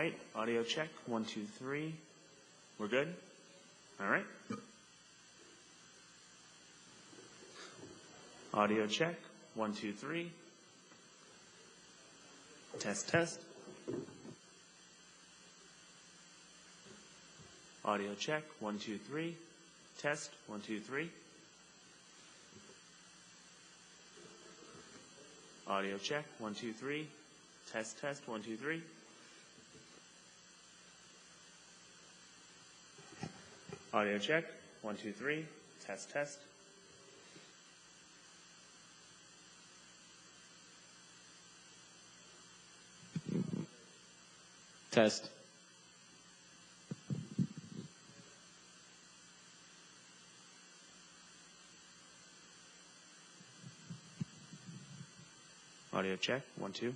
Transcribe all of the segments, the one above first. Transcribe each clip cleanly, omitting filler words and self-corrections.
right, audio check, 1, 2, 3. We're good? All right. Audio check, 1, 2, 3. Test, test. Audio check, 1, 2, 3. Test, 1, 2, 3. Audio check, 1, 2, 3. Test, test, 1, 2, 3. Audio check, 1, 2, 3. Test, test. Test. Audio check, 1, 2.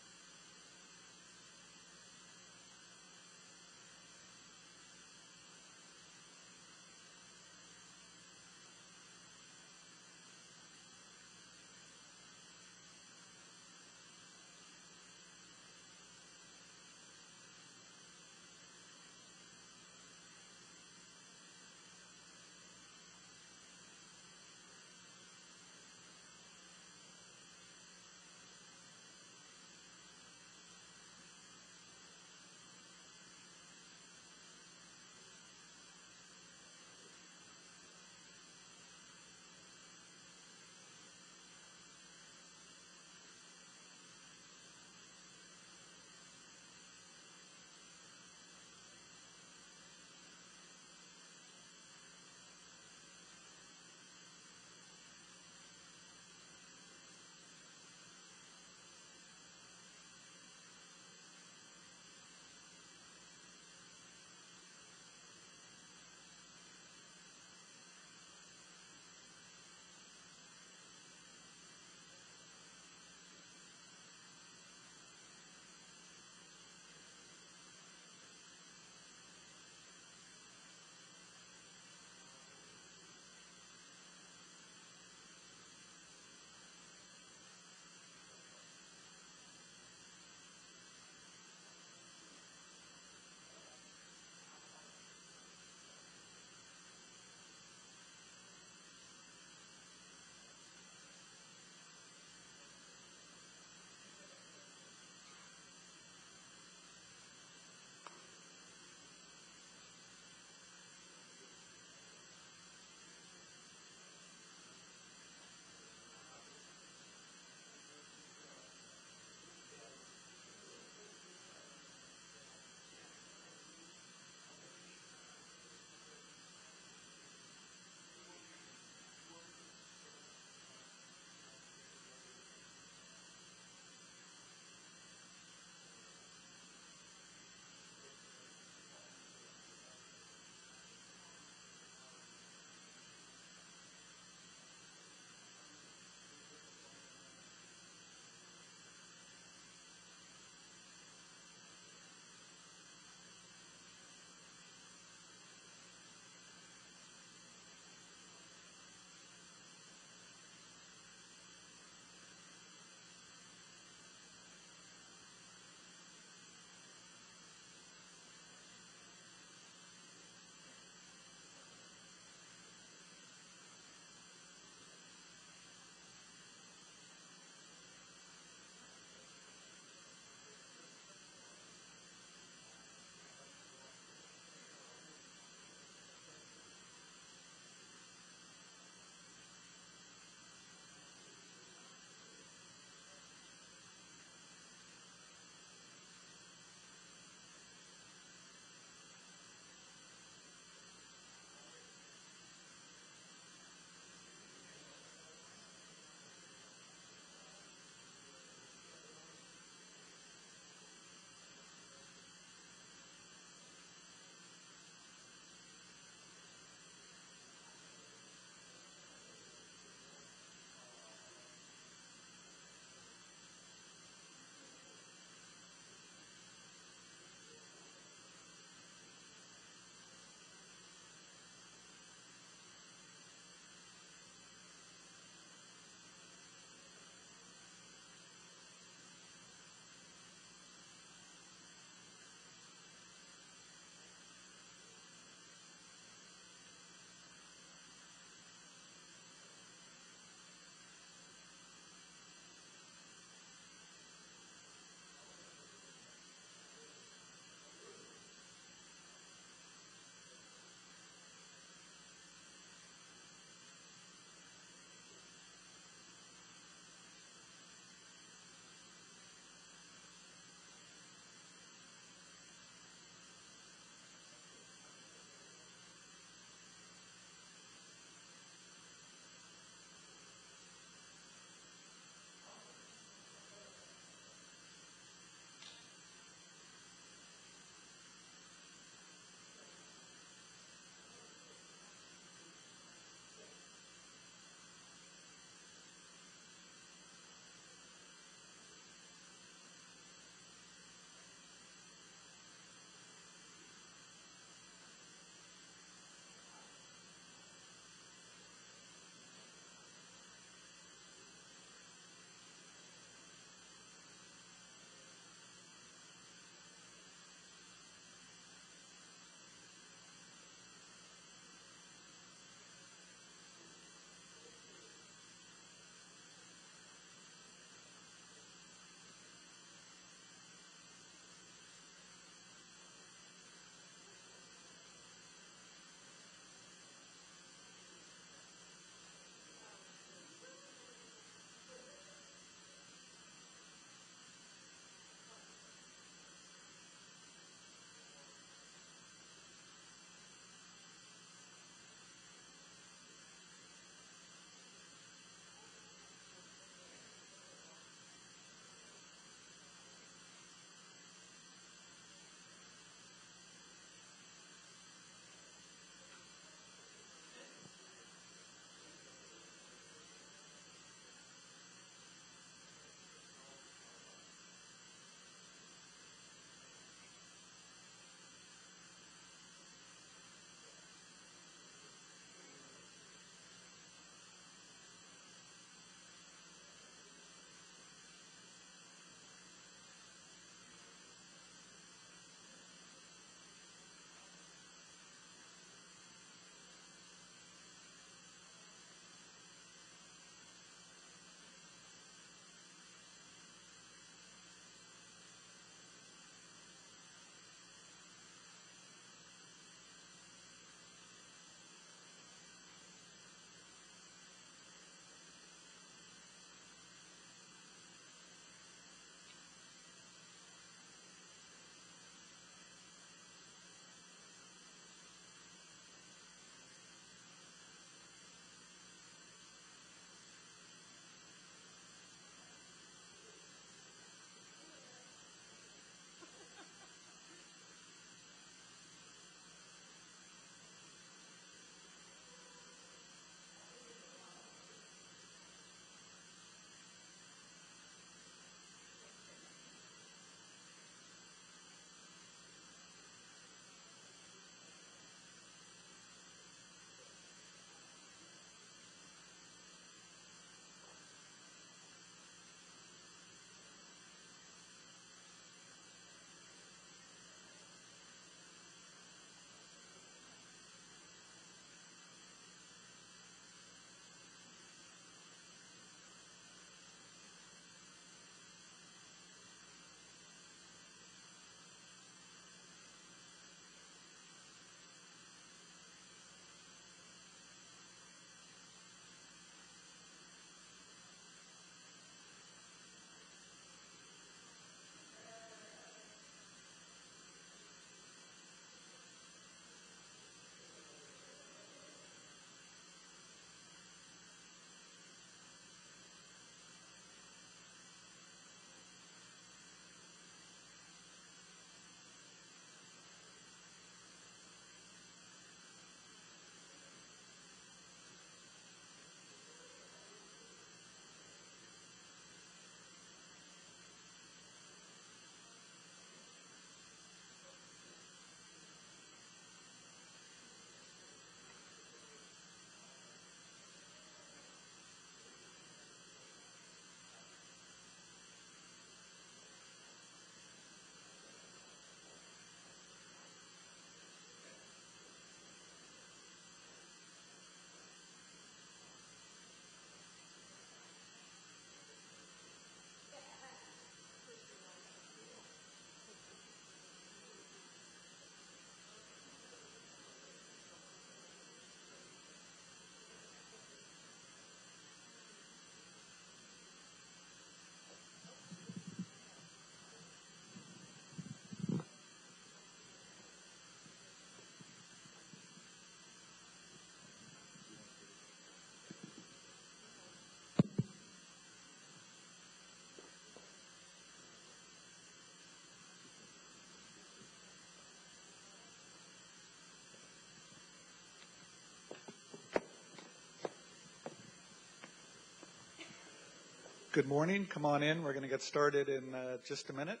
Good morning. Come on in. We're going to get started in just a minute.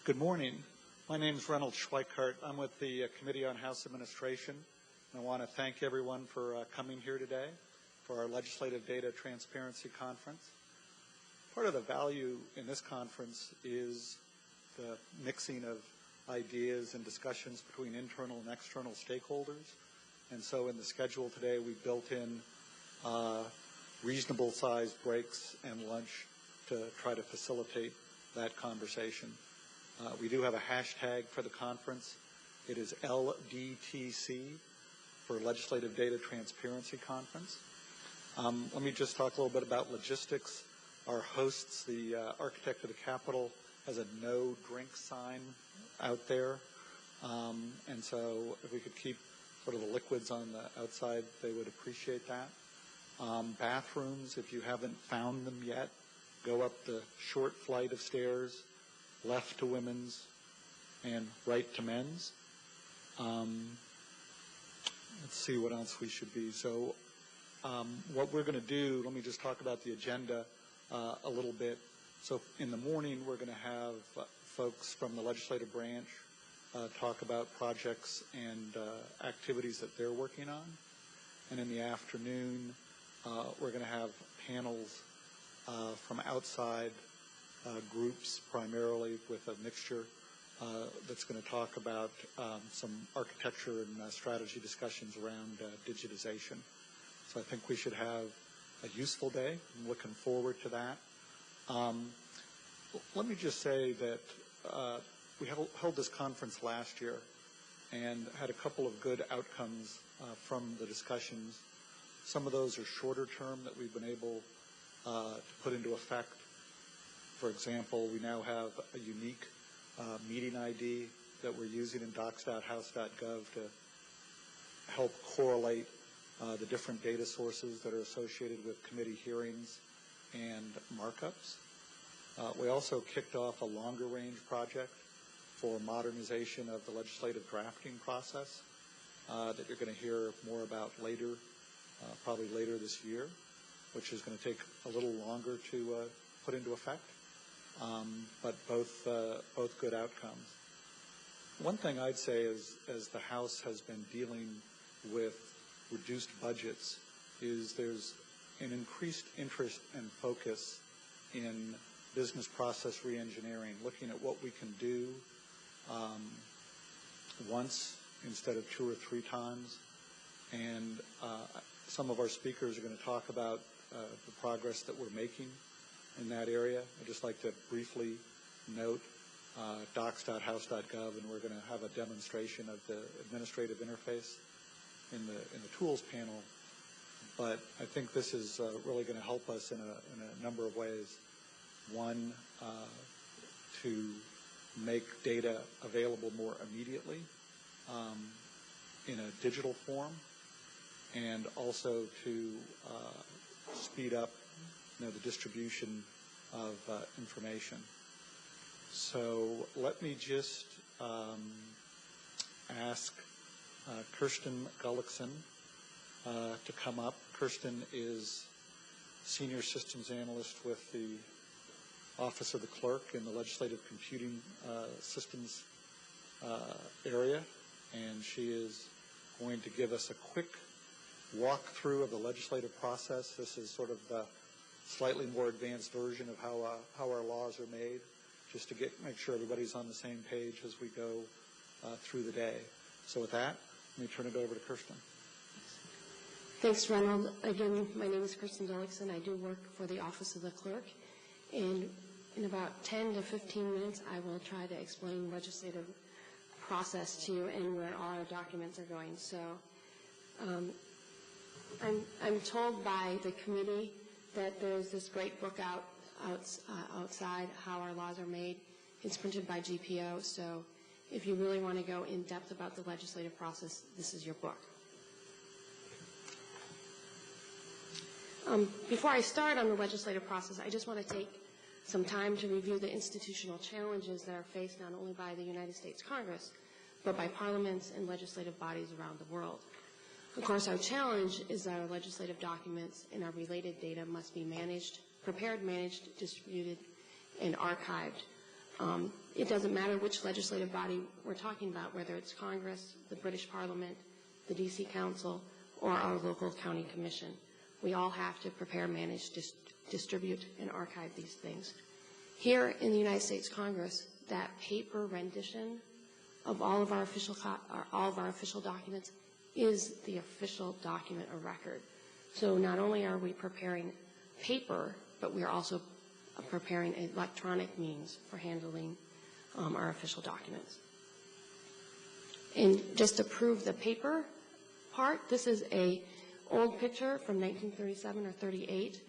Good morning. My name is Reynolds Schweikart. I'm with the Committee on House Administration. And I want to thank everyone for coming here today for our Legislative Data Transparency Conference. Part of the value in this conference is the mixing of ideas and discussions between internal and external stakeholders. And so in the schedule today, we built in reasonable sized breaks and lunch to try to facilitate that conversation. We do have a hashtag for the conference. It is LDTC for Legislative Data Transparency Conference. Let me just talk a little bit about logistics. Our hosts, the architect of the Capitol, has a no drink sign out there. And so if we could keep sort of the liquids on the outside, they would appreciate that. Bathrooms, if you haven't found them yet, go up the short flight of stairs, left to women's and right to men's. Let's see what else we should be. So what we're going to do, let me just talk about the agenda a little bit. So in the morning, we're going to have folks from the legislative branch talk about projects and activities that they're working on. And in the afternoon, we're going to have panels from outside groups, primarily with a mixture that's going to talk about some architecture and strategy discussions around digitization. So I think we should have a useful day. I'm looking forward to that. Let me just say that we held this conference last year and had a couple of good outcomes from the discussions. Some of those are shorter term that we've been able to put into effect. For example, we now have a unique meeting ID that we're using in docs.house.gov to help correlate the different data sources that are associated with committee hearings and markups. We also kicked off a longer range project for modernization of the legislative drafting process that you're going to hear more about later, probably later this year, which is going to take a little longer to put into effect. But both good outcomes. One thing I'd say is, as the House has been dealing with reduced budgets, is there's an increased interest and focus in business process reengineering, looking at what we can do once instead of 2 or 3 times. And some of our speakers are going to talk about the progress that we're making in that area. I'd just like to briefly note docs.house.gov, and we're going to have a demonstration of the administrative interface in the tools panel. But I think this is really going to help us in a number of ways. One, to make data available more immediately in a digital form, and also to speed up the distribution of information. So let me just ask Kirsten Gullickson to come up. Kirsten is Senior Systems Analyst with the Office of the Clerk in the Legislative Computing Systems area, and she is going to give us a quick walkthrough of the legislative process. This is sort of the slightly more advanced version of how our laws are made, just to make sure everybody's on the same page as we go through the day. So with that, let me turn it over to Kirsten. Thanks, Ronald. Again, my name is Kristen Dullickson. I do work for the Office of the Clerk. And in about 10 to 15 minutes, I will try to explain legislative process to you and where our documents are going. So I'm told by the committee that there's this great book outside, How Our Laws Are Made. It's printed by GPO. So if you really want to go in depth about the legislative process, this is your book. Before I start on the legislative process, I just want to take some time to review the institutional challenges that are faced not only by the United States Congress, but by parliaments and legislative bodies around the world. Of course, our challenge is that our legislative documents and our related data must be prepared, managed, distributed, and archived. It doesn't matter which legislative body we're talking about, whether it's Congress, the British Parliament, the D.C. Council, or our local county commission. We all have to prepare, manage, distribute, and archive these things. Here in the United States Congress, that paper rendition of all of our official documents is the official document of record. So not only are we preparing paper, but we are also preparing electronic means for handling our official documents. And just to prove the paper part, this is a old picture from 1937 or 38.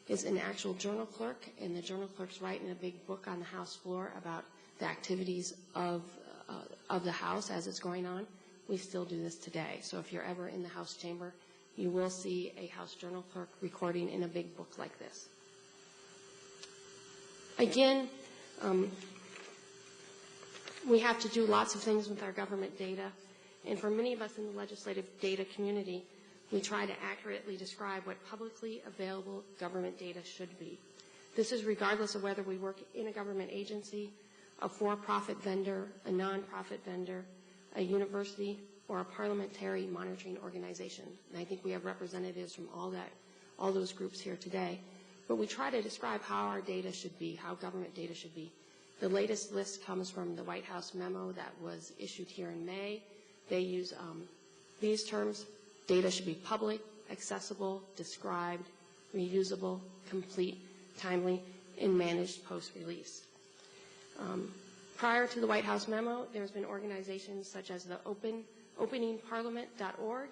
Is an actual journal clerk, and the journal clerk's writing a big book on the House floor about the activities of the House as it's going on. We still do this today. So if you're ever in the House chamber, you will see a House journal clerk recording in a big book like this. Again, we have to do lots of things with our government data, and for many of us in the legislative data community, we try to accurately describe what publicly available government data should be. This is regardless of whether we work in a government agency, a for-profit vendor, a non-profit vendor, a university, or a parliamentary monitoring organization. And I think we have representatives from all those groups here today. But we try to describe how our data should be, how government data should be. The latest list comes from the White House memo that was issued here in May. They use these terms. Data should be public, accessible, described, reusable, complete, timely, and managed post-release. Prior to the White House memo, there's been organizations such as the openingparliament.org.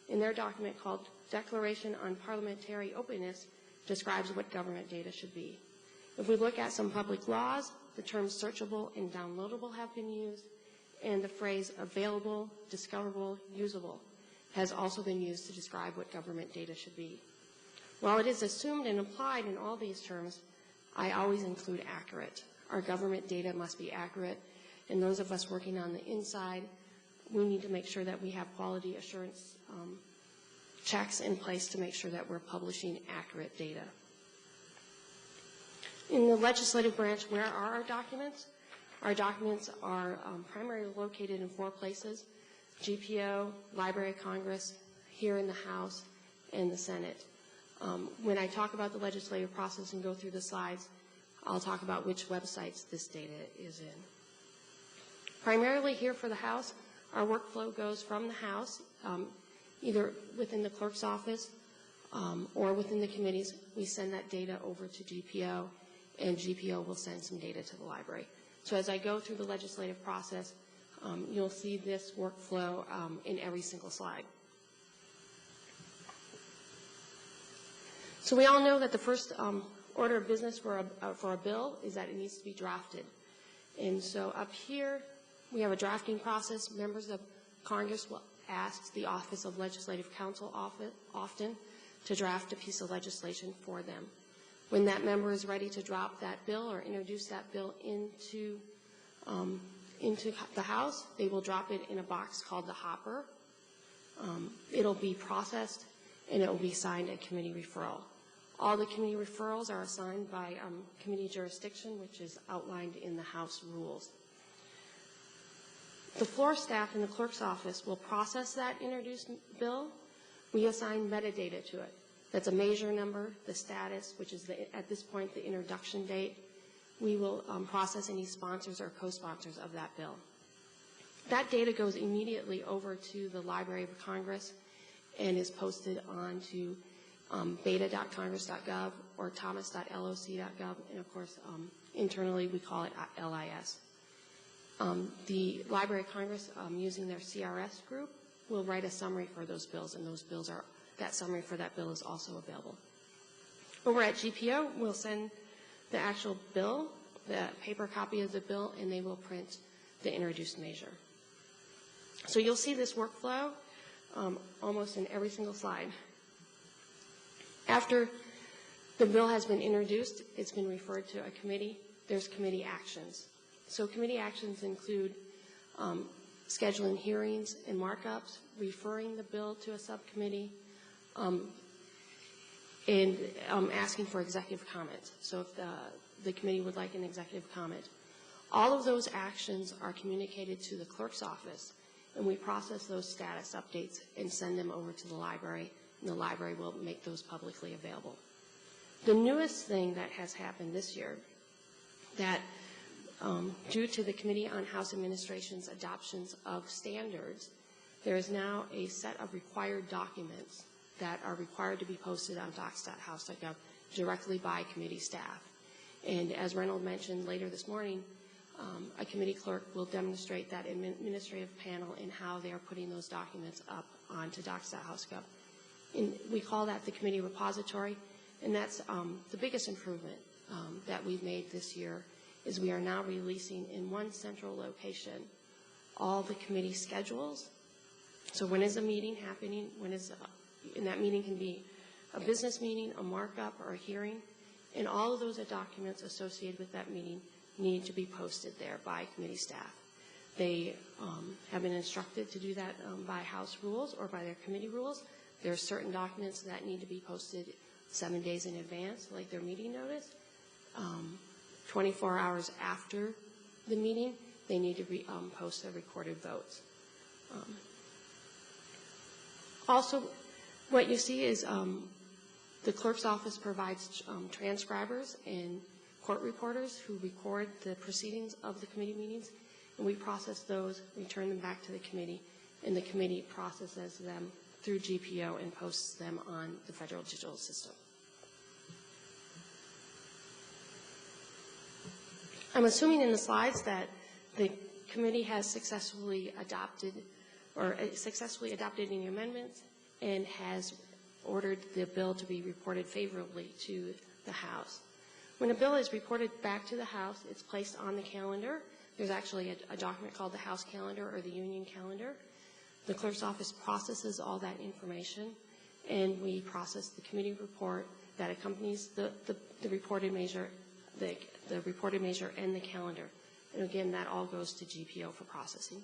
In their document called Declaration on Parliamentary Openness describes what government data should be. If we look at some public laws, the terms searchable and downloadable have been used, and the phrase available, discoverable, usable has also been used to describe what government data should be. While it is assumed and implied in all these terms, I always include accurate. Our government data must be accurate, and those of us working on the inside, we need to make sure that we have quality assurance checks in place to make sure that we're publishing accurate data. In the legislative branch, where are our documents? Our documents are primarily located in 4 places: GPO, Library of Congress, here in the House, and the Senate. When I talk about the legislative process and go through the slides, I'll talk about which websites this data is in. Primarily here for the House, our workflow goes from the House, either within the clerk's office or within the committees. We send that data over to GPO, and GPO will send some data to the library. So as I go through the legislative process, you'll see this workflow in every single slide. So we all know that the first order of business for a bill is that it needs to be drafted. And so up here, we have a drafting process. Members of Congress will ask the Office of Legislative Counsel often to draft a piece of legislation for them. When that member is ready to drop that bill or introduce that bill into the House, they will drop it in a box called the hopper. It'll be processed, and it will be signed at committee referral. All the committee referrals are assigned by committee jurisdiction, which is outlined in the House rules. The floor staff in the clerk's office will process that introduced bill. We assign metadata to it. That's a measure number, the status, which is at this point the introduction date. We will process any sponsors or co-sponsors of that bill. That data goes immediately over to the Library of Congress, and is posted onto beta.congress.gov or thomas.loc.gov, and of course, internally we call it LIS. The Library of Congress, using their CRS group, will write a summary for those bills, and that summary for that bill is also available. Over at GPO, we'll send the actual bill, the paper copy of the bill, and they will print the introduced measure. So you'll see this workflow almost in every single slide. After the bill has been introduced, it's been referred to a committee. There's committee actions. So committee actions include scheduling hearings and markups, referring the bill to a subcommittee, and asking for executive comments. So if the committee would like an executive comment. All of those actions are communicated to the clerk's office, and we process those status updates and send them over to the library, and the library will make those publicly available. The newest thing that has happened this year, that due to the Committee on House Administration's adoptions of standards, there is now a set of required documents that are required to be posted on docs.house.gov directly by committee staff. And as Reynold mentioned later this morning, a committee clerk will demonstrate that administrative panel in how they are putting those documents up onto docs.house.gov. And we call that the committee repository, and that's the biggest improvement that we've made this year is we are now releasing in one central location all the committee schedules. So when is a meeting happening? And that meeting can be a business meeting, a markup, or a hearing. And all of those documents associated with that meeting need to be posted there by committee staff. They have been instructed to do that by House rules or by their committee rules. There are certain documents that need to be posted 7 days in advance, like their meeting notice. 24 hours after the meeting, they need to post their recorded votes. Also, what you see is the clerk's office provides transcribers and court reporters who record the proceedings of the committee meetings, and we process those, return them back to the committee, and the committee processes them through GPO and posts them on the federal digital system. I'm assuming in the slides that the committee has successfully adopted any amendments and has ordered the bill to be reported favorably to the House. When a bill is reported back to the House, it's placed on the calendar. There's actually a document called the House calendar or the Union calendar. The clerk's office processes all that information, and we process the committee report that accompanies the reported measure, the reported measure and the calendar. And again, that all goes to GPO for processing.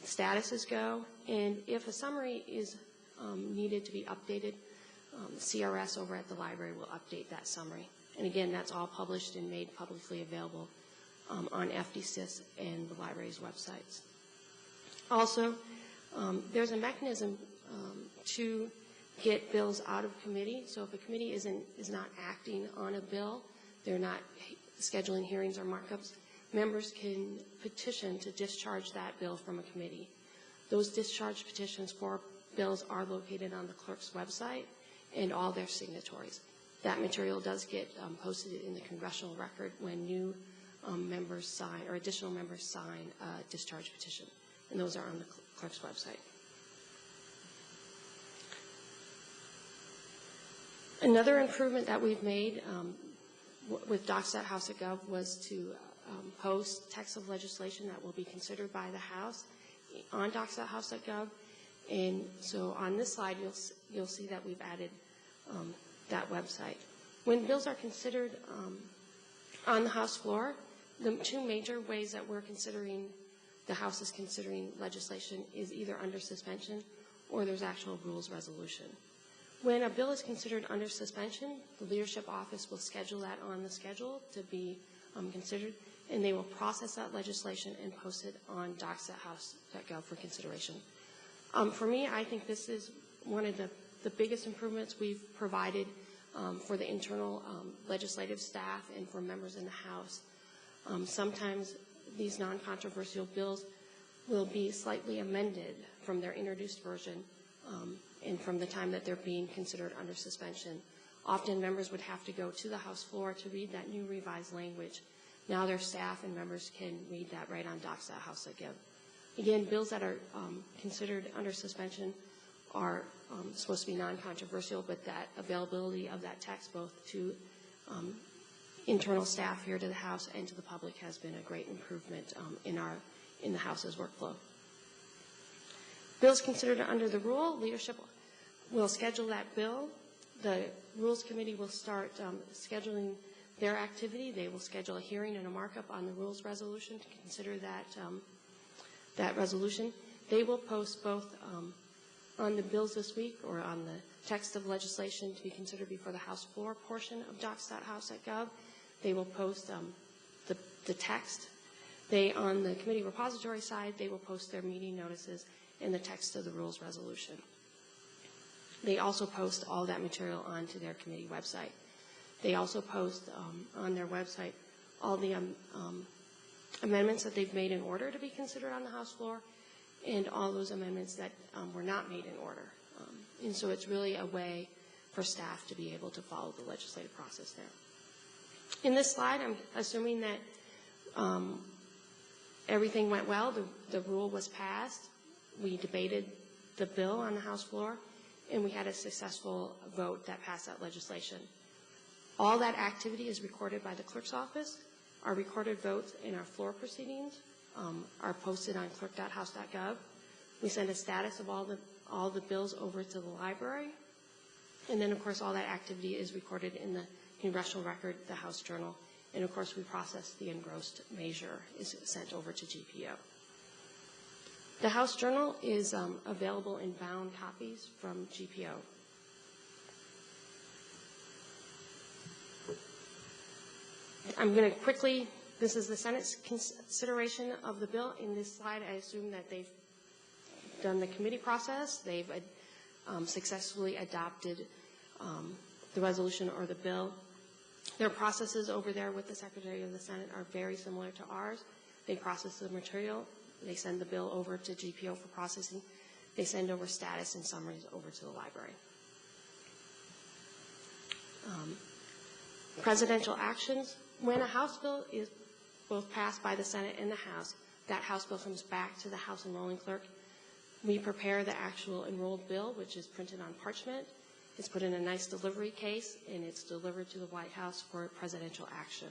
Statuses go, and if a summary is needed to be updated, CRS over at the library will update that summary. And again, that's all published and made publicly available on FDSys and the library's websites. Also, there's a mechanism to get bills out of committee. So if a committee is not acting on a bill, they're not scheduling hearings or markups, members can petition to discharge that bill from a committee. Those discharge petitions for bills are located on the clerk's website and all their signatories. That material does get posted in the congressional record when new members sign or additional members sign a discharge petition, and those are on the clerk's website. Another improvement that we've made with docs.house.gov was to post text of legislation that will be considered by the House on docs.house.gov. And so on this slide, you'll see that we've added that website. When bills are considered on the House floor, the two major ways that the House is considering legislation is either under suspension or there's actual rules resolution. When a bill is considered under suspension, the leadership office will schedule that on the schedule to be considered, and they will process that legislation and post it on docs.house.gov for consideration. For me, I think this is one of the biggest improvements we've provided for the internal legislative staff and for members in the House. Sometimes these non-controversial bills will be slightly amended from their introduced version and from the time that they're being considered under suspension. Often members would have to go to the House floor to read that new revised language. Now their staff and members can read that right on docs.house.gov. Again, bills that are considered under suspension are supposed to be non-controversial, but that availability of that text both to internal staff here to the House and to the public has been a great improvement in the House's workflow. Bills considered under the rule, leadership will schedule that bill. The Rules Committee will start scheduling their activity. They will schedule a hearing and a markup on the rules resolution to consider that resolution. They will post both on the bills this week or on the text of legislation to be considered before the House floor portion of docs.house.gov. They will post the text. On the committee repository side, they will post their meeting notices and the text of the rules resolution. They also post all that material onto their committee website. They also post on their website all the amendments that they've made in order to be considered on the House floor and all those amendments that were not made in order. And so it's really a way for staff to be able to follow the legislative process there. In this slide, I'm assuming that everything went well. The rule was passed. We debated the bill on the House floor, and we had a successful vote that passed that legislation. All that activity is recorded by the clerk's office. Our recorded votes in our floor proceedings are posted on clerk.house.gov. We send a status of all the bills over to the library. And then, of course, all that activity is recorded in the Congressional Record, the House Journal. And, of course, we process the engrossed measure is sent over to GPO. The House Journal is available in bound copies from GPO. I'm going to quickly, this is the Senate's consideration of the bill. In this slide, I assume that they've done the committee process. They've successfully adopted the resolution or the bill. Their processes over there with the Secretary of the Senate are very similar to ours. They process the material. They send the bill over to GPO for processing. They send over status and summaries over to the library. Presidential actions. When a House bill is both passed by the Senate and the House, that House bill comes back to the House enrolling clerk. We prepare the actual enrolled bill, which is printed on parchment. It's put in a nice delivery case, and it's delivered to the White House for presidential action.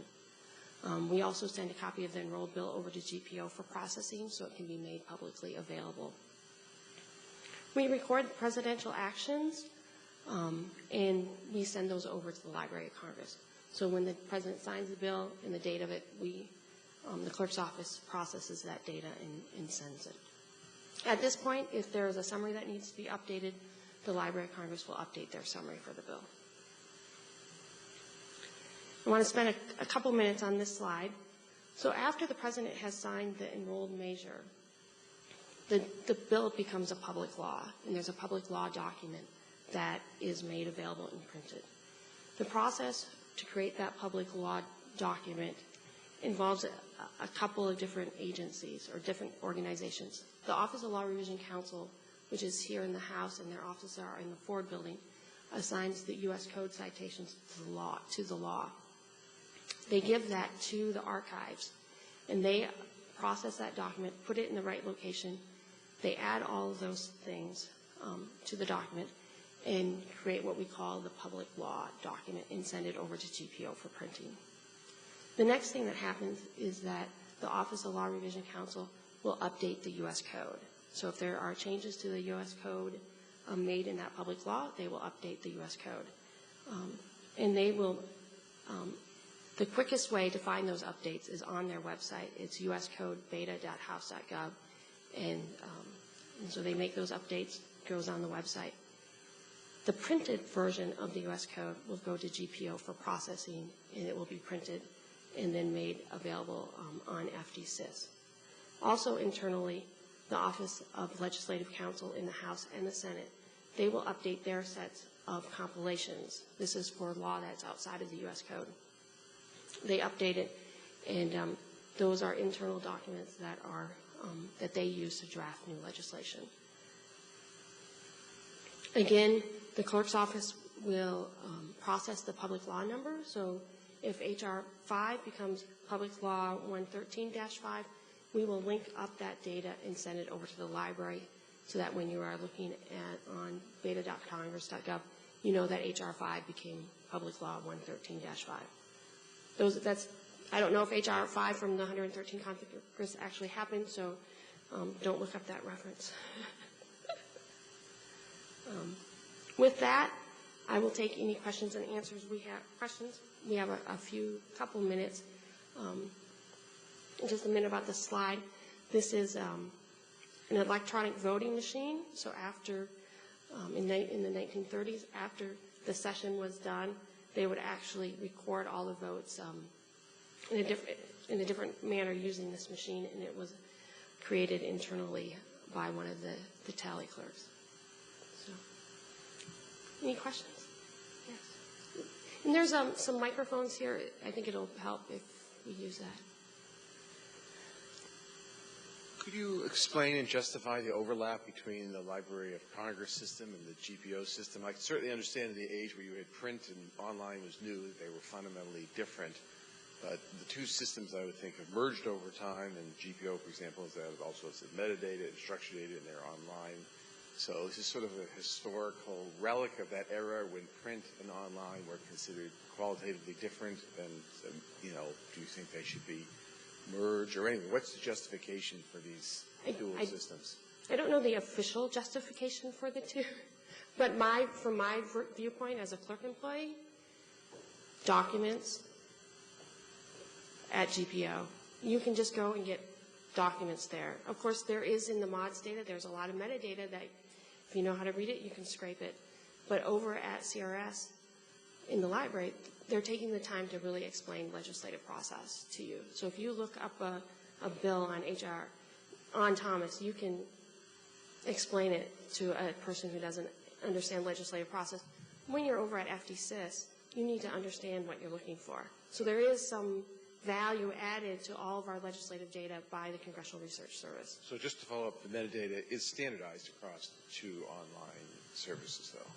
We also send a copy of the enrolled bill over to GPO for processing so it can be made publicly available. We record presidential actions, and we send those over to the Library of Congress. So when the president signs the bill and the date of it, the clerk's office processes that data and sends it. At this point, if there is a summary that needs to be updated, the Library of Congress will update their summary for the bill. I want to spend a couple minutes on this slide. So after the president has signed the enrolled measure, the bill becomes a public law, and there's a public law document that is made available and printed. The process to create that public law document involves a couple of different agencies or different organizations. The Office of Law Revision Council, which is here in the House, and their offices are in the Ford Building, assigns the U.S. Code citations to the law. They give that to the archives, and they process that document, put it in the right location. They add all of those things to the document and create what we call the public law document and send it over to GPO for printing. The next thing that happens is that the Office of Law Revision Council will update the U.S. Code. So if there are changes to the U.S. Code made in that public law, they will update the U.S. Code. And they will, the quickest way to find those updates is on their website. It's uscodebeta.house.gov. And so they make those updates, goes on the website. The printed version of the U.S. Code will go to GPO for processing, and it will be printed and then made available on FDsys. Also internally, the Office of Legislative Counsel in the House and the Senate, they will update their sets of compilations. This is for law that's outside of the U.S. Code. They update it, and those are internal documents that are that they use to draft new legislation. Again, the clerk's office will process the public law number. So if H.R. 5 becomes Public Law 113-5, we will link up that data and send it over to the library so that when you are looking at on beta.congress.gov, you know that H.R. 5 became Public Law 113-5. I don't know if H.R. 5 from the 113 Congress actually happened, so don't look up that reference. With that, I will take any questions and answers. We have questions. We have a couple minutes. Just a minute about the slide. This is an electronic voting machine. So after, in the 1930s, after the session was done, they would actually record all the votes in a different manner using this machine, and it was created internally by one of the tally clerks. So, any questions? Yes. And there's some microphones here. I think it'll help if we use that. Could you explain and justify the overlap between the Library of Congress system and the GPO system? I can certainly understand in the age where you had print and online was new, they were fundamentally different. But the two systems, I would think, have merged over time, and GPO, for example, is that it also has metadata and structured data, and they're online. So this is sort of a historical relic of that era when print and online were considered qualitatively different. And, do you think they should be merged or anything? What's the justification for these dual systems? I don't know the official justification for the two, but from my viewpoint as a clerk employee, documents at GPO, you can just go and get documents there. Of course, there is in the MODS data, there's a lot of metadata that if you know how to read it, you can scrape it. But over at CRS, in the library, they're taking the time to really explain legislative process to you. So if you look up a bill on on Thomas, you can explain it to a person who doesn't understand legislative process. When you're over at FDSys, you need to understand what you're looking for. So there is some value added to all of our legislative data by the Congressional Research Service. So just to follow up, the metadata is standardized across two online services, though?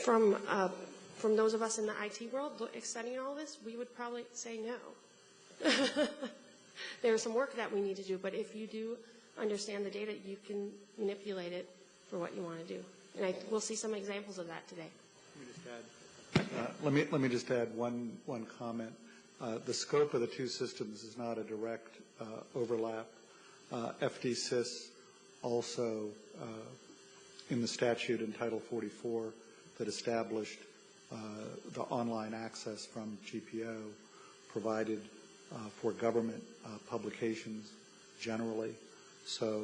From those of us in the IT world studying all this, we would probably say no. There's some work that we need to do, but if you do understand the data, you can manipulate it for what you want to do. And we'll see some examples of that today. Let me just add one comment. The scope of the two systems is not a direct overlap. FDSys also, in the statute in Title 44 that established the online access from GPO, provided for government publications generally. So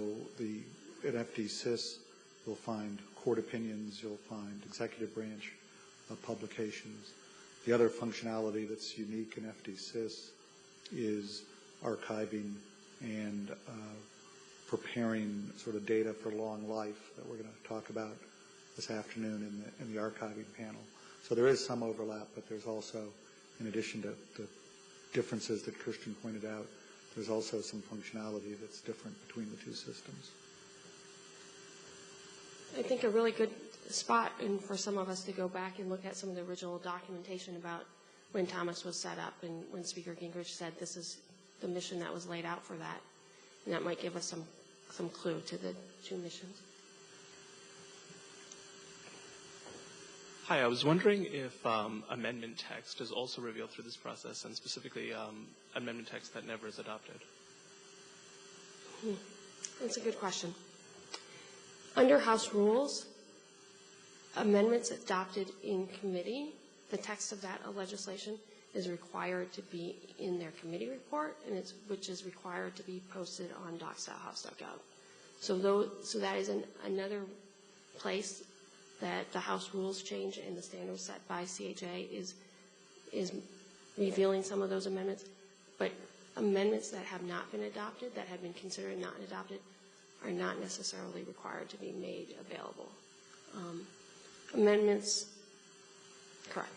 at FDSys, you'll find court opinions, you'll find executive branch publications. The other functionality that's unique in FDSys is archiving and preparing sort of data for long life that we're going to talk about this afternoon in the archiving panel. So there is some overlap, but there's also, in addition to the differences that Christian pointed out, there's also some functionality that's different between the two systems. I think a really good spot for some of us to go back and look at some of the original documentation about when Thomas was set up and when Speaker Gingrich said this is the mission that was laid out for that. And that might give us some clue to the two missions. Hi, I was wondering if amendment text is also revealed through this process, and specifically amendment text that never is adopted. That's a good question. Under House rules, amendments adopted in committee, the text of that legislation is required to be in their committee report, and which is required to be posted on docs.house.gov. So that is another place that the House rules change and the standards set by CHA is revealing some of those amendments. But amendments that have not been adopted, that have been considered not adopted, are not necessarily required to be made available. Amendments, correct.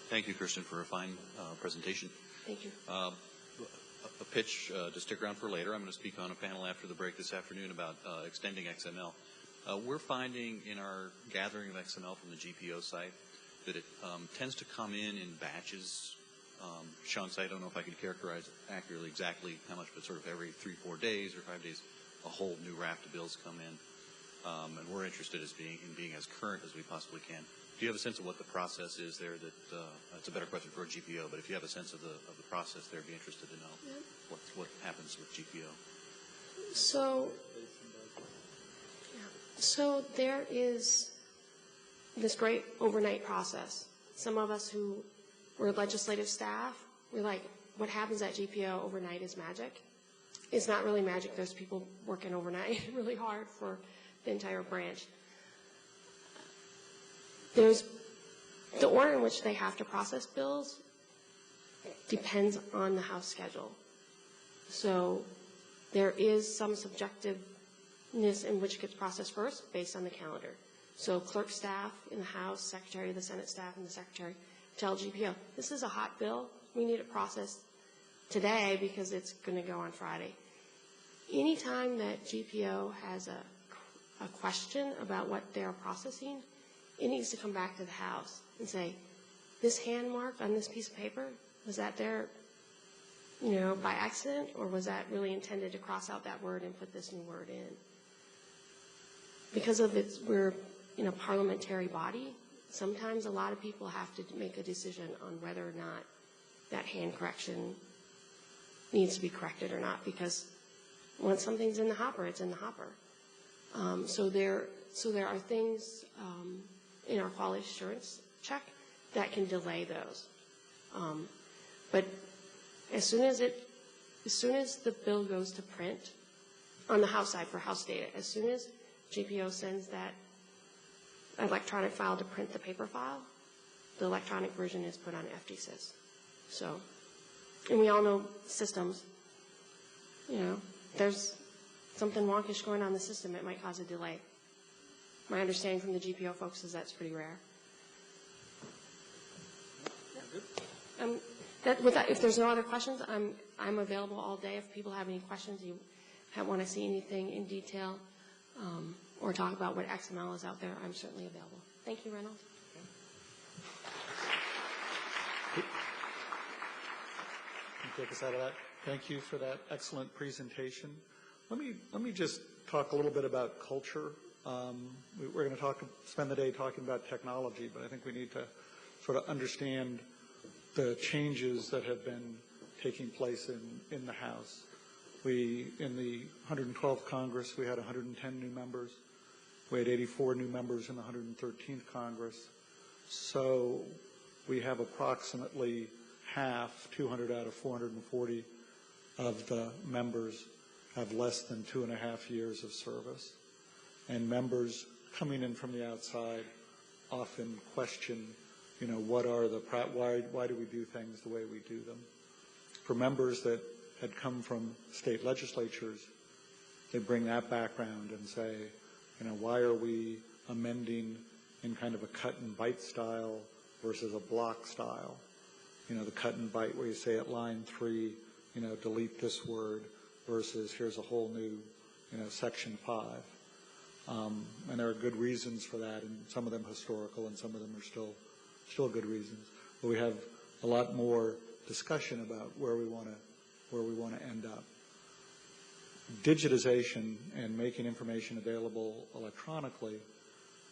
Thank you, Kirsten, for a fine presentation. Thank you. a pitch to stick around for later. I'm going to speak on a panel after the break this afternoon about extending XML. We're finding in our gathering of XML from the GPO site that it tends to come in batches. Sean said, I don't know if I could characterize accurately exactly how much, but sort of every 3-4 days or 5 days, a whole new raft of bills come in. And we're interested in being as current as we possibly can. Do you have a sense of what the process is there? It's a better question for a GPO, but if you have a sense of the process there, I'd be interested to know what happens with GPO. So there is this great overnight process. Some of us who were legislative staff, we're like, what happens at GPO overnight is magic. It's not really magic. There's people working overnight really hard for the entire branch. There's the order in which they have to process bills depends on the House schedule. So there is some subjectiveness in which gets processed first based on the calendar. So clerk staff in the House, secretary of the Senate staff, and the secretary tell GPO, this is a hot bill. We need it processed today because it's going to go on Friday. Anytime that GPO has a question about what they're processing, it needs to come back to the House and say, this hand mark on this piece of paper, was that there, by accident, or was that really intended to cross out that word and put this new word in? Because we're in a parliamentary body, sometimes a lot of people have to make a decision on whether or not that hand correction needs to be corrected or not, because once something's in the hopper, it's in the hopper. So there are things in our quality assurance check that can delay those. But as soon as the bill goes to print on the House side for House data, as soon as GPO sends that electronic file to print the paper file, the electronic version is put on FDSys. So, and we all know systems, there's something wonkish going on in the system, it might cause a delay. My understanding from the GPO folks is that's pretty rare. If there's no other questions, I'm available all day. If people have any questions, you want to see anything in detail, or talk about what XML is out there, I'm certainly available. Thank you, Reynolds. Take us out of that. Thank you for that excellent presentation. Let me just talk a little bit about culture. We're going to spend the day talking about technology, but I think we need to sort of understand the changes that have been taking place in the House. In the 112th Congress, we had 110 new members. We had 84 new members in the 113th Congress. So we have approximately half, 200 out of 440 of the members have less than 2.5 years of service. And members coming in from the outside often question, why do we do things the way we do them? For members that had come from state legislatures, they bring that background and say, why are we amending in kind of a cut and bite style versus a block style? The cut and bite where you say at line 3, delete this word, versus here's a whole new, section 5. And there are good reasons for that, and some of them historical, and some of them are still good reasons. But we have a lot more discussion about where we want to end up. Digitization and making information available electronically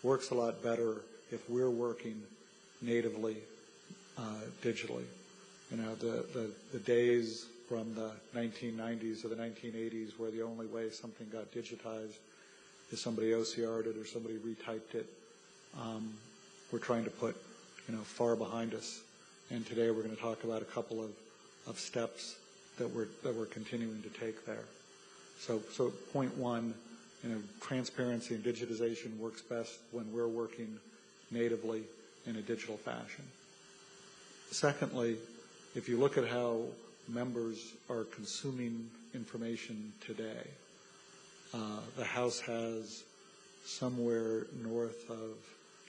works a lot better if we're working natively digitally. The days from the 1990s or the 1980s where the only way something got digitized is somebody OCR'd it or somebody retyped it, we're trying to put far behind us. And today we're going to talk about a couple of steps that we're continuing to take there. So point one, transparency and digitization works best when we're working natively in a digital fashion. Secondly, if you look at how members are consuming information today, the House has somewhere north of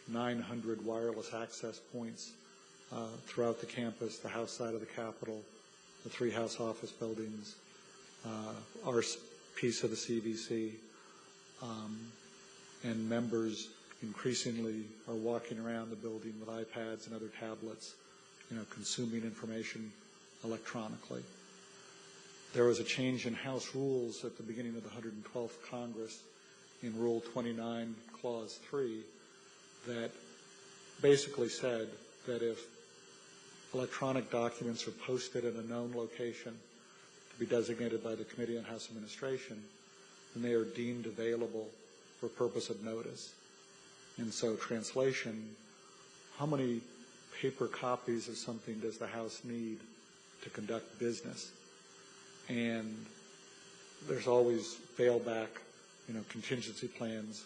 900 wireless access points throughout the campus, the House side of the Capitol, the 3 House office buildings, our piece of the CVC, and members increasingly are walking around the building with iPads and other tablets, consuming information electronically. There was a change in House rules at the beginning of the 112th Congress in Rule 29, Clause 3, that basically said that if electronic documents are posted in a known location to be designated by the Committee on House Administration, then they are deemed available for purpose of notice. And so translation, how many paper copies of something does the House need to conduct business? And there's always failback, contingency plans.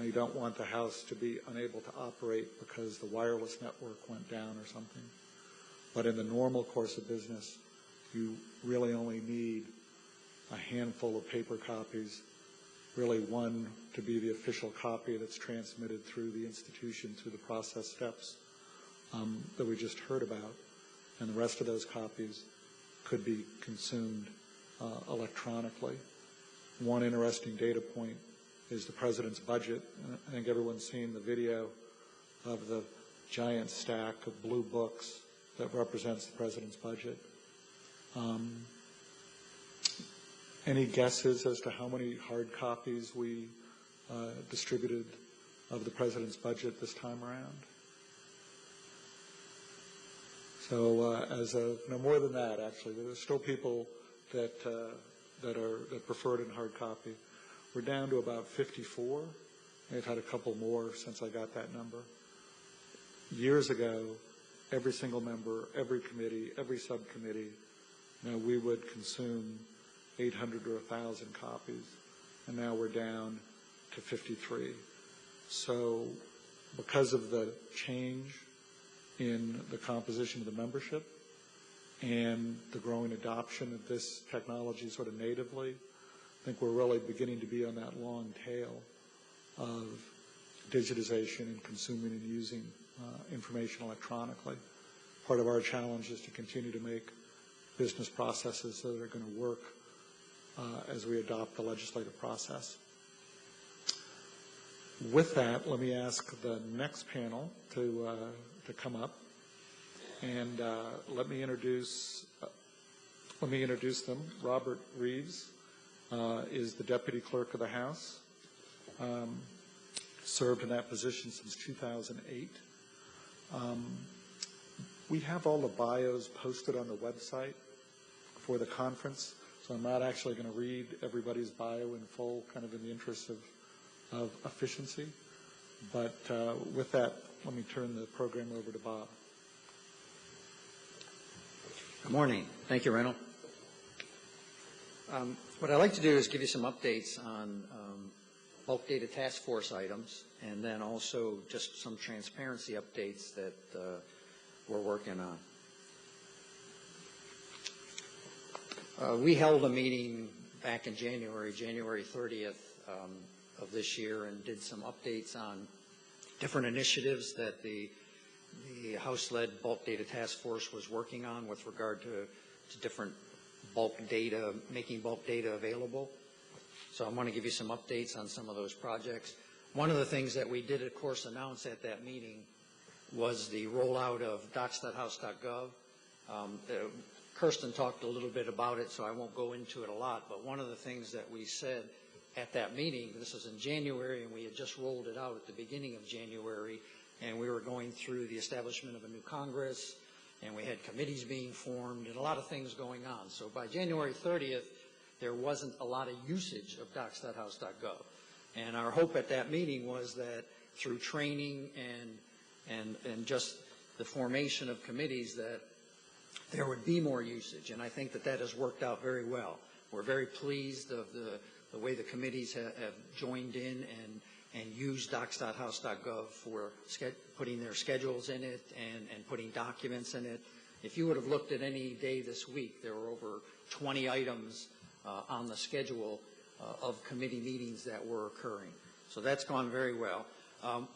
You don't want the House to be unable to operate because the wireless network went down or something. But in the normal course of business, you really only need a handful of paper copies, really one to be the official copy that's transmitted through the institution, through the process steps that we just heard about. And the rest of those copies could be consumed electronically. One interesting data point is the President's budget. I think everyone's seen the video of the giant stack of blue books that represents the President's budget. Any guesses as to how many hard copies we distributed of the President's budget this time around? So no more than that, actually. There's still people that prefer it in hard copy. We're down to about 54. I've had a couple more since I got that number. Years ago, every single member, every committee, every subcommittee, we would consume 800 or 1,000 copies, and now we're down to 53. So because of the change in the composition of the membership and the growing adoption of this technology sort of natively, I think we're really beginning to be on that long tail of digitization and consuming and using information electronically. Part of our challenge is to continue to make business processes that are going to work as we adopt the legislative process. With that, let me ask the next panel to come up, and let me introduce them. Robert Reeves is the Deputy Clerk of the House. Served in that position since 2008. We have all the bios posted on the website for the conference, so I'm not actually going to read everybody's bio in full, kind of in the interest of efficiency. But with that, let me turn the program over to Bob. Good morning. Thank you, Reynold. What I'd like to do is give you some updates on bulk data task force items, and then also just some transparency updates that we're working on. We held a meeting back in January 30th of this year, and did some updates on different initiatives that the House-led bulk data task force was working on with regard to different bulk data, making bulk data available. So I want to give you some updates on some of those projects. One of the things that we did, of course, announce at that meeting was the rollout of docs.house.gov. Kirsten talked a little bit about it, so I won't go into it a lot, but one of the things that we said at that meeting, this was in January, and we had just rolled it out at the beginning of January, and we were going through the establishment of a new Congress, and we had committees being formed, and a lot of things going on. So by January 30th, there wasn't a lot of usage of docs.house.gov. And our hope at that meeting was that through training and just the formation of committees, that there would be more usage. And I think that that has worked out very well. We're very pleased of the way the committees have joined in and used docs.house.gov for putting their schedules in it and putting documents in it. If you would have looked at any day this week, there were over 20 items on the schedule of committee meetings that were occurring. So that's gone very well.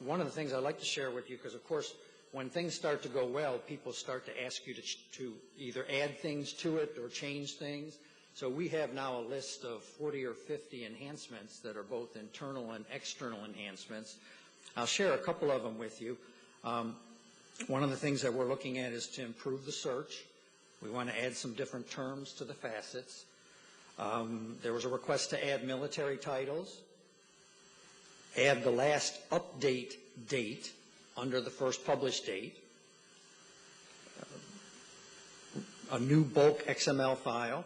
One of the things I'd like to share with you, because of course when things start to go well, people start to ask you to either add things to it or change things. So we have now a list of 40 or 50 enhancements that are both internal and external enhancements. I'll share a couple of them with you. One of the things that we're looking at is to improve the search. We want to add some different terms to the facets. There was a request to add military titles, add the last update date under the first published date, a new bulk XML file,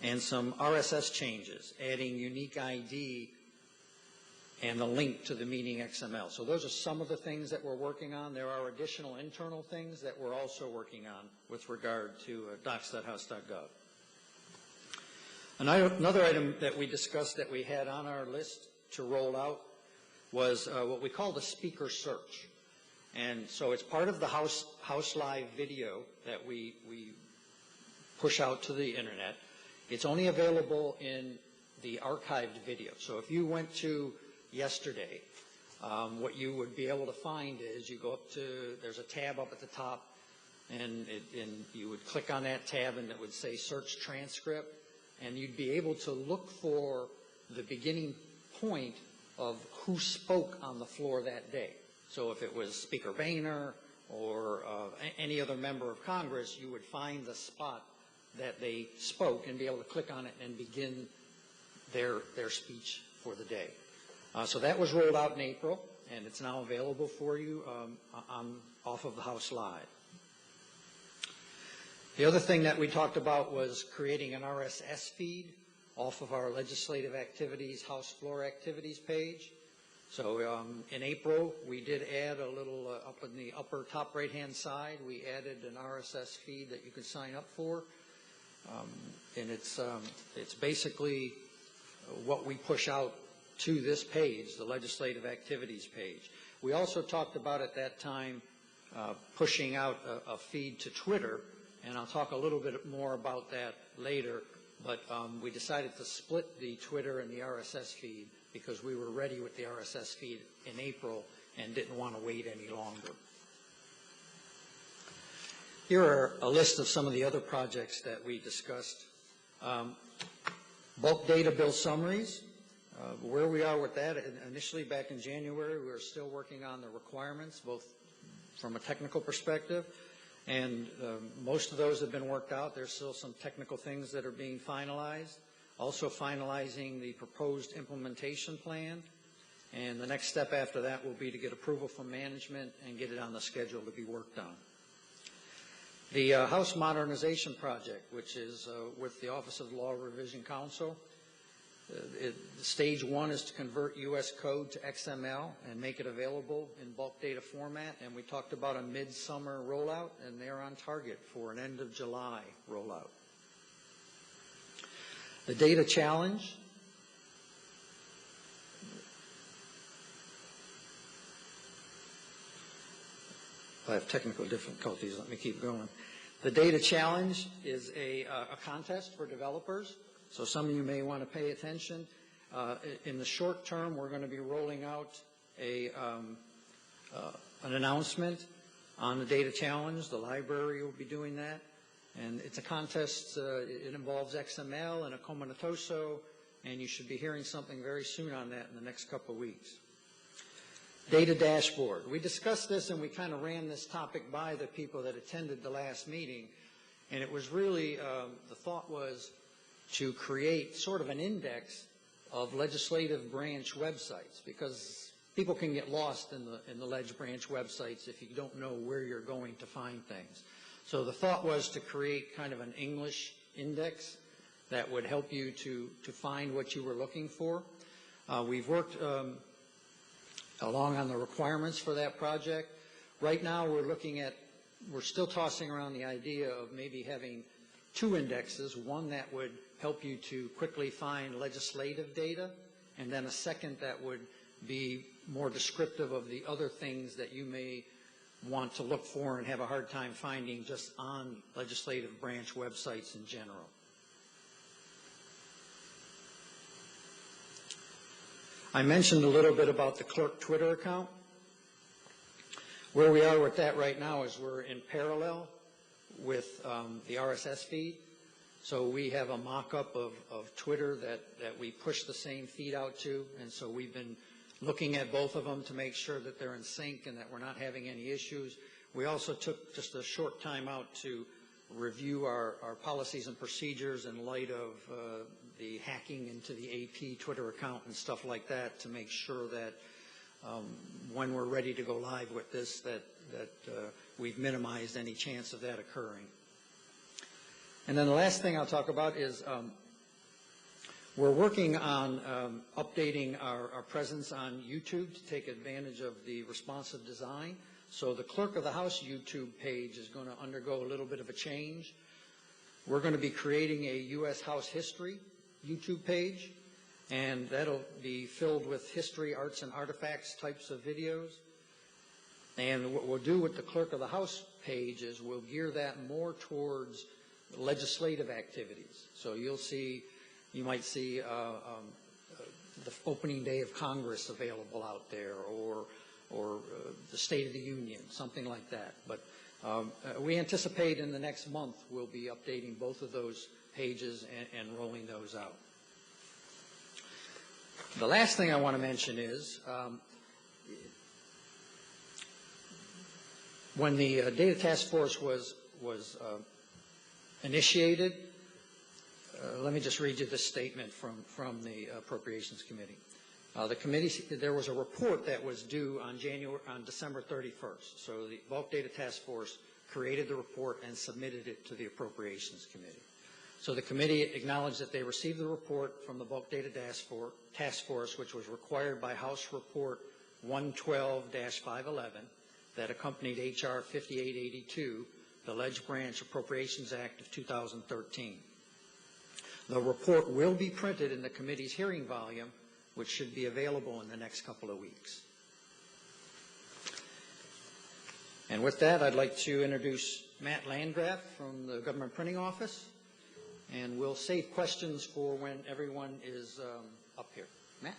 and some RSS changes, adding unique ID and the link to the meeting XML. So those are some of the things that we're working on. There are additional internal things that we're also working on with regard to docs.house.gov. Another item that we discussed that we had on our list to roll out was what we call the speaker search. And so it's part of the House Live video that we push out to the internet. It's only available in the archived video. So if you went to yesterday, what you would be able to find is you go up to, there's a tab up at the top, and you would click on that tab and it would say search transcript, and you'd be able to look for the beginning point of who spoke on the floor that day. So if it was Speaker Boehner or any other member of Congress, you would find the spot that they spoke and be able to click on it and begin their speech for the day. So that was rolled out in April, and it's now available for you off of the House Live. The other thing that we talked about was creating an RSS feed off of our legislative activities, House floor activities page. So in April, we did add a little up in the upper top right-hand side, we added an RSS feed that you can sign up for. And it's basically what we push out to this page, the legislative activities page. We also talked about at that time pushing out a feed to Twitter, and I'll talk a little bit more about that later, but we decided to split the Twitter and the RSS feed because we were ready with the RSS feed in April and didn't want to wait any longer. Here are a list of some of the other projects that we discussed. Bulk data bill summaries, where we are with that. Initially back in January, we were still working on the requirements, both from a technical perspective, and most of those have been worked out. There's still some technical things that are being finalized. Also finalizing the proposed implementation plan, and the next step after that will be to get approval from management and get it on the schedule to be worked on. The House Modernization Project, which is with the Office of Law Revision Council, stage one is to convert U.S. code to XML and make it available in bulk data format, and we talked about a mid-summer rollout, and they're on target for an end of July rollout. The data challenge, I have technical difficulties. Let me keep going. The data challenge is a contest for developers, so some of you may want to pay attention. In the short term, we're going to be rolling out an announcement on the data challenge. The library will be doing that. And it's a contest. It involves XML and a Komanatoso, and you should be hearing something very soon on that in the next couple of weeks. Data dashboard. We discussed this and we kind of ran this topic by the people that attended the last meeting, and it was really, the thought was to create sort of an index of legislative branch websites, because people can get lost in the leg branch websites if you don't know where you're going to find things. So the thought was to create kind of an English index that would help you to find what you were looking for. We've worked along on the requirements for that project. Right now we're still tossing around the idea of maybe having two indexes, one that would help you to quickly find legislative data, and then a second that would be more descriptive of the other things that you may want to look for and have a hard time finding just on legislative branch websites in general. I mentioned a little bit about the clerk Twitter account. Where we are with that right now is we're in parallel with the RSS feed. So we have a mock-up of Twitter that we push the same feed out to, and so we've been looking at both of them to make sure that they're in sync and that we're not having any issues. We also took just a short time out to review our policies and procedures in light of the hacking into the AP Twitter account and stuff like that to make sure that when we're ready to go live with this that we've minimized any chance of that occurring. And then the last thing I'll talk about is we're working on updating our presence on YouTube to take advantage of the responsive design. So the Clerk of the House YouTube page is going to undergo a little bit of a change. We're going to be creating a U.S. House History YouTube page, and that'll be filled with history, arts, and artifacts types of videos. And what we'll do with the Clerk of the House page is we'll gear that more towards legislative activities. So you might see the opening day of Congress available out there, or the State of the Union, something like that. But we anticipate in the next month we'll be updating both of those pages and rolling those out. The last thing I want to mention is when the Data Task Force was initiated, let me just read you this statement from the Appropriations Committee. The committee, there was a report that was due on December 31st. So the Bulk Data Task Force created the report and submitted it to the Appropriations Committee. So the committee acknowledged that they received the report from the Bulk Data Task Force, which was required by House Report 112-511 that accompanied H.R. 5882, the Ledge Branch Appropriations Act of 2013. The report will be printed in the committee's hearing volume, which should be available in the next couple of weeks. And with that, I'd like to introduce Matt Landgraf from the Government Printing Office, and we'll save questions for when everyone is up here. Matt?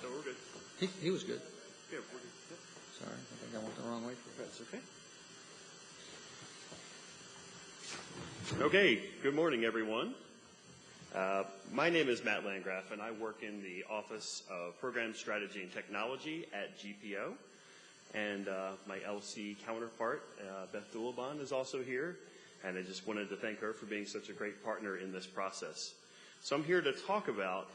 So we're good. He was good. Yeah, we're good. Yep. Sorry, I think I went the wrong way. That's okay. Okay, good morning, everyone. My name is Matt Landgraf, and I work in the Office of Program Strategy and Technology at GPO. And my LC counterpart, Beth Dulabon, is also here. And I just wanted to thank her for being such a great partner in this process. So I'm here to talk about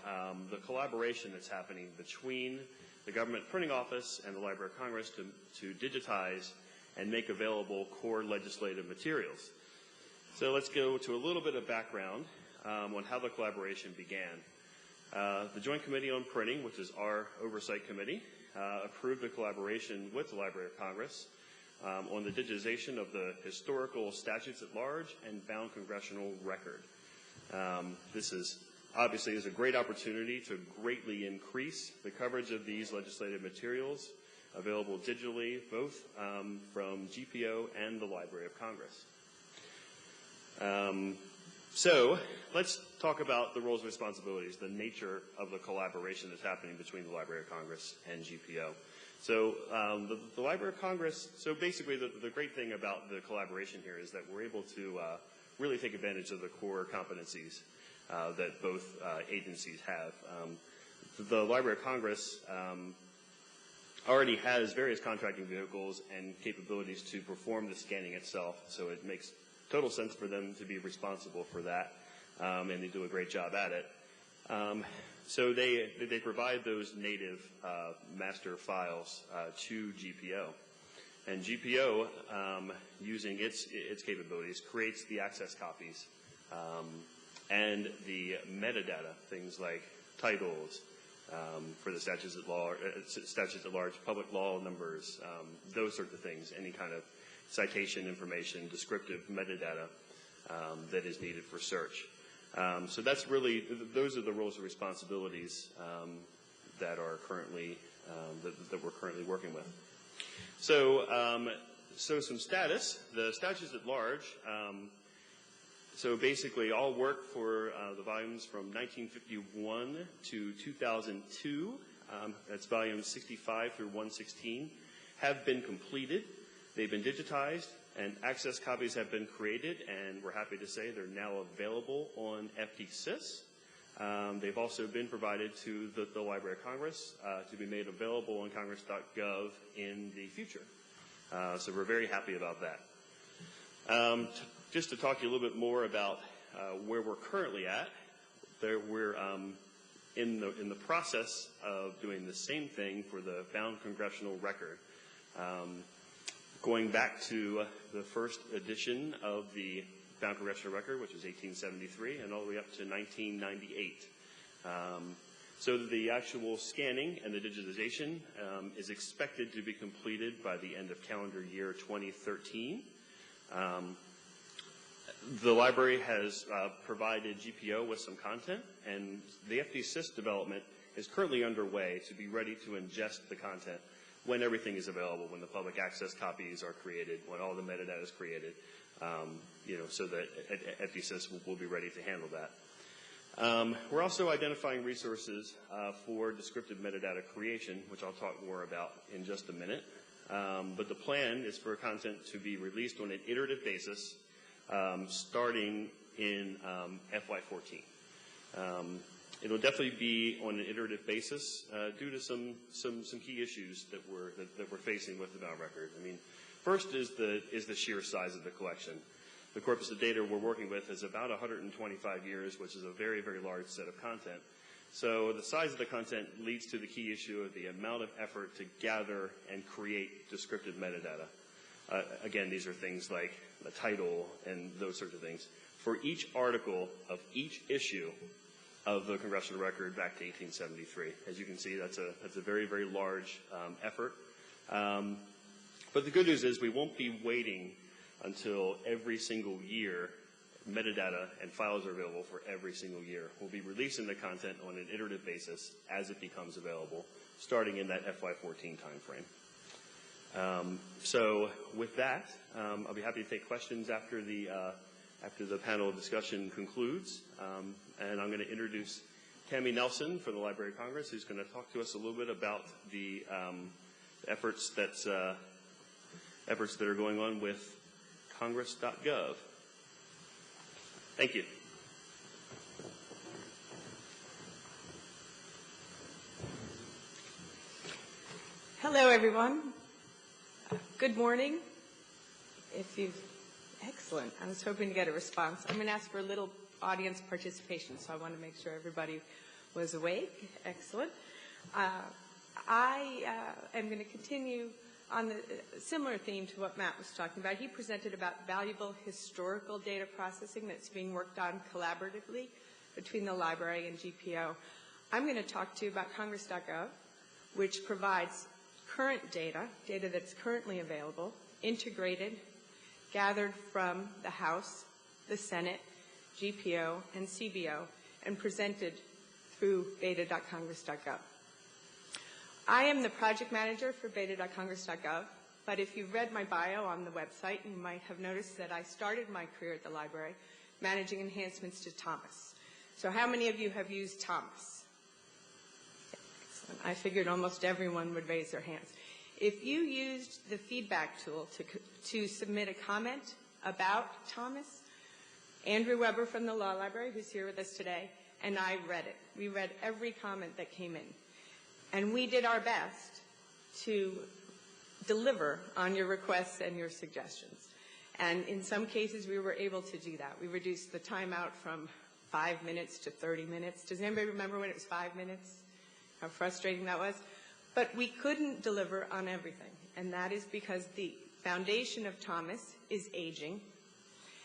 the collaboration that's happening between the Government Printing Office and the Library of Congress to digitize and make available core legislative materials. So let's go to a little bit of background on how the collaboration began. The Joint Committee on Printing, which is our oversight committee, approved a collaboration with the Library of Congress on the digitization of the historical statutes at large and bound congressional record. This is obviously a great opportunity to greatly increase the coverage of these legislative materials available digitally, both from GPO and the Library of Congress. So let's talk about the roles and responsibilities, the nature of the collaboration that's happening between the Library of Congress and GPO. So the Library of Congress, so basically the great thing about the collaboration here is that we're able to really take advantage of the core competencies that both agencies have. The Library of Congress already has various contracting vehicles and capabilities to perform the scanning itself, so it makes total sense for them to be responsible for that, and they do a great job at it. So they provide those native master files to GPO. And GPO, using its capabilities, creates the access copies and the metadata, things like titles for the statutes at large, public law numbers, those sorts of things, any kind of citation information, descriptive metadata that is needed for search. So that's really, those are the roles and responsibilities that are currently, that we're currently working with. So some status. The statutes at large. So basically, all work for the volumes from 1951 to 2002, that's volumes 65 through 116, have been completed. They've been digitized, and access copies have been created, and we're happy to say they're now available on FDsys. They've also been provided to the Library of Congress to be made available on congress.gov in the future. So we're very happy about that. Just to talk to you a little bit more about where we're currently at, we're in the process of doing the same thing for the bound congressional record. Going back to the first edition of the bound congressional record, which was 1873, and all the way up to 1998. So the actual scanning and the digitization is expected to be completed by the end of calendar year 2013. The library has provided GPO with some content, and the FDsys development is currently underway to be ready to ingest the content when everything is available, when the public access copies are created, when all the metadata is created, so that FDsys will be ready to handle that. We're also identifying resources for descriptive metadata creation, which I'll talk more about in just a minute. But the plan is for content to be released on an iterative basis starting in FY14. It'll definitely be on an iterative basis due to some key issues that we're facing with the bound record. I mean, first is the sheer size of the collection. The corpus of data we're working with is about 125 years, which is a very, very large set of content. So the size of the content leads to the key issue of the amount of effort to gather and create descriptive metadata. Again, these are things like the title and those sorts of things. For each article of each issue of the congressional record back to 1873. As you can see, that's a very, very large effort. But the good news is we won't be waiting until every single year metadata and files are available for every single year. We'll be releasing the content on an iterative basis as it becomes available, starting in that FY14 timeframe. So with that, I'll be happy to take questions after the panel discussion concludes. And I'm going to introduce Tammy Nelson from the Library of Congress, who's going to talk to us a little bit about the efforts that are going on with congress.gov. Thank you. Hello, everyone. Good morning. Excellent. I was hoping to get a response. I'm going to ask for a little audience participation, so I want to make sure everybody was awake. Excellent. I am going to continue on the similar theme to what Matt was talking about. He presented about valuable historical data processing that's being worked on collaboratively between the library and GPO. I'm going to talk to you about congress.gov, which provides current data that's currently available, integrated, gathered from the House, the Senate, GPO, and CBO, and presented through beta.congress.gov. I am the project manager for beta.congress.gov, but if you've read my bio on the website, you might have noticed that I started my career at the library managing enhancements to Thomas. So how many of you have used Thomas? Excellent. I figured almost everyone would raise their hands. If you used the feedback tool to submit a comment about Thomas, Andrew Weber from the Law Library, who's here with us today, and I read it. We read every comment that came in. And we did our best to deliver on your requests and your suggestions. And in some cases, we were able to do that. We reduced the timeout from 5 minutes to 30 minutes. Does anybody remember when it was 5 minutes? How frustrating that was? But we couldn't deliver on everything. And that is because the foundation of Thomas is aging.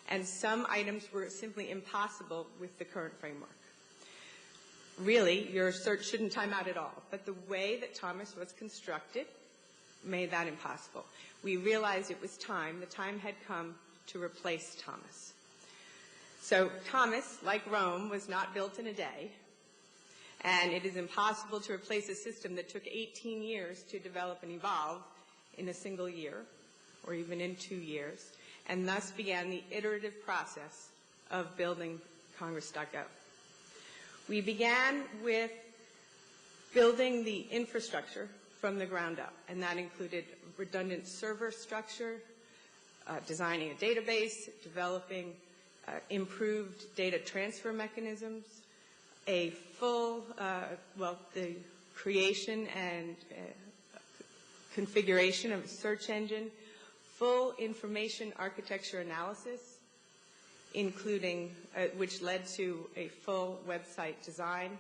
And some items were simply impossible with the current framework. Really, your search shouldn't time out at all. But the way that Thomas was constructed made that impossible. We realized it was time. The time had come to replace Thomas. So Thomas, like Rome, was not built in a day. And it is impossible to replace a system that took 18 years to develop and evolve in a single year or even in 2 years, and thus began the iterative process of building Congress.gov. We began with building the infrastructure from the ground up, and that included redundant server structure, designing a database, developing improved data transfer mechanisms, a full, the creation and configuration of a search engine, full information architecture analysis, including, which led to a full website design,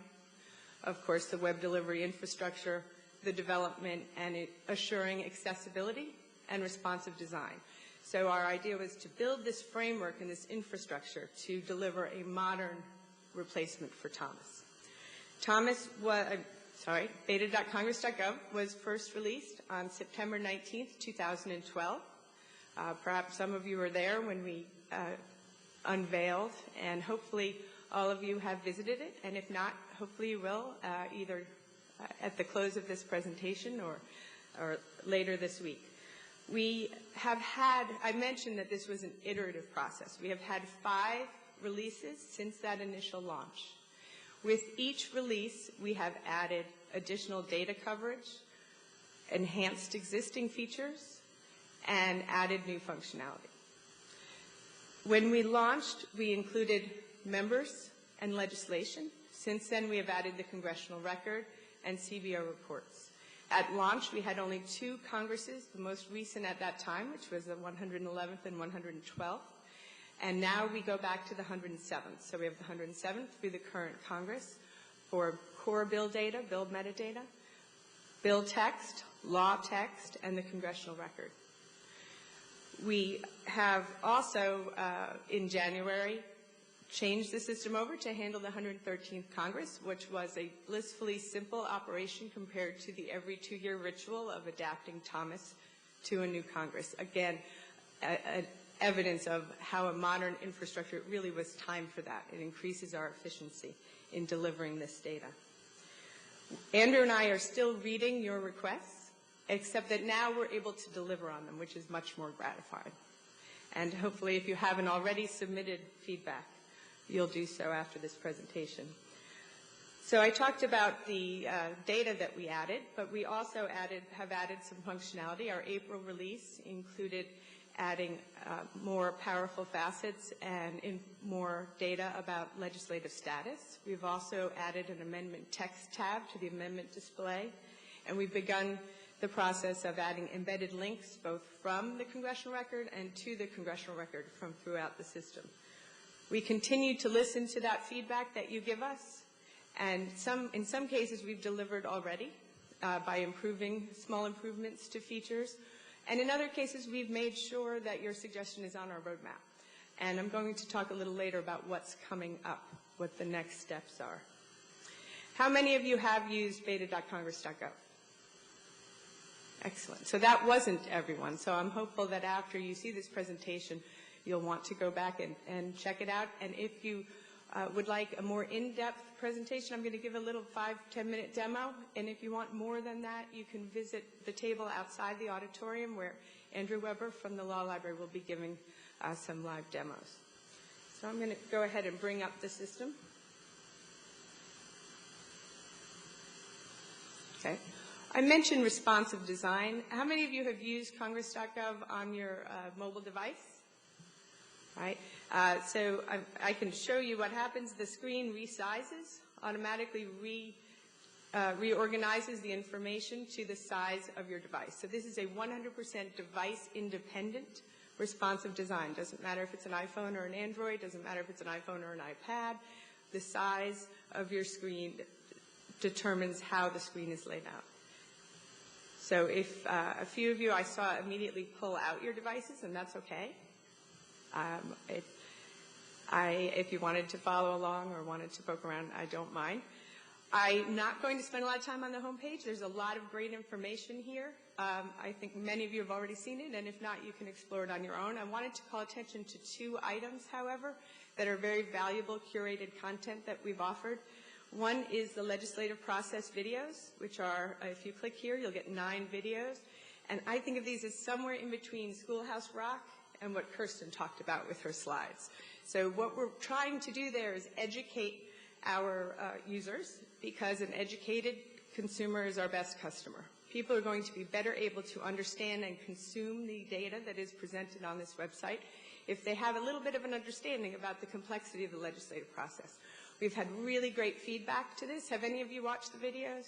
of course, the web delivery infrastructure, the development, and assuring accessibility and responsive design. So our idea was to build this framework and this infrastructure to deliver a modern replacement for Thomas. Beta.congress.gov was first released on September 19th, 2012. Perhaps some of you were there when we unveiled, and hopefully all of you have visited it, and if not, hopefully you will, either at the close of this presentation or later this week. We have had, I mentioned that this was an iterative process. We have had 5 releases since that initial launch. With each release, we have added additional data coverage, enhanced existing features, and added new functionality. When we launched, we included members and legislation. Since then, we have added the congressional record and CBO reports. At launch, we had only 2 Congresses, the most recent at that time, which was the 111th and 112th. And now we go back to the 107th. So we have the 107th through the current Congress for core bill data, bill metadata, bill text, law text, and the congressional record. We have also, in January, changed the system over to handle the 113th Congress, which was a blissfully simple operation compared to the every 2-year ritual of adapting Thomas to a new Congress. Again, evidence of how a modern infrastructure, it really was time for that. It increases our efficiency in delivering this data. Andrew and I are still reading your requests, except that now we're able to deliver on them, which is much more gratifying. And hopefully, if you haven't already submitted feedback, you'll do so after this presentation. So I talked about the data that we added, but we also have added some functionality. Our April release included adding more powerful facets and more data about legislative status. We've also added an amendment text tab to the amendment display, and we've begun the process of adding embedded links both from the congressional record and to the congressional record from throughout the system. We continue to listen to that feedback that you give us, and in some cases we've delivered already by small improvements to features, and in other cases we've made sure that your suggestion is on our roadmap. And I'm going to talk a little later about what's coming up, what the next steps are. How many of you have used beta.congress.gov? Excellent. So that wasn't everyone. So I'm hopeful that after you see this presentation, you'll want to go back and check it out. And if you would like a more in-depth presentation, I'm going to give a little 5-10 minute demo. And if you want more than that, you can visit the table outside the auditorium where Andrew Weber from the Law Library will be giving some live demos. So I'm going to go ahead and bring up the system. Okay. I mentioned responsive design. How many of you have used Congress.gov on your mobile device? Right. So I can show you what happens. The screen resizes, automatically reorganizes the information to the size of your device. So this is a 100% device-independent responsive design. Doesn't matter if it's an iPhone or an Android. Doesn't matter if it's an iPhone or an iPad. The size of your screen determines how the screen is laid out. So if a few of you I saw immediately pull out your devices, and that's okay. If you wanted to follow along or wanted to poke around, I don't mind. I'm not going to spend a lot of time on the home page. There's a lot of great information here. I think many of you have already seen it, and if not, you can explore it on your own. I wanted to call attention to 2 items, however, that are very valuable curated content that we've offered. One is the legislative process videos, which are, if you click here, you'll get 9 videos. And I think of these as somewhere in between Schoolhouse Rock and what Kirsten talked about with her slides. So what we're trying to do there is educate our users, because an educated consumer is our best customer. People are going to be better able to understand and consume the data that is presented on this website if they have a little bit of an understanding about the complexity of the legislative process. We've had really great feedback to this. Have any of you watched the videos?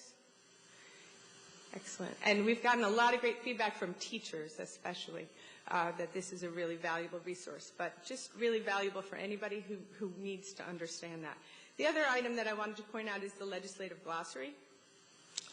Excellent. And we've gotten a lot of great feedback from teachers especially, that this is a really valuable resource, but just really valuable for anybody who needs to understand that. The other item that I wanted to point out is the legislative glossary.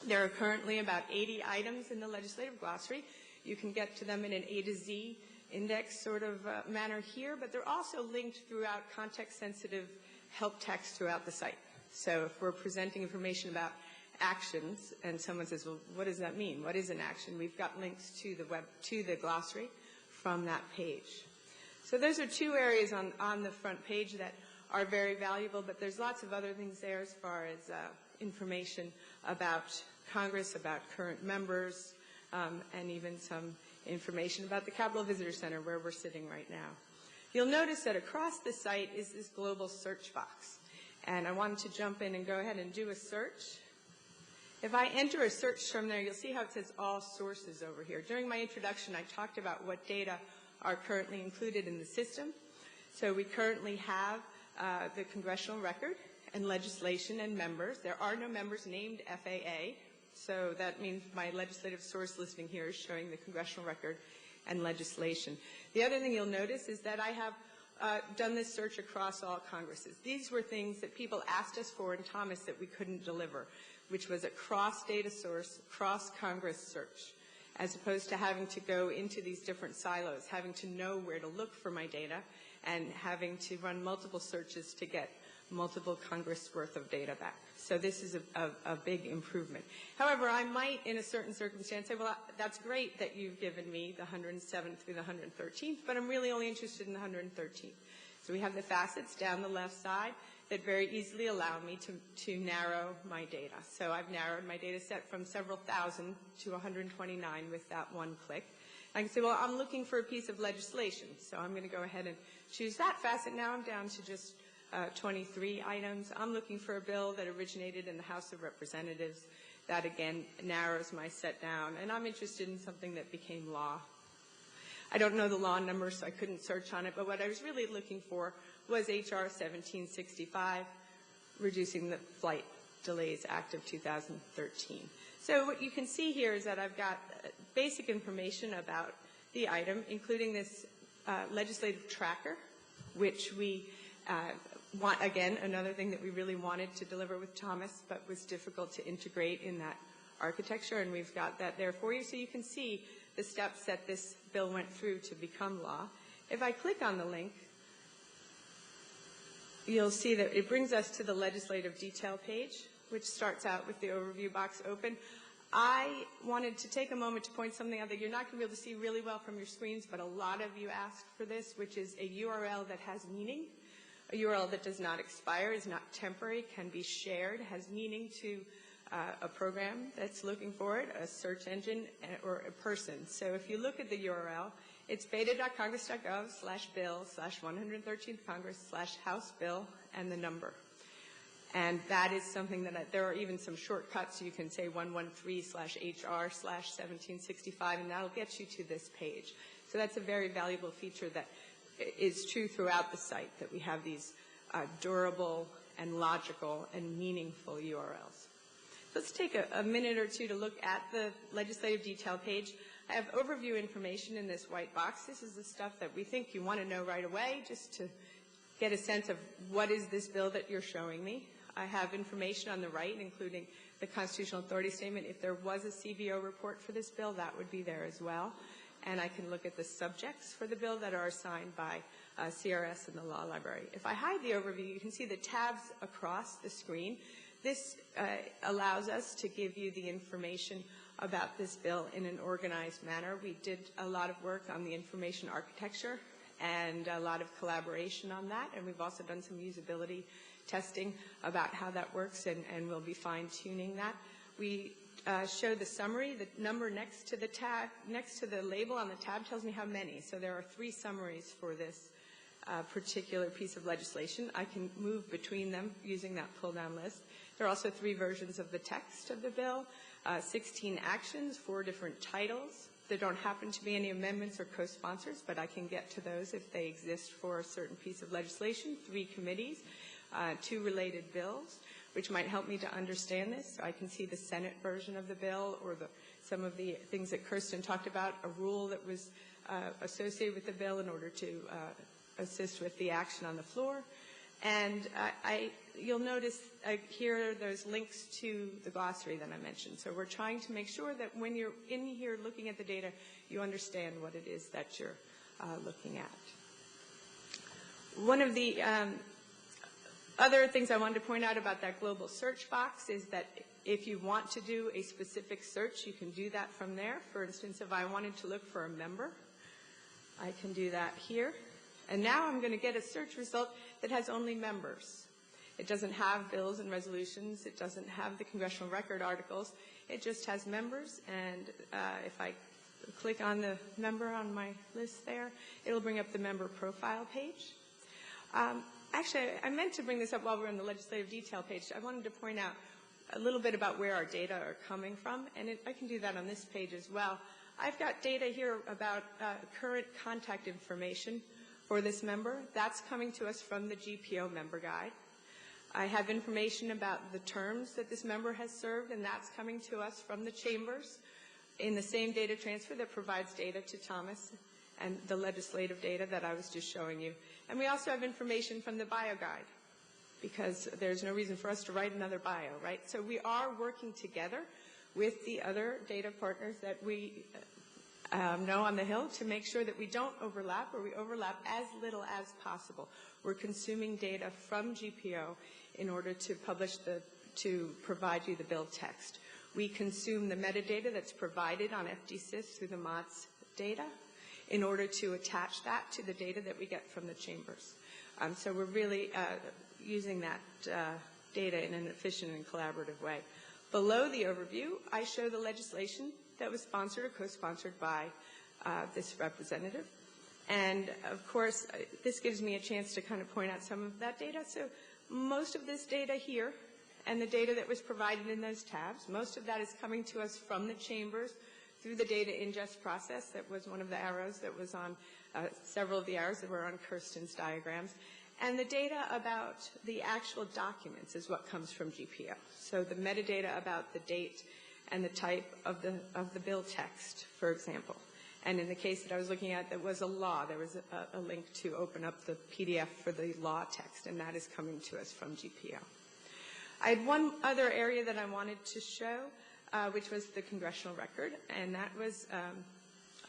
There are currently about 80 items in the legislative glossary. You can get to them in an A to Z index sort of manner here, but they're also linked throughout context-sensitive help text throughout the site. So if we're presenting information about actions and someone says, well, what does that mean? What is an action? We've got links to the glossary from that page. So those are two areas on the front page that are very valuable, but there's lots of other things there as far as information about Congress, about current members, and even some information about the Capitol Visitor Center where we're sitting right now. You'll notice that across the site is this global search box. And I wanted to jump in and go ahead and do a search. If I enter a search term there, you'll see how it says all sources over here. During my introduction, I talked about what data are currently included in the system. So we currently have the congressional record and legislation and members. There are no members named FAA, so that means my legislative source listing here is showing the congressional record and legislation. The other thing you'll notice is that I have done this search across all Congresses. These were things that people asked us for in Thomas that we couldn't deliver, which was a cross-data source, cross-Congress search, as opposed to having to go into these different silos, having to know where to look for my data, and having to run multiple searches to get multiple Congress worth of data back. So this is a big improvement. However, I might, in a certain circumstance, say, well, that's great that you've given me the 107th through the 113th, but I'm really only interested in the 113th. So we have the facets down the left side that very easily allow me to narrow my data. So I've narrowed my data set from several thousand to 129 with that one click. I can say, well, I'm looking for a piece of legislation, so I'm going to go ahead and choose that facet. Now I'm down to just 23 items. I'm looking for a bill that originated in the House of Representatives. That, again, narrows my set down. And I'm interested in something that became law. I don't know the law number, so I couldn't search on it, but what I was really looking for was H.R. 1765, Reducing the Flight Delays Act of 2013. So what you can see here is that I've got basic information about the item, including this legislative tracker, which we want, again, another thing that we really wanted to deliver with Thomas, but was difficult to integrate in that architecture, and we've got that there for you. So you can see the steps that this bill went through to become law. If I click on the link, you'll see that it brings us to the legislative detail page, which starts out with the overview box open. I wanted to take a moment to point something out that you're not going to be able to see really well from your screens, but a lot of you asked for this, which is a URL that has meaning, a URL that does not expire, is not temporary, can be shared, has meaning to a program that's looking for it, a search engine, or a person. So if you look at the URL, it's beta.congress.gov/bill/113th Congress/House Bill and the number. And that is something that there are even some shortcuts. You can say 113/HR/1765, and that'll get you to this page. So that's a very valuable feature that is true throughout the site, that we have these durable and logical and meaningful URLs. Let's take a minute or two to look at the legislative detail page. I have overview information in this white box. This is the stuff that we think you want to know right away, just to get a sense of what is this bill that you're showing me. I have information on the right, including the constitutional authority statement. If there was a CBO report for this bill, that would be there as well. And I can look at the subjects for the bill that are assigned by CRS and the law library. If I hide the overview, you can see the tabs across the screen. This allows us to give you the information about this bill in an organized manner. We did a lot of work on the information architecture and a lot of collaboration on that, and we've also done some usability testing about how that works, and we'll be fine-tuning that. We show the summary. The number next to the tab, next to the label on the tab tells me how many. So there are 3 summaries for this particular piece of legislation. I can move between them using that pull-down list. There are also 3 versions of the text of the bill, 16 actions, 4 different titles. There don't happen to be any amendments or co-sponsors, but I can get to those if they exist for a certain piece of legislation, 3 committees, 2 related bills, which might help me to understand this. So I can see the Senate version of the bill or some of the things that Kirsten talked about, a rule that was associated with the bill in order to assist with the action on the floor. And you'll notice here there's links to the glossary that I mentioned. So we're trying to make sure that when you're in here looking at the data, you understand what it is that you're looking at. One of the other things I wanted to point out about that global search box is that if you want to do a specific search, you can do that from there. For instance, if I wanted to look for a member, I can do that here. And now I'm going to get a search result that has only members. It doesn't have bills and resolutions. It doesn't have the congressional record articles. It just has members. And if I click on the member on my list there, it'll bring up the member profile page. Actually, I meant to bring this up while we're on the legislative detail page. I wanted to point out a little bit about where our data are coming from, and I can do that on this page as well. I've got data here about current contact information for this member. That's coming to us from the GPO member guide. I have information about the terms that this member has served, and that's coming to us from the chambers in the same data transfer that provides data to Thomas and the legislative data that I was just showing you. And we also have information from the bio guide, because there's no reason for us to write another bio, right? So we are working together with the other data partners that we know on the Hill to make sure that we don't overlap, or we overlap as little as possible. We're consuming data from GPO in order to provide you the bill text. We consume the metadata that's provided on FDsys through the MODS data in order to attach that to the data that we get from the chambers. So we're really using that data in an efficient and collaborative way. Below the overview, I show the legislation that was sponsored or co-sponsored by this representative. And of course, this gives me a chance to kind of point out some of that data. So most of this data here and the data that was provided in those tabs, most of that is coming to us from the chambers through the data ingest process. That was one of the arrows that was on several of the arrows that were on Kirsten's diagrams. And the data about the actual documents is what comes from GPO. So the metadata about the date and the type of the bill text, for example. And in the case that I was looking at, there was a law. There was a link to open up the PDF for the law text, and that is coming to us from GPO. I had one other area that I wanted to show, which was the congressional record, and that was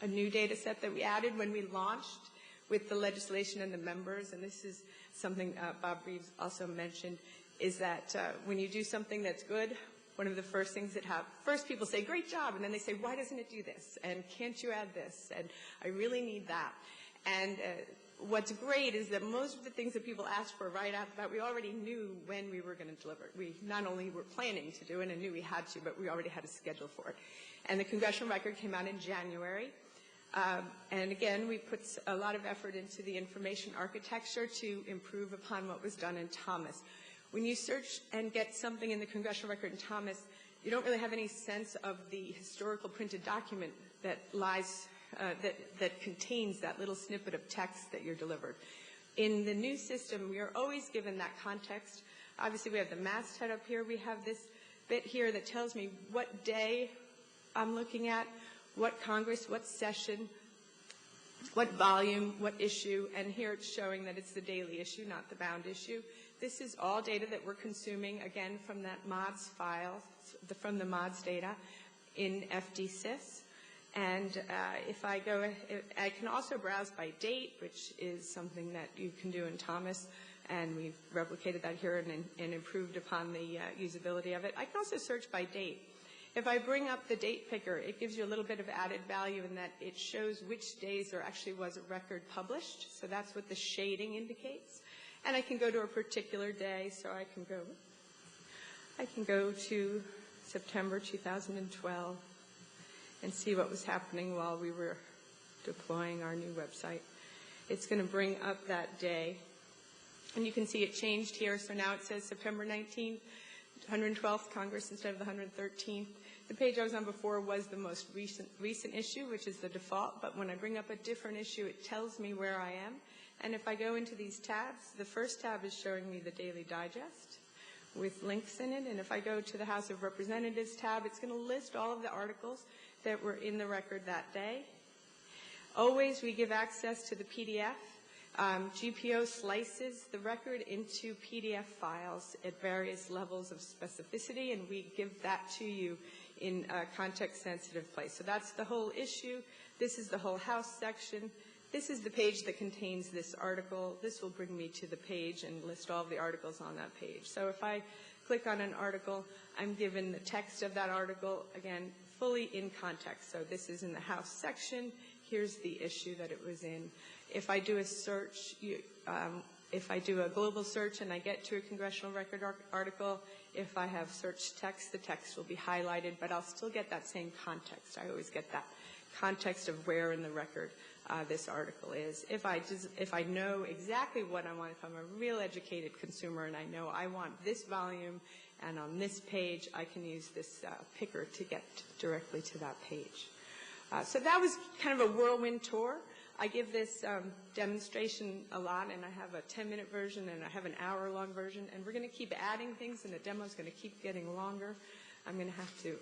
a new data set that we added when we launched with the legislation and the members. And this is something Bob Reeves also mentioned, is that when you do something that's good, one of the first things that happen, first people say, great job, and then they say, why doesn't it do this? And can't you add this? And I really need that. And what's great is that most of the things that people asked for right after that, we already knew when we were going to deliver it. We not only were planning to do it and knew we had to, but we already had a schedule for it. And the congressional record came out in January. And again, we put a lot of effort into the information architecture to improve upon what was done in Thomas. When you search and get something in the congressional record in Thomas, you don't really have any sense of the historical printed document that lies, that contains that little snippet of text that you're delivered. In the new system, we are always given that context. Obviously, we have the masthead up here. We have this bit here that tells me what day I'm looking at, what Congress, what session, what volume, what issue, and here it's showing that it's the daily issue, not the bound issue. This is all data that we're consuming, again, from that MODS file, from the MODS data in FDsys. And if I go, I can also browse by date, which is something that you can do in Thomas, and we've replicated that here and improved upon the usability of it. I can also search by date. If I bring up the date picker, it gives you a little bit of added value in that it shows which days there actually was a record published. So that's what the shading indicates. And I can go to a particular day, so I can go to September 2012, and see what was happening while we were deploying our new website. It's going to bring up that day. And you can see it changed here. So now it says September 19th, 112th Congress instead of the 113th. The page I was on before was the most recent issue, which is the default. But when I bring up a different issue, it tells me where I am. And if I go into these tabs, the first tab is showing me the Daily Digest with links in it. And if I go to the House of Representatives tab, it's going to list all of the articles that were in the record that day. Always we give access to the PDF. GPO slices the record into PDF files at various levels of specificity, and we give that to you in a context-sensitive place. So that's the whole issue. This is the whole House section. This is the page that contains this article. This will bring me to the page and list all of the articles on that page. So if I click on an article, I'm given the text of that article, again, fully in context. So this is in the House section. Here's the issue that it was in. If I do a search, if I do a global search and I get to a congressional record article, if I have search text, the text will be highlighted, but I'll still get that same context. I always get that context of where in the record this article is. If I know exactly what I want, if I'm a real educated consumer and I know I want this volume and on this page, I can use this picker to get directly to that page. So that was kind of a whirlwind tour. I give this demonstration a lot, and I have a 10-minute version and I have an hour-long version, and we're going to keep adding things, and the demo is going to keep getting longer. I'm going to have to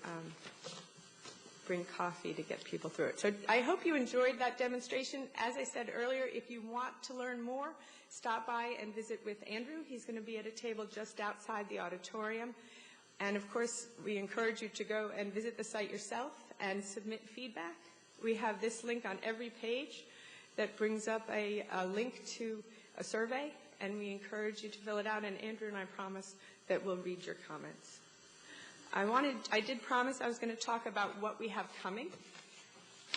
bring coffee to get people through it. So I hope you enjoyed that demonstration. As I said earlier, if you want to learn more, stop by and visit with Andrew. He's going to be at a table just outside the auditorium. And, of course, we encourage you to go and visit the site yourself and submit feedback. We have this link on every page that brings up a link to a survey, and we encourage you to fill it out, and Andrew and I promise that we'll read your comments. I did promise I was going to talk about what we have coming,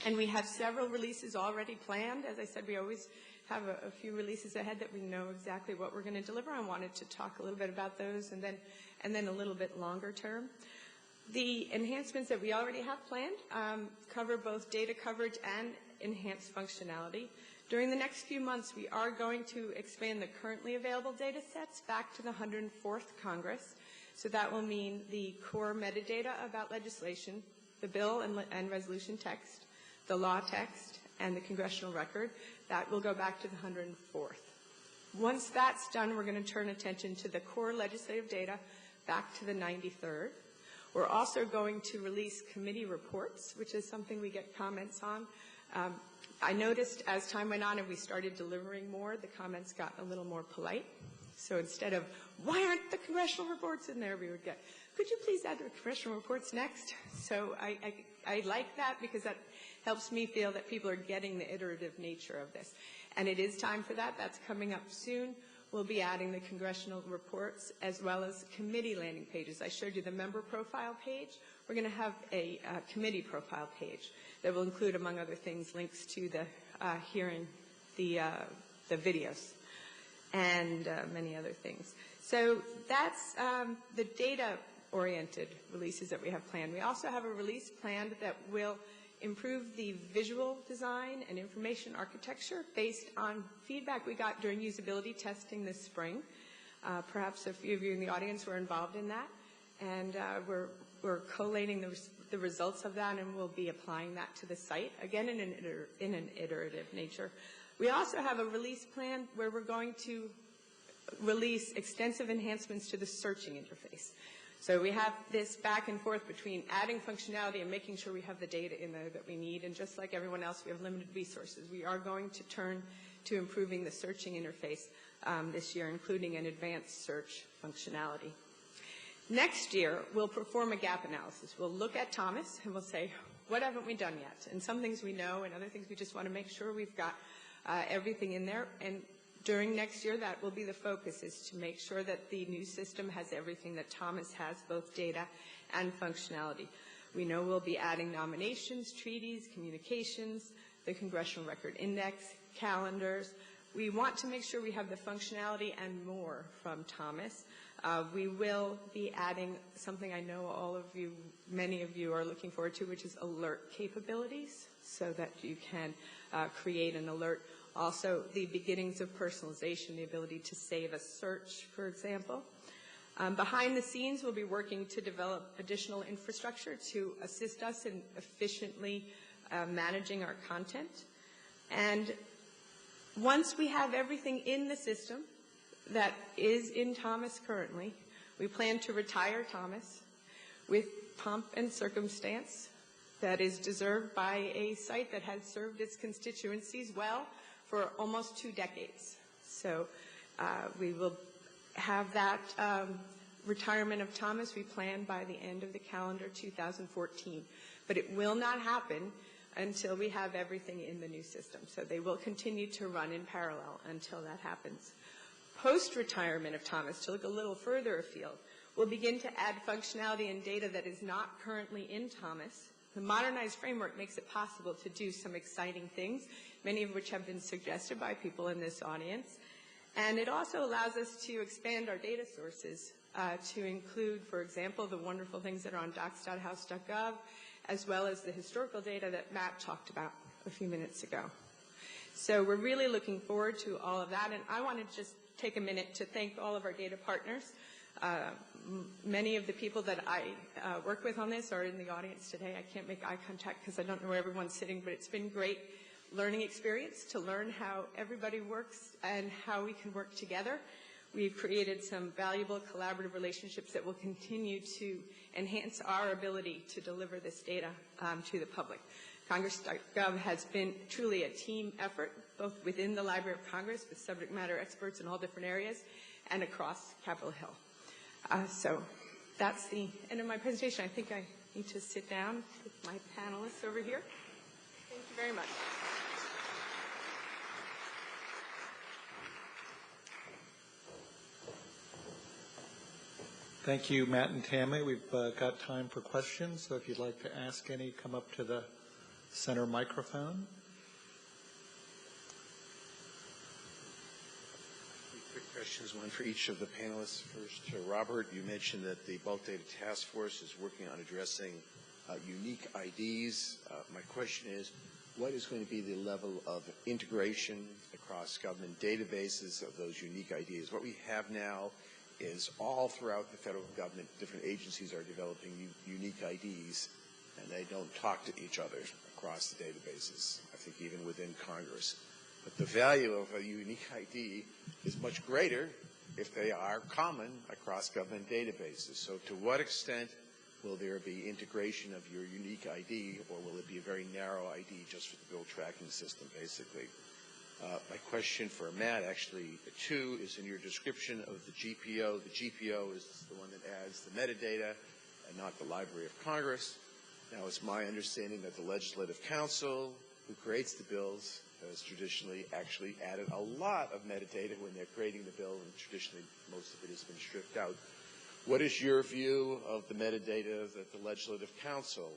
and we have several releases already planned. As I said, we always have a few releases ahead that we know exactly what we're going to deliver. I wanted to talk a little bit about those and then a little bit longer term. The enhancements that we already have planned cover both data coverage and enhanced functionality. During the next few months, we are going to expand the currently available data sets back to the 104th Congress. So that will mean the core metadata about legislation, the bill and resolution text, the law text, and the congressional record. That will go back to the 104th. Once that's done, we're going to turn attention to the core legislative data back to the 93rd. We're also going to release committee reports, which is something we get comments on. I noticed as time went on and we started delivering more, the comments got a little more polite. So instead of, why aren't the congressional reports in there, we would get, could you please add the congressional reports next? So I like that because that helps me feel that people are getting the iterative nature of this. And it is time for that. That's coming up soon. We'll be adding the congressional reports as well as committee landing pages. I showed you the member profile page. We're going to have a committee profile page that will include, among other things, links to the hearing, the videos, and many other things. So that's the data-oriented releases that we have planned. We also have a release planned that will improve the visual design and information architecture based on feedback we got during usability testing this spring. Perhaps a few of you in the audience were involved in that. And we're collating the results of that, and we'll be applying that to the site, again in an iterative nature. We also have a release plan where we're going to release extensive enhancements to the searching interface. So we have this back and forth between adding functionality and making sure we have the data in there that we need. And just like everyone else, we have limited resources. We are going to turn to improving the searching interface this year, including an advanced search functionality. Next year, we'll perform a gap analysis. We'll look at Thomas and we'll say, what haven't we done yet? And some things we know, and other things we just want to make sure we've got everything in there. And during next year, that will be the focus, is to make sure that the new system has everything that Thomas has, both data and functionality. We know we'll be adding nominations, treaties, communications, the Congressional Record Index, calendars. We want to make sure we have the functionality and more from Thomas. We will be adding something I know all of you, many of you are looking forward to, which is alert capabilities, so that you can create an alert. Also, the beginnings of personalization, the ability to save a search, for example. Behind the scenes, we'll be working to develop additional infrastructure to assist us in efficiently managing our content. And once we have everything in the system that is in Thomas currently, we plan to retire Thomas with pomp and circumstance that is deserved by a site that has served its constituencies well for almost 2 decades. So we will have that retirement of Thomas, we plan by the end of the calendar 2014. But it will not happen until we have everything in the new system. So they will continue to run in parallel until that happens. Post-retirement of Thomas, to look a little further afield, we'll begin to add functionality and data that is not currently in Thomas. The modernized framework makes it possible to do some exciting things, many of which have been suggested by people in this audience. And it also allows us to expand our data sources to include, for example, the wonderful things that are on docs.house.gov, as well as the historical data that Matt talked about a few minutes ago. So we're really looking forward to all of that. And I want to just take a minute to thank all of our data partners. Many of the people that I work with on this are in the audience today. I can't make eye contact because I don't know where everyone's sitting, but it's been great learning experience to learn how everybody works and how we can work together. We've created some valuable collaborative relationships that will continue to enhance our ability to deliver this data to the public. Congress.gov has been truly a team effort, both within the Library of Congress with subject matter experts in all different areas and across Capitol Hill. So that's the end of my presentation. I think I need to sit down with my panelists over here. Thank you very much. Thank you, Matt and Tammy. We've got time for questions, so if you'd like to ask any, come up to the center microphone. Quick questions, one for each of the panelists. First, to Robert, you mentioned that the Bulk Data Task Force is working on addressing unique IDs. My question is, what is going to be the level of integration across government databases of those unique IDs? What we have now is all throughout the federal government, different agencies are developing unique IDs, and they don't talk to each other across the databases, I think even within Congress. But the value of a unique ID is much greater if they are common across government databases. So to what extent will there be integration of your unique ID, or will it be a very narrow ID just for the bill tracking system, basically? My question for Matt, actually, too, is in your description of the GPO. The GPO is the one that adds the metadata and not the Library of Congress. Now, it's my understanding that the Legislative Council, who creates the bills, has traditionally actually added a lot of metadata when they're creating the bill, and traditionally most of it has been stripped out. What is your view of the metadata that the Legislative Council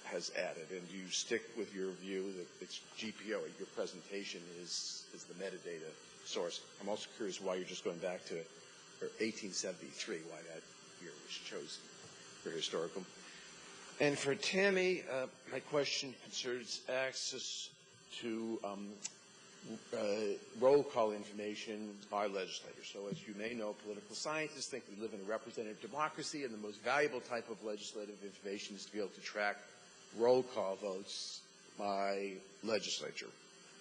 has added, and do you stick with your view that it's GPO, your presentation is the metadata source? I'm also curious why you're just going back to 1873, why that year was chosen for historical. And for Tammy, my question concerns access to roll call information by legislators. So as you may know, political scientists think we live in a representative democracy, and the most valuable type of legislative information is to be able to track roll call votes by legislature.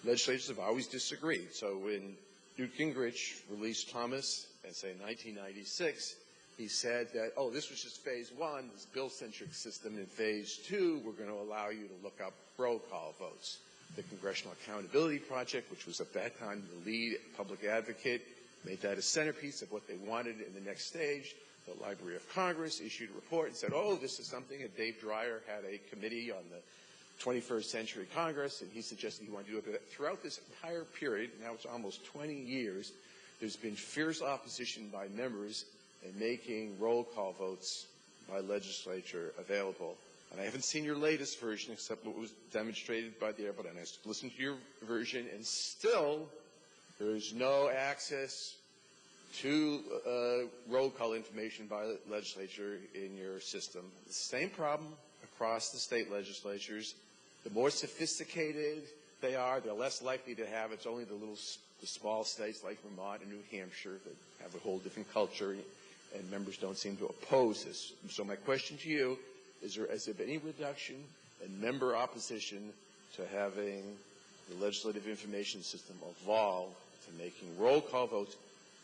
Legislatures have always disagreed. So when Newt Gingrich released Thomas, and say in 1996, he said that, oh, this was just phase one, this bill-centric system. In phase two, we're going to allow you to look up roll call votes. The Congressional Accountability Project, which was at that time the lead public advocate, made that a centerpiece of what they wanted in the next stage. The Library of Congress issued a report and said, oh, this is something, and Dave Dreyer had a committee on the 21st Century Congress, and he suggested he wanted to do it. But throughout this entire period, now it's almost 20 years, there's been fierce opposition by members in making roll call votes by legislature available. and I haven't seen your latest version except what was demonstrated by the airport, and I listened to your version, and still there's no access to roll call information by the legislature in your system. The same problem across the state legislatures. The more sophisticated they are, they're less likely to have. It's only the small states like Vermont and New Hampshire that have a whole different culture, and members don't seem to oppose this. So my question to you is, has there been any reduction in member opposition to having the legislative information system evolve to making roll call votes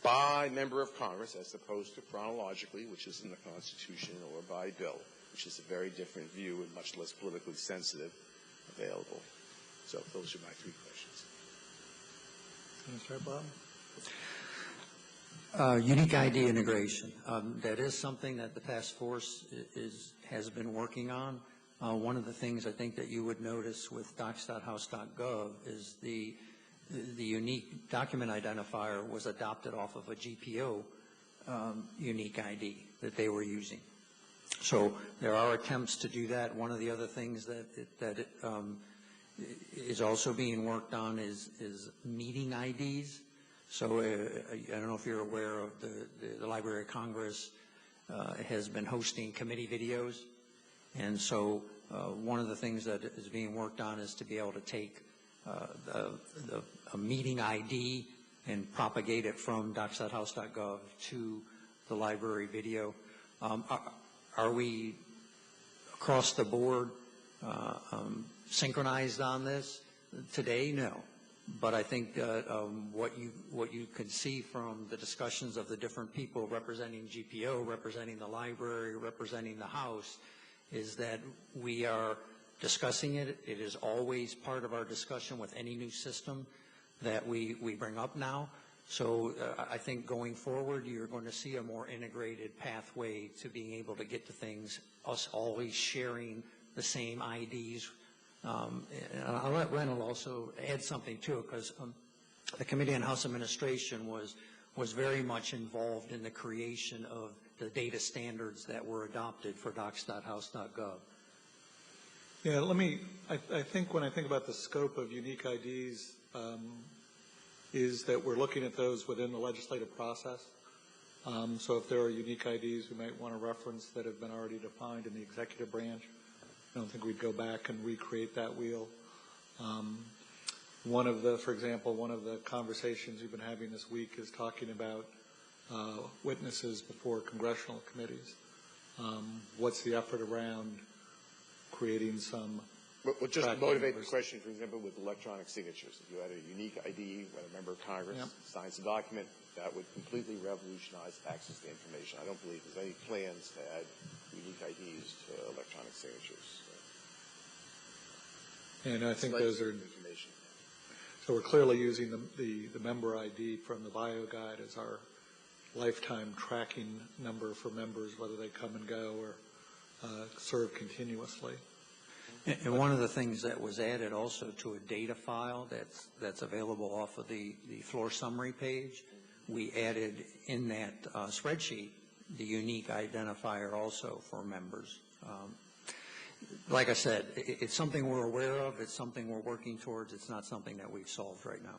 by member of Congress as opposed to chronologically, which is in the Constitution, or by bill, which is a very different view and much less politically sensitive, available? So those are my three questions. Mr. Bob? Unique ID integration. That is something that the task force has been working on. One of the things I think that you would notice with docs.house.gov is the unique document identifier was adopted off of a GPO unique ID that they were using. So there are attempts to do that. One of the other things that is also being worked on is meeting IDs. So I don't know if you're aware of the Library of Congress has been hosting committee videos. And so one of the things that is being worked on is to be able to take a meeting ID and propagate it from docs.house.gov to the library video. Are we across the board synchronized on this today? No. But I think what you can see from the discussions of the different people representing GPO, representing the library, representing the House, is that we are discussing it. It is always part of our discussion with any new system that we bring up now. So I think going forward, you're going to see a more integrated pathway to being able to get to things, us always sharing the same IDs. And I'll let Reynold also add something to it, because the Committee on House Administration was very much involved in the creation of the data standards that were adopted for docs.house.gov. Yeah, I think when I think about the scope of unique IDs, is that we're looking at those within the legislative process. So if there are unique IDs we might want to reference that have been already defined in the executive branch, I don't think we'd go back and recreate that wheel. For example, one of the conversations we've been having this week is talking about witnesses before congressional committees. What's the effort around creating some... Well, just to motivate the question, for example, with electronic signatures, if you had a unique ID when a member of Congress signs a document, that would completely revolutionize access to information. I don't believe there's any plans to add unique IDs to electronic signatures. And I think those are... So we're clearly using the member ID from the bio guide as our lifetime tracking number for members, whether they come and go or serve continuously. And one of the things that was added also to a data file that's available off of the floor summary page, we added in that spreadsheet the unique identifier also for members. Like I said, it's something we're aware of. It's something we're working towards. It's not something that we've solved right now.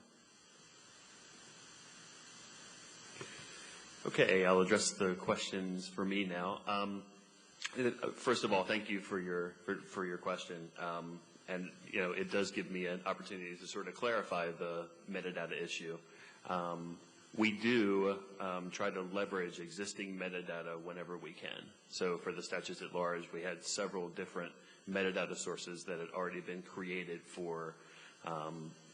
Okay, I'll address the questions for me now. First of all, thank you for your question. And it does give me an opportunity to sort of clarify the metadata issue. We do try to leverage existing metadata whenever we can. So for the statutes at large, we had several different metadata sources that had already been created for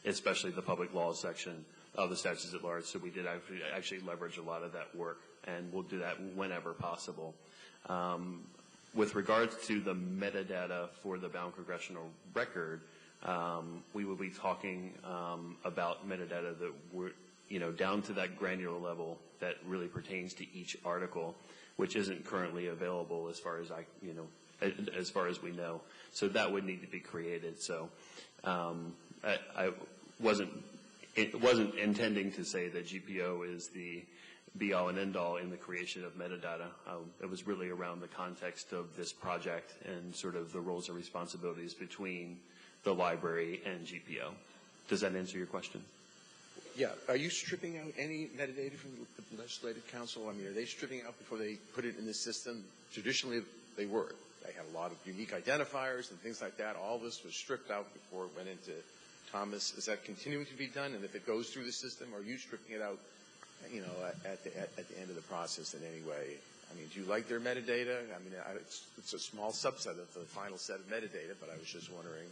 especially the public laws section of the statutes at large. So we did actually leverage a lot of that work, and we'll do that whenever possible. With regards to the metadata for the bound congressional record, we will be talking about metadata that we're down to that granular level that really pertains to each article, which isn't currently available as far as as far as we know. So that would need to be created. So I wasn't intending to say that GPO is the be-all and end-all in the creation of metadata. It was really around the context of this project and sort of the roles and responsibilities between the library and GPO. Does that answer your question? Yeah. Are you stripping out any metadata from the Legislative Council? I mean, are they stripping out before they put it in the system? Traditionally, they were. They had a lot of unique identifiers and things like that. All this was stripped out before it went into Thomas. Is that continuing to be done? And if it goes through the system, are you stripping it out, you know, at the end of the process in any way? I mean, do you like their metadata? I mean, it's a small subset of the final set of metadata, but I was just wondering.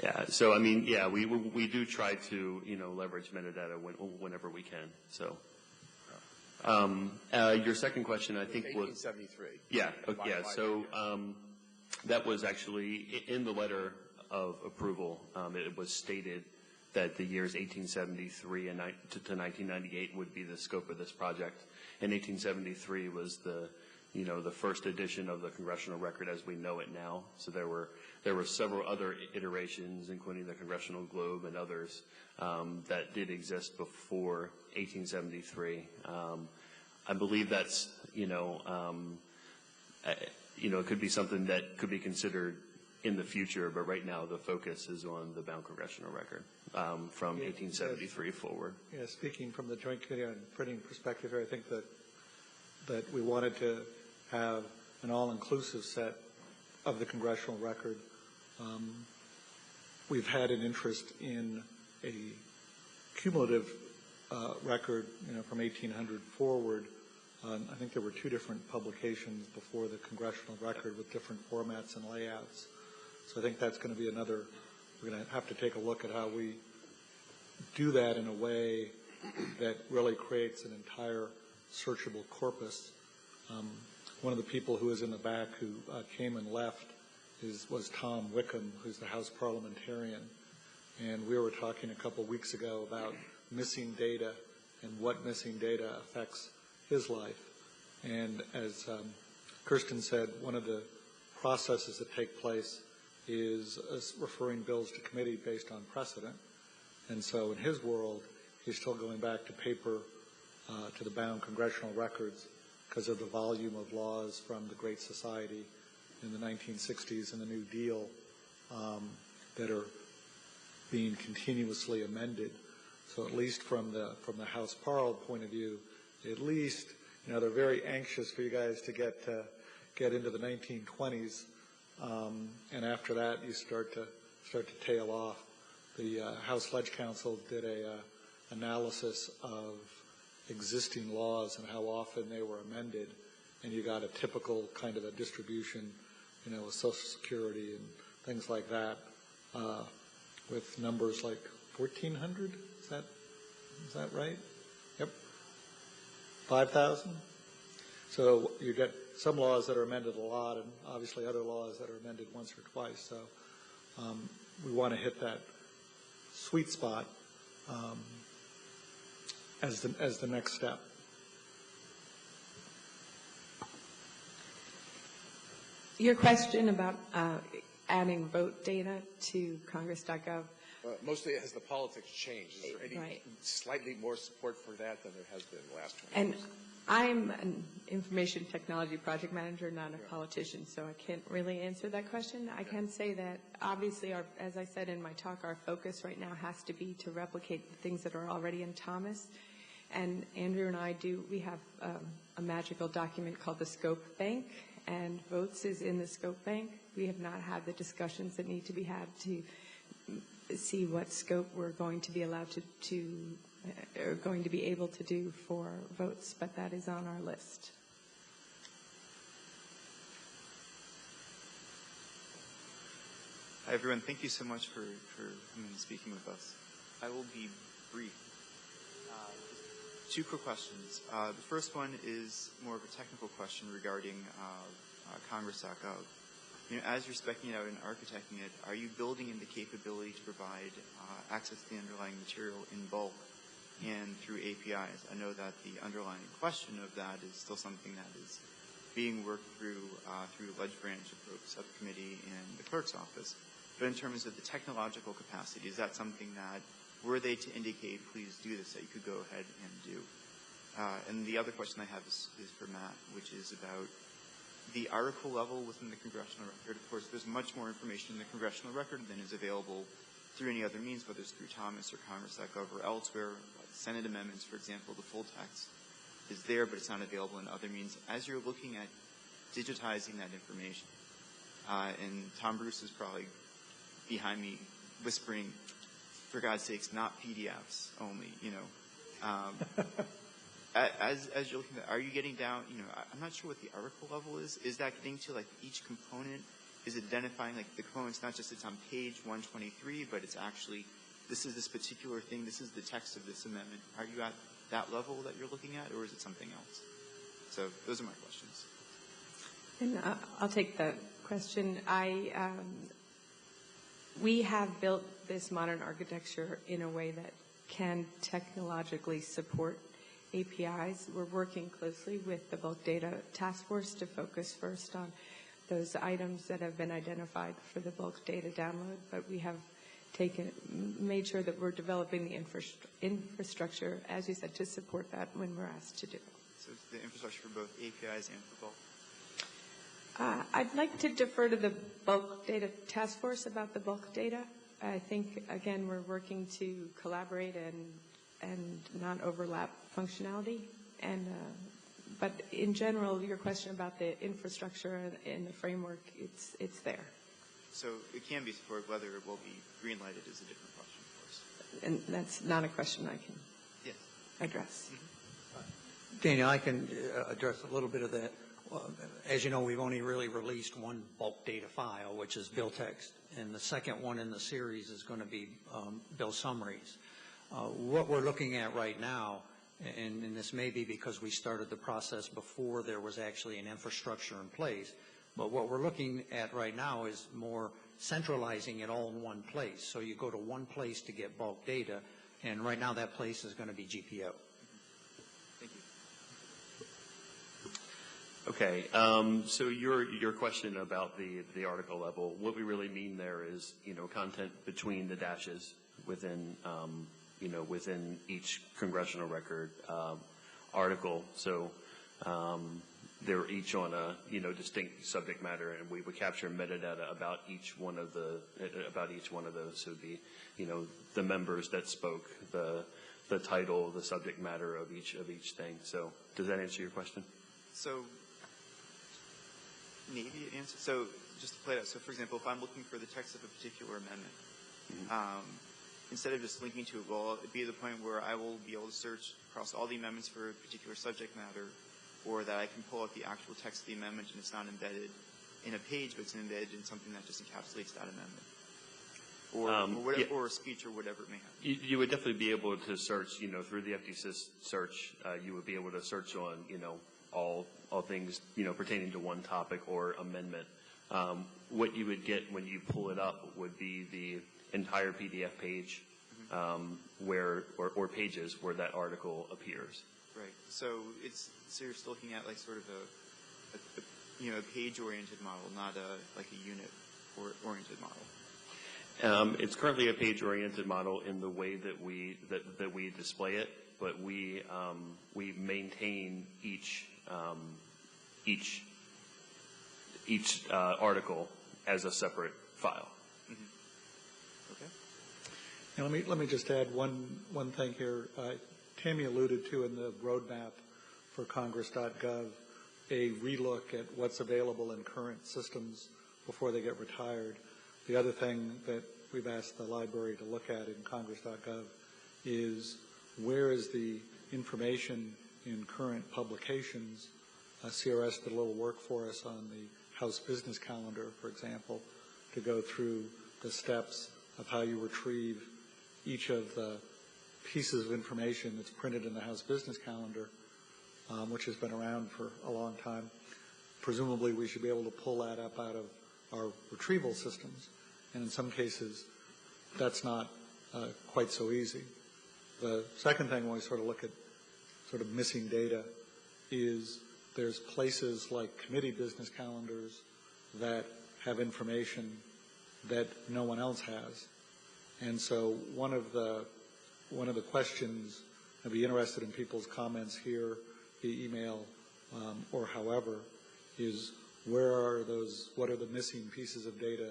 Yeah. So I mean, yeah, we do try to, you know, leverage metadata whenever we can. So. Your second question, I think, was 1873. Yeah. Okay, yeah. So that was actually in the letter of approval. It was stated that the years 1873 to 1998 would be the scope of this project. And 1873 was the, you know, the first edition of the Congressional Record as we know it now. So there were several other iterations, including the Congressional Globe and others, that did exist before 1873. I believe that's, it could be something that could be considered in the future, but right now the focus is on the bound Congressional Record from 1873 forward. Yeah, speaking from the Joint Committee on Printing perspective here, I think that we wanted to have an all-inclusive set of the Congressional Record. We've had an interest in a cumulative record, from 1800 forward. I think there were 2 different publications before the Congressional Record with different formats and layouts. So I think that's going to be another, we're going to have to take a look at how we do that in a way that really creates an entire searchable corpus. One of the people who was in the back who came and left was Tom Wickham, who's the House parliamentarian. And we were talking a couple weeks ago about missing data and what missing data affects his life. And as Kirsten said, one of the processes that take place is referring bills to committee based on precedent. And so in his world, he's still going back to paper, to the bound Congressional Records because of the volume of laws from the Great Society in the 1960s and the New Deal that are being continuously amended. So at least from the House Parl point of view, at least, they're very anxious for you guys to get into the 1920s, and after that you start to tail off. The House Ledge Council did a analysis of existing laws and how often they were amended, and you got a typical kind of a distribution, with Social Security and things like that, with numbers like 1,400. Is that right? Yep. 5,000. So you get some laws that are amended a lot, and obviously other laws that are amended once or twice. So we want to hit that sweet spot as the next step. Your question about adding vote data to Congress.gov. Mostly has the politics changed? Is there any slightly more support for that than there has been in the last 20 years? And I'm an information technology project manager, not a politician, so I can't really answer that question. I can say that obviously, as I said in my talk, our focus right now has to be to replicate the things that are already in Thomas. And Andrew and I we have a magical document called the Scope Bank, and votes is in the Scope Bank. We have not had the discussions that need to be had to see what scope we're going to be allowed or going to be able to do for votes, but that is on our list. Hi, everyone. Thank you so much for coming and speaking with us. I will be brief. 2 quick questions. The first one is more of a technical question regarding Congress.gov. As you're speccing it out and architecting it, are you building in the capability to provide access to the underlying material in bulk and through APIs? I know that the underlying question of that is still something that is being worked through the Ledge Branch Subcommittee and the Clerk's Office. But in terms of the technological capacity, is that something that, were they to indicate, please do this, that you could go ahead and do? And the other question I have is for Matt, which is about the article level within the congressional record. Of course, there's much more information in the congressional record than is available through any other means, whether it's through Thomas or Congress.gov or elsewhere. Like Senate amendments, for example, the full text is there, but it's not available in other means. As you're looking at digitizing that information, and Tom Bruce is probably behind me whispering, for God's sakes, not PDFs only, you know. As you're looking at, are you getting down, you know, I'm not sure what the article level is. Is that getting to, like, each component? Is it identifying, like, the components, not just it's on page 123, but it's actually, this is this particular thing, this is the text of this amendment. Are you at that level that you're looking at, or is it something else? So those are my questions. And I'll take the question. We have built this modern architecture in a way that can technologically support APIs. We're working closely with the Bulk Data Task Force to focus first on those items that have been identified for the bulk data download, but we have made sure that we're developing the infrastructure, as you said, to support that when we're asked to do it. So it's the infrastructure for both APIs and for bulk? I'd like to defer to the Bulk Data Task Force about the bulk data. I think, again, we're working to collaborate and not overlap functionality. And but in general, your question about the infrastructure and the framework, it's there. So it can be supported. Whether it will be green-lighted is a different question, of course. And that's not a question I can address. Daniel, I can address a little bit of that. As you know, we've only really released one bulk data file, which is bill text, and the second one in the series is going to be bill summaries. What we're looking at right now, and this may be because we started the process before there was actually an infrastructure in place, but what we're looking at right now is more centralizing it all in one place. So you go to one place to get bulk data, and right now that place is going to be GPO. Thank you. Okay, so your question about the article level, what we really mean there is, you know, content between the dashes within, you know, within each congressional record article. So they're each on a, you know, distinct subject matter, and we would capture metadata about each one of those. So it'd be, you know, the members that spoke, the title, the subject matter of each thing. So does that answer your question? So maybe it answers. So just to play it out. So for example, if I'm looking for the text of a particular amendment, instead of just linking to it, well, it'd be the point where I will be able to search across all the amendments for a particular subject matter, or that I can pull out the actual text of the amendment and it's not embedded in a page, but it's embedded in something that just encapsulates that amendment, or a speech or whatever it may have. You would definitely be able to search, you know, through the FDSys search. You would be able to search on, you know, all things, you know, pertaining to one topic or amendment. What you would get when you pull it up would be the entire PDF page, or pages where that article appears. Right. So you're still looking at like sort of a you know, a page-oriented model, not like a unit-oriented model. It's currently a page-oriented model in the way that we display it, but we maintain each article as a separate file. Okay. And let me just add one thing here. Tammy alluded to in the roadmap for Congress.gov a relook at what's available in current systems before they get retired. The other thing that we've asked the library to look at in Congress.gov is where is the information in current publications. CRS did a little work for us on the House Business Calendar, for example, to go through the steps of how you retrieve each of the pieces of information that's printed in the House Business Calendar, which has been around for a long time. Presumably we should be able to pull that up out of our retrieval systems, and in some cases that's not quite so easy. The second thing when we sort of look at sort of missing data is there's places like committee business calendars that have information that no one else has. And so one of the questions I'd be interested in people's comments here, via email, or however, is what are the missing pieces of data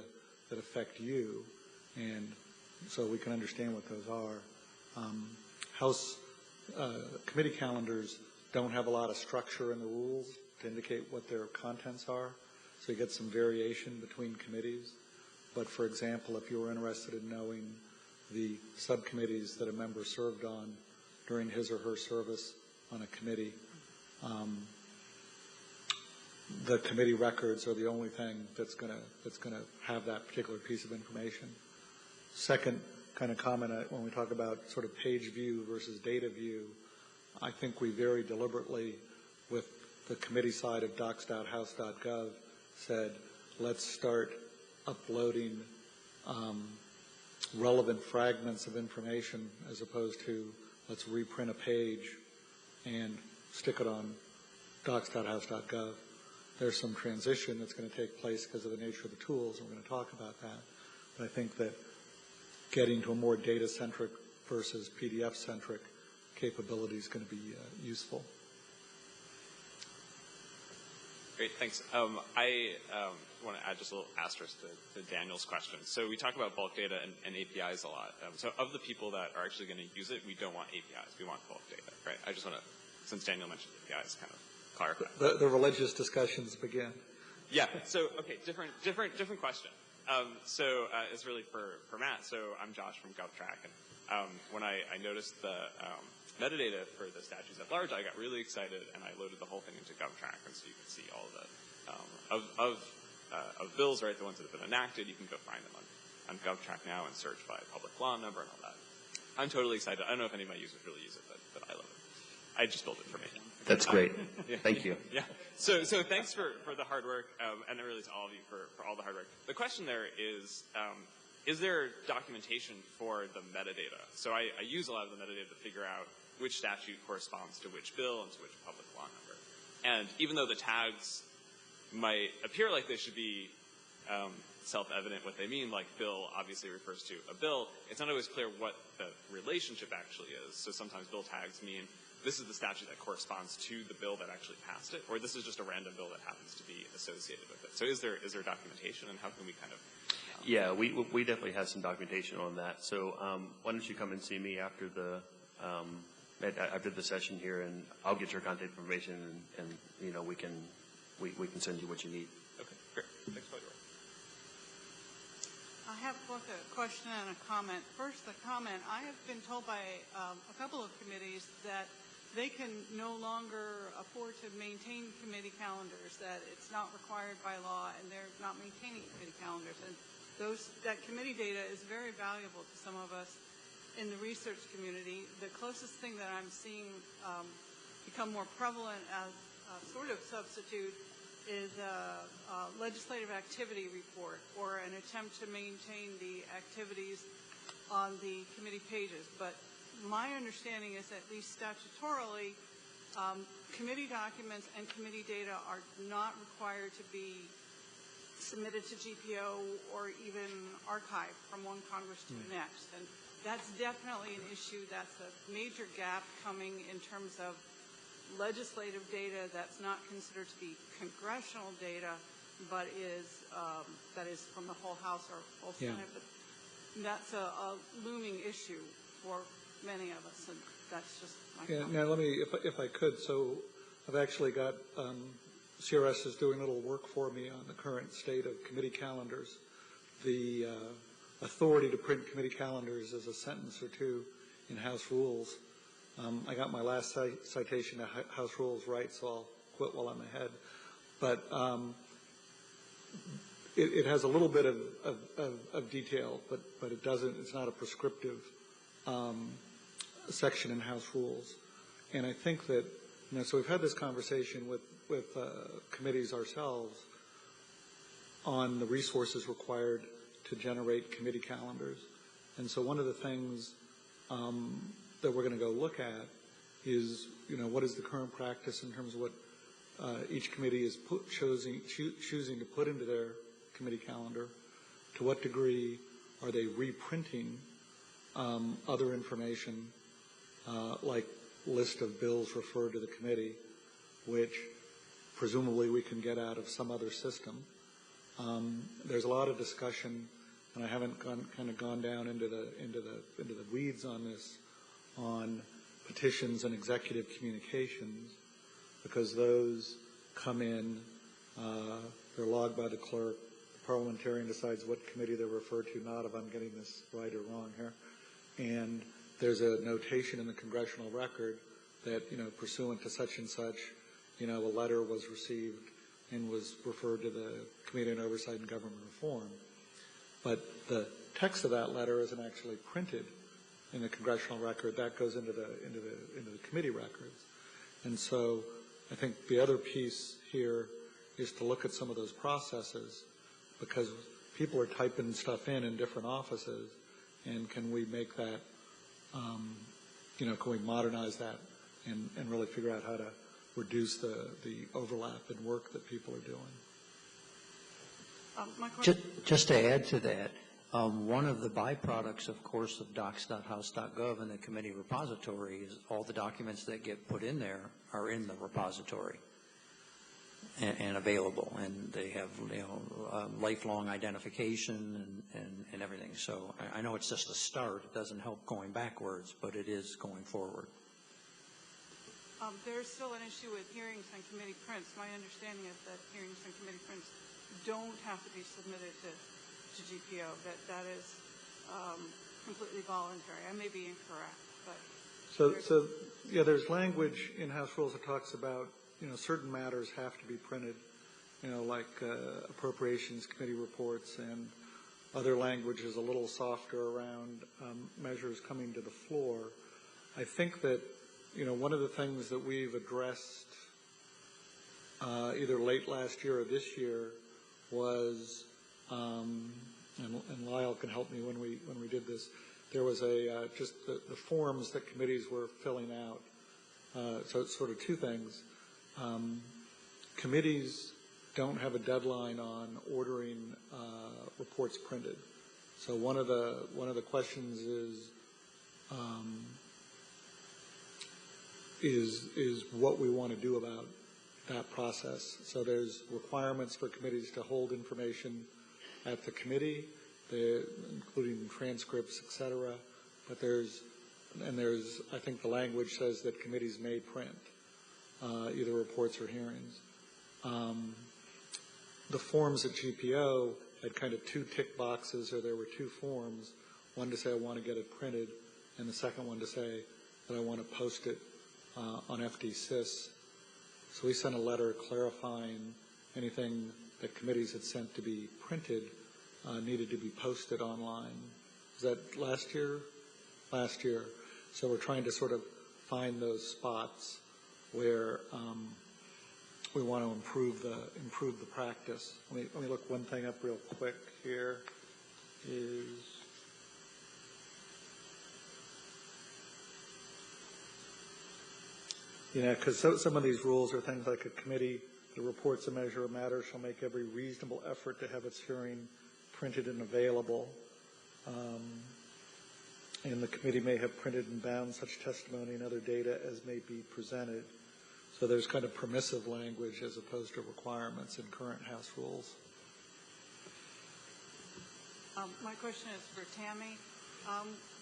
that affect you, and so we can understand what those are. House committee calendars don't have a lot of structure in the rules to indicate what their contents are, so you get some variation between committees. But for example, if you were interested in knowing the subcommittees that a member served on during his or her service on a committee, the committee records are the only thing that's going to have that particular piece of information. Second kind of comment, when we talk about sort of page view versus data view, I think we very deliberately, with the committee side of docs.house.gov, said let's start uploading relevant fragments of information as opposed to let's reprint a page and stick it on docs.house.gov. There's some transition that's going to take place because of the nature of the tools, and we're going to talk about that. But I think that getting to a more data-centric versus PDF-centric capability is going to be useful. Great, thanks. I want to add just a little asterisk to Daniel's question. So we talk about bulk data and APIs a lot. So of the people that are actually going to use it, we don't want APIs. We want bulk data, right? I just want to, since Daniel mentioned APIs, kind of clarify. The religious discussions begin. Yeah. So okay, different question. So it's really for Matt. So I'm Josh from GovTrack, and when I noticed the metadata for the statutes at large, I got really excited, and I loaded the whole thing into GovTrack, and so you can see all the of bills, right? The ones that have been enacted, you can go find them on GovTrack now and search by public law number and all that. I'm totally excited. I don't know if any of my users really use it, but I love it. I just built it for me. That's great. Yeah. Thank you. Yeah. So thanks for the hard work, and really to all of you for all the hard work. The question there is there documentation for the metadata? So I use a lot of the metadata to figure out which statute corresponds to which bill and to which public law number. And even though the tags might appear like they should be self-evident what they mean, like bill obviously refers to a bill, it's not always clear what the relationship actually is. So sometimes bill tags mean this is the statute that corresponds to the bill that actually passed it, or this is just a random bill that happens to be associated with it. So is there documentation, and how can we kind of... Yeah, we definitely have some documentation on that. So why don't you come and see me after the session here, and I'll get your contact information, and you know we can send you what you need. Okay, great. Thanks for your work. I have both a question and a comment. First, the comment. I have been told by a couple of committees that they can no longer afford to maintain committee calendars, that it's not required by law, and they're not maintaining committee calendars. And that committee data is very valuable to some of us in the research community. The closest thing that I'm seeing become more prevalent as a sort of substitute is a legislative activity report, or an attempt to maintain the activities on the committee pages. But my understanding is, at least statutorily, committee documents and committee data are not required to be submitted to GPO or even archived from one Congress to the next. And that's definitely an issue. That's a major gap coming in terms of legislative data that's not considered to be congressional data, but that is from the whole House or whole Senate. But that's a looming issue for many of us, and that's just my comment. Now let me, if I could, so I've actually got CRS is doing a little work for me on the current state of committee calendars. The authority to print committee calendars is a sentence or two in House rules. I got my last citation to House rules right, so I'll quit while I'm ahead. But it has a little bit of detail, but it doesn't. It's not a prescriptive section in House rules. And I think that, you know, so we've had this conversation with committees ourselves on the resources required to generate committee calendars. And so one of the things that we're going to go look at is, you know, what is the current practice in terms of what each committee is choosing to put into their committee calendar. To what degree are they reprinting other information like list of bills referred to the committee, which presumably we can get out of some other system. There's a lot of discussion, and I haven't gone down into the weeds on this, on petitions and executive communications, because those come in, they're logged by the clerk. The parliamentarian decides what committee they're referred to, not if I'm getting this right or wrong here. And there's a notation in the congressional record that, pursuant to such and such, a letter was received and was referred to the Committee on Oversight and Government Reform. But the text of that letter isn't actually printed in the congressional record. That goes into the committee records. And so I think the other piece here is to look at some of those processes, because people are typing stuff in different offices, and can we make that, can we modernize that and really figure out how to reduce the overlap in work that people are doing. Just to add to that, one of the byproducts, of course, of docs.house.gov and the committee repository is all the documents that get put in there are in the repository and available, and they have lifelong identification and everything. So I know it's just a start. It doesn't help going backwards, but it is going forward. There's still an issue with hearings and committee prints. My understanding is that hearings and committee prints don't have to be submitted to GPO, that is completely voluntary. I may be incorrect, but... So there's language in House rules that talks about, certain matters have to be printed, like appropriations committee reports, and other language is a little softer around measures coming to the floor. I think that, one of the things that we've addressed either late last year or this year was, and Lyle can help me when we did this, there was just the forms that committees were filling out. So it's sort of two things. Committees don't have a deadline on ordering reports printed. So one of the questions is what we want to do about that process. So there's requirements for committees to hold information at the committee, including transcripts, et cetera. But there's, I think the language says that committees may print either reports or hearings. The forms at GPO had kind of two tick boxes, or there were two forms, one to say I want to get it printed, and the second one to say that I want to post it on FDsys. So we sent a letter clarifying anything that committees had sent to be printed needed to be posted online. Was that last year? Last year. So we're trying to sort of find those spots where we want to improve the practice. Let me look one thing up real quick here. Because some of these rules are things like a committee that reports a measure or matter shall make every reasonable effort to have its hearing printed and available. And the committee may have printed and bound such testimony and other data as may be presented. So there's kind of permissive language as opposed to requirements in current House rules. My question is for Tammy.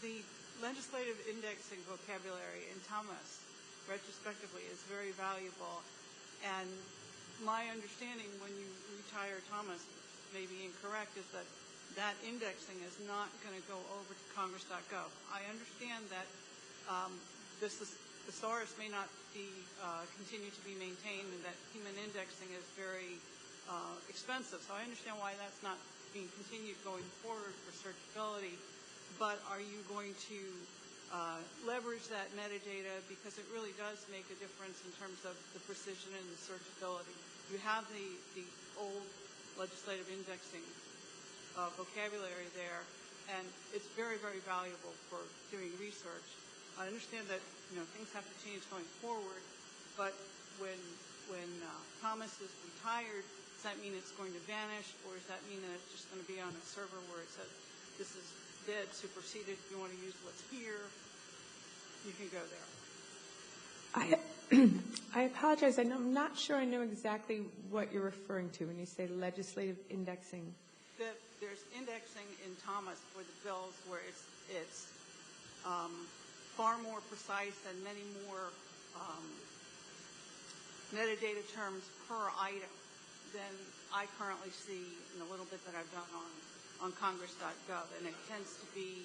The legislative indexing vocabulary in Thomas retrospectively is very valuable, and my understanding when you retire Thomas, may be incorrect, is that that indexing is not going to go over to Congress.gov. I understand that the thesaurus may not be continue to be maintained, and that human indexing is very expensive. So I understand why that's not being continued going forward for searchability. But are you going to leverage that metadata, because it really does make a difference in terms of the precision and the searchability? You have the old legislative indexing vocabulary there, and it's very, very valuable for doing research. I understand that things have to change going forward, but when Thomas is retired, does that mean it's going to vanish, or does that mean that it's just going to be on a server where it says this is dead, superseded? If you want to use what's here, you can go there. I, I apologize. I'm not sure I know exactly what you're referring to when you say legislative indexing. There's indexing in Thomas for the bills where it's far more precise and many more metadata terms per item than I currently see in the little bit that I've done on Congress.gov. And it tends to be,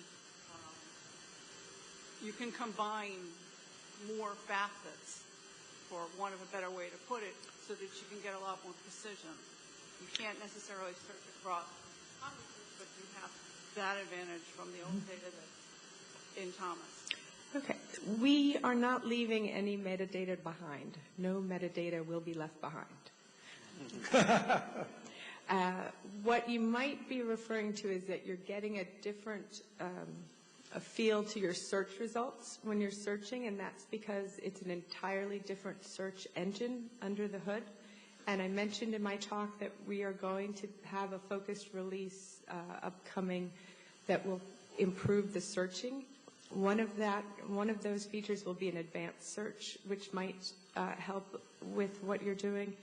you can combine more facets, for want of a better way to put it, so that you can get a lot more precision. You can't necessarily search across Congress, but you have that advantage from the old data that's in Thomas. Okay. We are not leaving any metadata behind. No metadata will be left behind. What you might be referring to is that you're getting a different a feel to your search results when you're searching, and that's because it's an entirely different search engine under the hood. And I mentioned in my talk that we are going to have a focused release upcoming that will improve the searching. One of those features will be an advanced search, which might help with what you're doing.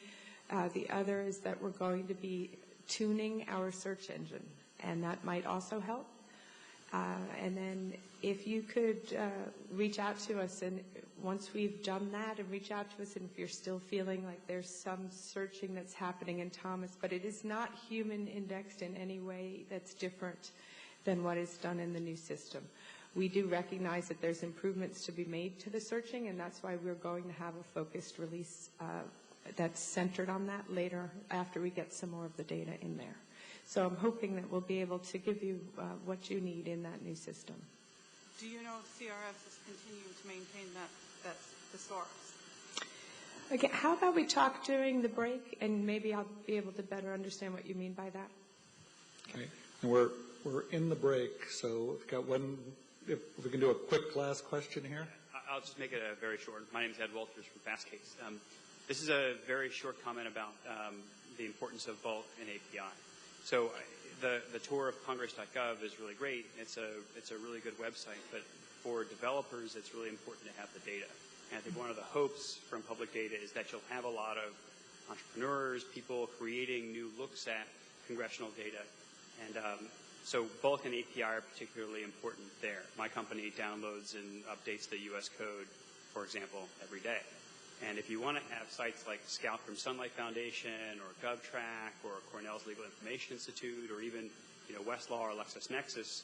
The other is that we're going to be tuning our search engine, and that might also help. And then if you could reach out to us, and once we've done that, and reach out to us, and if you're still feeling like there's some searching that's happening in Thomas, but it is not human indexed in any way that's different than what is done in the new system. We do recognize that there's improvements to be made to the searching, and that's why we're going to have a focused release that's centered on that later after we get some more of the data in there. So I'm hoping that we'll be able to give you what you need in that new system. Do you know if CRS is continuing to maintain that thesaurus? Okay, how about we talk during the break, and maybe I'll be able to better understand what you mean by that. Okay. And we're in the break, so we've got one. If we can do a quick last question here. I'll just make it very short. My name is Ed Walters from Fastcase. This is a very short comment about the importance of bulk and API. So the tour of Congress.gov is really great. It's a really good website, but for developers, it's really important to have the data. And I think one of the hopes from public data is that you'll have a lot of entrepreneurs, people creating new looks at congressional data. And so bulk and API are particularly important there. My company downloads and updates the U.S. code, for example, every day. And if you want to have sites like Scout from Sunlight Foundation or GovTrack or Cornell's Legal Information Institute or even Westlaw or LexisNexis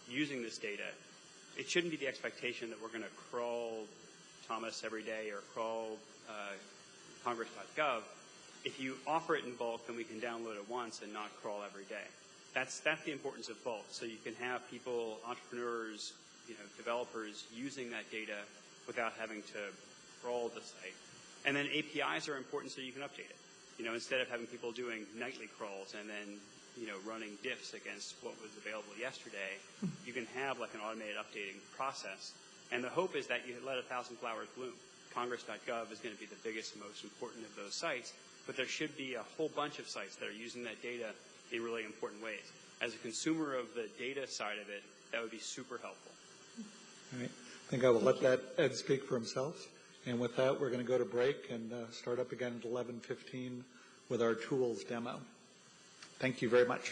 using this data, it shouldn't be the expectation that we're going to crawl Thomas every day or crawl Congress.gov. If you offer it in bulk, then we can download it once and not crawl every day. That's the importance of bulk. So you can have people, entrepreneurs, developers using that data without having to crawl the site. And then APIs are important so you can update it. Instead of having people doing nightly crawls and then, running diffs against what was available yesterday, you can have like an automated updating process. And the hope is that you let 1,000 flowers bloom. Congress.gov is going to be the biggest and most important of those sites, but there should be a whole bunch of sites that are using that data in really important ways. As a consumer of the data side of it, that would be super helpful. All right. I think I will let that Ed speak for himself. And with that, we're going to go to break and start up again at 11:15 with our tools demo. Thank you very much.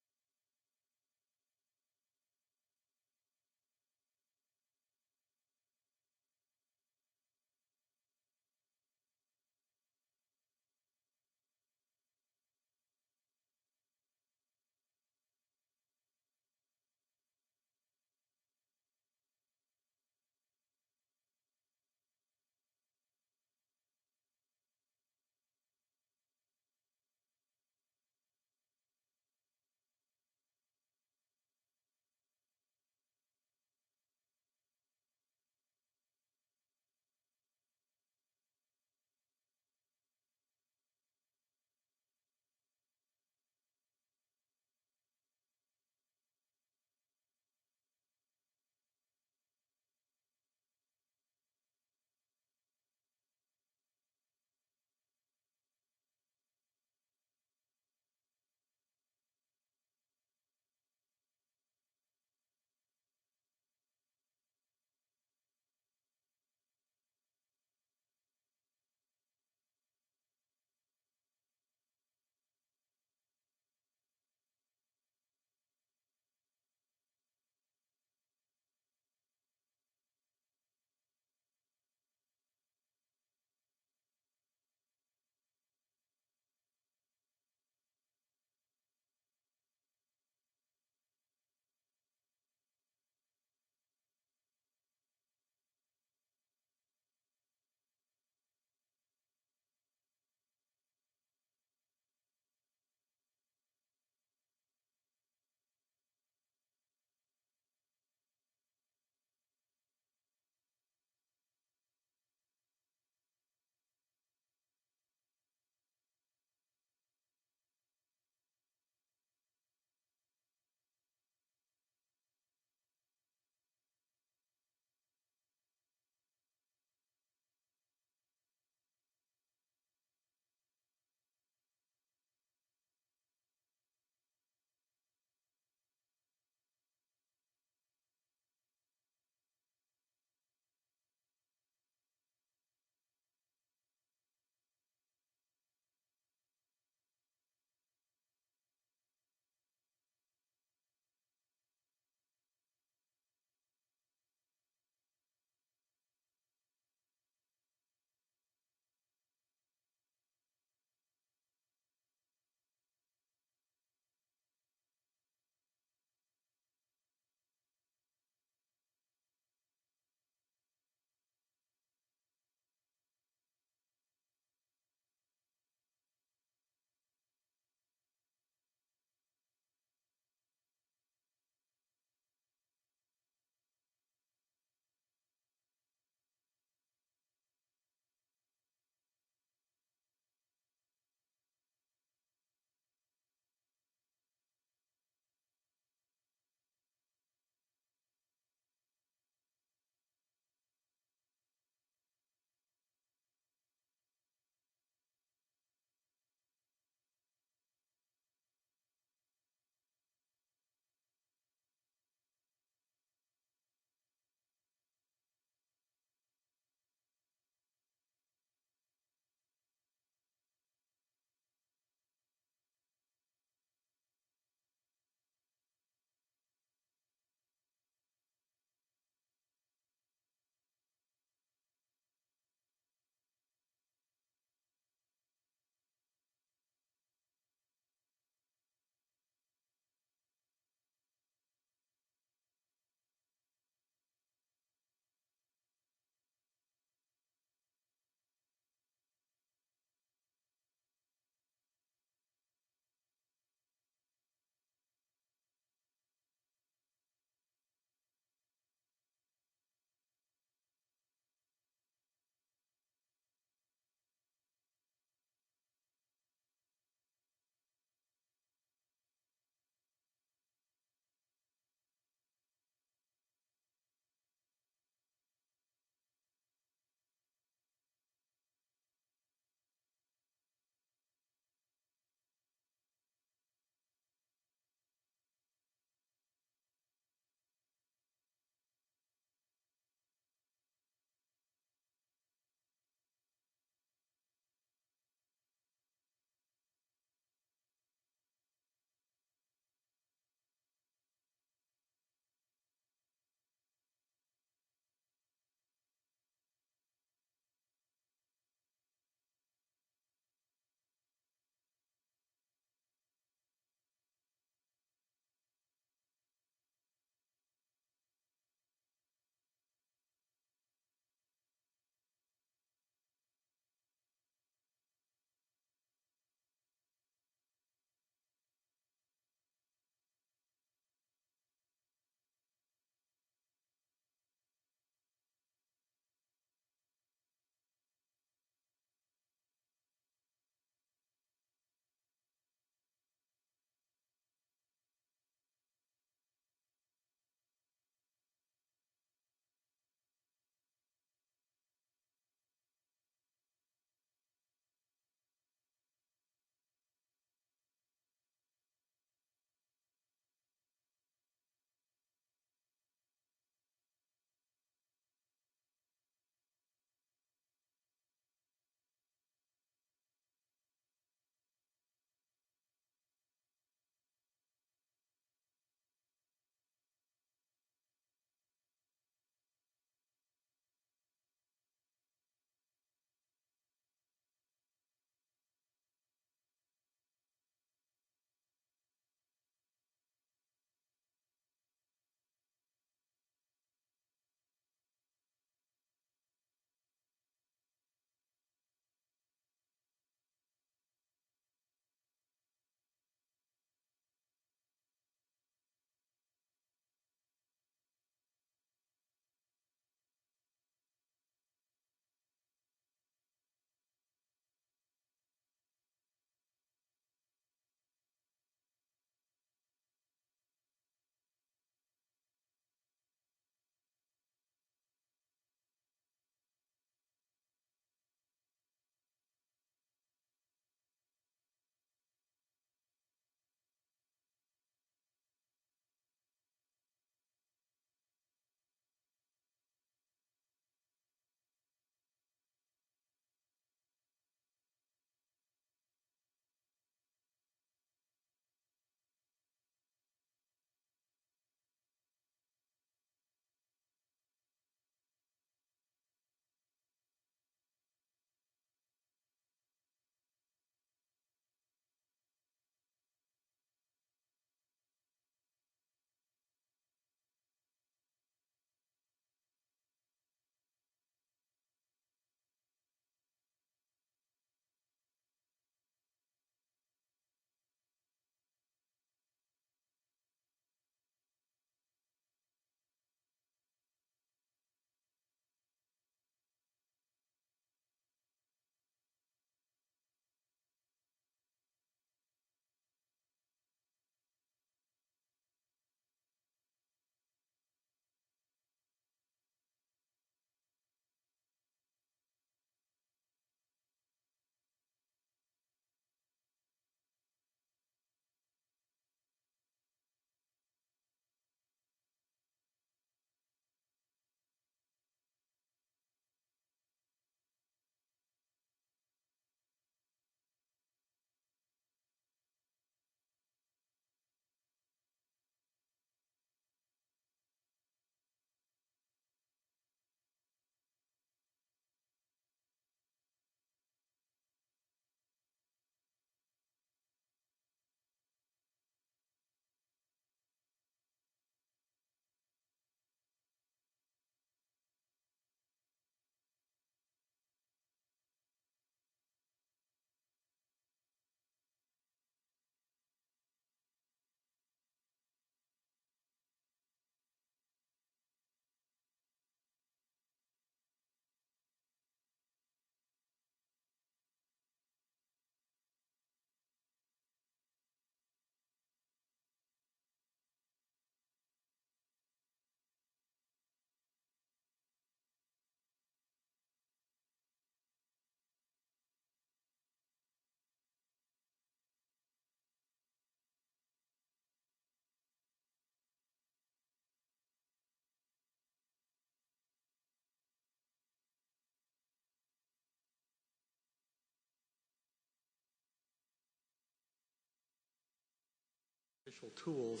official tools.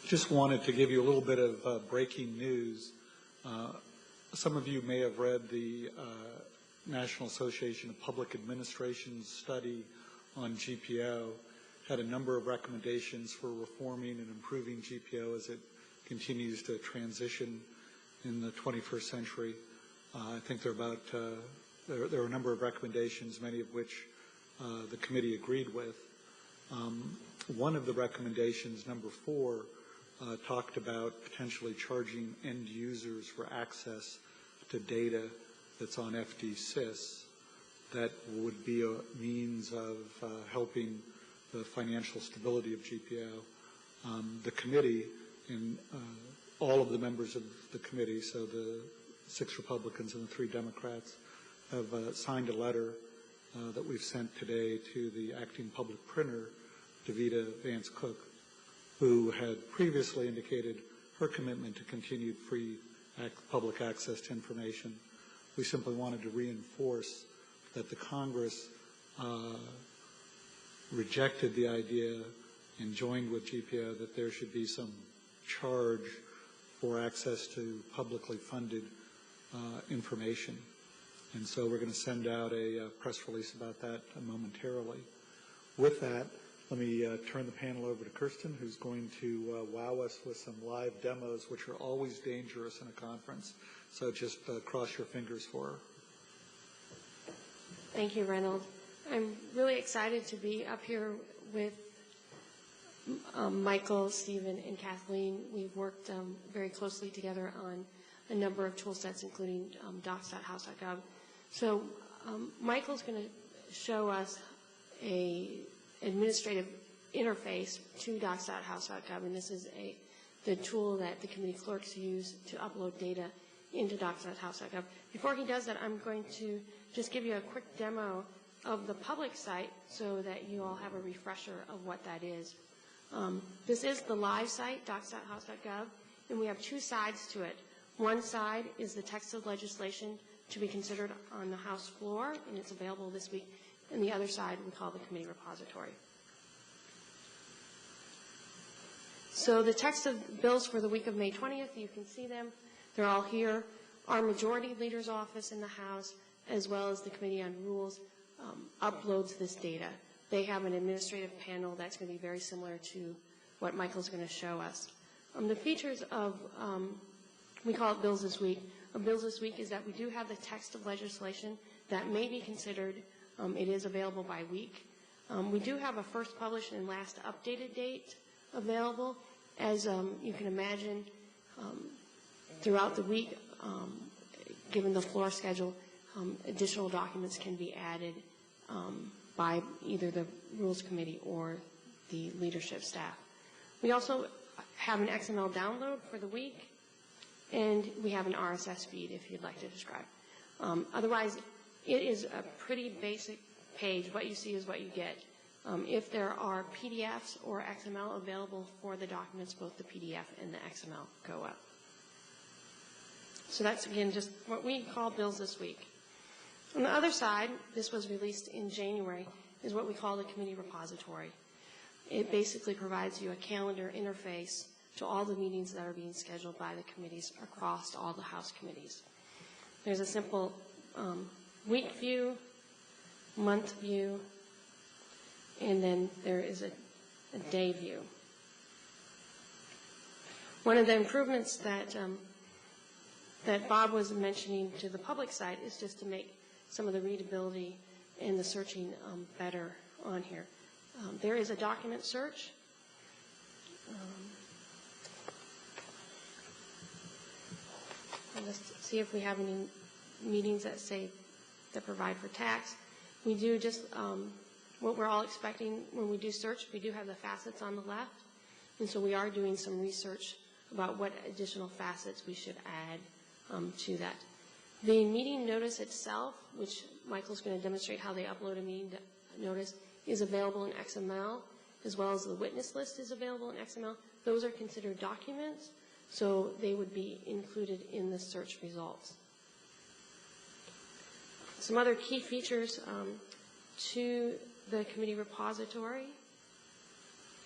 Just wanted to give you a little bit of breaking news. Some of you may have read the National Association of Public Administration's study on GPO, had a number of recommendations for reforming and improving GPO as it continues to transition in the 21st century. I think there are a number of recommendations, many of which the committee agreed with. One of the recommendations, number 4, talked about potentially charging end users for access to data that's on FDSys. That would be a means of helping the financial stability of GPO. The committee and all of the members of the committee, so the 6 Republicans and the 3 Democrats, have signed a letter that we've sent today to the acting public printer, Davita Vance Cook, who had previously indicated her commitment to continued free public access to information. We simply wanted to reinforce that the Congress rejected the idea and joined with GPO that there should be some charge for access to publicly funded information. And so we're going to send out a press release about that momentarily. With that, let me turn the panel over to Kirsten, who's going to wow us with some live demos, which are always dangerous in a conference. So just cross your fingers for her. Thank you, Reynold. I'm really excited to be up here with Michael, Stephen, and Kathleen. We've worked very closely together on a number of tool sets, including docs.house.gov. So Michael's going to show us a administrative interface to docs.house.gov, and this is the tool that the committee clerks use to upload data into docs.house.gov. Before he does that, I'm going to just give you a quick demo of the public site so that you all have a refresher of what that is. This is the live site, docs.house.gov, and we have 2 sides to it. One side is the text of legislation to be considered on the House floor, and it's available this week. And the other side we call the committee repository. So the text of bills for the week of May 20th, you can see them. They're all here. Our majority leader's office in the House, as well as the Committee on Rules, uploads this data. They have an administrative panel that's going to be very similar to what Michael's going to show us. The features of, we call it Bills This Week. Bills This Week is that we do have the text of legislation that may be considered. It is available by week. We do have a first published and last updated date available. As you can imagine, throughout the week, given the floor schedule, additional documents can be added by either the Rules Committee or the leadership staff. We also have an XML download for the week, and we have an RSS feed if you'd like to subscribe. Otherwise, it is a pretty basic page. What you see is what you get. If there are PDFs or XML available for the documents, both the PDF and the XML go up. So that's, again, just what we call Bills This Week. On the other side, this was released in January, is what we call the committee repository. It basically provides you a calendar interface to all the meetings that are being scheduled by the committees across all the House committees. There's a simple week view, month view, and then there is a day view. One of the improvements that that Bob was mentioning to the public site is just to make some of the readability and the searching better on here. There is a document search. Let's see if we have any meetings that say that provide for tax. We do just what we're all expecting when we do search. We do have the facets on the left, and so we are doing some research about what additional facets we should add to that. The meeting notice itself, which Michael's going to demonstrate how they upload a meeting notice, is available in XML, as well as the witness list is available in XML. Those are considered documents, so they would be included in the search results. Some other key features to the committee repository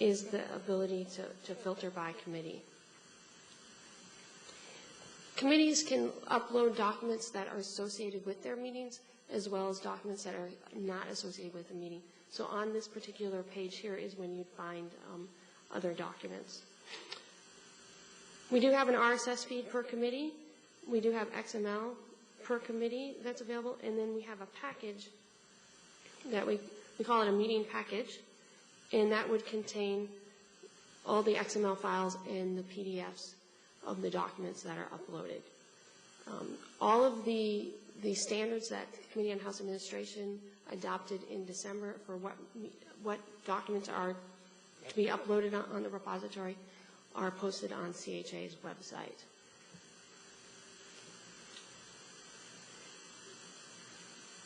is the ability to filter by committee. Committees can upload documents that are associated with their meetings as well as documents that are not associated with the meeting. So on this particular page here is when you'd find other documents. We do have an RSS feed per committee. We do have XML per committee that's available. And then we have a package that we call it a meeting package. And that would contain all the XML files and the PDFs of the documents that are uploaded. All of the standards that the Committee on House Administration adopted in December for what documents are to be uploaded on the repository are posted on CHA's website.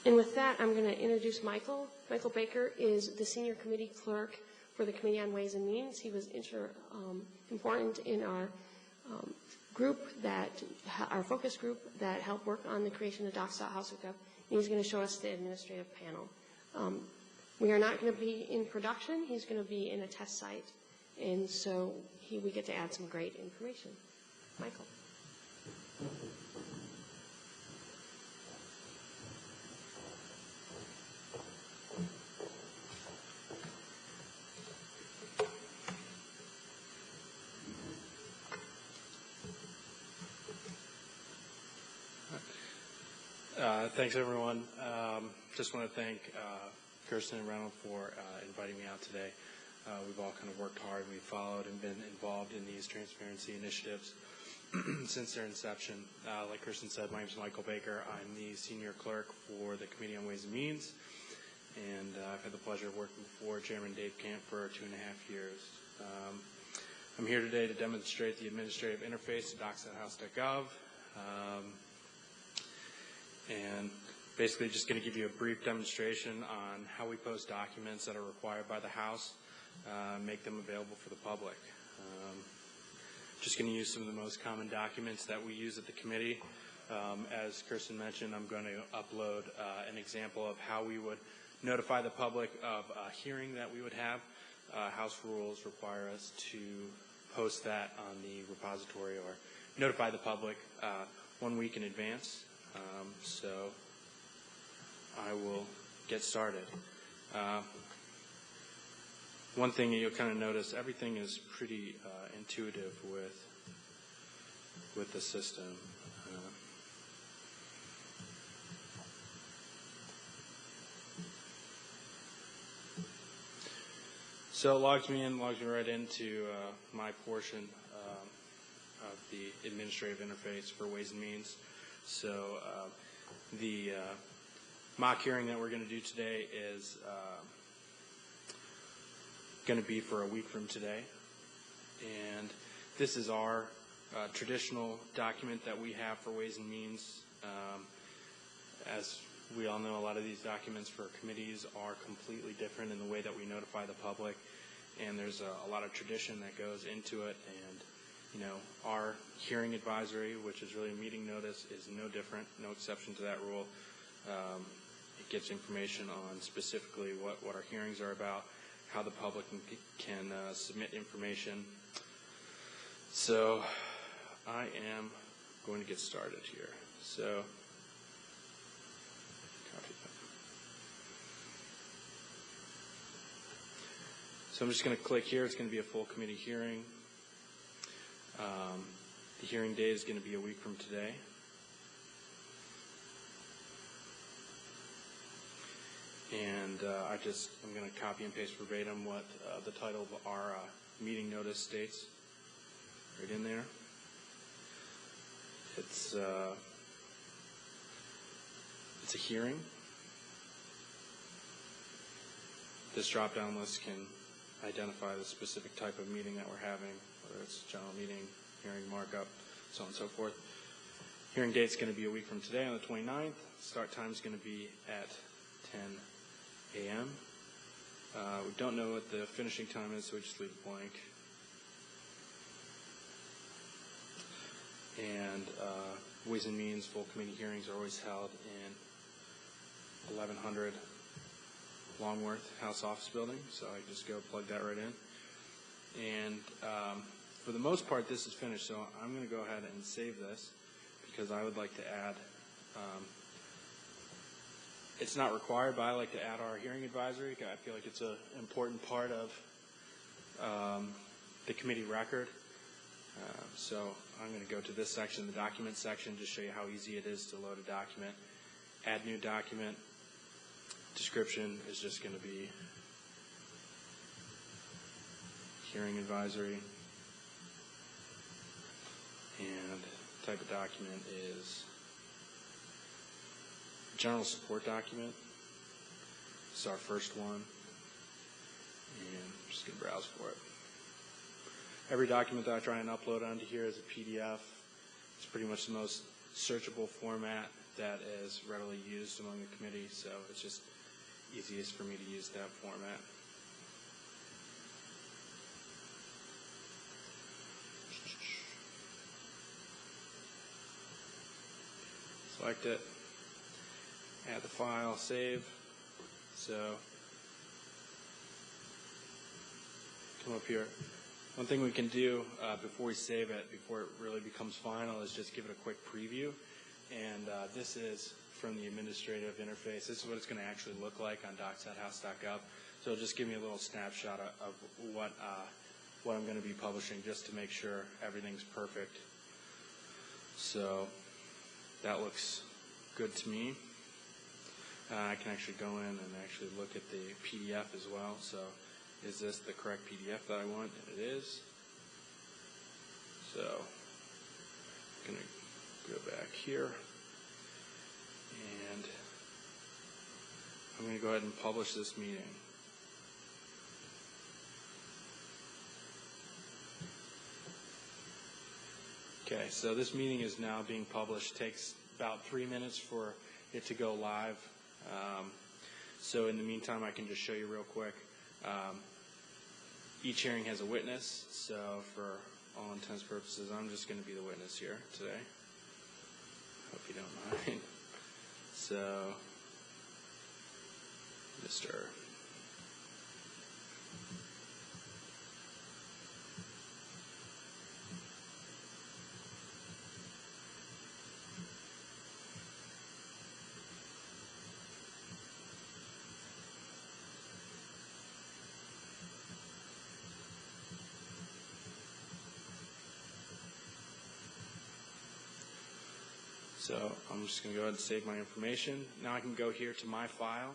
And with that, I'm going to introduce Michael. Michael Baker is the senior committee clerk for the Committee on Ways and Means. He was important in our group our focus group that helped work on the creation of docs.house.gov. And he's going to show us the administrative panel. We are not going to be in production. He's going to be in a test site. And so we get to add some great information. Michael. Thanks, everyone. Just want to thank Kirsten and Ronald for inviting me out today. We've all kind of worked hard. We've followed and been involved in these transparency initiatives since their inception. Like Kirsten said, my name is Michael Baker. I'm the senior clerk for the Committee on Ways and Means, and I've had the pleasure of working for Chairman Dave Camp for 2.5 years. I'm here today to demonstrate the administrative interface to docs.house.gov. And basically just going to give you a brief demonstration on how we post documents that are required by the House, make them available for the public. Just going to use some of the most common documents that we use at the committee. As Kirsten mentioned, I'm going to upload an example of how we would notify the public of a hearing that we would have. House rules require us to post that on the repository or notify the public 1 week in advance. So I will get started. One thing you'll kind of notice, everything is pretty intuitive with the system. So it logs me right into my portion of the administrative interface for Ways and Means. So the mock hearing that we're going to do today is going to be for a week from today. And this is our traditional document that we have for Ways and Means. As we all know, a lot of these documents for committees are completely different in the way that we notify the public. And there's a lot of tradition that goes into it. And our hearing advisory, which is really a meeting notice, is no different, no exception to that rule. It gives information on specifically what our hearings are about, how the public can submit information. So I am going to get started here. So copy that. So I'm just going to click here. It's going to be a full committee hearing. The hearing date is going to be a week from today. And I'm going to copy and paste verbatim what the title of our meeting notice states right in there. It's a hearing. This drop-down list can identify the specific type of meeting that we're having, whether it's general meeting, hearing markup, so on and so forth. Hearing date's going to be a week from today on the 29th. Start time is going to be at 10 a.m. We don't know what the finishing time is, so we just leave it blank. And Ways and Means full committee hearings are always held in 1100 Longworth House Office Building, so I just go plug that right in. And for the most part, this is finished, so I'm going to go ahead and save this because I would like to add, it's not required, but I like to add our hearing advisory. I feel like it's an important part of the committee record. So I'm going to go to this section, the document section, to show you how easy it is to load a document. Add new document. Description is just going to be hearing advisory. And type of document is general support document. This is our first one. And I'm just going to browse for it. Every document that I try and upload onto here is a PDF. It's pretty much the most searchable format that is readily used among the committee, so it's just easiest for me to use that format. Select it, add the file, save. So come up here. One thing we can do before we save it, before it really becomes final, is just give it a quick preview. And this is from the administrative interface. This is what it's going to actually look like on docs.house.gov. So it'll just give me a little snapshot of what I'm going to be publishing, just to make sure everything's perfect. So that looks good to me. I can actually go in and actually look at the PDF as well. So is this the correct PDF that I want? And it is. So I'm going to go back here. And I'm going to go ahead and publish this meeting. Okay, so this meeting is now being published. It takes about 3 minutes for it to go live. So in the meantime, I can just show you real quick. Each hearing has a witness, so for all intents and purposes, I'm just going to be the witness here today. Hope you don't mind. So, Mr. So I'm just going to go ahead and save my information. Now I can go here to my file,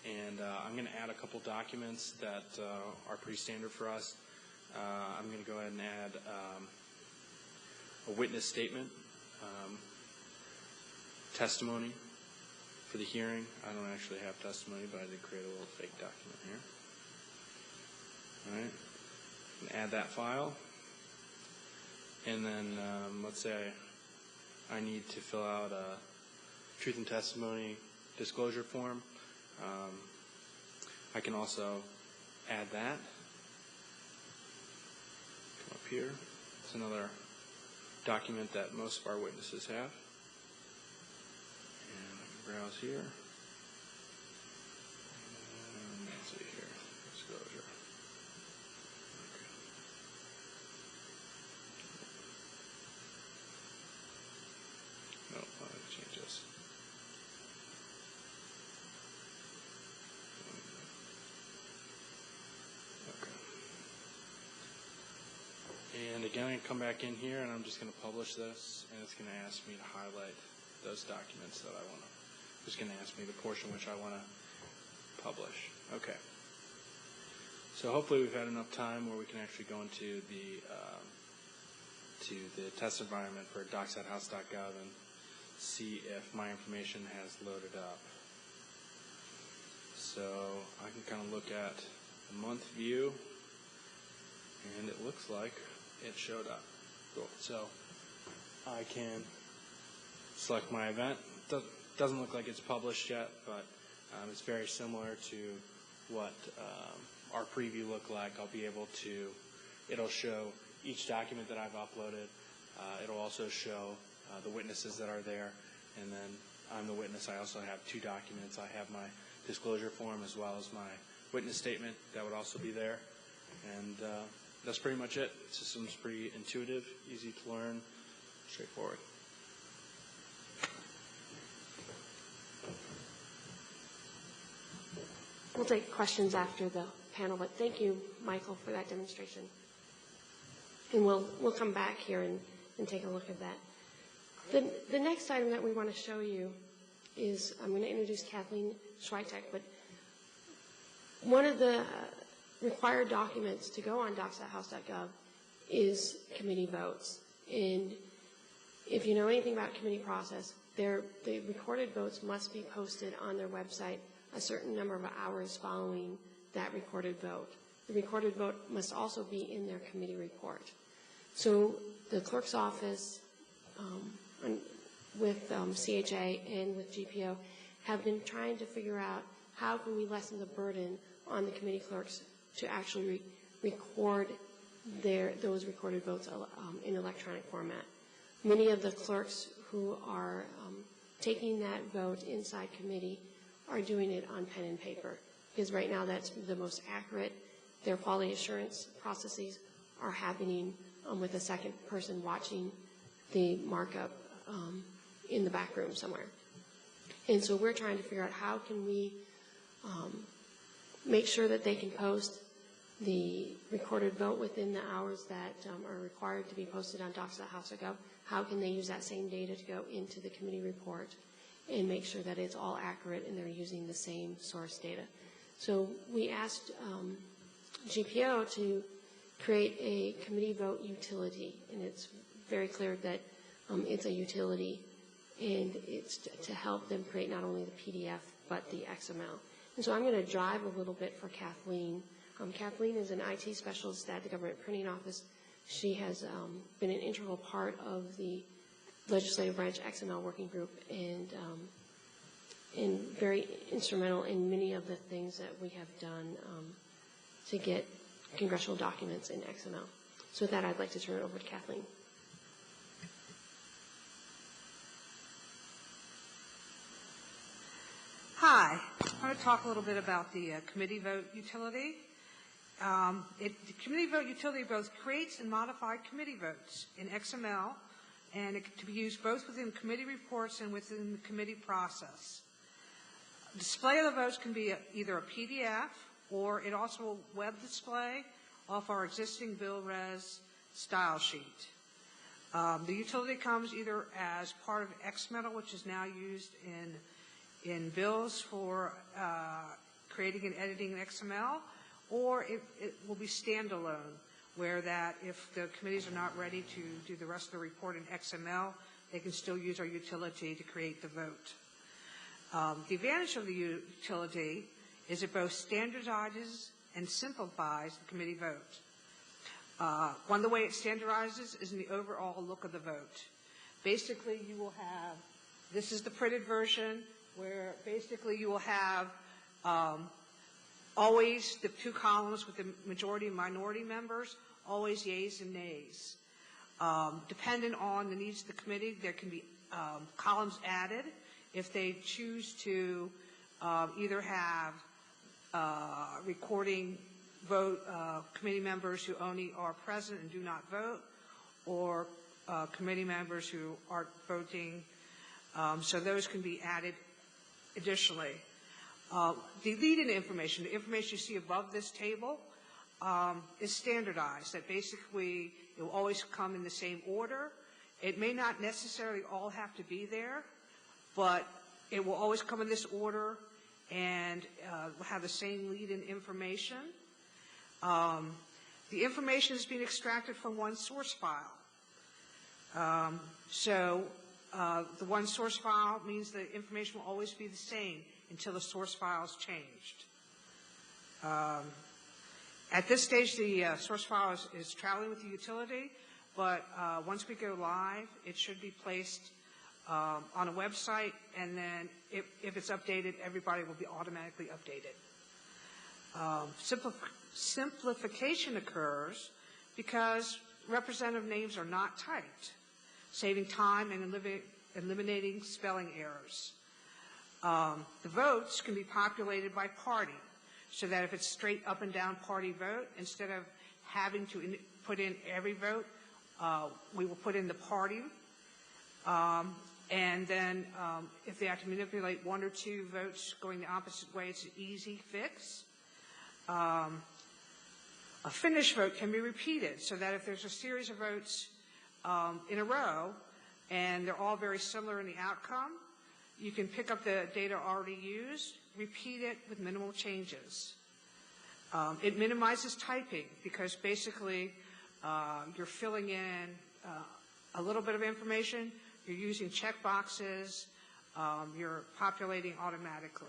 and I'm going to add a couple documents that are pretty standard for us. I'm going to go ahead and add a witness statement, testimony for the hearing. I don't actually have testimony, but I did create a little fake document here. All right, and add that file, and then let's say I need to fill out a truth and testimony disclosure form. I can also add that. Come up here. It's another document that most of our witnesses have. And I can browse here. And let's see here. Disclosure. No, I'll change this. Okay. And again, I come back in here, and I'm just going to publish this, and it's going to ask me to highlight those documents that I want to. It's going to ask me the portion which I want to publish. Okay. So hopefully we've had enough time where we can actually go into the test environment for docs.house.gov and see if my information has loaded up. So I can kind of look at the month view, and it looks like it showed up. Cool. So I can select my event. Doesn't look like it's published yet, but it's very similar to what our preview looked like. I'll be able to, it'll show each document that I've uploaded. It'll also show the witnesses that are there, and then I'm the witness. I also have two documents. I have my disclosure form as well as my witness statement that would also be there. And that's pretty much it. The system's pretty intuitive, easy to learn, straightforward. We'll take questions after the panel, but thank you, Michael, for that demonstration. And we'll come back here and take a look at that. The next item that we want to show you is, I'm going to introduce Kathleen Schweitek, but one of the required documents to go on docs.house.gov is committee votes. And if you know anything about committee process, the recorded votes must be posted on their website a certain number of hours following that recorded vote. The recorded vote must also be in their committee report. So the clerk's office with CHA and with GPO have been trying to figure out how can we lessen the burden on the committee clerks to actually record those recorded votes in electronic format. Many of the clerks who are taking that vote inside committee are doing it on pen and paper, because right now that's the most accurate. Their quality assurance processes are happening with a second person watching the markup in the back room somewhere. And so we're trying to figure out how can we make sure that they can post the recorded vote within the hours that are required to be posted on docs.house.gov. How can they use that same data to go into the committee report and make sure that it's all accurate and they're using the same source data. So we asked GPO to create a committee vote utility, and it's very clear that it's a utility, and it's to help them create not only the PDF but the XML. And so I'm going to drive a little bit for Kathleen. Kathleen is an IT specialist at the Government Printing Office. She has been an integral part of the Legislative Branch XML Working Group and very instrumental in many of the things that we have done to get congressional documents in XML. So with that, I'd like to turn it over to Kathleen. Hi. I want to talk a little bit about the committee vote utility. The committee vote utility both creates and modifies committee votes in XML, and it can be used both within committee reports and within the committee process. Display of the votes can be either a PDF or it also will web display off our existing Bill Res style sheet. The utility comes either as part of XMetal, which is now used in bills for creating and editing in XML, or it will be standalone, where that if the committees are not ready to do the rest of the report in XML, they can still use our utility to create the vote. The advantage of the utility is it both standardizes and simplifies the committee vote. One of the way it standardizes is in the overall look of the vote. Basically, you will have, this is the printed version, where basically you will have always the two columns with the majority and minority members, always yeas and nays. Dependent on the needs of the committee, there can be columns added if they choose to either have recording vote committee members who only are present and do not vote, or committee members who aren't voting. So those can be added additionally. The lead-in information, the information you see above this table, is standardized. That basically it will always come in the same order. It may not necessarily all have to be there, but it will always come in this order and will have the same lead-in information. The information is being extracted from one source file. The one source file means the information will always be the same until the source file is changed. At this stage, the source file is traveling with the utility, but once we go live, it should be placed on a website, and then if it's updated, everybody will be automatically updated. Simplification occurs because representative names are not typed, saving time and eliminating spelling errors. The votes can be populated by party, so that if it's straight up and down party vote, instead of having to put in every vote. We will put in the party, and then if they have to manipulate 1 or 2 votes going the opposite way, it's an easy fix. A finish vote can be repeated, so that if there's a series of votes in a row, and they're all very similar in the outcome, you can pick up the data already used, repeat it with minimal changes. It minimizes typing because basically you're filling in a little bit of information, you're using check boxes, you're populating automatically.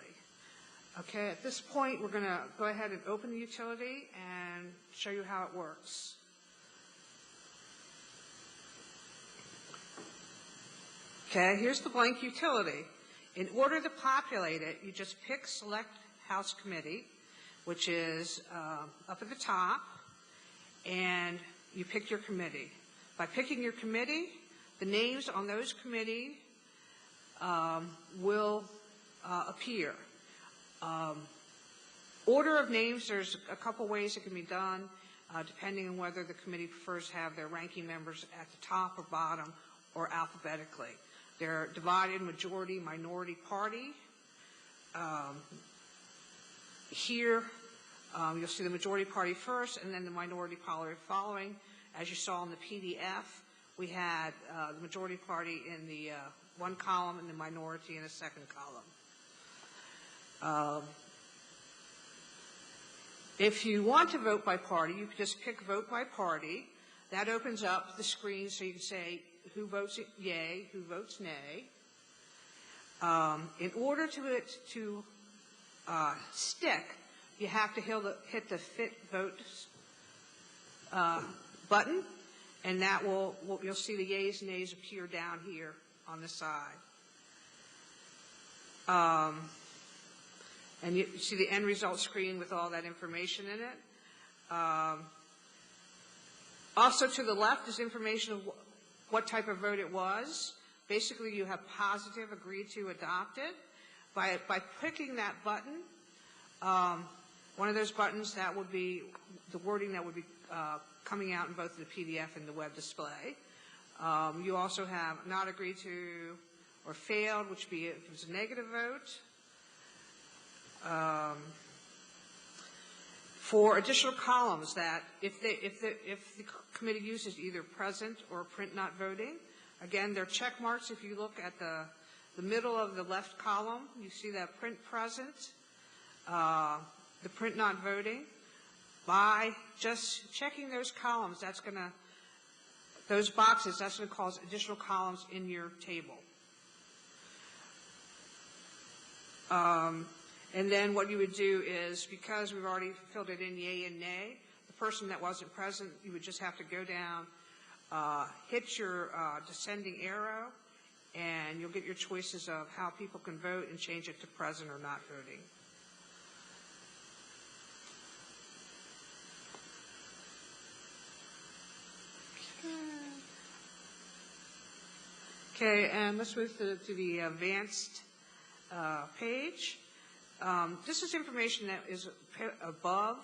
Okay, at this point we're going to go ahead and open the utility and show you how it works. Okay, here's the blank utility. In order to populate it, you just pick Select House Committee, which is up at the top, and you pick your committee. By picking your committee, the names on those committees will appear. Order of names, there's a couple ways it can be done, depending on whether the committee prefers to have their ranking members at the top or bottom or alphabetically. They're divided majority, minority, party. Here, you'll see the majority party first and then the minority party following. As you saw in the PDF, we had the majority party in the one column and the minority in the second column. If you want to vote by party, you can just pick vote by party. That opens up the screen so you can say who votes yay, who votes nay. In order to it to stick, you have to hit the Fit Vote button, and that you'll see the yays and nays appear down here on the side. And you see the end result screen with all that information in it. Also to the left is information of what type of vote it was. Basically, you have positive, agreed to, adopted. By clicking that button, one of those buttons, that would be the wording that would be coming out in both the PDF and the web display. You also have not agreed to or failed, which would be if it was a negative vote. For additional columns that if the committee uses either present or print not voting, again, they're check marks. If you look at the middle of the left column, you see that print present, the print not voting. By just checking those columns, those boxes, that's going to cause additional columns in your table. And then what you would do is, because we've already filled it in yay and nay, the person that wasn't present, you would just have to go down, hit your descending arrow, and you'll get your choices of how people can vote and change it to present or not voting. Okay, and let's move to the advanced page. This is information that is above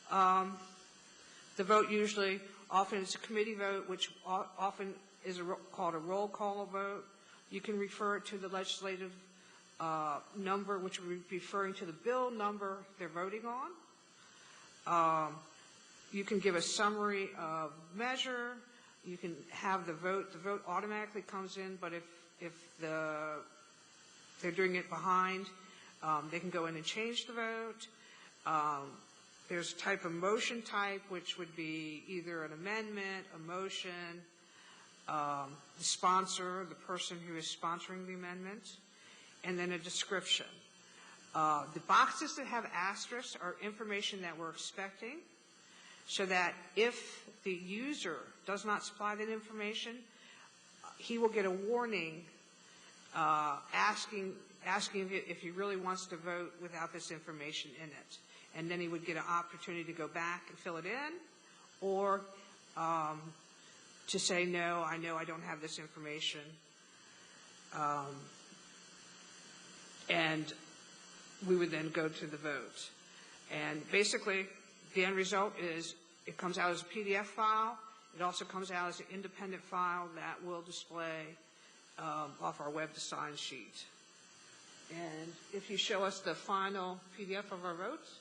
the vote usually. Often it's a committee vote, which often is called a roll call vote. You can refer it to the legislative number, which would be referring to the bill number they're voting on. You can give a summary of measure. You can have the vote. The vote automatically comes in, but if they're doing it behind, they can go in and change the vote. There's a type of motion type, which would be either an amendment, a motion, the sponsor, the person who is sponsoring the amendment, and then a description. The boxes that have asterisks are information that we're expecting, so that if the user does not supply that information, he will get a warning asking if he really wants to vote without this information in it. And then he would get an opportunity to go back and fill it in, or to say, no, I know I don't have this information. And we would then go to the vote. And basically, the end result is It comes out as a PDF file. It also comes out as an independent file that will display off our web design sheet. And if you show us the final PDF of our votes,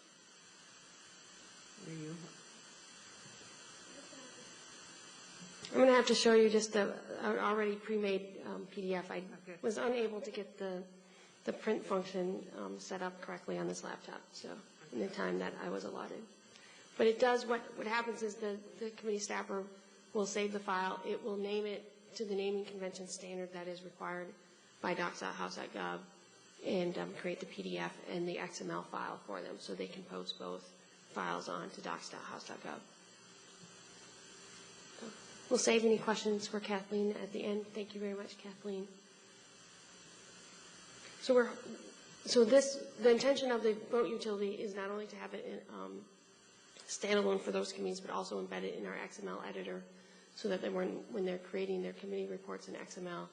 I'm going to have to show you just an already pre-made PDF. I was unable to get the print function set up correctly on this laptop, so in the time that I was allotted. But it does, what happens is the committee staffer will save the file. It will name it to the naming convention standard that is required by docs.house.gov and create the PDF and the XML file for them so they can post both files on to docs.house.gov. We'll save any questions for Kathleen at the end. Thank you very much, Kathleen. So the intention of the vote utility is not only to have it standalone for those committees, but also embed it in our XML editor so that when they're creating their committee reports in XML,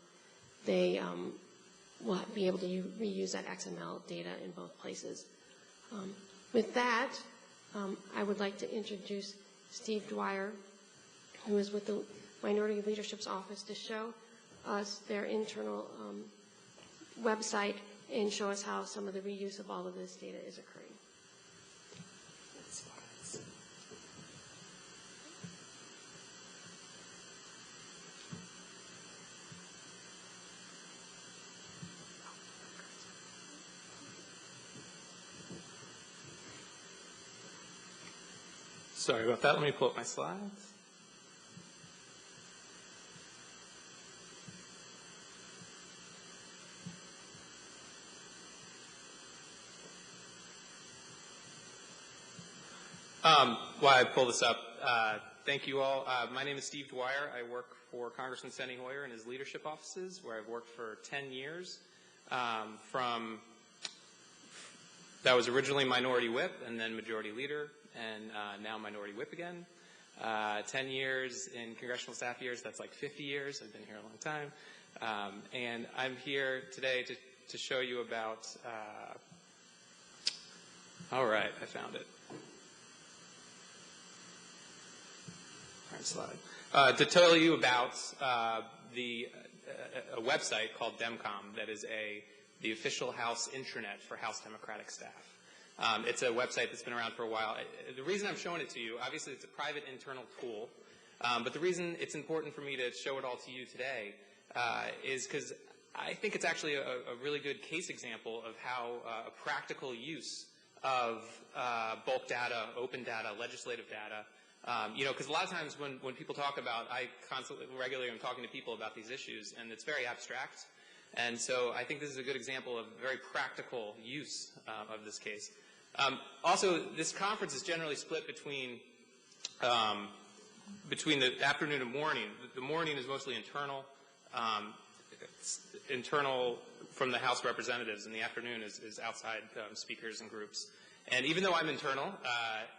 they will be able to reuse that XML data in both places. With that, I would like to introduce Steve Dwyer, who is with the Minority Leadership's Office, to show us their internal website and show us how some of the reuse of all of this data is occurring. Sorry about that. Let me pull up my slides. While I pull this up, thank you all. My name is Steve Dwyer. I work for Congressman Steny Hoyer in his leadership offices, where I've worked for 10 years. That was originally Minority Whip and then Majority Leader, and now Minority Whip again. 10 years in congressional staff years, that's like 50 years. I've been here a long time. And I'm here today to show you about, all right, I found it. Slide. To tell you about a website called DEMCOM that is the official House intranet for House Democratic staff. It's a website that's been around for a while. The reason I'm showing it to you, obviously it's a private internal tool, but the reason it's important for me to show it all to you today is because I think it's actually a really good case example of how a practical use of bulk data, open data, legislative data, because a lot of times when people talk about, I regularly am talking to people about these issues, and it's very abstract. And so I think this is a good example of very practical use of this case. Also, this conference is generally split between the afternoon and morning. The morning is mostly internal, internal from the House representatives, and the afternoon is outside speakers and groups. And even though I'm internal,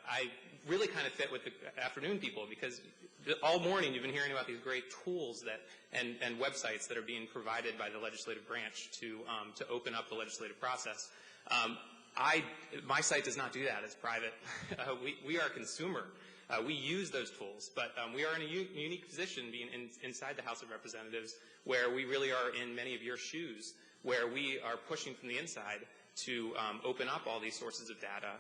I really kind of fit with the afternoon people because all morning you've been hearing about these great tools and websites that are being provided by the legislative branch to open up the legislative process. My site does not do that. It's private. We are a consumer. We use those tools, but we are in a unique position being inside the House of Representatives where we really are in many of your shoes, where we are pushing from the inside to open up all these sources of data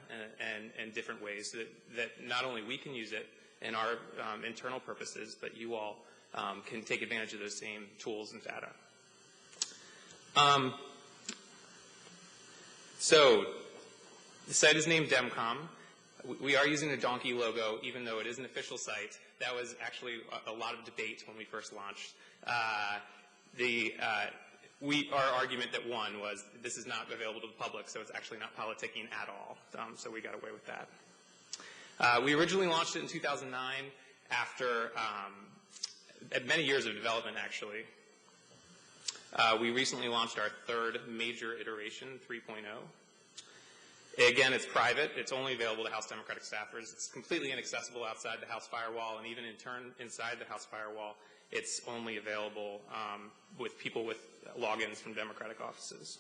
and different ways that not only we can use it in our internal purposes, but you all can take advantage of those same tools and data. So the site is named DEMCOM. We are using the donkey logo, even though it is an official site. That was actually a lot of debate when we first launched. Our argument that won was this is not available to the public, so it's actually not politicking at all. So we got away with that. We originally launched it in 2009 after many years of development, actually. We recently launched our third major iteration, 3.0. Again, it's private. It's only available to House Democratic staffers. It's completely inaccessible outside the House firewall, and even inside the House firewall, it's only available with people with logins from Democratic offices.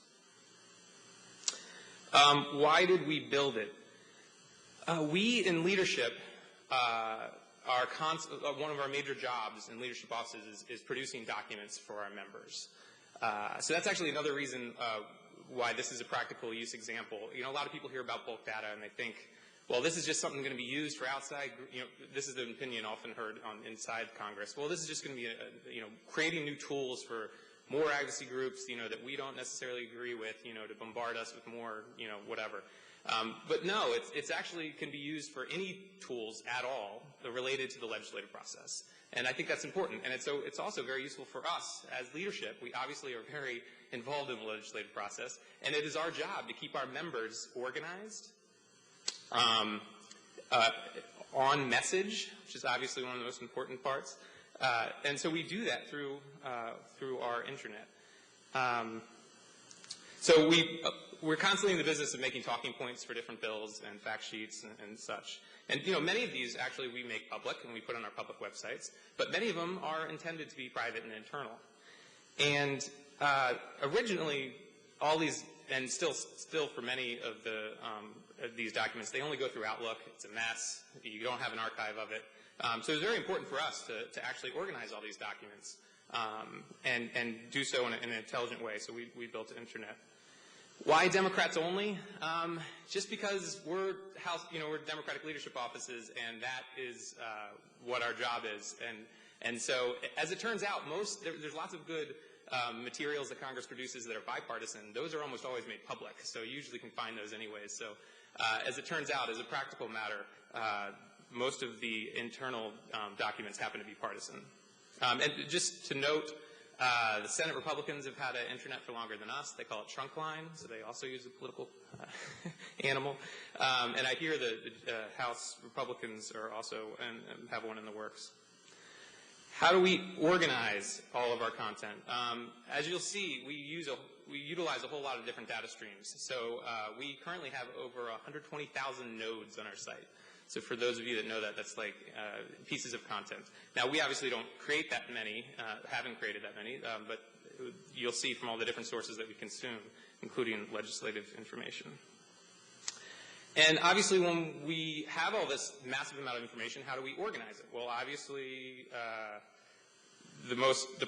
Why did we build it? We in leadership one of our major jobs in leadership offices is producing documents for our members. So that's actually another reason why this is a practical use example. You know, a lot of people hear about bulk data and they think, well, this is just something going to be used for outside, this is an opinion often heard inside Congress. Well, this is just going to be, creating new tools for more advocacy groups, that we don't necessarily agree with, to bombard us with more, whatever. But no, it's actually can be used for any tools at all related to the legislative process. And I think that's important. And it's also very useful for us as leadership. We obviously are very involved in the legislative process. And it is our job to keep our members organized, on message, which is obviously one of the most important parts. And so we do that through our intranet. So we're constantly in the business of making talking points for different bills and fact sheets and such. And, many of these actually we make public and we put on our public websites, but many of them are intended to be private and internal. And originally, all these, and still for many of these documents, they only go through Outlook. It's a mess. You don't have an archive of it. So it's very important for us to actually organize all these documents and do so in an intelligent way. So we built an intranet. Why Democrats only? Just because we're Democratic leadership offices, and that is what our job is. And so, as it turns out, there's lots of good materials that Congress produces that are bipartisan. Those are almost always made public, so you usually can find those anyways. So, as it turns out, as a practical matter, most of the internal documents happen to be partisan. And just to note, the Senate Republicans have had an intranet for longer than us. They call it Trunkline, so they also use a political animal. And I hear the House Republicans are also and have one in the works. How do we organize all of our content? As you'll see, we utilize a whole lot of different data streams. So we currently have over 120,000 nodes on our site. So for those of you that know that, that's like pieces of content. Now, we obviously don't create that many, haven't created that many, but you'll see from all the different sources that we consume, including legislative information. And obviously, when we have all this massive amount of information, how do we organize it? Well, obviously, the most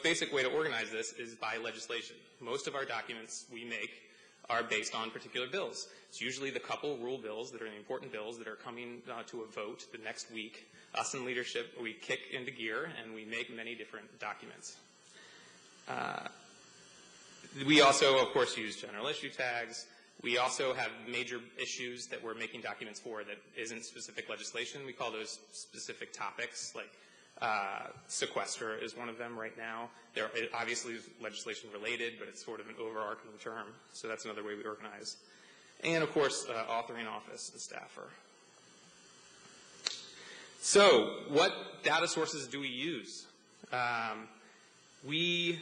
basic way to organize this is by legislation. Most of our documents we make are based on particular bills. It's usually the couple rule bills that are the important bills that are coming to a vote the next week. Us in leadership, we kick into gear and we make many different documents. We also, of course, use general issue tags. We also have major issues that we're making documents for that isn't specific legislation. We call those specific topics, like sequester is one of them right now. There obviously is legislation related, but it's sort of an overarching term. So that's another way we organize. And, of course, authoring office and staffer. So what data sources do we use? We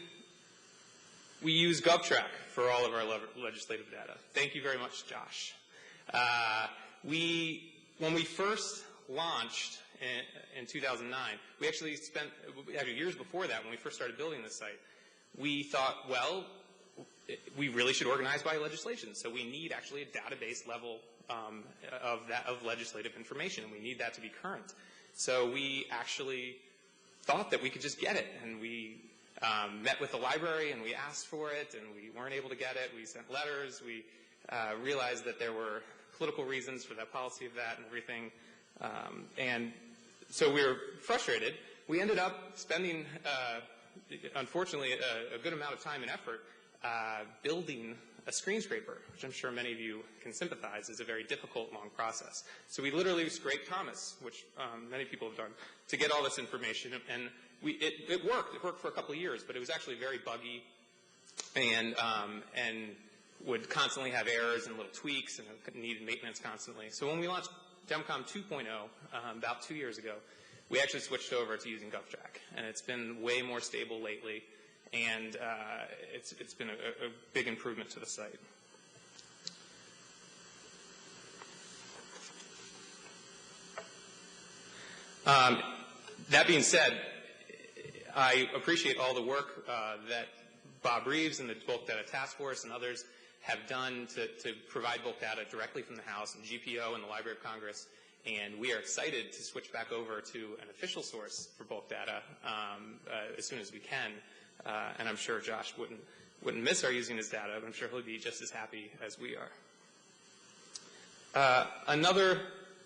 use GovTrack for all of our legislative data. Thank you very much, Josh. When we first launched in 2009, we actually spent, years before that, when we first started building this site, we thought, well, we really should organize by legislation. So we need actually a database level of legislative information, and we need that to be current. So we actually thought that we could just get it, and we met with the library and we asked for it, and we weren't able to get it. We sent letters. We realized that there were political reasons for that policy of that and everything. And so we were frustrated. We ended up spending, unfortunately, a good amount of time and effort building a screen scraper, which I'm sure many of you can sympathize is a very difficult, long process. So we literally scraped Thomas, which many people have done, to get all this information. And it worked. It worked for a couple of years, but it was actually very buggy and would constantly have errors and little tweaks and needed maintenance constantly. So when we launched DEMCOM 2.0 about 2 years ago, we actually switched over to using GovTrack. And it's been way more stable lately. And it's been a big improvement to the site. That being said, I appreciate all the work that Bob Reeves and the Bulk Data Task Force and others have done to provide bulk data directly from the House and GPO and the Library of Congress. And we are excited to switch back over to an official source for bulk data as soon as we can. And I'm sure Josh wouldn't miss our using his data, but I'm sure he'll be just as happy as we are. Another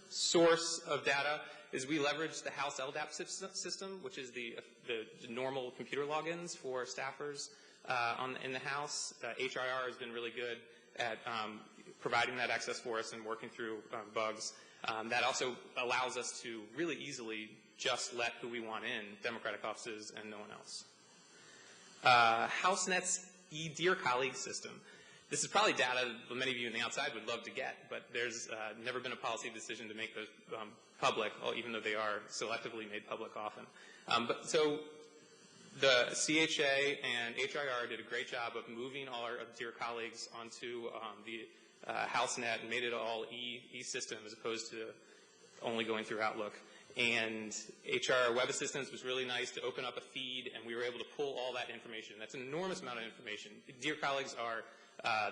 source of data is we leverage the House LDAP system, which is the normal computer logins for staffers in the House. HIR has been really good at providing that access for us and working through bugs. That also allows us to really easily just let who we want in, Democratic offices and no one else. HouseNet's eDear Colleague system. This is probably data that many of you on the outside would love to get, but there's never been a policy decision to make those public, even though they are selectively made public often. So the CHA and HIR did a great job of moving all our Dear colleagues onto the HouseNet and made it all e-system as opposed to only going through Outlook. And HR Web Assistance was really nice to open up a feed, and we were able to pull all that information. That's an enormous amount of information. Dear colleagues are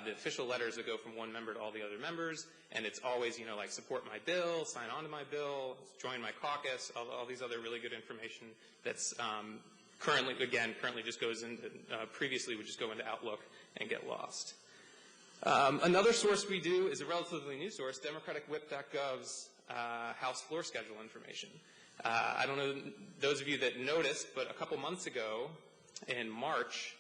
the official letters that go from one member to all the other members, and it's always, like support my bill, sign on to my bill, join my caucus, all these other really good information that's currently just goes into, previously would just go into Outlook and get lost. Another source we do is a relatively new source, DemocraticWhip.gov's House floor schedule information. I don't know those of you that noticed, but a couple months ago in March,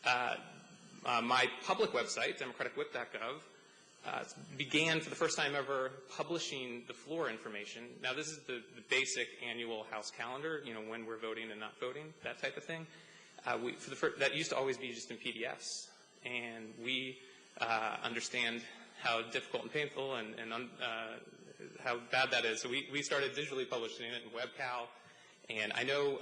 my public website, DemocraticWhip.gov, began for the first time ever publishing the floor information. Now, this is the basic annual House calendar, when we're voting and not voting, that type of thing. That used to always be just in PDFs, and we understand how difficult and painful and how bad that is. So we started digitally publishing it in WebCal, and I know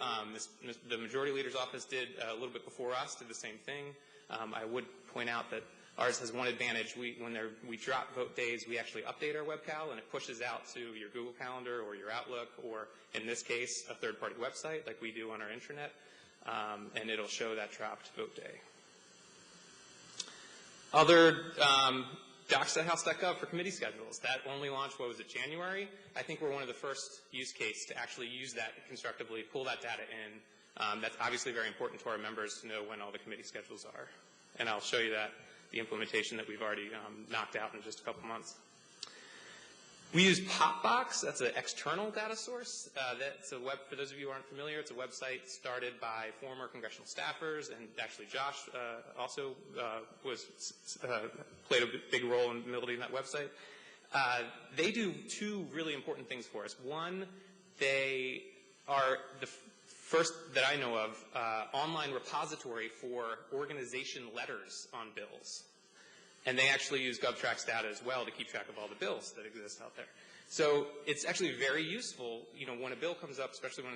the Majority Leader's office did a little bit before us, did the same thing. I would point out that ours has one advantage. When we drop vote days, we actually update our WebCal, and it pushes out to your Google Calendar or your Outlook, or in this case, a third-party website like we do on our intranet, and it'll show that dropped vote day. Other docs.house.gov for committee schedules. That only launched, January? I think we're one of the first use cases to actually use that constructively, pull that data in. That's obviously very important to our members to know when all the committee schedules are. And I'll show you the implementation that we've already knocked out in just a couple months. We use Popbox. That's an external data source. That's for those of you who aren't familiar, it's a website started by former congressional staffers, and actually Josh also played a big role in building that website. They do two really important things for us. One, they are the first that I know of online repository for organization letters on bills. And they actually use GovTrack's data as well to keep track of all the bills that exist out there. So it's actually very useful, when a bill comes up, especially when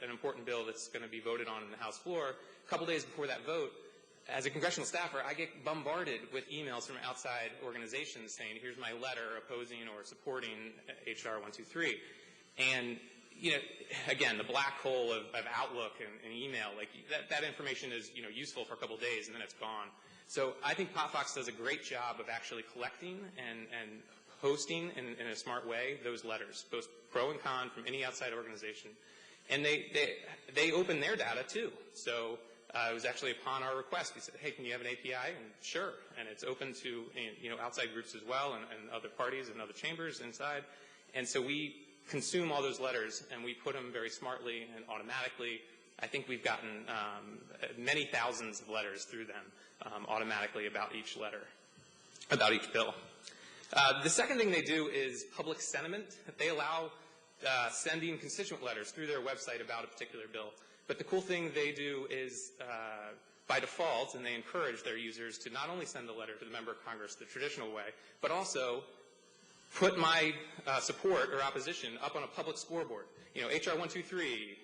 an important bill that's going to be voted on in the House floor, a couple days before that vote, as a congressional staffer, I get bombarded with emails from outside organizations saying, here's my letter opposing or supporting H.R. 123. And, again, the black hole of Outlook and email, that information is, useful for a couple days and then it's gone. So I think Popbox does a great job of actually collecting and hosting in a smart way those letters, both pro and con from any outside organization. And they open their data too. So it was actually upon our request, we said, hey, can you have an API? And sure. And it's open to outside groups as well and other parties and other chambers inside. And so we consume all those letters and we put them very smartly and automatically. I think we've gotten many thousands of letters through them automatically about each letter, about each bill. The second thing they do is public sentiment. They allow sending constituent letters through their website about a particular bill. But the cool thing they do is, by default, and they encourage their users to not only send the letter to the member of Congress the traditional way, but also put my support or opposition up on a public scoreboard. H.R. 123,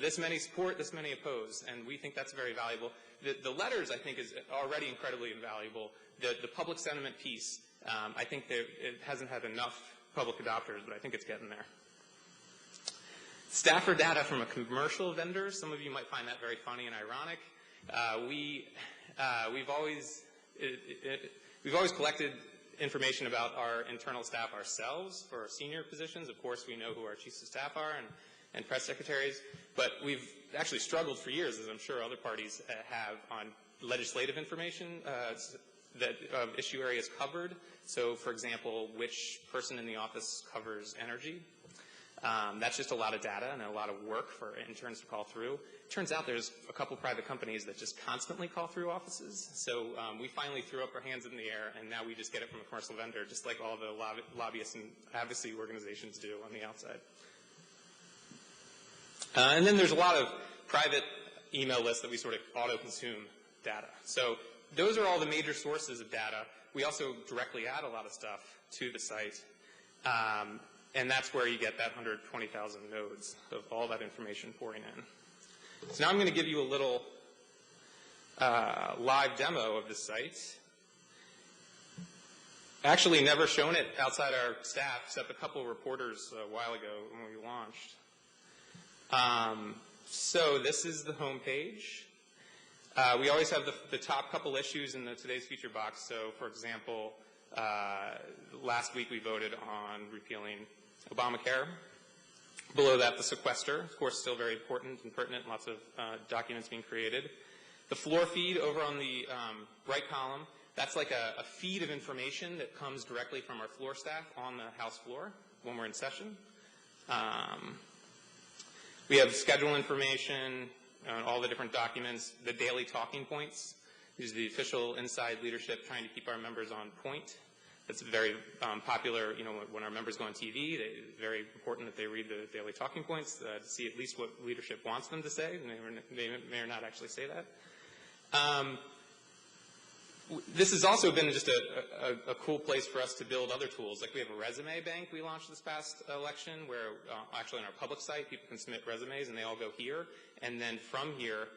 this many support, this many oppose, and we think that's very valuable. The letters, I think, is already incredibly invaluable. The public sentiment piece, I think it hasn't had enough public adopters, but I think it's getting there. Staffer data from a commercial vendor. Some of you might find that very funny and ironic. We've always, We've always collected information about our internal staff ourselves for our senior positions. Of course, we know who our chiefs of staff are and press secretaries. But we've actually struggled for years, as I'm sure other parties have, on legislative information that issue areas covered. So, for example, which person in the office covers energy. That's just a lot of data and a lot of work for interns to call through. Turns out there's a couple private companies that just constantly call through offices. So we finally threw up our hands in the air, and now we just get it from a commercial vendor, just like all the lobbyists and advocacy organizations do on the outside. And then there's a lot of private email lists that we sort of auto-consume data. So those are all the major sources of data. We also directly add a lot of stuff to the site. And that's where you get that 120,000 nodes of all that information pouring in. So now I'm going to give you a little live demo of the site. Actually never shown it outside our staff, except a couple of reporters a while ago when we launched. So this is the home page. We always have the top couple issues in the today's feature box. So, for example, last week we voted on repealing Obamacare. Below that, the sequester, of course, still very important and pertinent, lots of documents being created. The floor feed over on the right column, that's like a feed of information that comes directly from our floor staff on the House floor when we're in session. We have schedule information on all the different documents, the daily talking points. These are the official inside leadership trying to keep our members on point. That's very popular, when our members go on TV. It's very important that they read the daily talking points to see at least what leadership wants them to say. They may or not actually say that. This has also been just a cool place for us to build other tools. Like we have a resume bank we launched this past election where actually on our public site people can submit resumes and they all go here. And then from here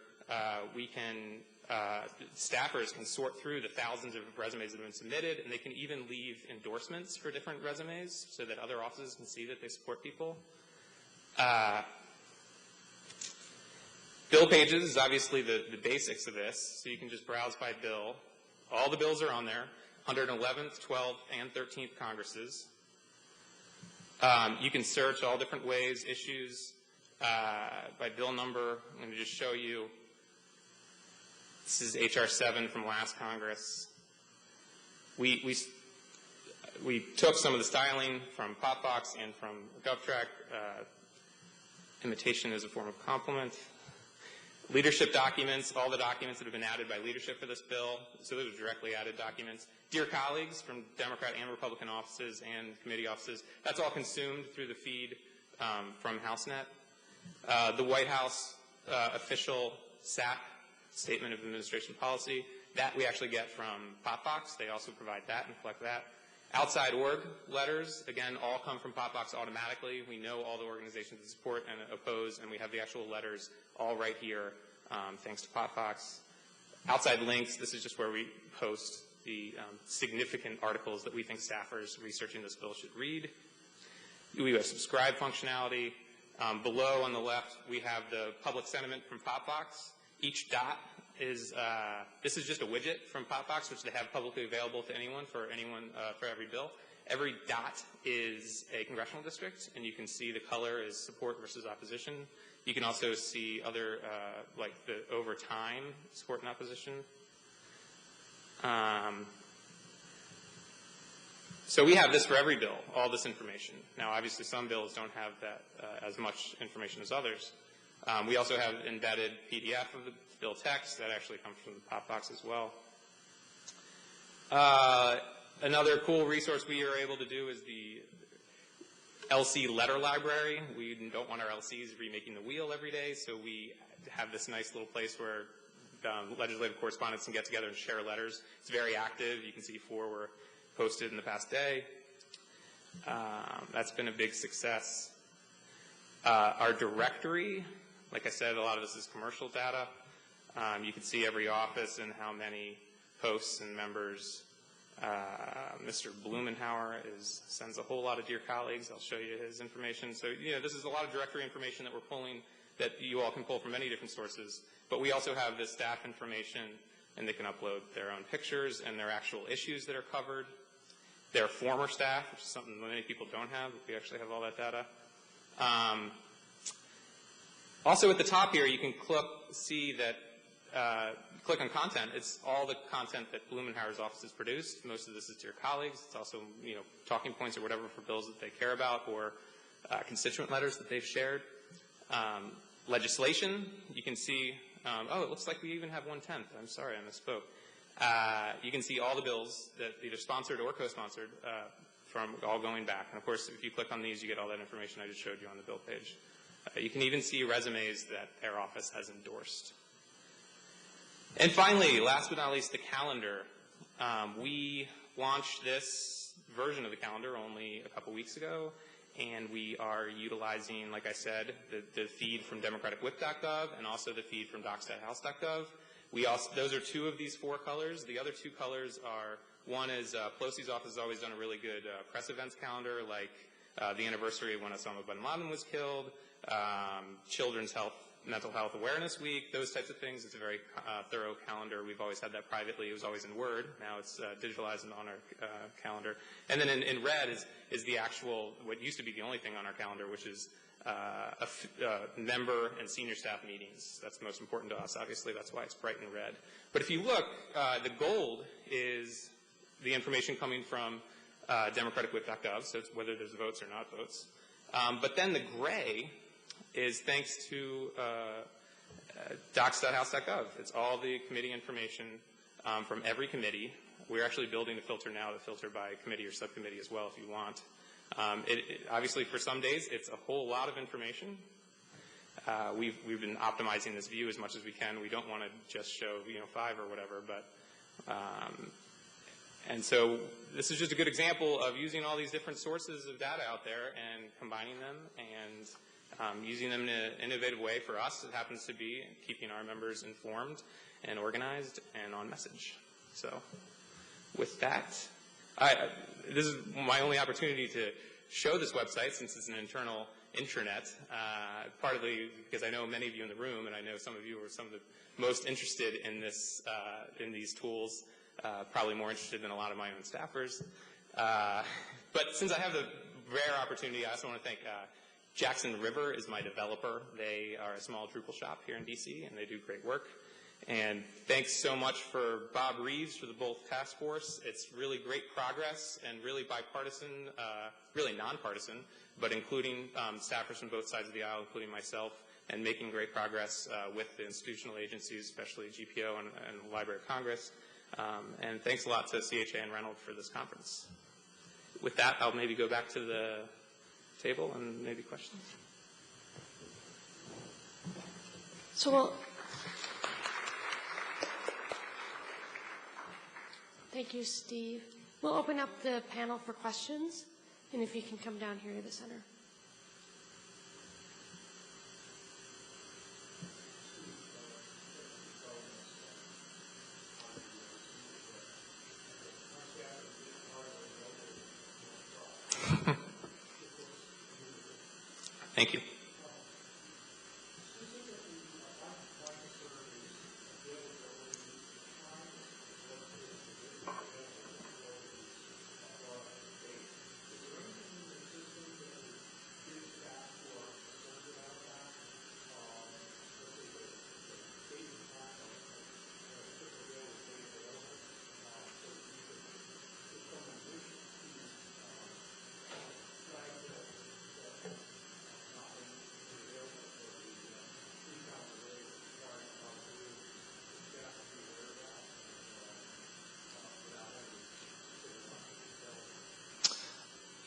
we can staffers can sort through the thousands of resumes that have been submitted, and they can even leave endorsements for different resumes so that other offices can see that they support people. Bill pages is obviously the basics of this, so you can just browse by bill. All the bills are on there, 111th, 12th, and 13th Congresses. You can search all different ways, issues by bill number. I'm going to just show you. This is H.R. 7 from last Congress. We took some of the styling from Popbox and from GovTrack. Imitation is a form of compliment. Leadership documents, all the documents that have been added by leadership for this bill. So those are directly added documents. Dear colleagues from Democrat and Republican offices and committee offices, that's all consumed through the feed from HouseNet. The White House official SAP, Statement of Administration Policy, that we actually get from Popbox. They also provide that and collect that. Outside org letters, again, all come from Popbox automatically. We know all the organizations that support and oppose, and we have the actual letters all right here, thanks to Popbox. Outside links, this is just where we post the significant articles that we think staffers researching this bill should read. We have subscribe functionality. Below on the left, we have the public sentiment from Popbox. Each dot is, this is just a widget from Popbox, which they have publicly available to anyone for every bill. Every dot is a congressional district, and you can see the color is support versus opposition. You can also see other, like the over time support and opposition. So we have this for every bill, all this information. Now, obviously, some bills don't have that as much information as others. We also have embedded PDF of the bill text that actually comes from the Popbox as well. Another cool resource we are able to do is the LC letter library. We don't want our LCs remaking the wheel every day, so we have this nice little place where legislative correspondents can get together and share letters. It's very active. You can see 4 were posted in the past day. That's been a big success. Our directory, like I said, a lot of this is commercial data. You can see every office and how many posts and members. Mr. Blumenauer sends a whole lot of dear colleagues. I'll show you his information. So, this is a lot of directory information that we're pulling that you all can pull from many different sources. But we also have this staff information and they can upload their own pictures and their actual issues that are covered. Their former staff, which is something many people don't have, but we actually have all that data. Also at the top here, you can see that, click on content. It's all the content that Blumenauer's office has produced. Most of this is to your colleagues. It's also, talking points or whatever for bills that they care about or constituent letters that they've shared. Legislation, you can see, it looks like we even have 1/10. I'm sorry, I misspoke. You can see all the bills that either sponsored or co-sponsored from all going back. And of course, if you click on these, you get all that information I just showed you on the bill page. You can even see resumes that their office has endorsed. And finally, last but not least, the calendar. We launched this version of the calendar only a couple weeks ago, and we are utilizing, like I said, the feed from democraticwhip.gov and also the feed from docs.house.gov. Those are two of these 4 colors. The other 2 colors are, one is Pelosi's office has always done a really good press events calendar, like the anniversary of when Osama bin Laden was killed, Children's Mental Health Awareness Week, those types of things. It's a very thorough calendar. We've always had that privately. It was always in Word. Now it's digitalized and on our calendar. And then in red is the actual, what used to be the only thing on our calendar, which is member and senior staff meetings. That's most important to us, obviously. That's why it's bright in red. But if you look, the gold is the information coming from democraticwhip.gov, so it's whether there's votes or not votes. But then the gray is thanks to docs.house.gov. It's all the committee information from every committee. We're actually building a filter now to filter by committee or subcommittee as well if you want. Obviously, for some days, it's a whole lot of information. We've been optimizing this view as much as we can. We don't want to just show 5 or whatever, but and so this is just a good example of using all these different sources of data out there and combining them and using them in an innovative way. For us, it happens to be keeping our members informed and organized and on message. So with that, this is my only opportunity to show this website since it's an internal intranet, partly because I know many of you in the room, and I know some of you are some of the most interested in this, in these tools, probably more interested than a lot of my own staffers. But since I have the rare opportunity, I also want to thank Jackson River is my developer. They are a small Drupal shop here in DC, and they do great work. And thanks so much for Bob Reeves for the Bolt Task Force. It's really great progress and really bipartisan, really nonpartisan, but including staffers from both sides of the aisle, including myself, and making great progress with the institutional agencies, especially GPO and the Library of Congress. And thanks a lot to CHA and Reynolds for this conference. With that, I'll maybe go back to the table and maybe questions. So thank you, Steve. We'll open up the panel for questions, and if you can come down here to the center. Thank you.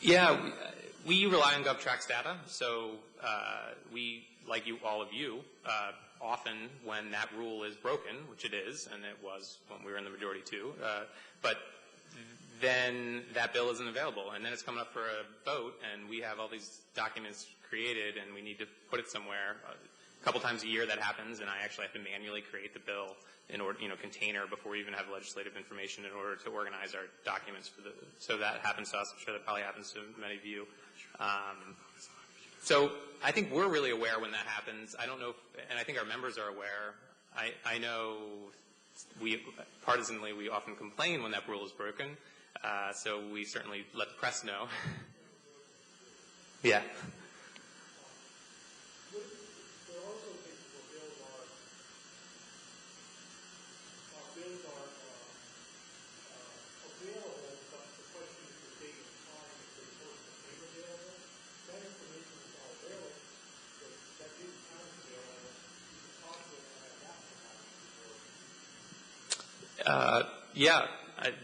Yeah, we rely on GovTrack's data, so we, like you, all of you, often when that rule is broken, which it is, and it was when we were in the majority too, but then that bill isn't available, and then it's coming up for a vote, and we have all these documents created, and we need to put it somewhere. A couple times a year that happens, and I actually have to manually create the bill in order, container before we even have legislative information in order to organize our documents for the, so that happens to us. I'm sure that probably happens to many of you. So I think we're really aware when that happens. I don't know, and I think our members are aware. I know partisanly, we often complain when that rule is broken. So we certainly let the press know. Yeah.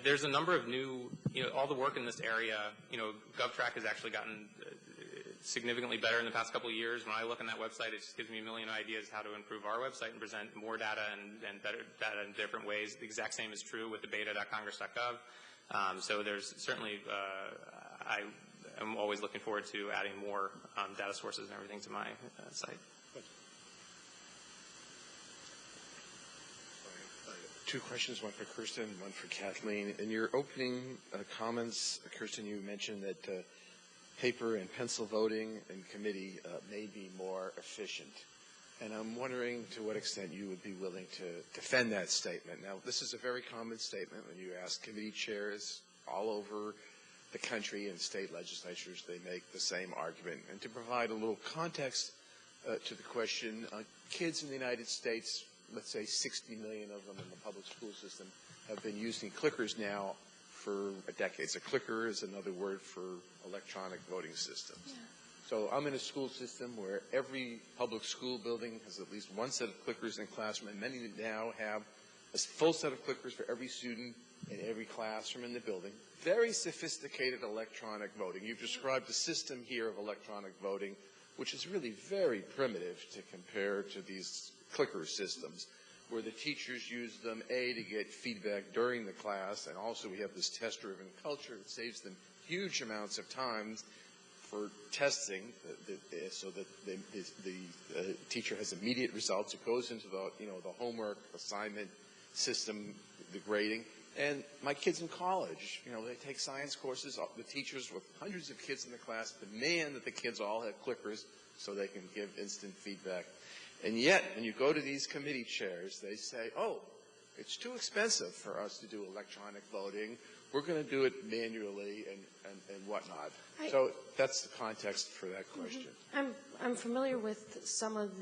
There's a number of new, all the work in this area, GovTrack has actually gotten significantly better in the past couple of years. When I look on that website, it just gives me a million ideas how to improve our website and present more data and better data in different ways. The exact same is true with the beta.congress.gov. So there's certainly, I am always looking forward to adding more data sources and everything to my site. Two questions, one for Kirsten, one for Kathleen. In your opening comments, Kirsten, you mentioned that paper and pencil voting in committee may be more efficient. And I'm wondering to what extent you would be willing to defend that statement. Now, this is a very common statement when you ask committee chairs all over the country and state legislatures, they make the same argument. And to provide a little context to the question, kids in the United States, let's say 60 million of them in the public school system, have been using clickers now for a decade. So clicker is another word for electronic voting systems. Yeah. So I'm in a school system where every public school building has at least one set of clickers in classroom, and many now have a full set of clickers for every student in every classroom in the building. Very sophisticated electronic voting. You've described the system here of electronic voting, which is really very primitive to compare to these clicker systems, where the teachers use them, A, to get feedback during the class, and also we have this test-driven culture that saves them huge amounts of time for testing, so that the teacher has immediate results. It goes into the homework assignment system, the grading. And my kids in college, they take science courses. The teachers with hundreds of kids in the class demand that the kids all have clickers so they can give instant feedback. And yet, when you go to these committee chairs, they say, oh, it's too expensive for us to do electronic voting. We're going to do it manually and whatnot. So that's the context for that question. I'm familiar with some of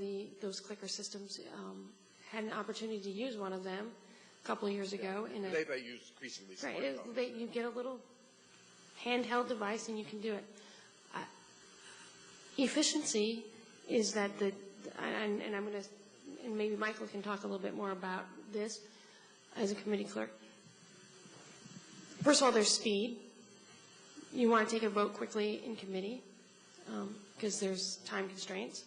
those clicker systems. Had an opportunity to use one of them a couple of years ago. They use increasingly smartphones. Right. You get a little handheld device and you can do it. Efficiency is that and I'm going to, and maybe Michael can talk a little bit more about this as a committee clerk. First of all, there's speed. You want to take a vote quickly in committee because there's time constraints.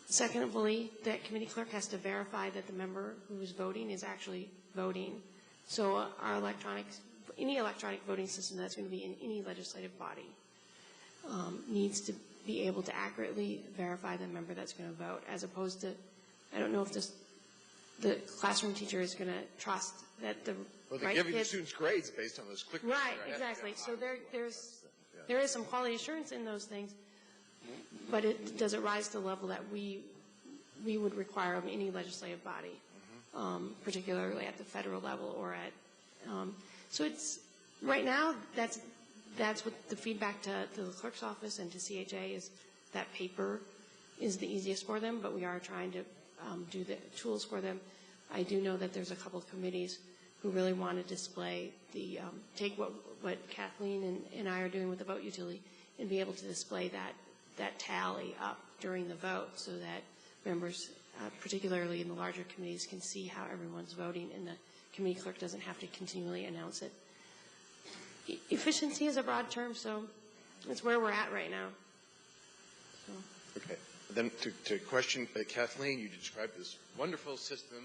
Secondly, that committee clerk has to verify that the member who is voting is actually voting. So any electronic voting system that's going to be in any legislative body needs to be able to accurately verify the member that's going to vote, as opposed to, I don't know if the classroom teacher is going to trust that the they're giving the students grades based on those clickers. Right, exactly. So there is some quality assurance in those things, but does it rise to the level that we would require of any legislative body, particularly at the federal level or at so it's right now that's what the feedback to the clerk's office and to CHA is that paper is the easiest for them, but we are trying to do the tools for them. I do know that there's a couple of committees who really want to display take what Kathleen and I are doing with the vote utility and be able to display that tally up during the vote so that members, particularly in the larger committees, can see how everyone's voting and the committee clerk doesn't have to continually announce it. Efficiency is a broad term, so it's where we're at right now. So. Okay. Then to question Kathleen, you described this wonderful system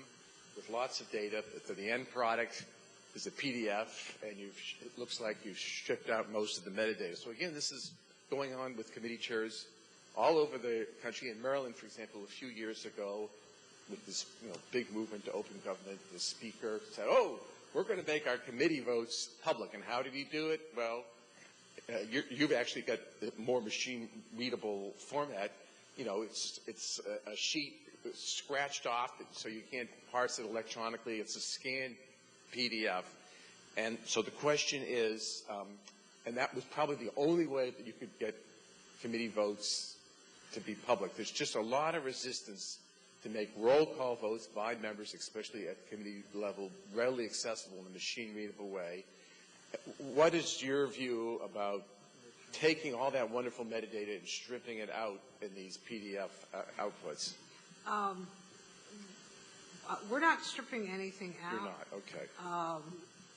with lots of data, but the end product is a PDF, and it looks like you've stripped out most of the metadata. So again, this is going on with committee chairs all over the country. In Maryland, for example, a few years ago, with this big movement to open government, the speaker said, oh, we're going to make our committee votes public. And how did he do it? Well, you've actually got the more machine-readable format. It's a sheet scratched off, so you can't parse it electronically. It's a scanned PDF. And so the question is, and that was probably the only way that you could get committee votes to be public. There's just a lot of resistance to make roll call votes by members, especially at committee level, readily accessible in a machine-readable way. What is your view about taking all that wonderful metadata and stripping it out in these PDF outputs? We're not stripping anything out. You're not, okay.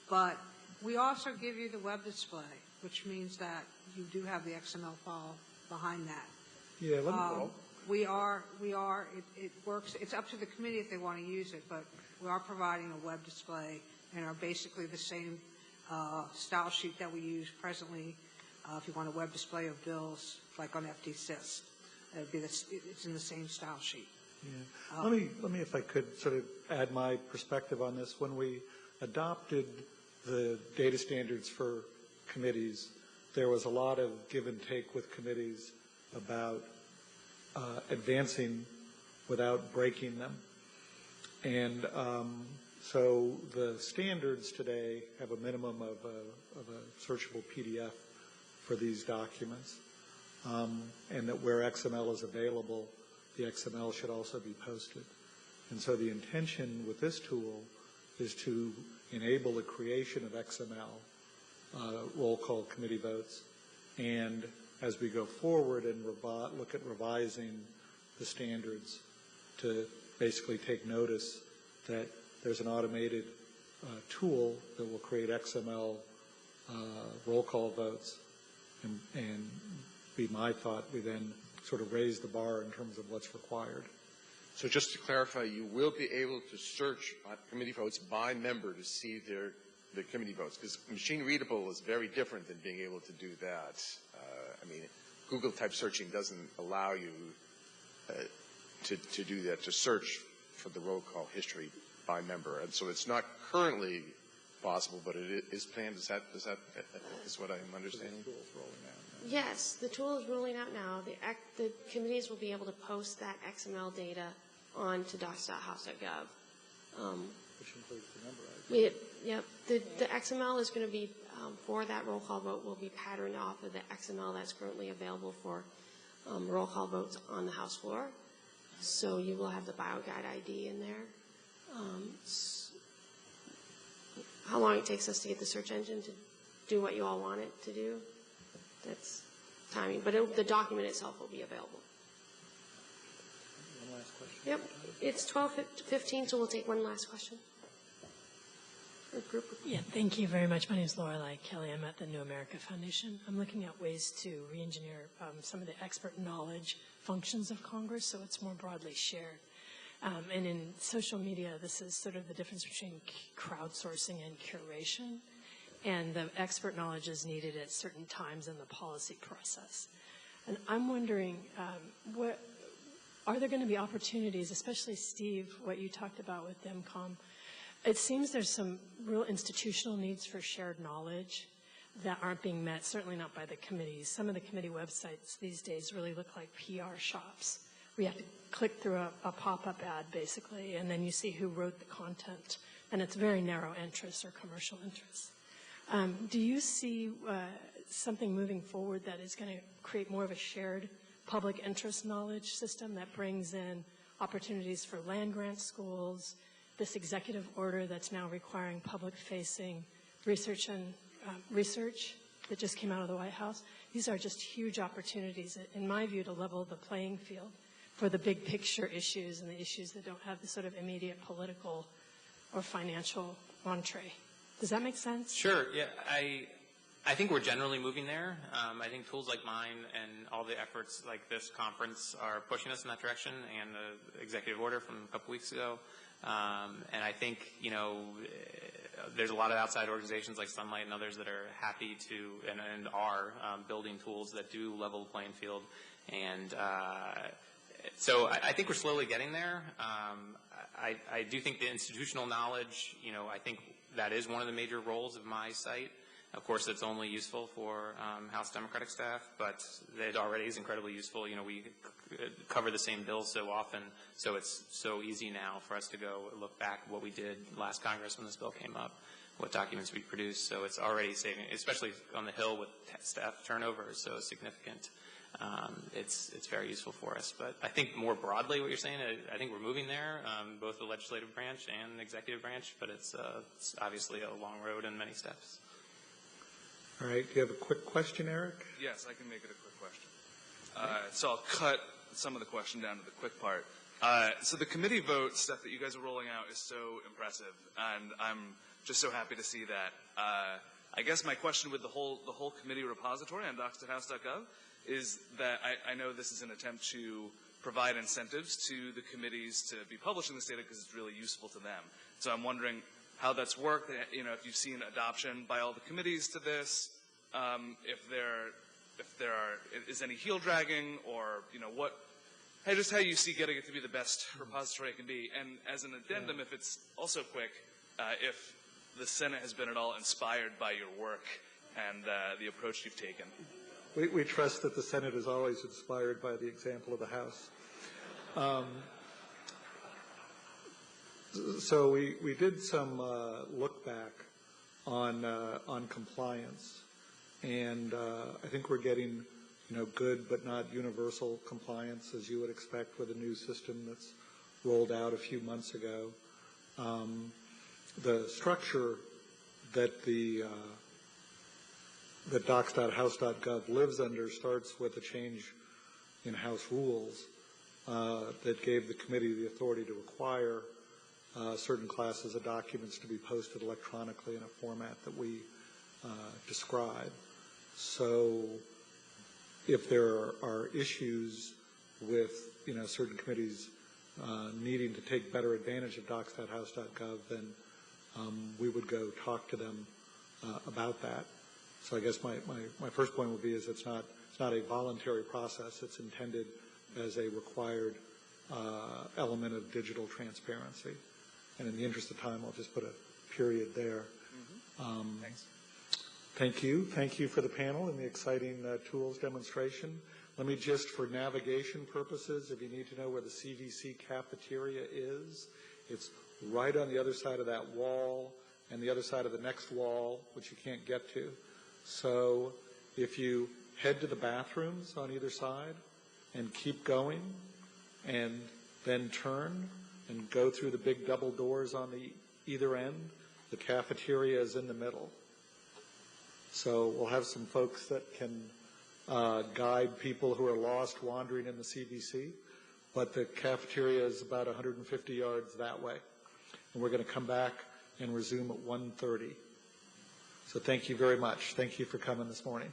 But we also give you the web display, which means that you do have the XML file behind that. Yeah, let me it works, it's up to the committee if they want to use it, but we are providing a web display and are basically the same style sheet that we use presently. If you want a web display of bills, like on FDSys, it's in the same style sheet. Yeah. Let me, if I could, sort of add my perspective on this. When we adopted the data standards for committees, there was a lot of give and take with committees about advancing without breaking them. And so the standards today have a minimum of a searchable PDF for these documents, and that where XML is available, the XML should also be posted. And so the intention with this tool is to enable the creation of XML roll call committee votes, and as we go forward and look at revising the standards, to basically take notice that there's an automated tool that will create XML roll call votes, and be my thought, we then sort of raise the bar in terms of what's required. So just to clarify, you will be able to search committee votes by member to see the committee votes, because machine readable is very different than being able to do that. I mean, Google type searching doesn't allow you to do that, to search for the roll call history by member. And so it's not currently possible, but it is planned. Is what I'm understanding? Yes, the tool is rolling out now. The committees will be able to post that XML data onto docs.house.gov. Which includes the member ID. Yep. The XML is going to be, for that roll call vote, will be patterned off of the XML that's currently available for roll call votes on the House floor. So you will have the BioGuide ID in there. How long it takes us to get the search engine to do what you all want it to do, that's timing. But the document itself will be available. One last question. Yep. It's 12:15, so we'll take one last question. Yeah, thank you very much. My name is Lorelei Kelly. I'm at the New America Foundation. I'm looking at ways to re-engineer some of the expert knowledge functions of Congress so it's more broadly shared. And in social media, this is sort of the difference between crowdsourcing and curation. And the expert knowledge is needed at certain times in the policy process. And I'm wondering, are there going to be opportunities, especially, Steve, what you talked about with DEMCOM? It seems there's some real institutional needs for shared knowledge that aren't being met, certainly not by the committees. Some of the committee websites these days really look like PR shops. We have to click through a pop-up ad, basically, and then you see who wrote the content. And it's very narrow interests or commercial interests. Do you see something moving forward that is going to create more of a shared public interest knowledge system that brings in opportunities for land-grant schools, this executive order that's now requiring public-facing research that just came out of the White House? These are just huge opportunities, in my view, to level the playing field for the big picture issues and the issues that don't have the sort of immediate political or financial entree. Does that make sense? Sure. Yeah, I think we're generally moving there. I think tools like mine and all the efforts like this conference are pushing us in that direction, and the executive order from a couple weeks ago. And I think, there's a lot of outside organizations like Sunlight and others that are happy to and are building tools that do level the playing field. And so I think we're slowly getting there. I do think the institutional knowledge, I think that is one of the major roles of my site. Of course, it's only useful for House Democratic staff, but it already is incredibly useful. You know, we cover the same bills so often, so it's so easy now for us to go look back at what we did last Congress when this bill came up, what documents we produced. So it's already saving, especially on the Hill with staff turnover is so significant. It's very useful for us. But I think more broadly what you're saying, I think we're moving there, both the legislative branch and the executive branch, but it's obviously a long road and many steps. All right. Do you have a quick question, Eric? Yes, I can make it a quick question. So I'll cut some of the question down to the quick part. So the committee vote stuff that you guys are rolling out is so impressive, and I'm just so happy to see that. I guess my question with the whole committee repository on docs.house.gov is that I know this is an attempt to provide incentives to the committees to be publishing this data because it's really useful to them. So I'm wondering how that's worked, you know, if you've seen adoption by all the committees to this, if there is any heel dragging, or, you know, just how you see getting it to be the best repository it can be. And as an addendum, if it's also quick, if the Senate has been at all inspired by your work and the approach you've taken. We trust that the Senate is always inspired by the example of the House. So we did some look back on compliance, and I think we're getting, you know, good but not universal compliance, as you would expect with a new system that's rolled out a few months ago. The structure that that docs.house.gov lives under starts with a change in House rules that gave the committee the authority to require certain classes of documents to be posted electronically in a format that we describe. So if there are issues with, you know, certain committees needing to take better advantage of docs.house.gov, then we would go talk to them about that. So I guess my first point would be is it's not a voluntary process. It's intended as a required element of digital transparency. And in the interest of time, I'll just put a period there. Thanks. Thank you. Thank you for the panel and the exciting tools demonstration. Let me just, for navigation purposes, if you need to know where the CVC cafeteria is, it's right on the other side of that wall and the other side of the next wall, which you can't get to. So if you head to the bathrooms on either side and keep going and then turn and go through the big double doors on the either end, the cafeteria is in the middle. So we'll have some folks that can guide people who are lost wandering in the CVC, but the cafeteria is about 150 yards that way. And we're going to come back and resume at 1:30. So thank you very much. Thank you for coming this morning.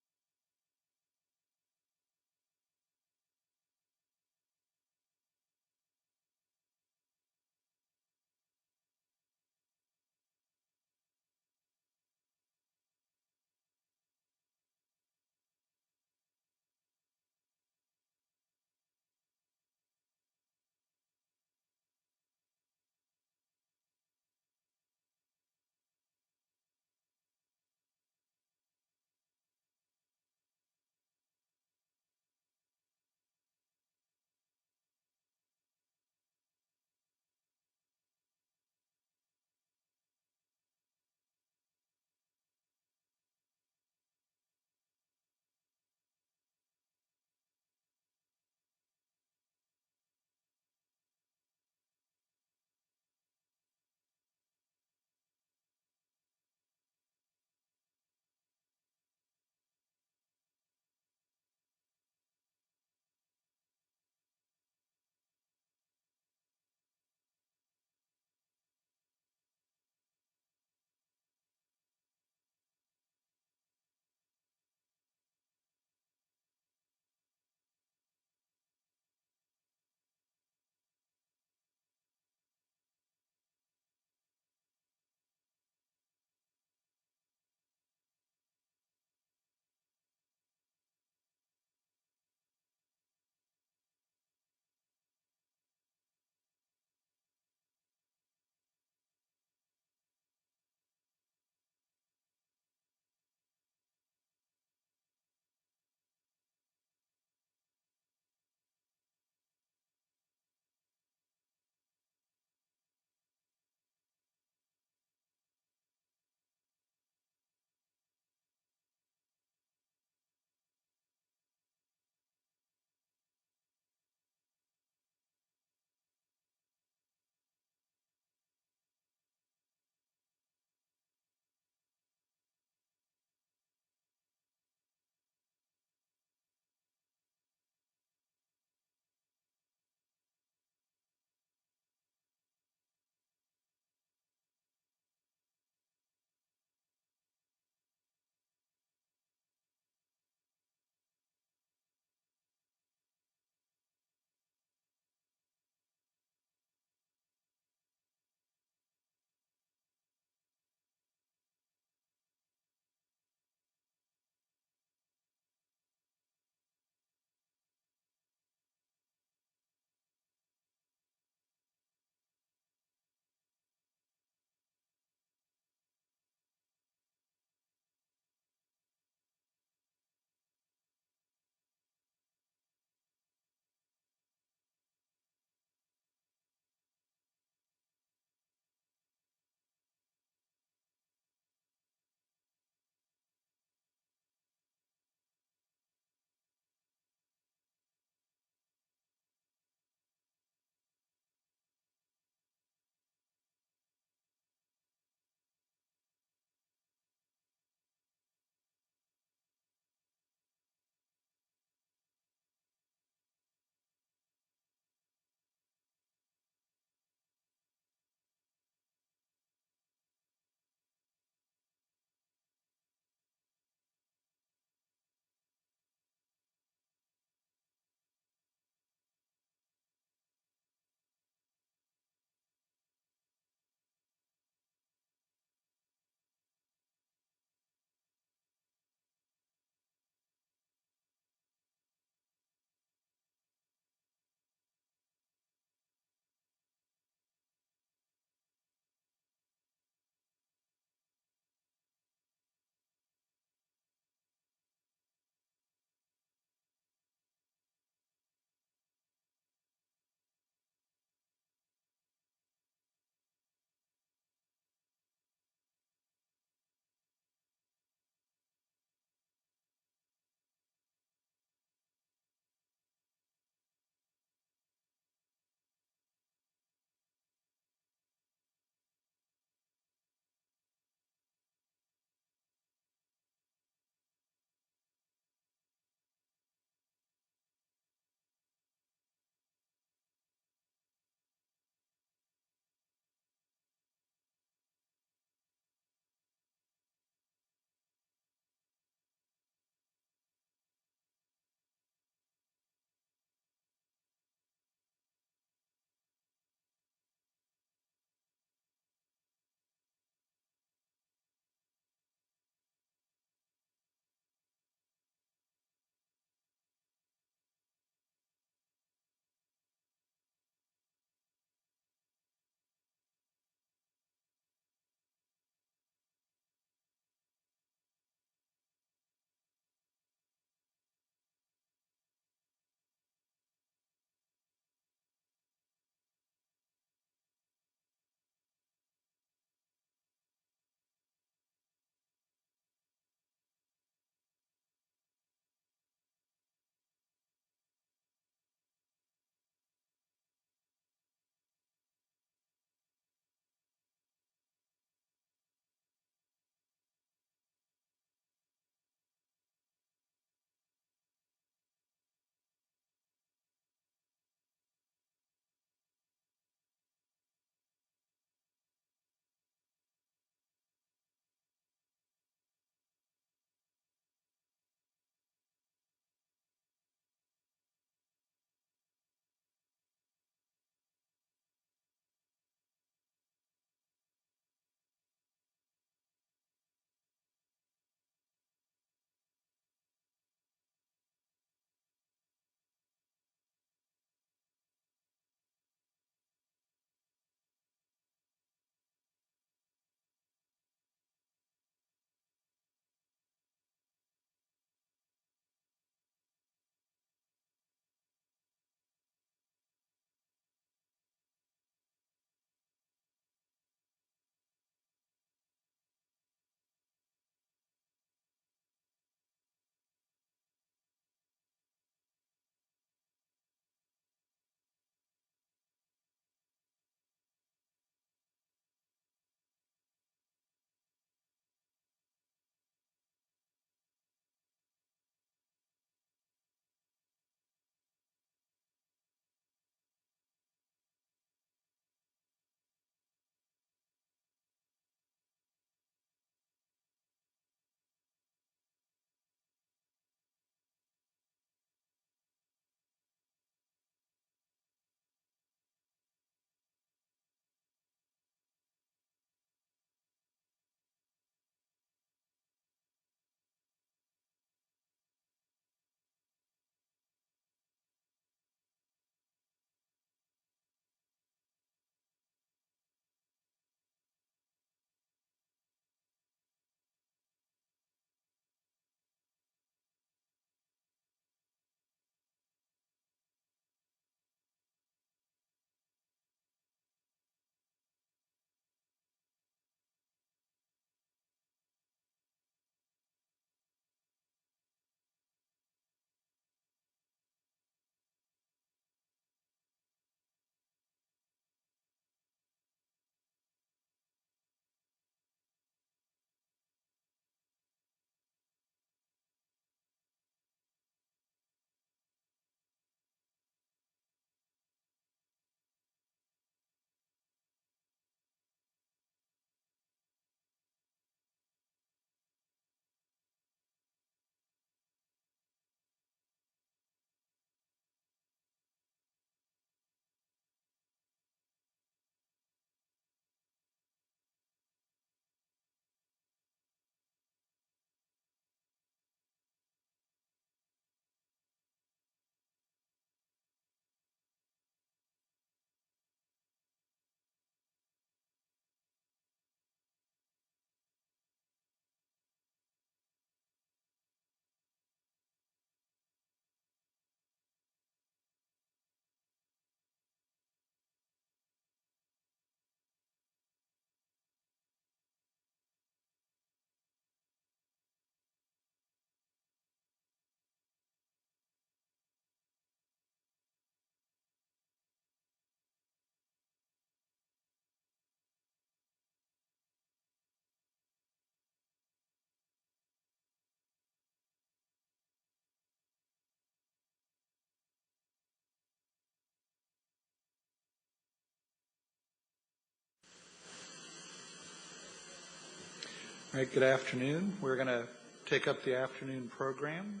All right, good afternoon. We're going to take up the afternoon program.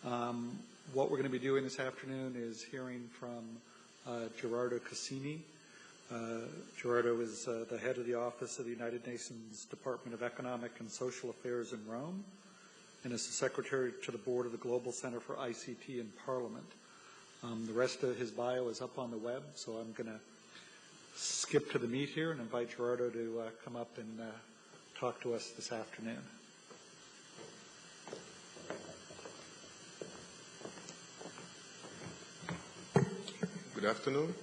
What we're going to be doing this afternoon is hearing from Gerardo Cassini. Gerardo is the head of the Office of the United Nations Department of Economic and Social Affairs in Rome, and is the secretary to the board of the Global Center for ICT in Parliament. The rest of his bio is up on the web, so I'm going to skip to the meat here and invite Gerardo to come up and talk to us this afternoon. Good afternoon.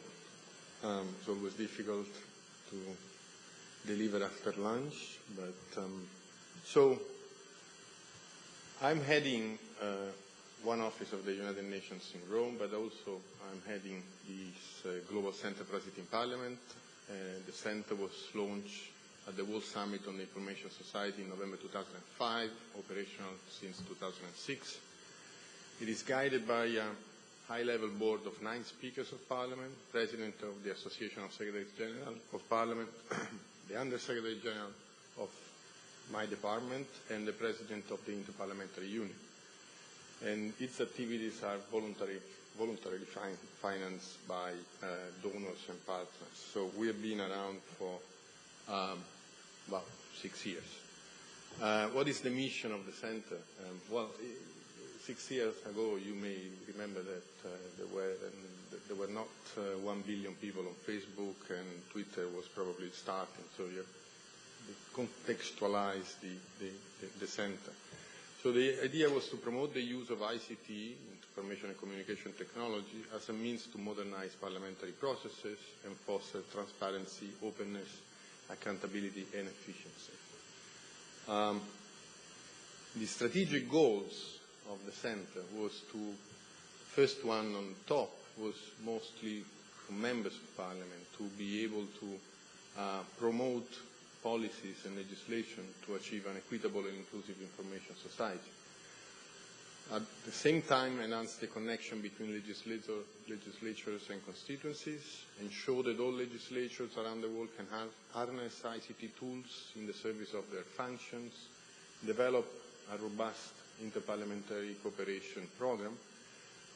It's always difficult to deliver after lunch, but so I'm heading one office of the United Nations in Rome, but also I'm heading this Global Center for ICT in Parliament. The center was launched at the World Summit on the Information Society in November 2005, operational since 2006. It is guided by a high-level board of 9 speakers of Parliament, President of the Association of Secretaries General of Parliament, the Under-Secretary General of my department, and the President of the Interparliamentary Union. And its activities are voluntarily financed by donors and partners. So we have been around for about 6 years. What is the mission of the center? Well, 6 years ago, you may remember that there were not 1 billion people on Facebook, and Twitter was probably starting. So you contextualize the center. So the idea was to promote the use of ICT, information and communication technology, as a means to modernize parliamentary processes and foster transparency, openness, accountability, and efficiency. The strategic goals of the center was to, first one on top was mostly from members of parliament to be able to promote policies and legislation to achieve an equitable and inclusive information society. At the same time, enhance the connection between legislatures and constituencies, ensure that all legislatures around the world can harness ICT tools in the service of their functions, develop a robust interparliamentary cooperation program,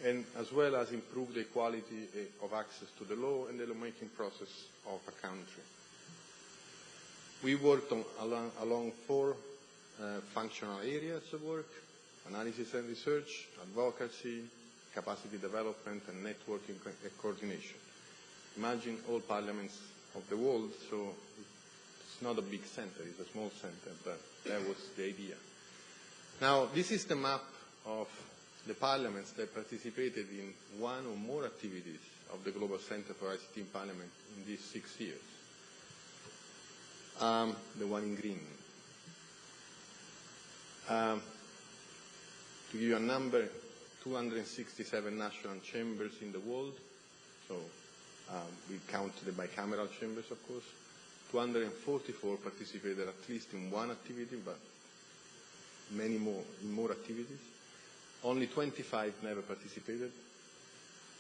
and as well as improve the quality of access to the law and the lawmaking process of a country. We worked along 4 functional areas of work: analysis and research, advocacy, capacity development, and networking and coordination. Imagine all parliaments of the world, so it's not a big center, it's a small center, but that was the idea. Now, this is the map of the parliaments that participated in one or more activities of the Global Center for ICT in Parliament in these 6 years. The one in green. To give you a number, 267 national chambers in the world, so we count the bicameral chambers, of course. 244 participated at least in one activity, but many more in more activities. Only 25 never participated.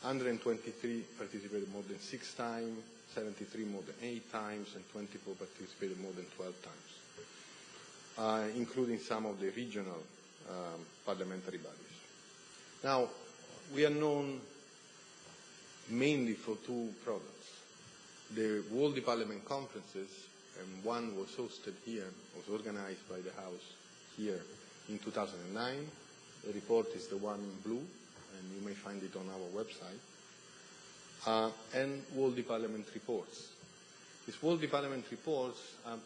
123 participated more than 6 times, 73 more than 8 times, and 24 participated more than 12 times, including some of the regional parliamentary bodies. Now, we are known mainly for 2 products. The World Parliament Conferences, and one was hosted here, was organized by the House here in 2009. The report is the one in blue, and you may find it on our website. And World Parliament reports. These World Parliament reports are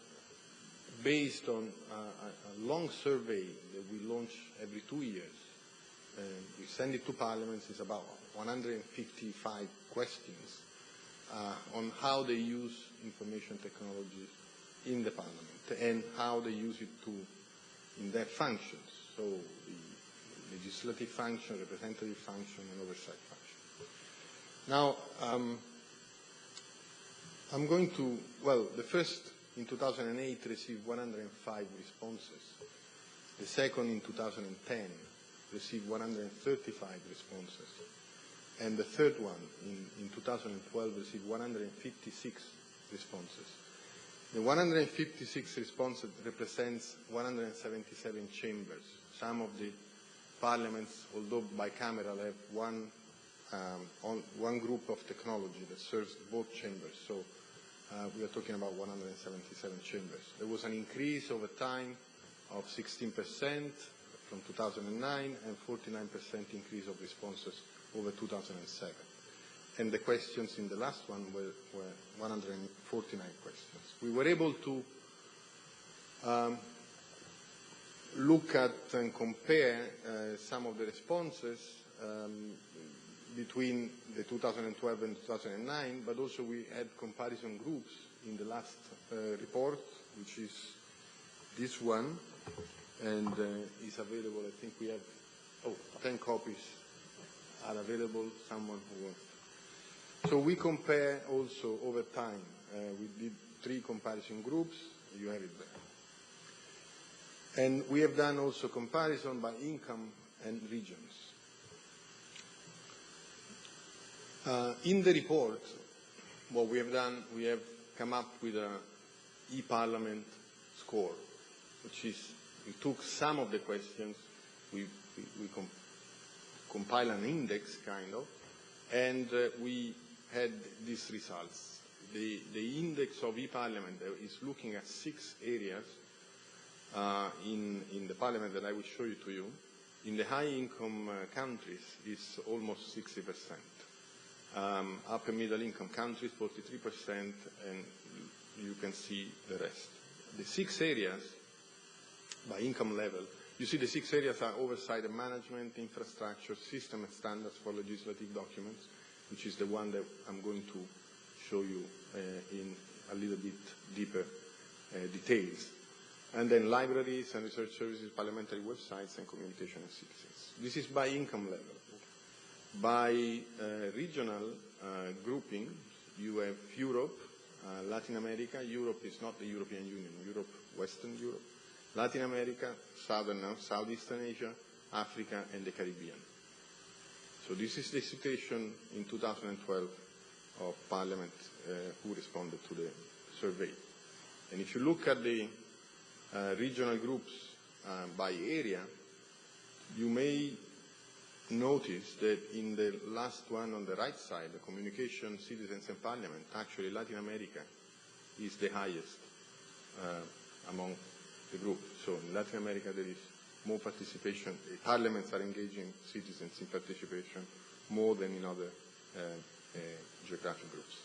based on a long survey that we launch every 2 years. We send it to parliaments. It's about 155 questions on how they use information technologies in the parliament and how they use it in their functions. So the legislative function, representative function, and oversight function. Now, I'm going to, well, the first in 2008 received 105 responses. The second in 2010 received 135 responses. And the third one in 2012 received 156 responses. The 156 responses represents 177 chambers. Some of the parliaments, although bicameral, have one group of technology that serves both chambers. So we are talking about 177 chambers. There was an increase over time of 16% from 2009 and 49% increase of responses over 2007. And the questions in the last one were 149 questions. We were able to look at and compare some of the responses between the 2012 and 2009, but also we had comparison groups in the last report, which is this one, and is available. I think we have 10 copies are available. Someone who wants. So we compare also over time. We did 3 comparison groups. You have it there. And we have done also comparison by income and regions. In the report, what we have done, we have come up with a e-Parliament score, which is, we took some of the questions, we compile an index, kind of, and we had these results. The index of e-Parliament is looking at 6 areas in the Parliament that I will show you to you. In the high-income countries, it's almost 60%. Upper middle-income countries, 43%, and you can see the rest. The 6 areas, by income level, you see the 6 areas are oversight and management, infrastructure, system and standards for legislative documents, which is the one that I'm going to show you in a little bit deeper details. And then libraries and research services, parliamentary websites, and communication and citizens. This is by income level. By regional grouping, you have Europe, Latin America. Europe is not the European Union. Europe, Western Europe. Latin America, Southeastern Asia, Africa, and the Caribbean. So this is the situation in 2012 of Parliament who responded to the survey. And if you look at the regional groups by area, you may notice that in the last one on the right side, the communication, citizens and parliament, actually Latin America is the highest among the group. So in Latin America there is more participation. Parliaments are engaging citizens in participation more than in other geographic groups.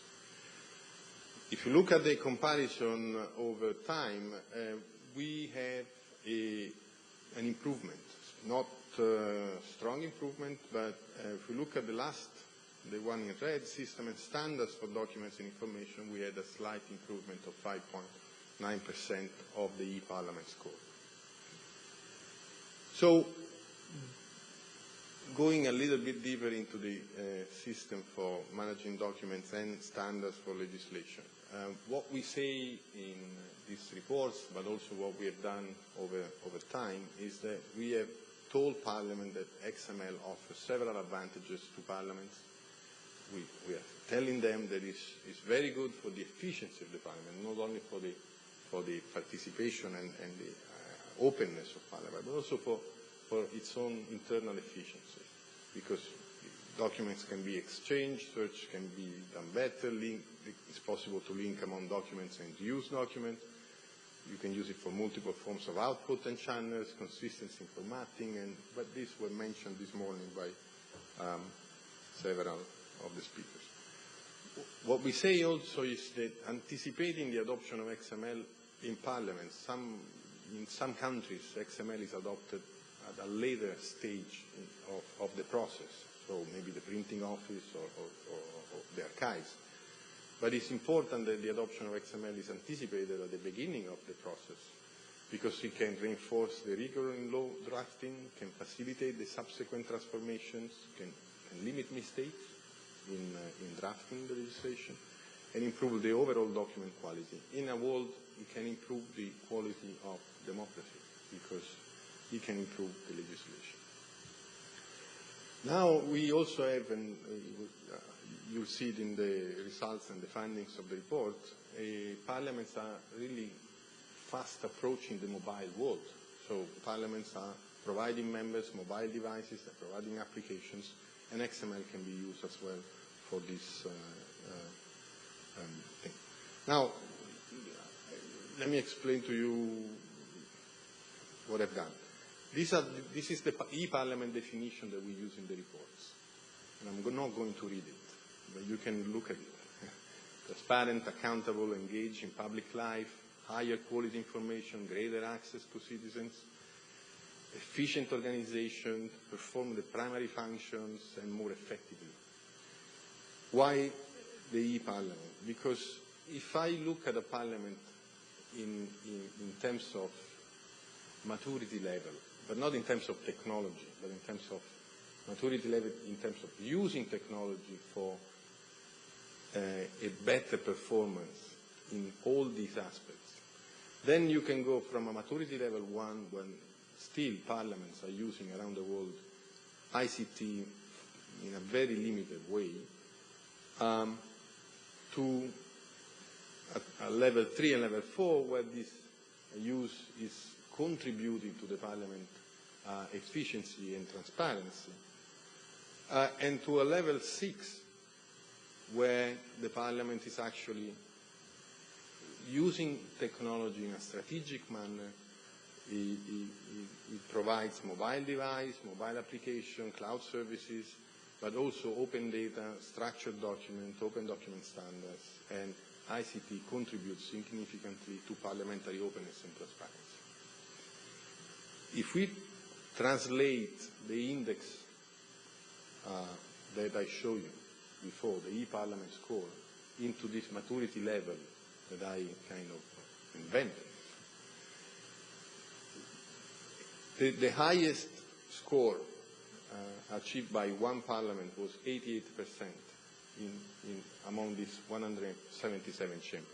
If you look at the comparison over time, we have an improvement, not strong improvement, but if we look at the last, the one in red, system and standards for documents and information, we had a slight improvement of 5.9% of the e-Parliament score. So, going a little bit deeper into the system for managing documents and standards for legislation, what we say in these reports, but also what we have done over time, is that we have told Parliament that XML offers several advantages to Parliaments. We are telling them that it's very good for the efficiency of the Parliament, not only for the participation and the openness of Parliament, but also for its own internal efficiency, because documents can be exchanged, search can be done better, it's possible to link among documents and use documents. You can use it for multiple forms of output and channels, consistency in formatting, but these were mentioned this morning by several of the speakers. What we say also is that anticipating the adoption of XML in Parliament, in some countries XML is adopted at a later stage of the process, so maybe the printing office or the archives. But it's important that the adoption of XML is anticipated at the beginning of the process, because it can reinforce the rigor in law drafting, can facilitate the subsequent transformations, can limit mistakes in drafting the legislation, and improve the overall document quality. In a word, it can improve the quality of democracy, because it can improve the legislation. Now, we also have, you'll see it in the results and the findings of the report, parliaments are really fast approaching the mobile world. So parliaments are providing members mobile devices, they're providing applications, and XML can be used as well for this thing. Now, let me explain to you what I've done. This is the e-Parliament definition that we use in the reports. And I'm not going to read it, but you can look at it. Transparent, accountable, engaged in public life, higher quality information, greater access to citizens, efficient organization, perform the primary functions, and more effectively. Why the e-Parliament? Because if I look at a parliament in terms of maturity level, but not in terms of technology, but in terms of maturity level, in terms of using technology for a better performance in all these aspects, then you can go from a maturity level 1, when still parliaments are using around the world ICT in a very limited way, to a level 3 and level 4, where this use is contributing to the parliament efficiency and transparency, and to a level 6, where the parliament is actually using technology in a strategic manner. It provides mobile device, mobile application, cloud services, but also open data, structured document, open document standards, and ICT contributes significantly to parliamentary openness and transparency. If we translate the index that I showed you before, the e-Parliament score, into this maturity level that I kind of invented, the highest score achieved by one parliament was 88% among these 177 chambers.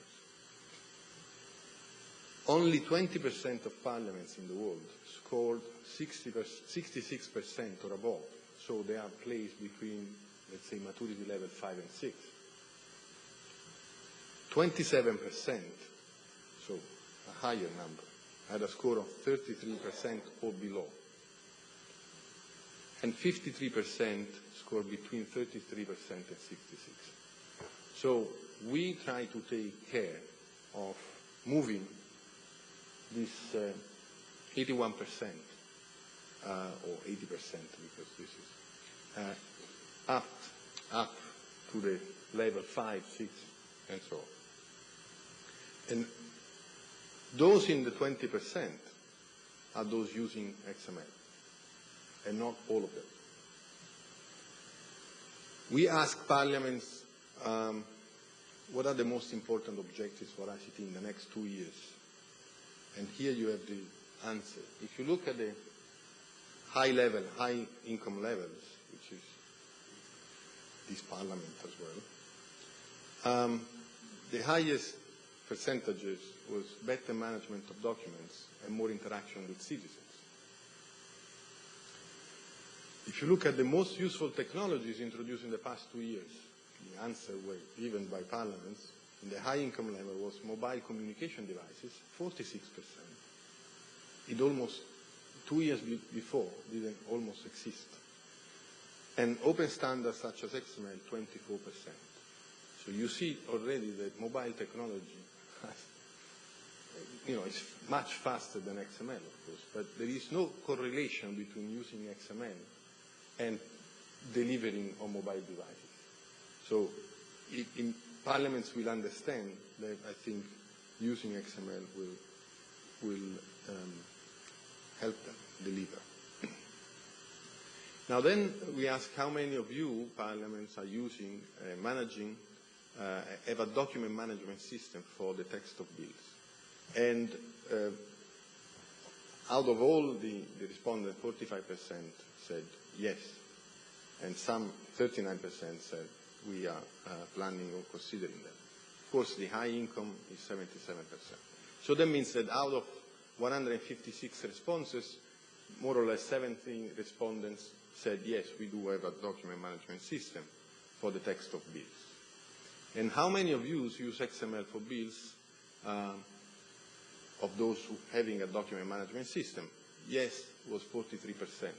Only 20% of parliaments in the world scored 66% or above, so they are placed between, let's say, maturity level 5 and 6. 27%, so a higher number, had a score of 33% or below. And 53% scored between 33% and 66%. So we try to take care of moving this 81% or 80%, because this is up to the level 5, 6, and so on. And those in the 20% are those using XML, and not all of them. We ask parliaments what are the most important objectives for ICT in the next 2 years. And here you have the answer. If you look at the high level, high income levels, which is this parliament as well, the highest percentages was better management of documents and more interaction with citizens. If you look at the most useful technologies introduced in the past 2 years, the answer were given by parliaments in the high income level was mobile communication devices, 46%. It almost 2 years before didn't almost exist. And open standards such as XML, 24%. So you see already that mobile technology it's much faster than XML, of course, but there is no correlation between using XML and delivering on mobile devices. So in parliaments will understand that I think using XML will help them deliver. Now then we ask how many of you parliaments are using, managing, have a document management system for the text of bills. And out of all the respondents, 45% said yes, and some 39% said we are planning or considering that. Of course, the high income is 77%. So that means that out of 156 responses, more or less 17 respondents said yes, we do have a document management system. for the text of bills. And how many of you use XML for bills of those who having a document management system? Yes, was 43%.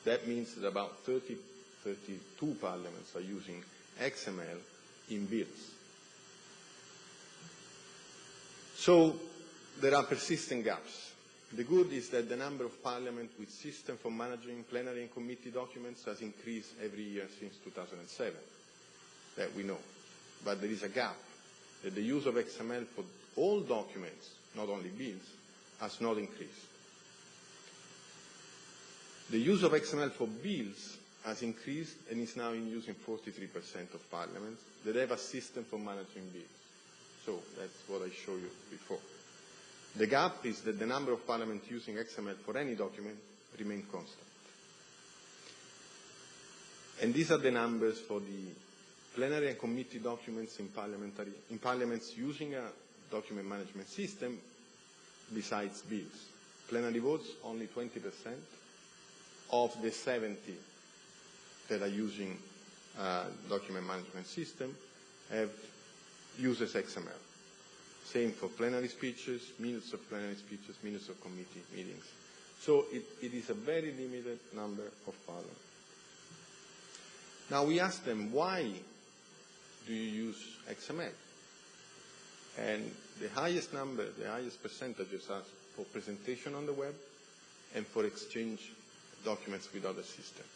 That means that about 32 parliaments are using XML in bills. So there are persistent gaps. The good is that the number of parliaments with system for managing plenary and committee documents has increased every year since 2007, that we know. But there is a gap, that the use of XML for all documents, not only bills, has not increased. The use of XML for bills has increased and is now in use in 43% of parliaments that have a system for managing bills. So that's what I showed you before. The gap is that the number of parliaments using XML for any document remain constant. And these are the numbers for the plenary and committee documents in parliaments using a document management system besides bills. Plenary votes, only 20% of the 70 that are using document management system uses XML. Same for plenary speeches, minutes of plenary speeches, minutes of committee meetings. So it is a very limited number of parliaments. Now we ask them, why do you use XML? And the highest number, the highest percentages are for presentation on the web and for exchange documents with other systems.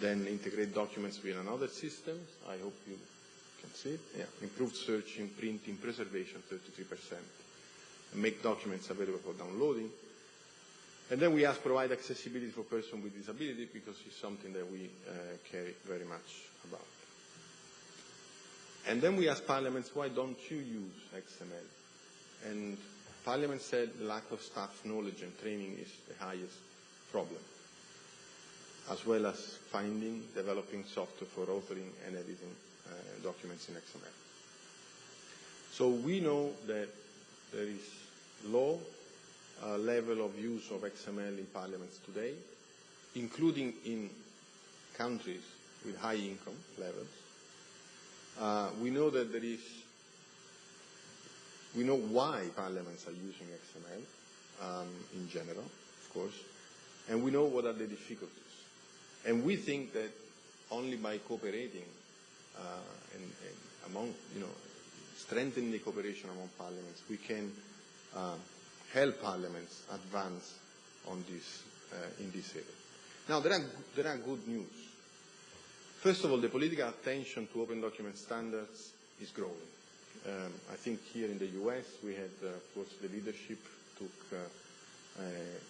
Then integrate documents with another system. I hope you can see it. Yeah. Improved searching, printing, preservation, 33%. And make documents available for downloading. And then we ask provide accessibility for persons with disability, because it's something that we care very much about. And then we ask parliaments, why don't you use XML? And Parliament said the lack of staff knowledge and training is the highest problem, as well as finding, developing software for authoring and editing documents in XML. So we know that there is low level of use of XML in parliaments today, including in countries with high income levels. We know that we know why parliaments are using XML in general, of course, and we know what are the difficulties. And we think that only by cooperating and among, strengthening the cooperation among parliaments, we can help parliaments advance on this in this area. Now, there are good news. First of all, the political attention to open document standards is growing. I think here in the US, we had, of course, the leadership took a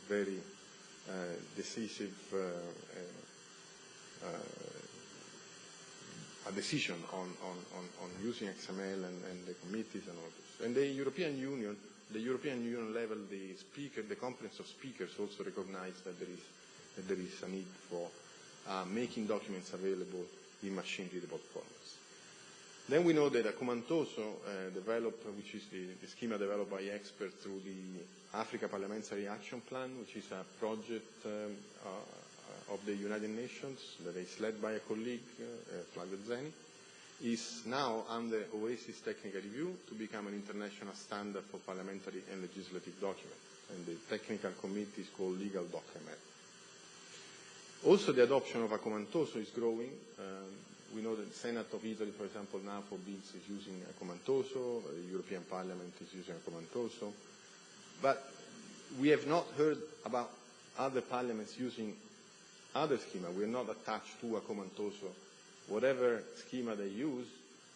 very decisive a decision on using XML and the committees and all this. And the European Union level, the Conference of Speakers also recognized that there is a need for making documents available in machine-readable formats. Then we know that Acumantoso developed, which is the schema developed by experts through the Africa Parliamentary Action Plan, which is a project of the United Nations that is led by a colleague, Flavio Zeni, is now under OASIS technical review to become an international standard for parliamentary and legislative documents. And the technical committee is called Legal Document. Also, the adoption of Acumantoso is growing. We know that the Senate of Italy, for example, now for bills is using Acumantoso. The European Parliament is using Acumantoso. But we have not heard about other parliaments using other schema. We are not attached to Acumantoso, whatever schema they use,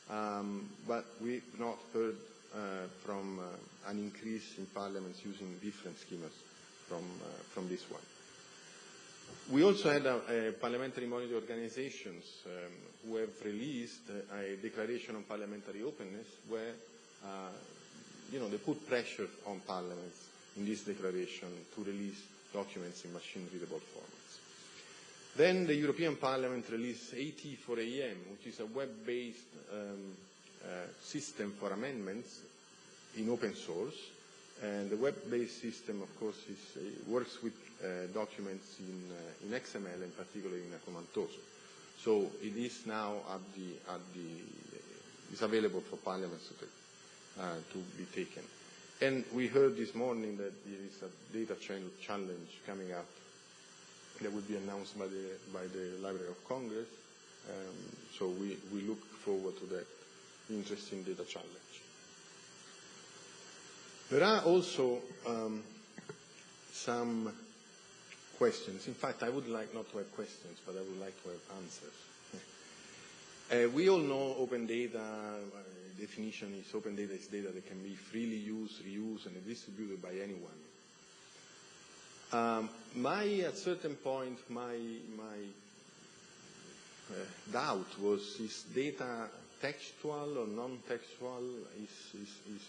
but we've not heard from an increase in parliaments using different schemas from this one. We also had parliamentary monitor organizations who have released a declaration on parliamentary openness where they put pressure on parliaments in this declaration to release documents in machine-readable formats. Then the European Parliament released AT4AM, which is a web-based system for amendments in open source. And the web-based system, of course, works with documents in XML, and particularly in Acumantoso. So it is now it's available for parliaments to be taken. And we heard this morning that there is a data challenge coming up that will be announced by the Library of Congress. So we look forward to that interesting data challenge. There are also some questions. In fact, I would like not to have questions, but I would like to have answers. We all know open data, definition is open data is data that can be freely used, reused, and distributed by anyone. At certain point, my doubt was, is data textual or non-textual,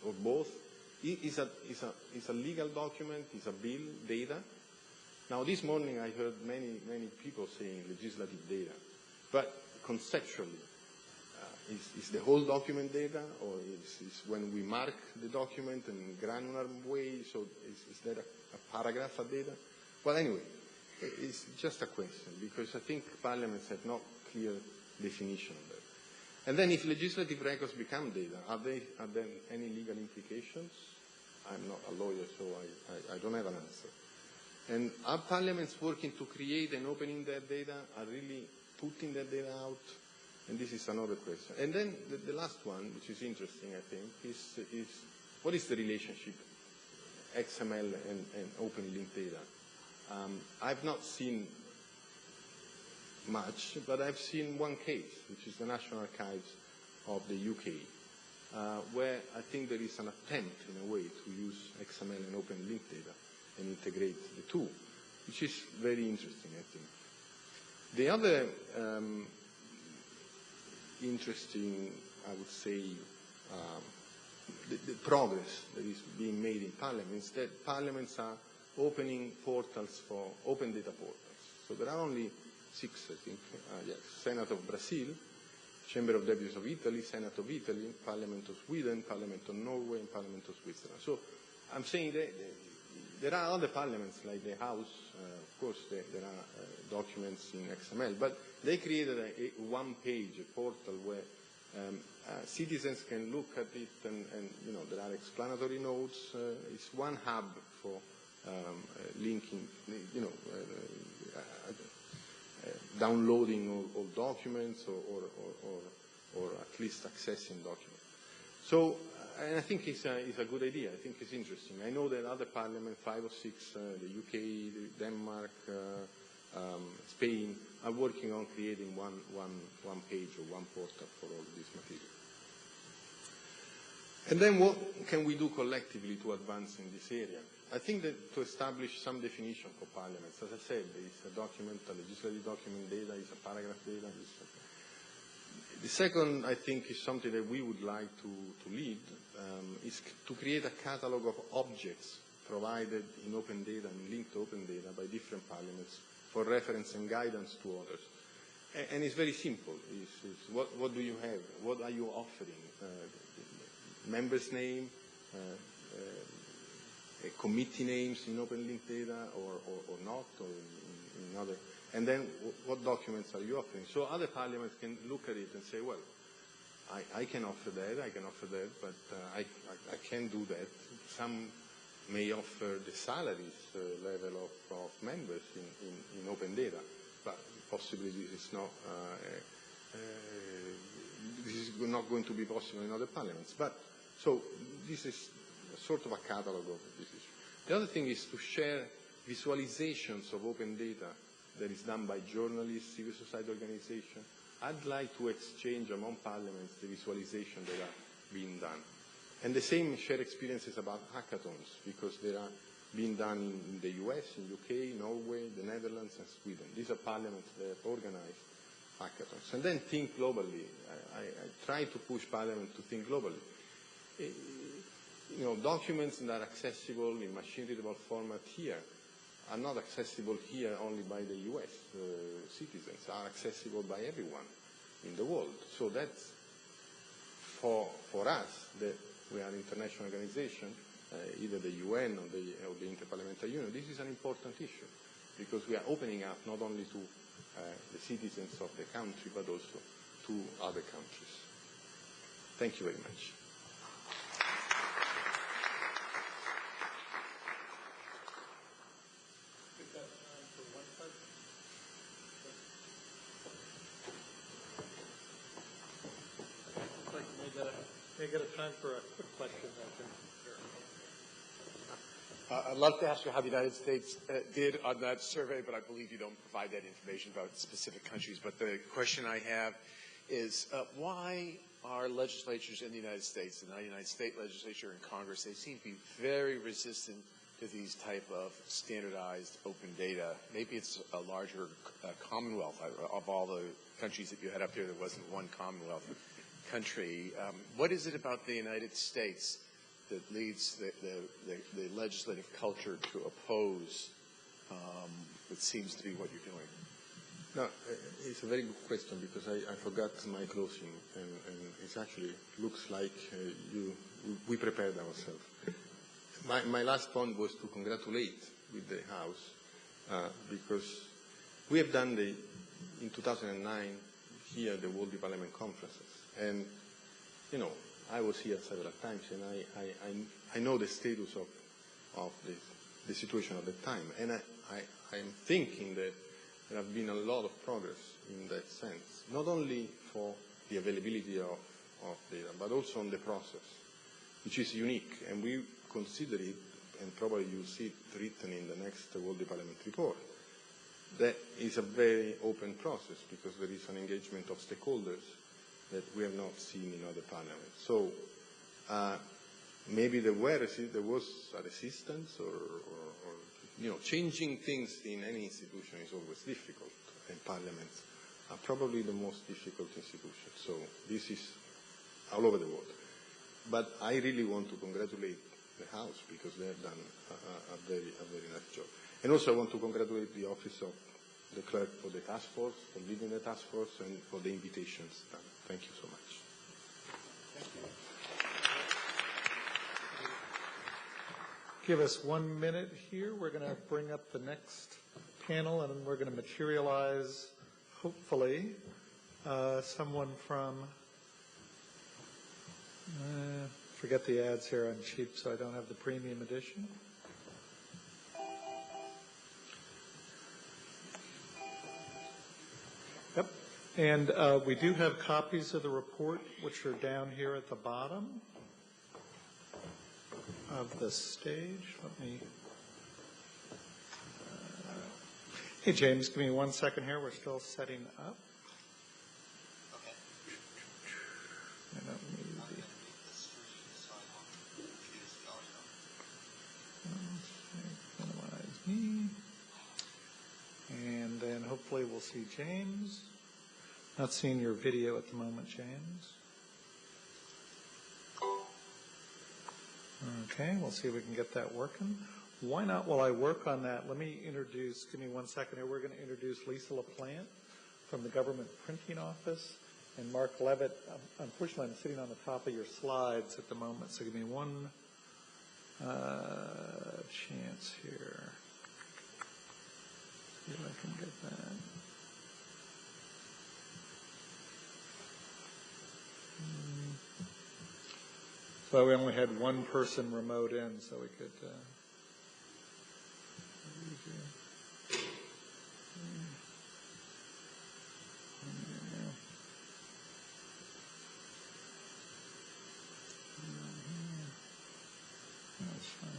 or both? Is a legal document, is a bill data? Now, this morning I heard many people saying legislative data, but conceptually, is the whole document data, or is when we mark the document in a granular way, so is that a paragraph of data? Well, anyway, it's just a question, because I think parliaments have not clear definition of that. And then if legislative records become data, are there any legal implications? I'm not a lawyer, so I don't have an answer. And are parliaments working to create and opening that data, are really putting that data out? And this is another question. And then the last one, which is interesting, I think, is what is the relationship XML and open linked data? I've not seen much, but I've seen one case, which is the National Archives of the UK, where I think there is an attempt, in a way, to use XML and open linked data and integrate the two, which is very interesting, I think. The other interesting, I would say, the progress that is being made in parliaments, that parliaments are opening portals for open data portals. So there are only 6, I think. Yes, Senate of Brazil, Chamber of Deputies of Italy, Senate of Italy, Parliament of Sweden, Parliament of Norway, and Parliament of Switzerland. So I'm saying that there are other parliaments, like the House. Of course, there are documents in XML, but they created a one-page portal where citizens can look at it, and there are explanatory notes. It's one hub for linking, downloading all documents or at least accessing documents. So, and I think it's a good idea. I think it's interesting. I know that other parliaments, 5 or 6, the UK, Denmark, Spain, are working on creating one page or one portal for all this material. And then what can we do collectively to advance in this area? I think that to establish some definition for parliaments, as I said, there is a document, a legislative document data, is a paragraph data. The second, I think, is something that we would like to lead, is to create a catalog of objects provided in open data and linked to open data by different parliaments for reference and guidance to others. And it's very simple. It's what do you have? What are you offering? Members' name, committee names in open linked data or not, or in other. And then what documents are you offering? So other parliaments can look at it and say, well, I can offer that, but I can't do that. Some may offer the salaries level of members in open data, but possibly this is not going to be possible in other parliaments. But so this is sort of a catalog of this issue. The other thing is to share visualizations of open data that is done by journalists, civil society organizations. I'd like to exchange among parliaments the visualization that are being done. And the same share experiences about hackathons, because they are being done in the US, in UK, Norway, the Netherlands, and Sweden. These are parliaments that organize hackathons. And then think globally. I try to push parliament to think globally. Documents that are accessible in machine-readable format here are not accessible here only by the US citizens, are accessible by everyone in the world. So that's for us, that we are an international organization, either the UN or the Interparliamentary Union, this is an important issue, because we are opening up not only to the citizens of the country, but also to other countries. Thank you very much. May I get a time for a quick question? I'd love to ask you how the United States did on that survey, but I believe you don't provide that information about specific countries. But the question I have is why are legislatures in the United States, the United States legislature and Congress, they seem to be very resistant to these type of standardized open data. Maybe it's a larger commonwealth. Of all the countries that you had up there, there wasn't one commonwealth country. What is it about the United States that leads the legislative culture to oppose what seems to be what you're doing? No, it's a very good question because I forgot my closing, and it actually looks like we prepared ourselves. My last point was to congratulate with the House because we have done in 2009 here the World Development Conferences, and I was here several times, and I know the status of the situation at the time, and I'm thinking that there have been a lot of progress in that sense, not only for the availability of data, but also on the process, which is unique, and we consider it, and probably you'll see it written in the next World Development Report, that is a very open process because there is an engagement of stakeholders that we have not seen in other parliaments. So maybe there was a resistance or changing things in any institution is always difficult, and parliaments are probably the most difficult institution. So this is all over the world. But I really want to congratulate the House because they have done a very nice job. And also I want to congratulate the Office of the Clerk for the task force, for leading the task force, and for the invitations done. Thank you so much. Give us 1 minute here. We're going to bring up the next panel, and we're going to materialize, hopefully, someone from, forget the ads here, I'm cheap, so I don't have the premium edition. Yep. And we do have copies of the report, which are down here at the bottom of the stage. Let me. Hey, James, give me 1 second here. We're still setting up. Okay. I don't need the. Minimize me. And then hopefully we'll see James. Not seeing your video at the moment, James. Okay, we'll see if we can get that working. Why not, while I work on that, let me introduce, give me 1 second here, we're going to introduce Lisa LaPlante from the Government Printing Office, and Mark Levitt. Unfortunately, I'm sitting on the top of your slides at the moment, so give me one chance here. See if I can get that. So we only had one person remote in, so we could. That's fine.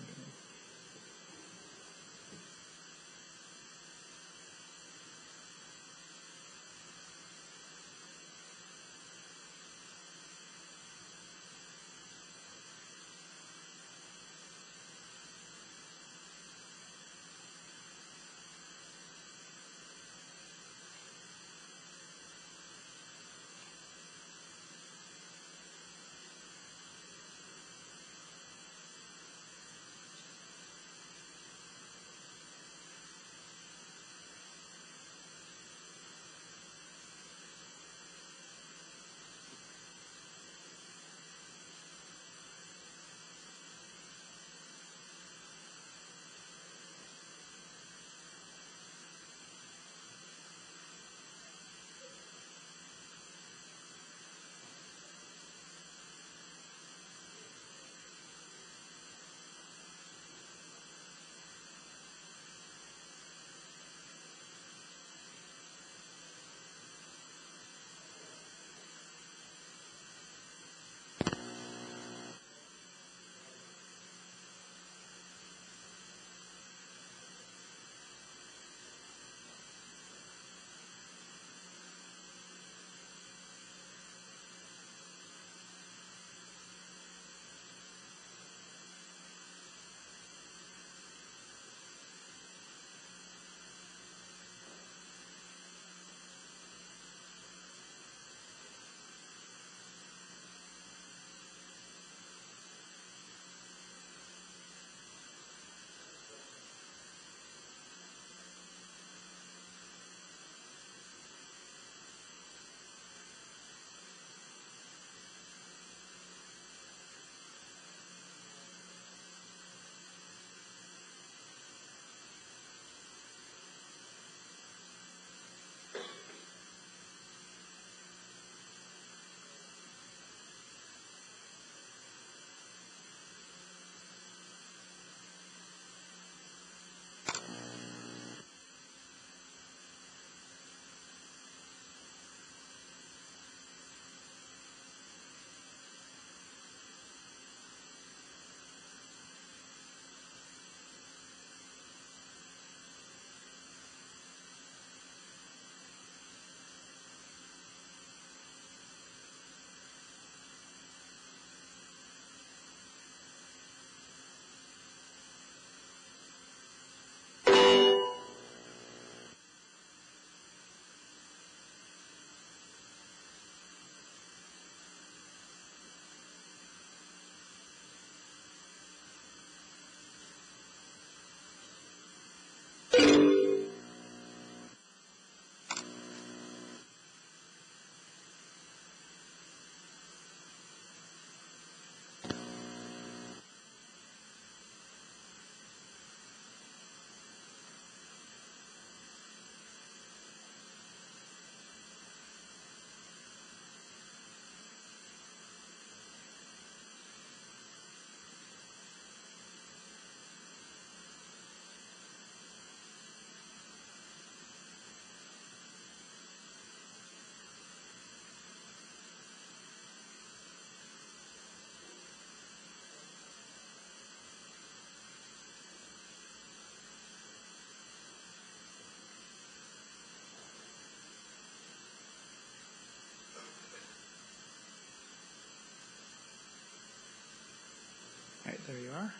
There you are.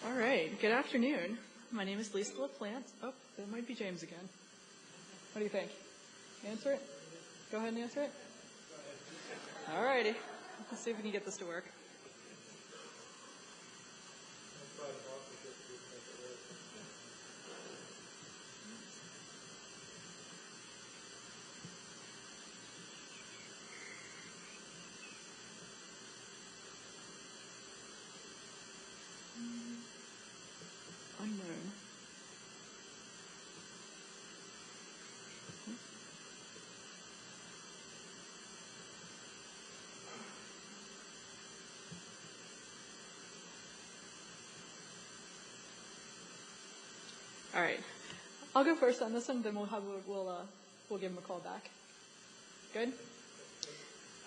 All right. Good afternoon. My name is Lisa LaPlante. Oh, that might be James again. What do you think? Answer it? Go ahead and answer it. All righty. Let's see if we can get this to work. Unknown. All right. I'll go first on this one, then we'll give him a call back. Good?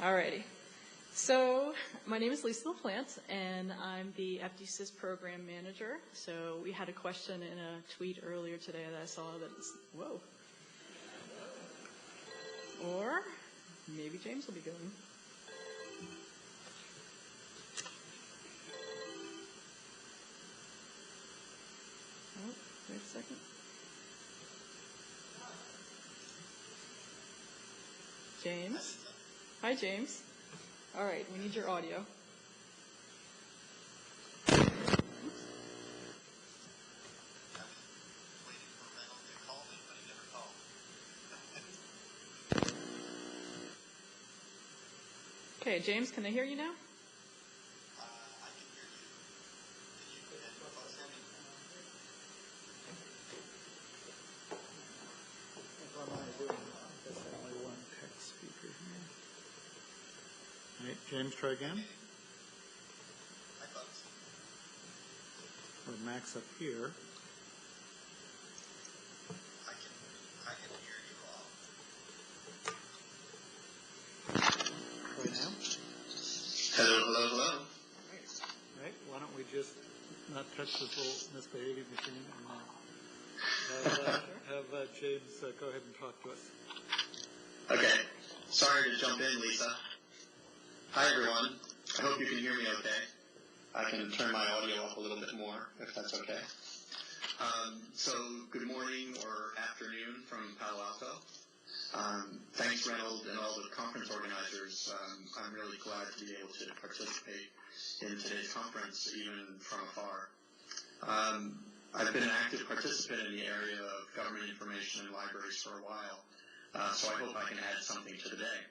All righty. So my name is Lisa LaPlante, and I'm the FDSys program manager. So we had a question in a tweet earlier today that I saw that's, whoa. Or maybe James will be going. Oh, wait a second. James? Hi, James. All right, we need your audio. Okay, James, can I hear you now? All right, James, try again. Or Max up here. Right now? Hello. All right, why don't we just not touch this little misbehaving machine and have James go ahead and talk to us. Okay. Sorry to jump in, Lisa. Hi, everyone. I hope you can hear me okay. I can turn my audio up a little bit more, if that's okay. So, good morning or afternoon from Palo Alto. Thanks, Reynold, and all the conference organizers. I'm really glad to be able to participate in today's conference, even from afar. I've been an active participant in the area of government information and libraries for a while, so I hope I can add something to the day.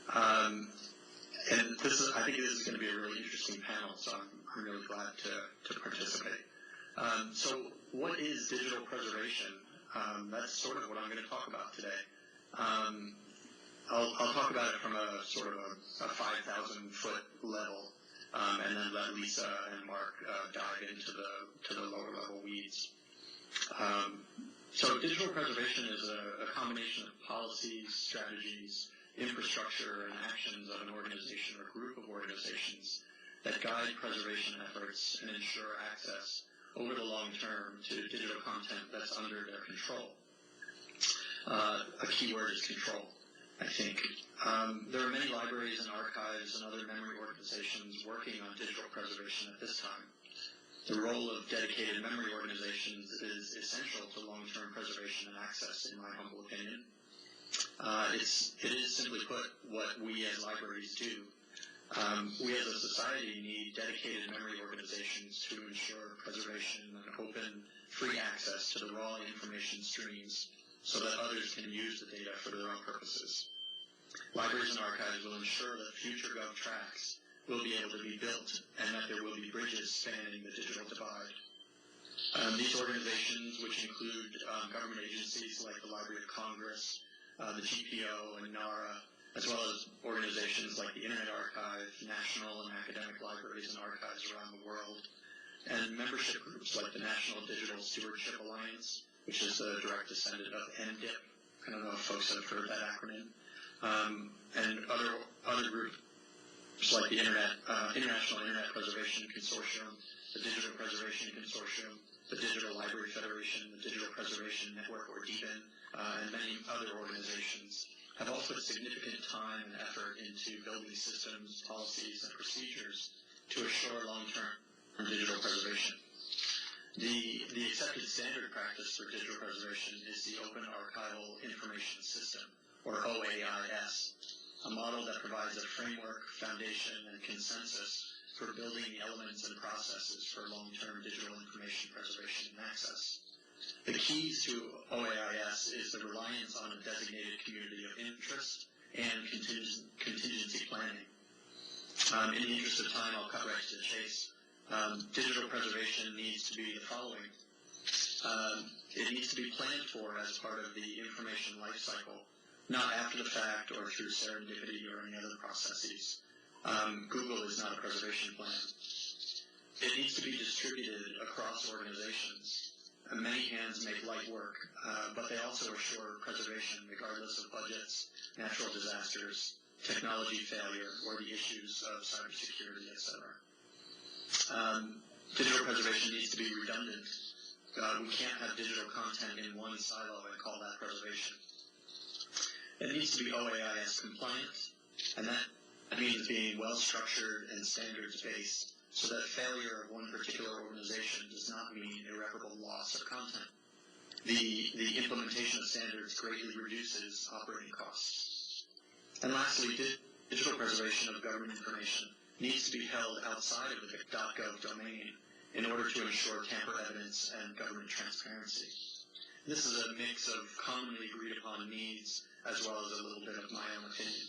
And I think this is going to be a really interesting panel, so I'm really glad to participate. So what is digital preservation? That's sort of what I'm going to talk about today. I'll talk about it from a sort of a 5,000-foot level, and then let Lisa and Mark dive into the lower level weeds. So digital preservation is a combination of policies, strategies, infrastructure, and actions of an organization or group of organizations that guide preservation efforts and ensure access over the long term to digital content that's under their control. A key word is control, I think. There are many libraries and archives and other memory organizations working on digital preservation at this time. The role of dedicated memory organizations is essential to long-term preservation and access, in my humble opinion. It is simply put what we as libraries do. We as a society need dedicated memory organizations to ensure preservation and open, free access to the raw information streams so that others can use the data for their own purposes. Libraries and archives will ensure that future Gov tracks will be able to be built and that there will be bridges spanning the digital divide. These organizations, which include government agencies like the Library of Congress, the GPO and NARA, as well as organizations like the Internet Archive, national and academic libraries and archives around the world, and membership groups like the National Digital Stewardship Alliance, which is a direct descendant of NDIP. I don't know if folks have heard that acronym. And other groups like the International Internet Preservation Consortium, the Digital Preservation Consortium, the Digital Library Federation, the Digital Preservation Network, or DBIN, and many other organizations. have all put significant time and effort into building systems, policies, and procedures to assure long-term digital preservation. The accepted standard practice for digital preservation is the Open Archival Information System, or OAIS, a model that provides a framework, foundation, and consensus for building the elements and processes for long-term digital information preservation and access. The keys to OAIS is the reliance on a designated community of interest and contingency planning. In the interest of time, I'll cut right to the chase. Digital preservation needs to be the following. It needs to be planned for as part of the information life cycle, not after the fact or through serendipity or any other processes. Google is not a preservation plan. It needs to be distributed across organizations. Many hands make light work, but they also assure preservation regardless of budgets, natural disasters, technology failure, or the issues of cybersecurity, etc. Digital preservation needs to be redundant. We can't have digital content in one silo and call that preservation. It needs to be OAIS compliant, and that means being well-structured and standards-based, so that failure of one particular organization does not mean irreparable loss of content. The implementation of standards greatly reduces operating costs. And lastly, digital preservation of government information needs to be held outside of the .gov domain in order to ensure tamper evidence and government transparency. This is a mix of commonly agreed upon needs as well as a little bit of my own opinion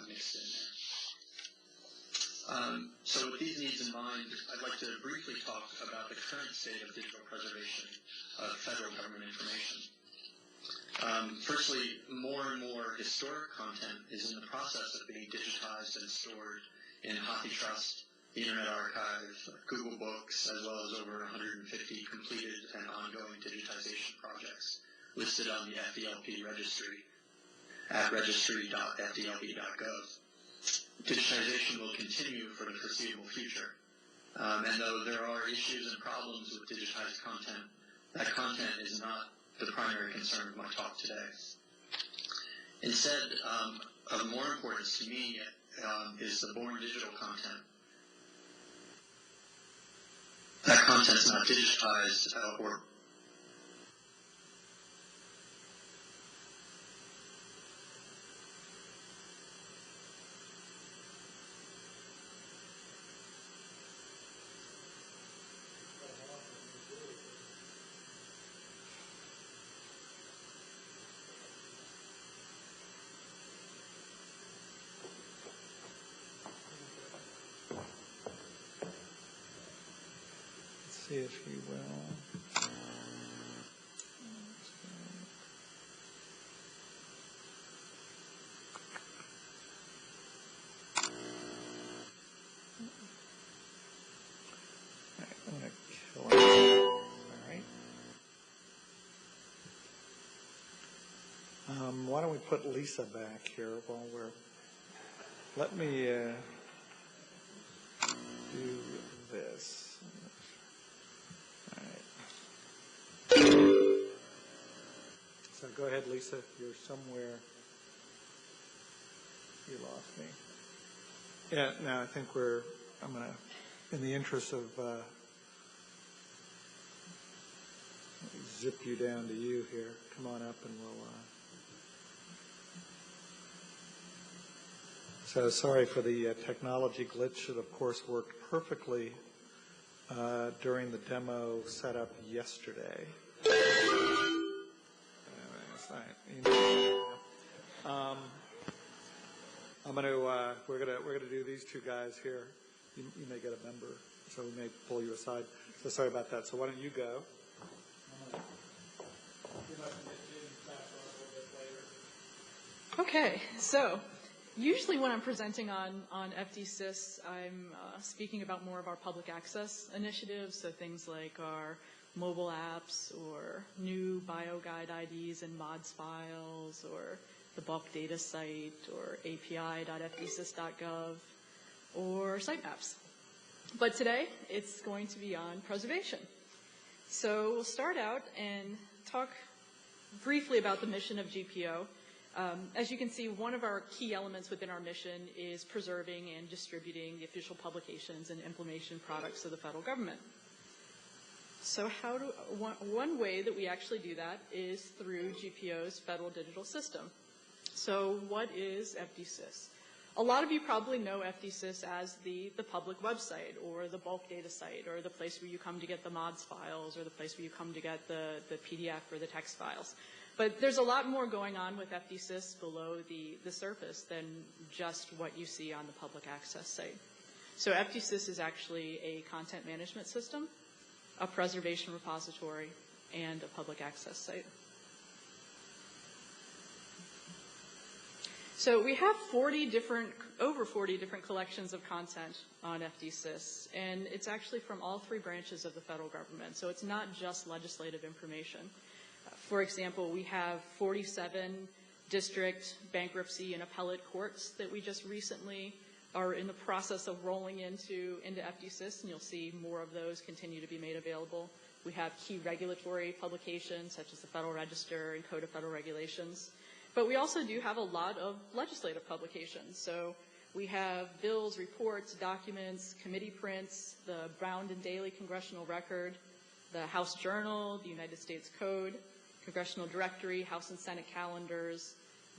mixed in there. So with these needs in mind, I'd like to briefly talk about the current state of digital preservation of federal government information. Firstly, more and more historic content is in the process of being digitized and stored in HathiTrust, the Internet Archive, Google Books, as well as over 150 completed and ongoing digitization projects listed on the FDLP registry at registry.fdlp.gov. Digitization will continue for the foreseeable future. And though there are issues and problems with digitized content, that content is not the primary concern of my talk today. Instead, of more importance to me is the born digital content. That content is not digitized or see if you will. I'm going to kill it. All right. Why don't we put Lisa back here while we're... Let me do this. So go ahead, Lisa. You're somewhere. You lost me. Yeah, no, I think I'm going to, in the interest of zip you down to you here. Come on up and we'll... So sorry for the technology glitch. It, of course, worked perfectly during the demo setup yesterday. We're gonna do these two guys here. You may get a member, so we may pull you aside. So sorry about that. So why don't you go? Okay, so usually when I'm presenting on FDsys, I'm speaking about more of our public access initiatives, so things like our mobile apps or new BioGuide IDs and mods files or the bulk data site or api.fdsys.gov or site maps. But today it's going to be on preservation. So we'll start out and talk briefly about the mission of GPO. As you can see, one of our key elements within our mission is preserving and distributing the official publications and implementation products of the federal government. So one way that we actually do that is through GPO's federal digital system. So what is FDSys? A lot of you probably know FDSys as the public website or the bulk data site or the place where you come to get the MODS files or the place where you come to get the PDF or the text files. But there's a lot more going on with FDSys below the surface than just what you see on the public access site. So FDSys is actually a content management system, a preservation repository, and a public access site. So we have over 40 different collections of content on FDSys, and it's actually from all three branches of the federal government, so it's not just legislative information. For example, we have 47 district bankruptcy and appellate courts that we just recently are in the process of rolling into FDSys, and you'll see more of those continue to be made available. We have key regulatory publications, such as the Federal Register and Code of Federal Regulations. But we also do have a lot of legislative publications. So we have bills, reports, documents, committee prints, the bound and daily congressional record, the House Journal, the United States Code, Congressional Directory, House and Senate calendars,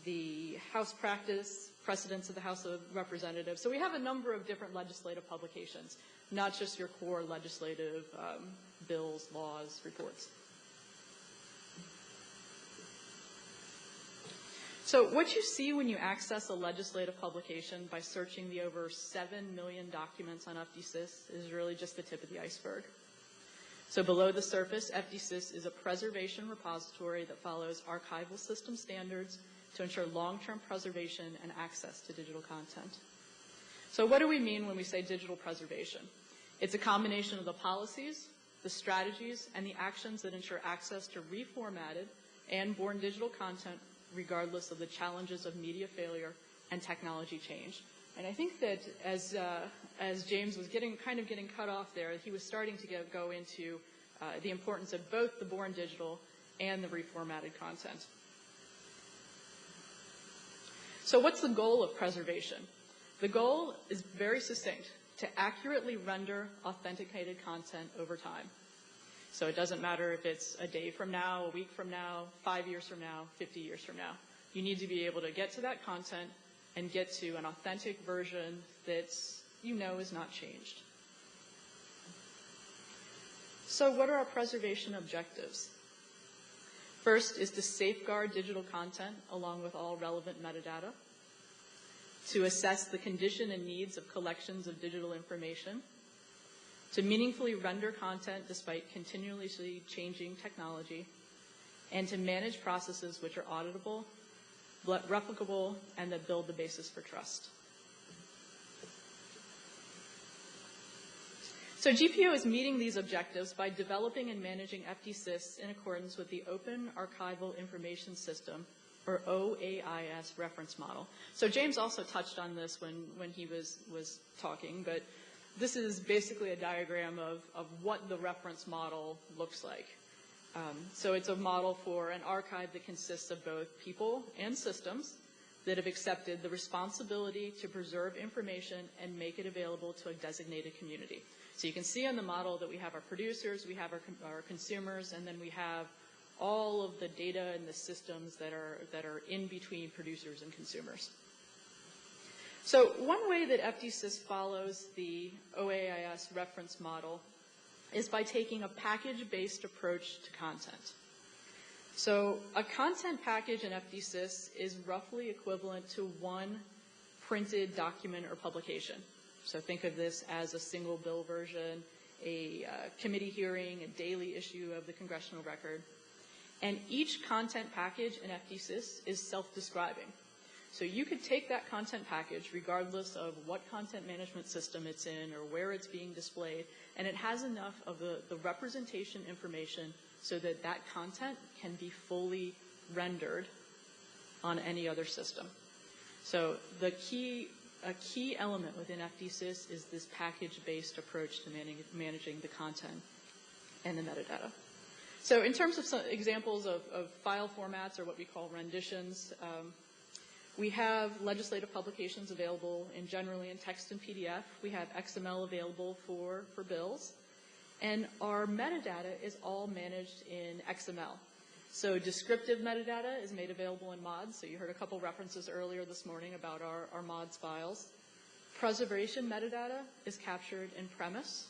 the House Practice, Precedents of the House of Representatives. So we have a number of different legislative publications, not just your core legislative bills, laws, reports. So what you see when you access a legislative publication by searching the over 7 million documents on FDSys is really just the tip of the iceberg. So below the surface, FDSys is a preservation repository that follows archival system standards to ensure long-term preservation and access to digital content. So what do we mean when we say digital preservation? It's a combination of the policies, the strategies, and the actions that ensure access to reformatted and born digital content regardless of the challenges of media failure and technology change. And I think that as James was getting cut off there, he was starting to go into the importance of both the born digital and the reformatted content. So what's the goal of preservation? The goal is very succinct, to accurately render authenticated content over time. So it doesn't matter if it's a day from now, a week from now, 5 years from now, 50 years from now. You need to be able to get to that content and get to an authentic version that's, is not changed. So what are our preservation objectives? First is to safeguard digital content along with all relevant metadata, to assess the condition and needs of collections of digital information, to meaningfully render content despite continuously changing technology, and to manage processes which are auditable, replicable, and that build the basis for trust. So GPO is meeting these objectives by developing and managing FDSys in accordance with the Open Archival Information System, or OAIS reference model. So James also touched on this when he was talking, but this is basically a diagram of what the reference model looks like. So it's a model for an archive that consists of both people and systems that have accepted the responsibility to preserve information and make it available to a designated community. So you can see on the model that we have our producers, we have our consumers, and then we have all of the data and the systems that are in between producers and consumers. So one way that FDSys follows the OAIS reference model is by taking a package-based approach to content. So a content package in FDSys is roughly equivalent to one printed document or publication. So think of this as a single bill version, a committee hearing, a daily issue of the congressional record. And each content package in FDSys is self-describing. So you could take that content package, regardless of what content management system it's in or where it's being displayed, and it has enough of the representation information so that that content can be fully rendered on any other system. So a key element within FDSys is this package-based approach to managing the content and the metadata. So in terms of some examples of file formats, or what we call renditions, we have legislative publications available generally in text and PDF. We have XML available for bills. And our metadata is all managed in XML. So descriptive metadata is made available in MODS. So you heard a couple references earlier this morning about our MODS files. Preservation metadata is captured in Premise.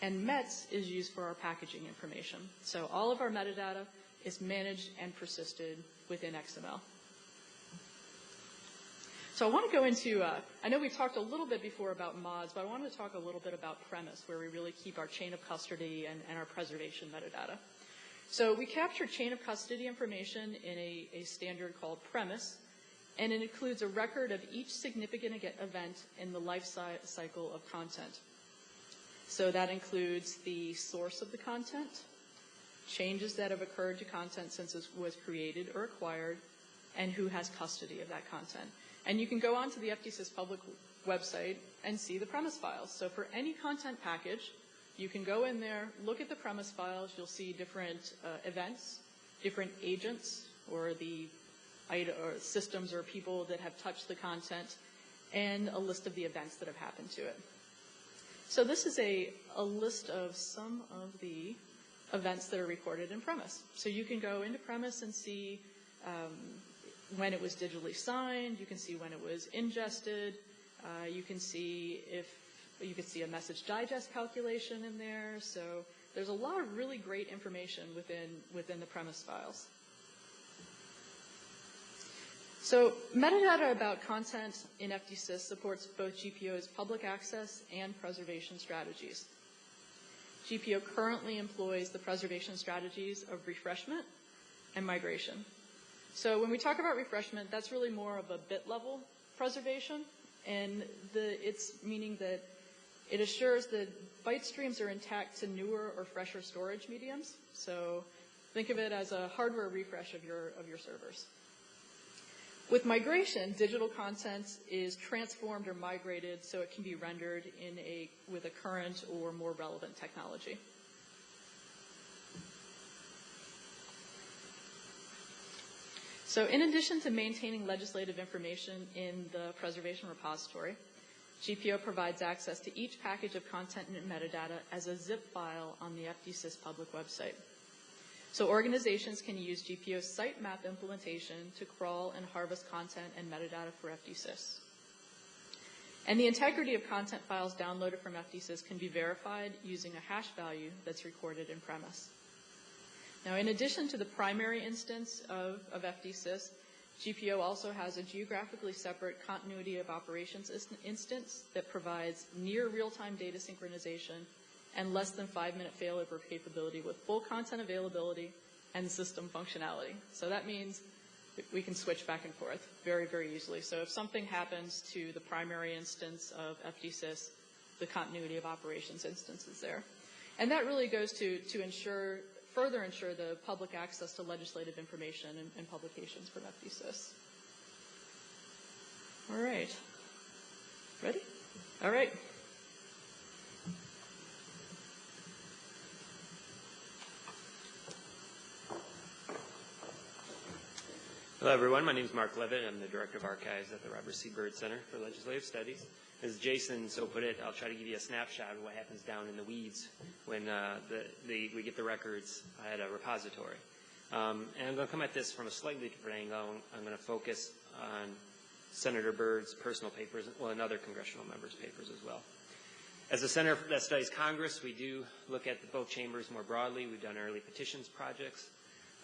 And METS is used for our packaging information. So all of our metadata is managed and persisted within XML. So I want to go into, I know we talked a little bit before about MODS, but I want to talk a little bit about Premise, where we really keep our chain of custody and our preservation metadata. So we capture chain of custody information in a standard called Premise, and it includes a record of each significant event in the life cycle of content. So that includes the source of the content, changes that have occurred to content since it was created or acquired, and who has custody of that content. And you can go onto the FDsys public website and see the Premise files. So for any content package, you can go in there, look at the Premise files. You'll see different events, different agents, or the or systems or people that have touched the content, and a list of the events that have happened to it. So this is a list of some of the events that are recorded in Premise. So you can go into Premise and see when it was digitally signed. You can see when it was ingested. You can see a message digest calculation in there. So there's a lot of really great information within the Premise files. So metadata about content in FDsys supports both GPO's public access and preservation strategies. GPO currently employs the preservation strategies of refreshment and migration. So when we talk about refreshment, that's really more of a bit level preservation, and it's meaning that it assures that byte streams are intact to newer or fresher storage mediums. So think of it as a hardware refresh of your servers. With migration, digital content is transformed or migrated so it can be rendered with a current or more relevant technology. So in addition to maintaining legislative information in the preservation repository, GPO provides access to each package of content and metadata as a zip file on the FDsys public website. So organizations can use GPO's sitemap implementation to crawl and harvest content and metadata for FDsys. And the integrity of content files downloaded from FDsys can be verified using a hash value that's recorded in Premise. Now, in addition to the primary instance of FDsys, GPO also has a geographically separate continuity of operations instance that provides near real-time data synchronization and less than 5-minute failover capability with full content availability and system functionality. So that means we can switch back and forth very, very easily. So if something happens to the primary instance of FDsys, the continuity of operations instance is there. And that really goes to further ensure the public access to legislative information and publications from FDsys. All right. Ready? All right. Hello, everyone. My name is Mark Levitt. I'm the Director of Archives at the Robert C. Byrd Center for Legislative Studies. As Jason so put it, I'll try to give you a snapshot of what happens down in the weeds when we get the records at a repository. And I'm going to come at this from a slightly different angle. I'm going to focus on Senator Byrd's personal papers, and other congressional members' papers as well. As a center that studies Congress, we do look at both chambers more broadly. We've done early petitions projects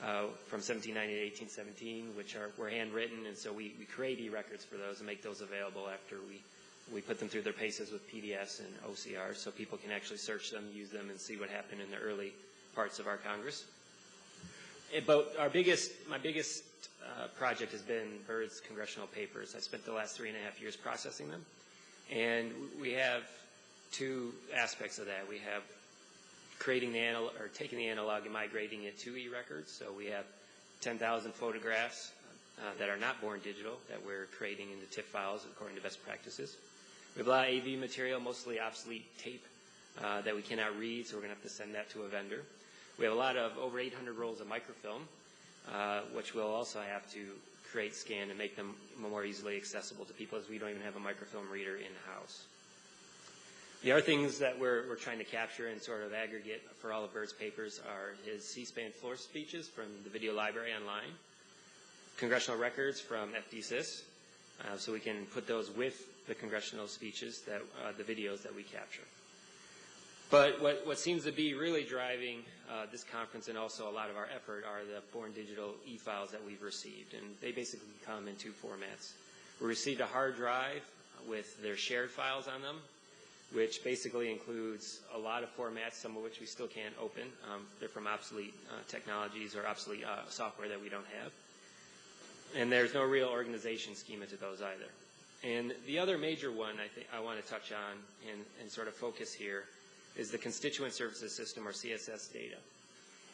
from 1790 to 1817, which were handwritten, and so we create e-records for those and make those available after we put them through their paces with PDFs and OCRs so people can actually search them, use them, and see what happened in the early parts of our Congress. But my biggest project has been Byrd's congressional papers. I spent the last 3.5 years processing them, and we have two aspects of that. We have taking the analog and migrating it to e-records. So we have 10,000 photographs that are not born digital that we're creating into TIFF files according to best practices. We have a lot of AV material, mostly obsolete tape that we cannot read, so we're going to have to send that to a vendor. We have a lot of over 800 rolls of microfilm, which we'll also have to create, scan, and make them more easily accessible to people, as we don't even have a microfilm reader in-house. The other things that we're trying to capture and sort of aggregate for all of Bert's papers are his C-SPAN floor speeches from the video library online, congressional records from FDSIS, so we can put those with the congressional speeches, that the videos that we capture. But what seems to be really driving this conference and also a lot of our effort are the foreign digital e-files that we've received, and they basically come in two formats. We received a hard drive with their shared files on them, which basically includes a lot of formats, some of which we still can't open. They're from obsolete technologies or obsolete software that we don't have. And there's no real organization schema to those either. And the other major one I think I want to touch on and sort of focus here is the Constituent Services System, or CSS data.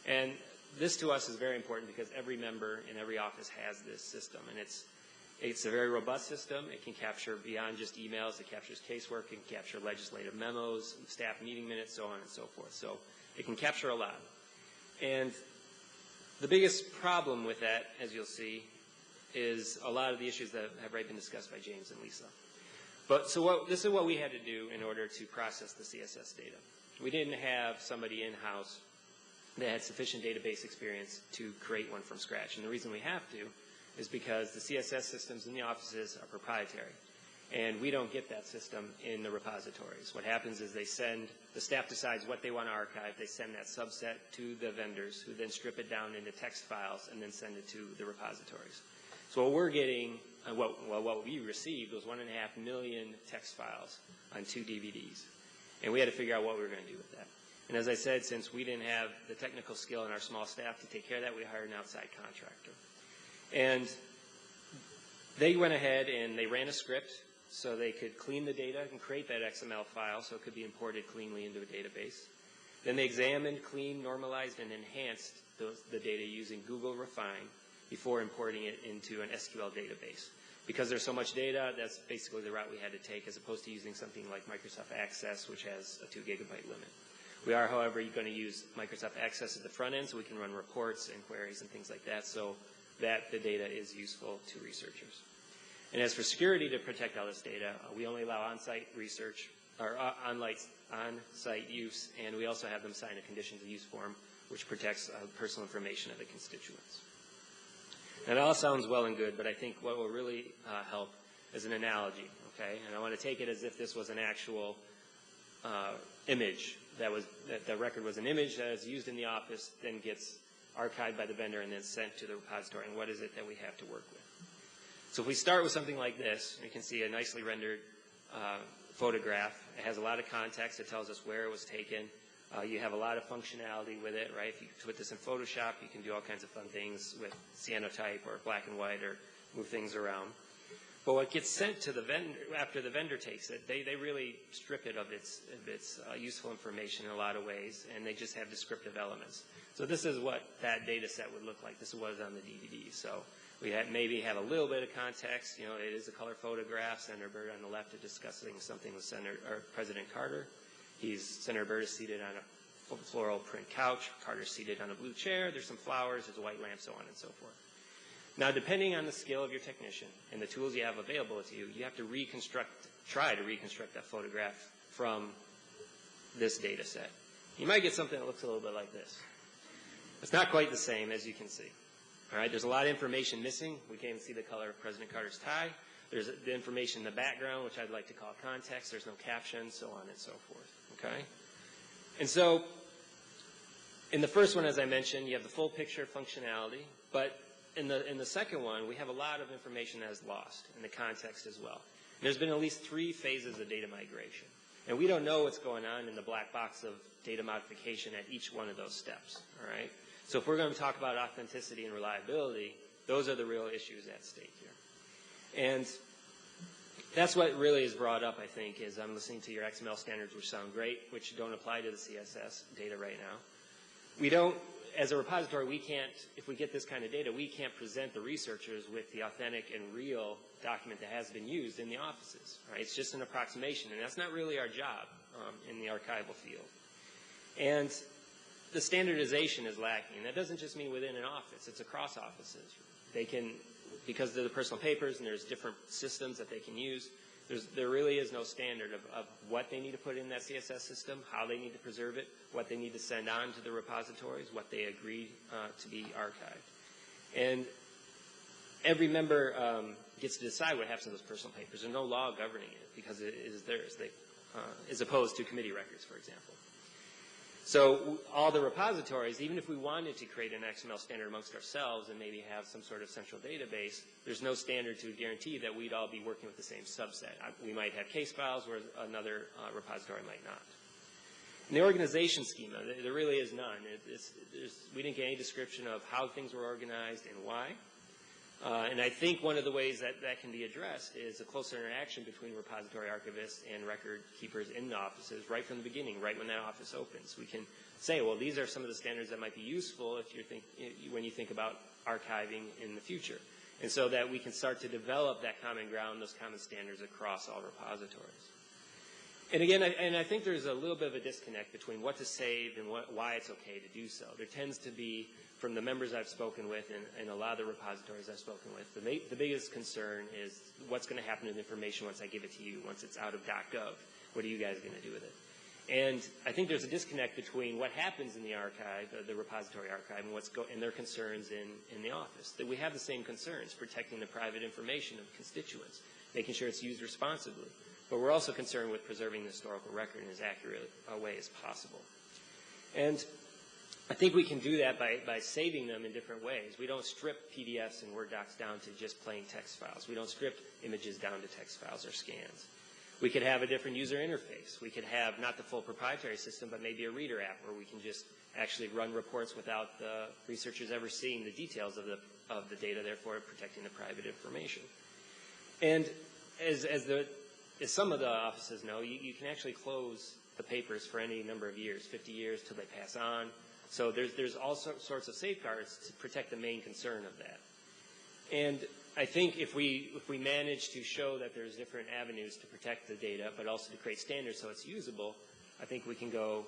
And this to us is very important because every member in every office has this system, and it's a very robust system. It can capture beyond just emails. It captures casework. It can capture legislative memos, staff meeting minutes, so on and so forth. So it can capture a lot. And the biggest problem with that, as you'll see, is a lot of the issues that have already been discussed by James and Lisa. But this is what we had to do in order to process the CSS data. We didn't have somebody in-house that had sufficient database experience to create one from scratch. And the reason we have to is because the CSS systems in the offices are proprietary, and we don't get that system in the repositories. What happens is the staff decides what they want to archive, they send that subset to the vendors, who then strip it down into text files and then send it to the repositories. So what we're getting, what we received was 1.5 million text files on 2 DVDs, and we had to figure out what we were going to do with that. And as I said, since we didn't have the technical skill in our small staff to take care of that, we hired an outside contractor. And they went ahead and they ran a script so they could clean the data and create that XML file so it could be imported cleanly into a database. Then they examined, cleaned, normalized, and enhanced the data using Google Refine before importing it into an SQL database. Because there's so much data, that's basically the route we had to take, as opposed to using something like Microsoft Access, which has a 2 gigabyte limit. We are, however, going to use Microsoft Access at the front end so we can run reports and queries and things like that, so that the data is useful to researchers. And as for security to protect all this data, we only allow on-site research, or on-site use, and we also have them sign a conditions of use form, which protects personal information of the constituents. Now, that all sounds well and good, but I think what will really help is an analogy, okay? And I want to take it as if this was an actual image that the record was an image that is used in the office, then gets archived by the vendor, and then sent to the repository. And what is it that we have to work with? So if we start with something like this, you can see a nicely rendered photograph. It has a lot of context. It tells us where it was taken. You have a lot of functionality with it, right? If you put this in Photoshop, you can do all kinds of fun things with cyanotype or black and white or move things around. But what gets sent to the vendor, after the vendor takes it, they really strip it of its useful information in a lot of ways, and they just have descriptive elements. So this is what that data set would look like. This is what is on the DVD. So we maybe have a little bit of context. You know, it is a color photograph. Senator Byrd on the left is discussing something with President Carter. Senator Byrd is seated on a floral print couch. Carter's seated on a blue chair. There's some flowers. There's a white lamp, so on and so forth. Now, depending on the skill of your technician and the tools you have available to you, you have to try to reconstruct that photograph from this data set. You might get something that looks a little bit like this. It's not quite the same, as you can see. All right, there's a lot of information missing. We can't even see the color of President Carter's tie. There's the information in the background, which I'd like to call context. There's no caption, so on and so forth. Okay? And so in the first one, as I mentioned, you have the full picture functionality, but in the second one, we have a lot of information that is lost in the context as well. And there's been at least 3 phases of data migration. And we don't know what's going on in the black box of data modification at each one of those steps. All right? So if we're going to talk about authenticity and reliability, those are the real issues at stake here. And that's what really is brought up, I think, is I'm listening to your XML standards, which sound great, which don't apply to the CSS data right now. We don't, as a repository, we can't, if we get this kind of data, we can't present the researchers with the authentic and real document that has been used in the offices. Right? It's just an approximation, and that's not really our job in the archival field. And the standardization is lacking. That doesn't just mean within an office. It's across offices. They can, because they're the personal papers and there's different systems that they can use, there really is no standard of what they need to put in that CSS system, how they need to preserve it, what they need to send on to the repositories, what they agree to be archived. And every member gets to decide what happens to those personal papers. There's no law governing it because it is theirs, as opposed to committee records, for example. So all the repositories, even if we wanted to create an XML standard amongst ourselves and maybe have some sort of central database, there's no standard to guarantee that we'd all be working with the same subset. We might have case files where another repository might not. In the organization schema, there really is none. We didn't get any description of how things were organized and why. And I think one of the ways that can be addressed is a closer interaction between repository archivists and record keepers in the offices right from the beginning, right when that office opens. We can say, well, these are some of the standards that might be useful when you think about archiving in the future. And so that we can start to develop that common ground, those common standards across all repositories. And again, I think there's a little bit of a disconnect between what to save and why it's okay to do so. There tends to be, from the members I've spoken with and a lot of the repositories I've spoken with, the biggest concern is what's going to happen to the information once I give it to you, once it's out of .gov. What are you guys going to do with it? And I think there's a disconnect between what happens in the archive, the repository archive, and their concerns in the office. That we have the same concerns, protecting the private information of constituents, making sure it's used responsibly. But we're also concerned with preserving the historical record in as accurate a way as possible. And I think we can do that by saving them in different ways. We don't strip PDFs and Word docs down to just plain text files. We don't strip images down to text files or scans. We could have a different user interface. We could have not the full proprietary system, but maybe a reader app where we can just actually run reports without the researchers ever seeing the details of the data, therefore protecting the private information. And as some of the offices know, you can actually close the papers for any number of years, 50 years till they pass on. So there's all sorts of safeguards to protect the main concern of that. And I think if we manage to show that there's different avenues to protect the data, but also to create standards so it's usable, I think we can go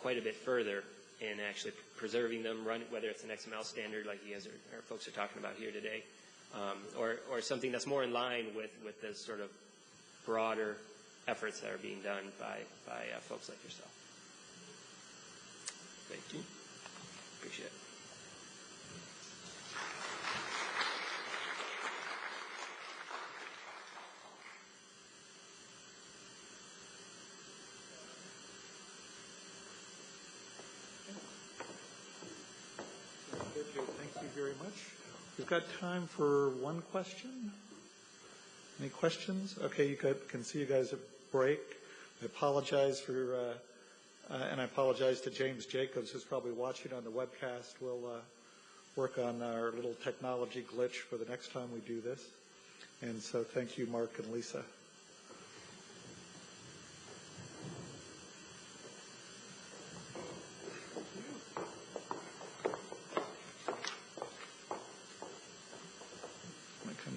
quite a bit further in actually preserving them, whether it's an XML standard like you guys or folks are talking about here today, or something that's more in line with the sort of broader efforts that are being done by folks like yourself. Thank you. Appreciate it. Thank you very much. We've got time for one question. Any questions? Okay, you can see you guys have break. I apologize for, and I apologize to James Jacobs, who's probably watching on the webcast. We'll work on our little technology glitch for the next time we do this. And so thank you, Mark and Lisa.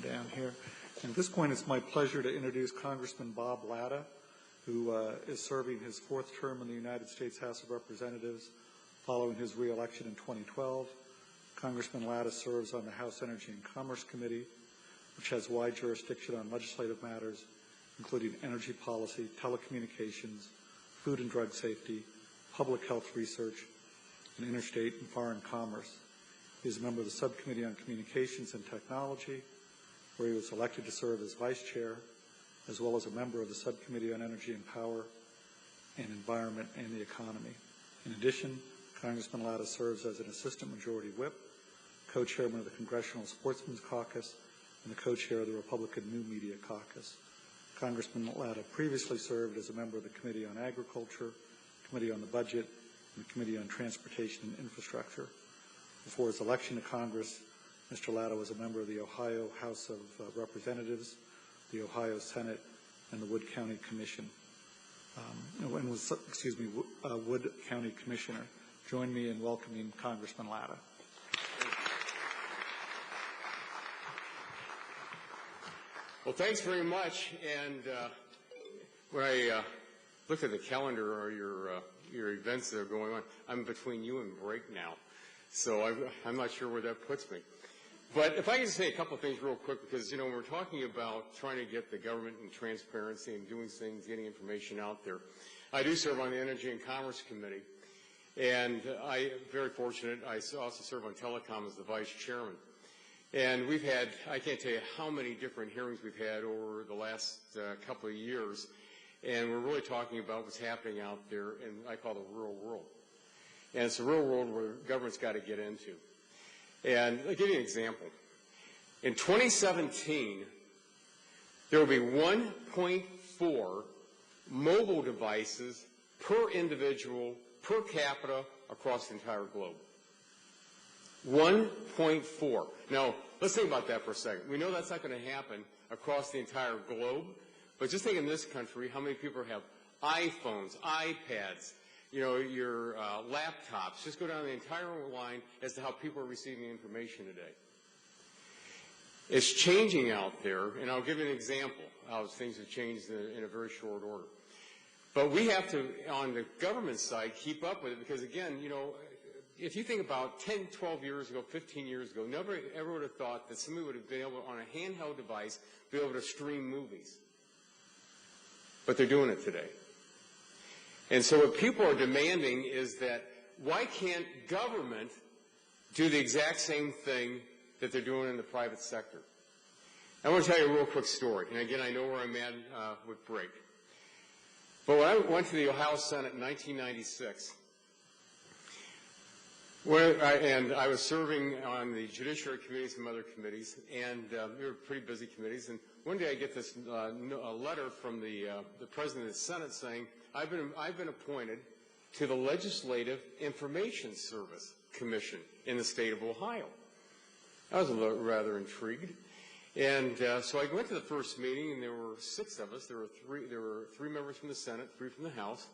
Down here. And at this point, it's my pleasure to introduce Congressman Bob Latta, who is serving his fourth term in the United States House of Representatives following his re-election in 2012. Congressman Latta serves on the House Energy and Commerce Committee, which has wide jurisdiction on legislative matters, including energy policy, telecommunications, food and drug safety, public health research, and interstate and foreign commerce. He is a member of the Subcommittee on Communications and Technology, where he was elected to serve as vice chair, as well as a member of the Subcommittee on Energy and Power and Environment and the Economy. In addition, Congressman Latta serves as an assistant majority whip, co-chairman of the Congressional Sportsmen's Caucus, and the co-chair of the Republican New Media Caucus. Congressman Latta previously served as a member of the Committee on Agriculture, Committee on the Budget, and the Committee on Transportation and Infrastructure. Before his election to Congress, Mr. Latta was a member of the Ohio House of Representatives, the Ohio Senate, and the Wood County Commission, and was, Wood County Commissioner. Join me in welcoming Congressman Latta. Well, thanks very much. And when I looked at the calendar or your your events that are going on. I'm between you and break now, so I'm not sure where that puts me. But if I can say a couple of things real quick, because, when we're talking about trying to get the government and transparency and doing things, getting information out there, I do serve on the Energy and Commerce Committee, and I am very fortunate. I also serve on Telecom as the vice chairman. And we've had, I can't tell you how many different hearings we've had over the last couple of years, and we're really talking about what's happening out there in, I call the real world. And it's a real world where government's got to get into. And I'll give you an example. In 2017, there will be 1.4 mobile devices per individual, per capita, across the entire globe. 1.4. Now, let's think about that for a second. We know that's not going to happen across the entire globe, but just think in this country, how many people have iPhones, iPads, your laptops. Just go down the entire line as to how people are receiving information today. It's changing out there, and I'll give you an example how things have changed in a very short order. But we have to, on the government side, keep up with it because, again, if you think about 10, 12 years ago, 15 years ago, nobody ever would have thought that somebody would have been able, on a handheld device, be able to stream movies. But they're doing it today. And so what people are demanding is that why can't government do the exact same thing that they're doing in the private sector? I want to tell you a real quick story. And again, I know where I'm at with break. But when I went to the Ohio Senate in 1996, and I was serving on the Judiciary Committee and some other committees, and we were pretty busy committees. And one day I get this a letter from the President of the Senate saying, I've been appointed to the Legislative Information Service Commission in the state of Ohio. I was rather intrigued. And so I went to the first meeting, and there were 6 of us. There were 3 members from the Senate, 3 from the House.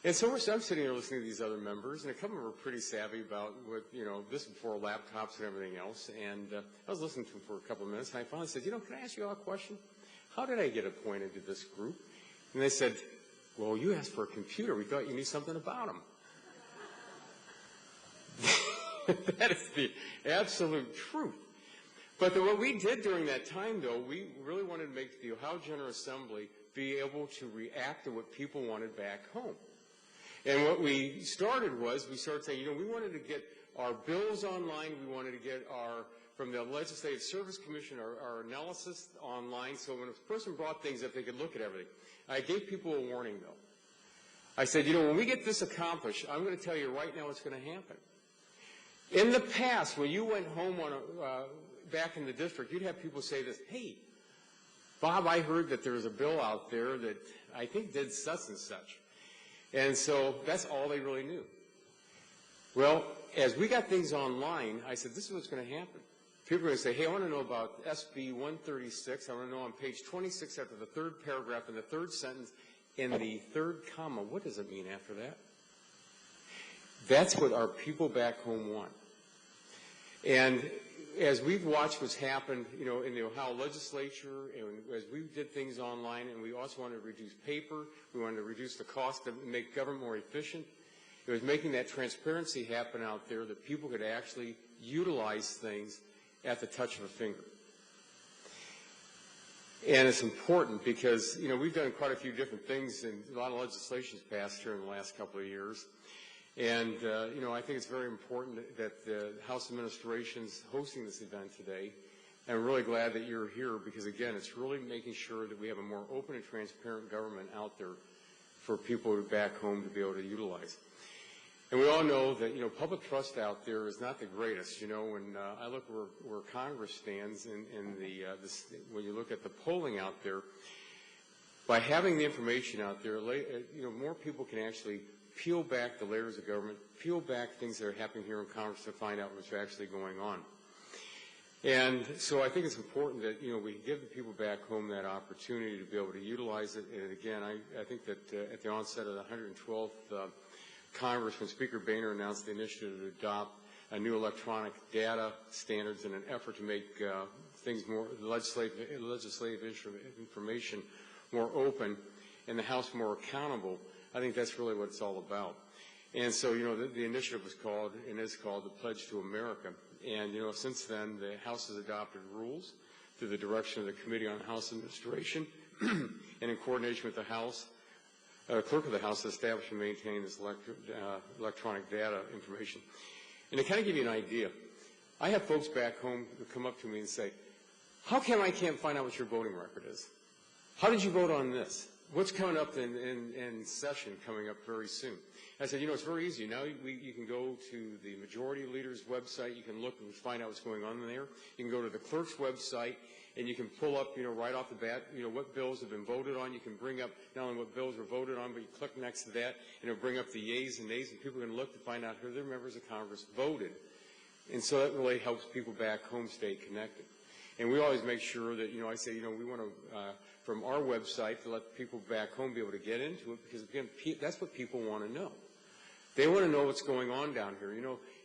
And so I'm sitting there listening to these other members, and a couple of them were pretty savvy about what, this before laptops and everything else. And I was listening to them for a couple of minutes, and I finally said, can I ask you all a question? How did I get appointed to this group? And they said, well, you asked for a computer. We thought you knew something about them. That is the absolute truth. But what we did during that time, though, we really wanted to make the Ohio General Assembly be able to react to what people wanted back home. And what we started was, we started saying, we wanted to get our bills online. We wanted to get from the Legislative Service Commission, our analysis online. So when a person brought things up, they could look at everything. I gave people a warning, though. I said, when we get this accomplished, I'm going to tell you right now what's going to happen. In the past, when you went home back in the district, you'd have people say this, hey, Bob, I heard that there was a bill out there that I think did such and such. And so that's all they really knew. Well, as we got things online, I said, this is what's going to happen. People are going to say, hey, I want to know about SB 136. I want to know on page 26 after the 3rd paragraph in the 3rd sentence in the 3rd comma. What does it mean after that? That's what our people back home want. And as we've watched what's happened, in the Ohio legislature, and as we did things online, and we also wanted to reduce paper, we wanted to reduce the cost to make government more efficient, it was making that transparency happen out there that people could actually utilize things at the touch of a finger. And it's important because, we've done quite a few different things, and a lot of legislation's passed here in the last couple of years. And, I think it's very important that the House Administration's hosting this event today. And I'm really glad that you're here because, again, it's really making sure that we have a more open and transparent government out there for people back home to be able to utilize. And we all know that, public trust out there is not the greatest. When I look where Congress stands when you look at the polling out there, by having the information out there, more people can actually peel back the layers of government, peel back things that are happening here in Congress to find out what's actually going on. And so I think it's important that, we give the people back home that opportunity to be able to utilize it. And again, I think that at the onset of the 112th Congress, when Speaker Boehner announced the initiative to adopt a new electronic data standards in an effort to make things more, legislative information more open and the House more accountable, I think that's really what it's all about. And so, the initiative was called, and is called, the Pledge to America. And, since then, the House has adopted rules through the direction of the Committee on House Administration and in coordination with the House, Clerk of the House, to establish and maintain this electronic data information. And to kind of give you an idea, I have folks back home who come up to me and say, how come I can't find out what your voting record is? How did you vote on this? What's coming up in session coming up very soon? I said, it's very easy. Now you can go to the majority leader's website. You can look and find out what's going on there. You can go to the clerk's website, and you can pull up, right off the bat, what bills have been voted on. You can bring up not only what bills were voted on, but you click next to that, and it'll bring up the yeas and nays, and people can look to find out who their members of Congress voted. And so that really helps people back home stay connected. And we always make sure that, I say, we want to, from our website, to let people back home be able to get into it, because, again, that's what people want to know. They want to know what's going on down here.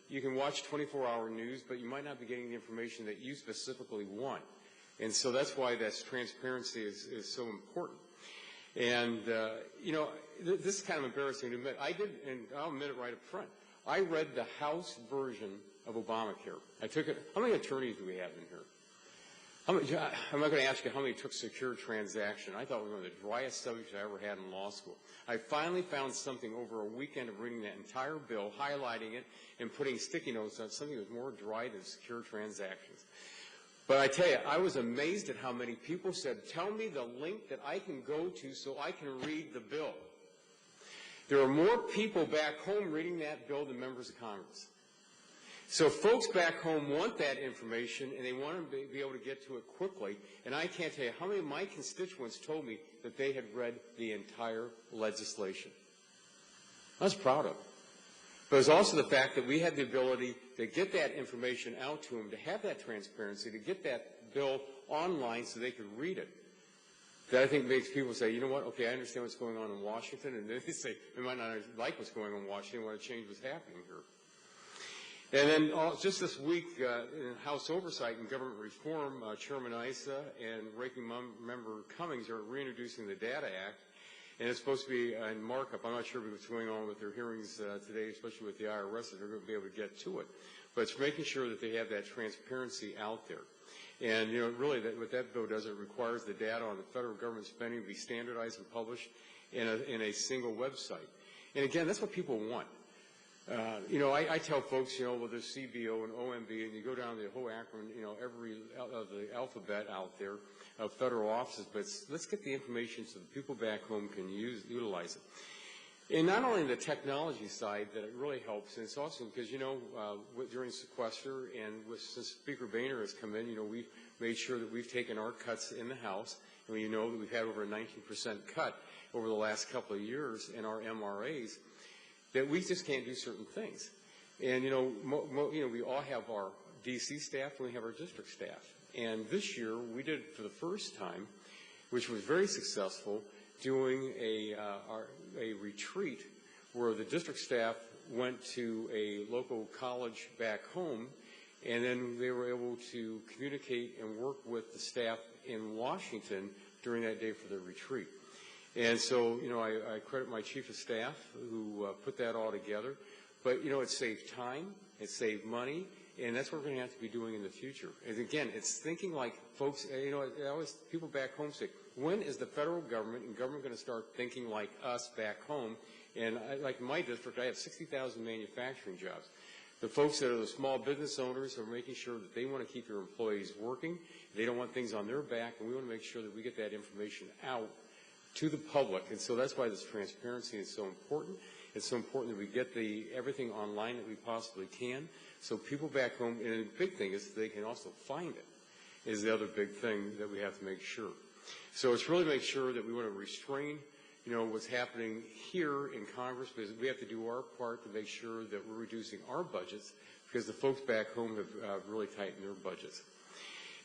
You can watch 24-hour news, but you might not be getting the information that you specifically want. And so that's why that transparency is so important. And, this is kind of embarrassing to admit. I did, and I'll admit it right up front, I read the House version of Obamacare. I took it. How many attorneys do we have in here? I'm not going to ask you how many took secure transaction. I thought it was one of the driest subjects I ever had in law school. I finally found something over a weekend of reading that entire bill, highlighting it, and putting sticky notes on something that was more dry than secure transactions. But I tell you, I was amazed at how many people said, tell me the link that I can go to so I can read the bill. There are more people back home reading that bill than members of Congress. So folks back home want that information, and they want to be able to get to it quickly. And I can't tell you how many of my constituents told me that they had read the entire legislation. I was proud of it. But it's also the fact that we had the ability to get that information out to them, to have that transparency, to get that bill online so they could read it. That I think makes people say, you know what, okay, I understand what's going on in Washington. And then they say, we might not like what's going on in Washington, we want to change what's happening here. And then just this week, in House Oversight and Government Reform, Chairman Issa and Ranking Member Cummings are reintroducing the Data Act, and it's supposed to be in markup. I'm not sure what's going on with their hearings today, especially with the IRS, that they're going to be able to get to it. But it's making sure that they have that transparency out there. And, really, what that bill does, it requires the data on the federal government spending to be standardized and published in a single website. And, again, that's what people want. I tell folks, well, there's CBO and OMB, and you go down the whole acronym, every of the alphabet out there of federal offices, but let's get the information so that people back home can utilize it. And not only the technology side that it really helps, and it's also because, during sequester and since Speaker Boehner has come in, we've made sure that we've taken our cuts in the House, and we know that we've had over a 19% cut over the last couple of years in our MRAs, that we just can't do certain things. And, we all have our D.C. staff and we have our district staff. And this year, we did for the first time, which was very successful, doing a retreat where the district staff went to a local college back home, and then they were able to communicate and work with the staff in Washington during that day for the retreat. And so, I credit my chief of staff who put that all together. But, it saved time, it saved money, and that's what we're going to have to be doing in the future. And again, it's thinking like folks, people back home say, when is the federal government and government going to start thinking like us back home? And like in my district, I have 60,000 manufacturing jobs. The folks that are the small business owners are making sure that they want to keep their employees working. They don't want things on their back, and we want to make sure that we get that information out to the public. And so that's why this transparency is so important. It's so important that we get everything online that we possibly can, so people back home, and the big thing is they can also find it, is the other big thing that we have to make sure. So it's really make sure that we want to restrain, what's happening here in Congress, because we have to do our part to make sure that we're reducing our budgets, because the folks back home have really tightened their budgets.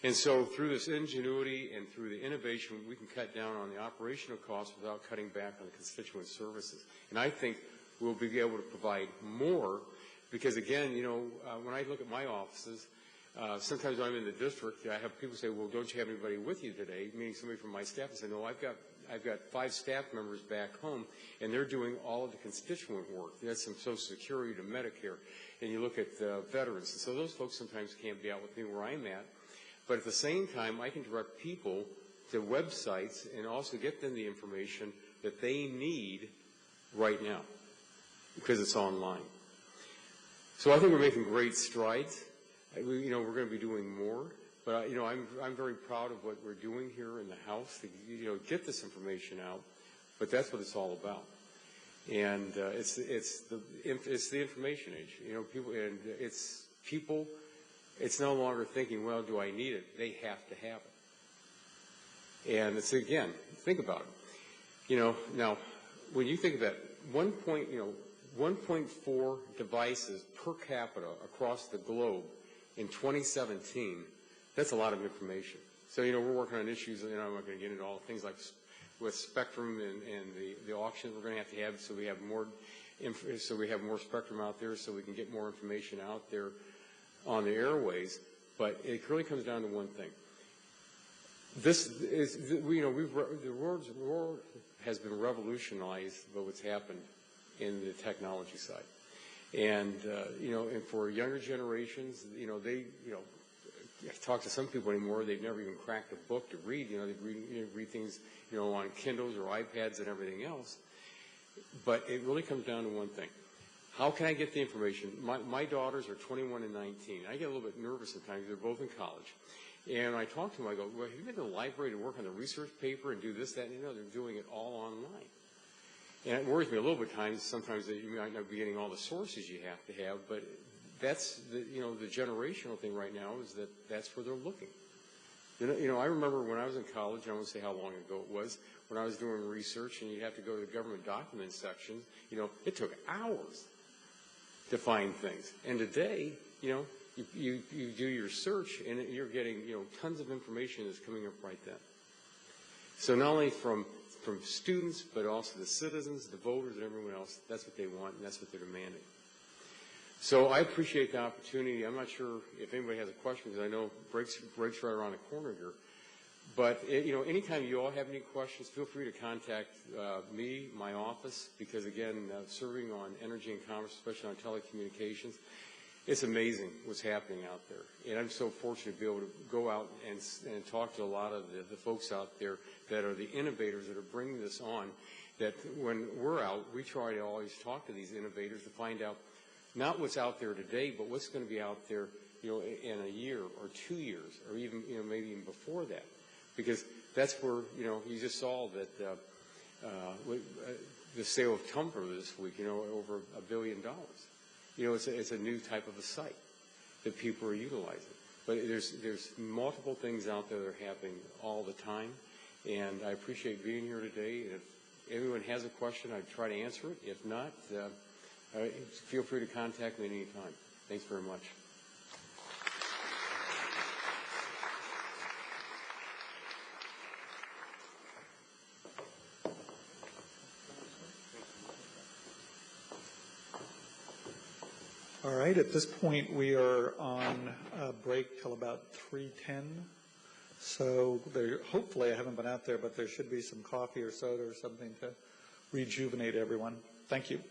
And so through this ingenuity and through the innovation, we can cut down on the operational costs without cutting back on the constituent services. And I think we'll be able to provide more because, again, when I look at my offices, Sometimes I'm in the district, I have people say, well, don't you have anybody with you today? Meaning somebody from my staff. I say, no, I've got 5 staff members back home, and they're doing all of the constituent work. That's from Social Security to Medicare. And you look at veterans. And so those folks sometimes can't be out with me where I'm at. But at the same time, I can direct people to websites and also get them the information that they need right now because it's online. So I think we're making great strides. We're going to be doing more. But I'm very proud of what we're doing here in the House to get this information out. But that's what it's all about. And it's the information age. People. It's no longer thinking, well, do I need it? They have to have it. And it's, again, think about it. Now, when you think of that, 1.4 devices per capita across the globe in 2017, that's a lot of information. So, we're working on issues, I'm not going to get into all things like with spectrum and the auctions we're going to have so we have more spectrum out there so we can get more information out there on the airways, but it really comes down to one thing. The world has been revolutionized by what's happened in the technology side, and and for younger generations, they talk to some people anymore. They've never even cracked a book to read. They read things on Kindles or iPads and everything else. But it really comes down to one thing. How can I get the information? My daughters are 21 and 19. I get a little bit nervous at times. They're both in college. And I talk to them. I go, well, have you been to the library to work on the research paper and do this, that, and they're doing it all online. And it worries me a little bit times. Sometimes that you might not be getting all the sources you have to have. But that's the generational thing right now is that's where they're looking. I remember when I was in college, I won't say how long ago it was, when I was doing research and you have to go to the government documents section, it took hours to find things. And today, you do your search and you're getting, tons of information that's coming up right then. So not only from students, but also the citizens, the voters, and everyone else, that's what they want and that's what they're demanding. So I appreciate the opportunity. I'm not sure if anybody has a question because I know breaks right around the corner here. But, anytime you all have any questions, feel free to contact me, my office, because, again, serving on energy and commerce, especially on telecommunications, it's amazing what's happening out there. And I'm so fortunate to be able to go out and talk to a lot of the folks out there that are the innovators that are bringing this on, that when we're out, we try to always talk to these innovators to find out not what's out there today, but what's going to be out there, in a year or 2 years, or even, maybe even before that. Because that's where, you just saw that the sale of Tumblr this week, over $1 billion. It's a new type of a site that people are utilizing. But there's multiple things out there that are happening all the time. And I appreciate being here today. And if anyone has a question, I'd try to answer it. If not, feel free to contact me at any time. Thanks very much. All right, at this point, we are on a break till about 3:10. So hopefully I haven't been out there, but there should be some coffee or soda or something to rejuvenate everyone. Thank you.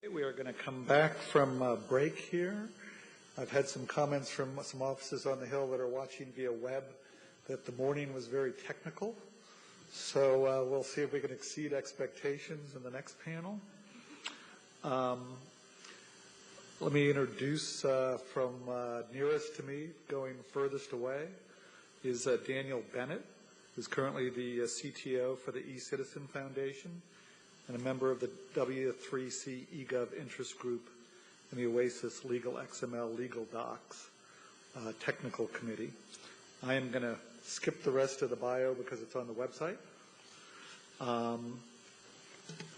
We are going to come back from break here. I've had some comments from some offices on the Hill that are watching via web that the morning was very technical. So we'll see if we can exceed expectations in the next panel. Let me introduce from nearest to me, going furthest away, is Daniel Bennett, who's currently the CTO for the eCitizen Foundation and a member of the W3C eGov interest group and the OASIS Legal XML Legal Docs technical committee. I am going to skip the rest of the bio because it's on the website. Do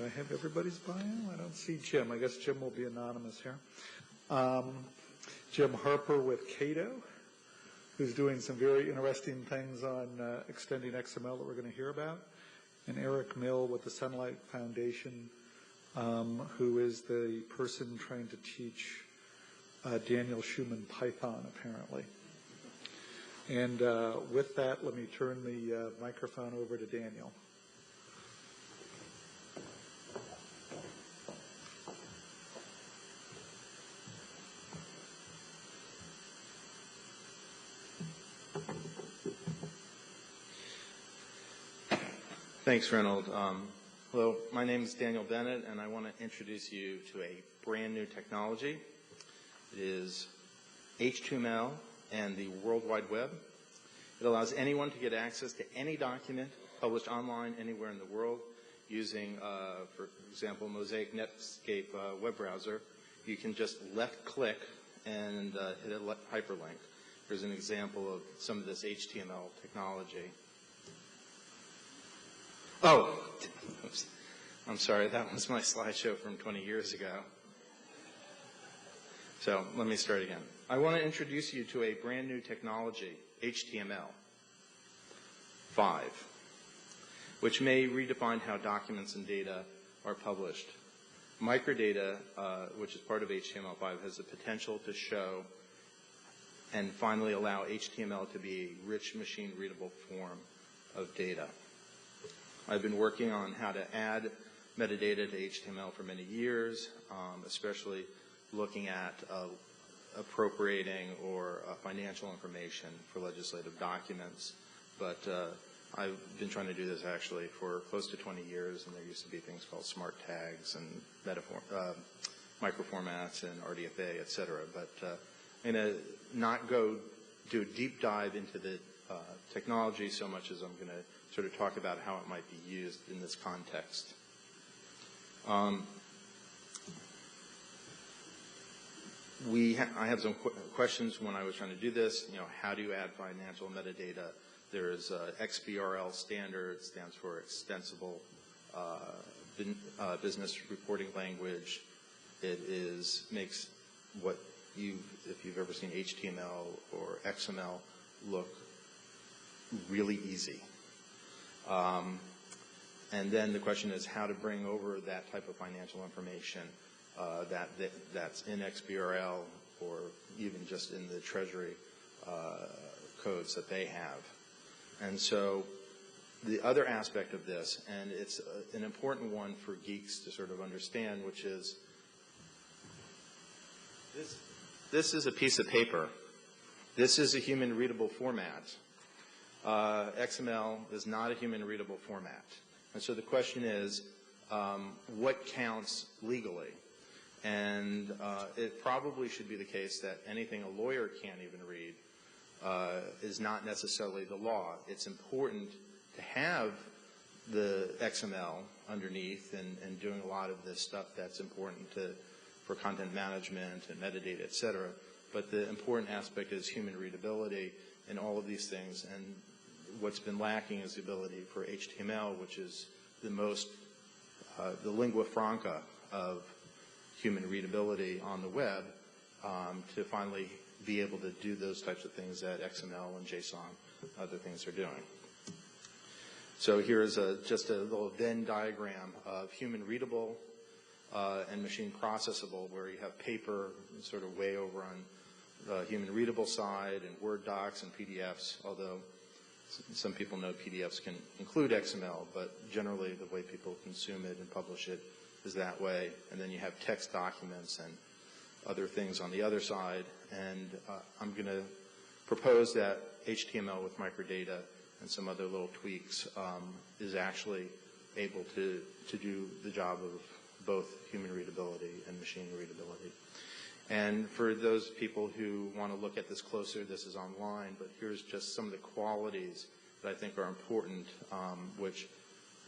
I have everybody's bio? I don't see Jim. I guess Jim will be anonymous here. Jim Harper with Cato, who's doing some very interesting things on extending XML that we're going to hear about. And Eric Mill with the Sunlight Foundation, who is the person trying to teach Daniel Schumann Python, apparently. And with that, let me turn the microphone over to Daniel. Thanks, Reynold. Hello, my name is Daniel Bennett, and I want to introduce you to a brand new technology. It is HTML and the World Wide Web. It allows anyone to get access to any document published online anywhere in the world using, for example, Mosaic Netscape web browser. You can just left-click and hit a hyperlink. Here's an example of some of this HTML technology. Oh, oops. I'm sorry, that was my slideshow from 20 years ago. So let me start again. I want to introduce you to a brand new technology, HTML5, which may redefine how documents and data are published. Microdata, which is part of HTML5, has the potential to show and finally allow HTML to be a rich machine-readable form of data. I've been working on how to add metadata to HTML for many years, especially looking at appropriating or financial information for legislative documents. But I've been trying to do this actually for close to 20 years, and there used to be things called smart tags and microformats and RDFA, et cetera. But I'm going to not go do a deep dive into the technology so much as I'm going to sort of talk about how it might be used in this context. I have some questions when I was trying to do this. You know, how do you add financial metadata? There's XBRL standard, stands for Extensible Business Reporting Language. It makes what if you've ever seen HTML or XML look really easy. And then the question is how to bring over that type of financial information that's in XBRL or even just in the Treasury codes that they have. And so the other aspect of this, and it's an important one for geeks to sort of understand, which is this is a piece of paper. This is a human-readable format. XML is not a human-readable format. And so the question is, what counts legally? And it probably should be the case that anything a lawyer can't even read is not necessarily the law. It's important to have the XML underneath and doing a lot of this stuff that's important for content management and metadata, et cetera. But the important aspect is human readability in all of these things. And what's been lacking is the ability for HTML, which is the most, the lingua franca of human readability on the web, to finally be able to do those types of things that XML and JSON, other things are doing. So here's just a little Venn diagram of human readable and machine processable, where you have paper sort of way over on the human readable side and Word docs and PDFs, although some people know PDFs can include XML, but generally the way people consume it and publish it is that way, and then you have text documents and other things on the other side. And I'm going to propose that HTML with microdata and some other little tweaks is actually able to do the job of both human readability and machine readability. And for those people who want to look at this closer, this is online, but here's just some of the qualities that I think are important,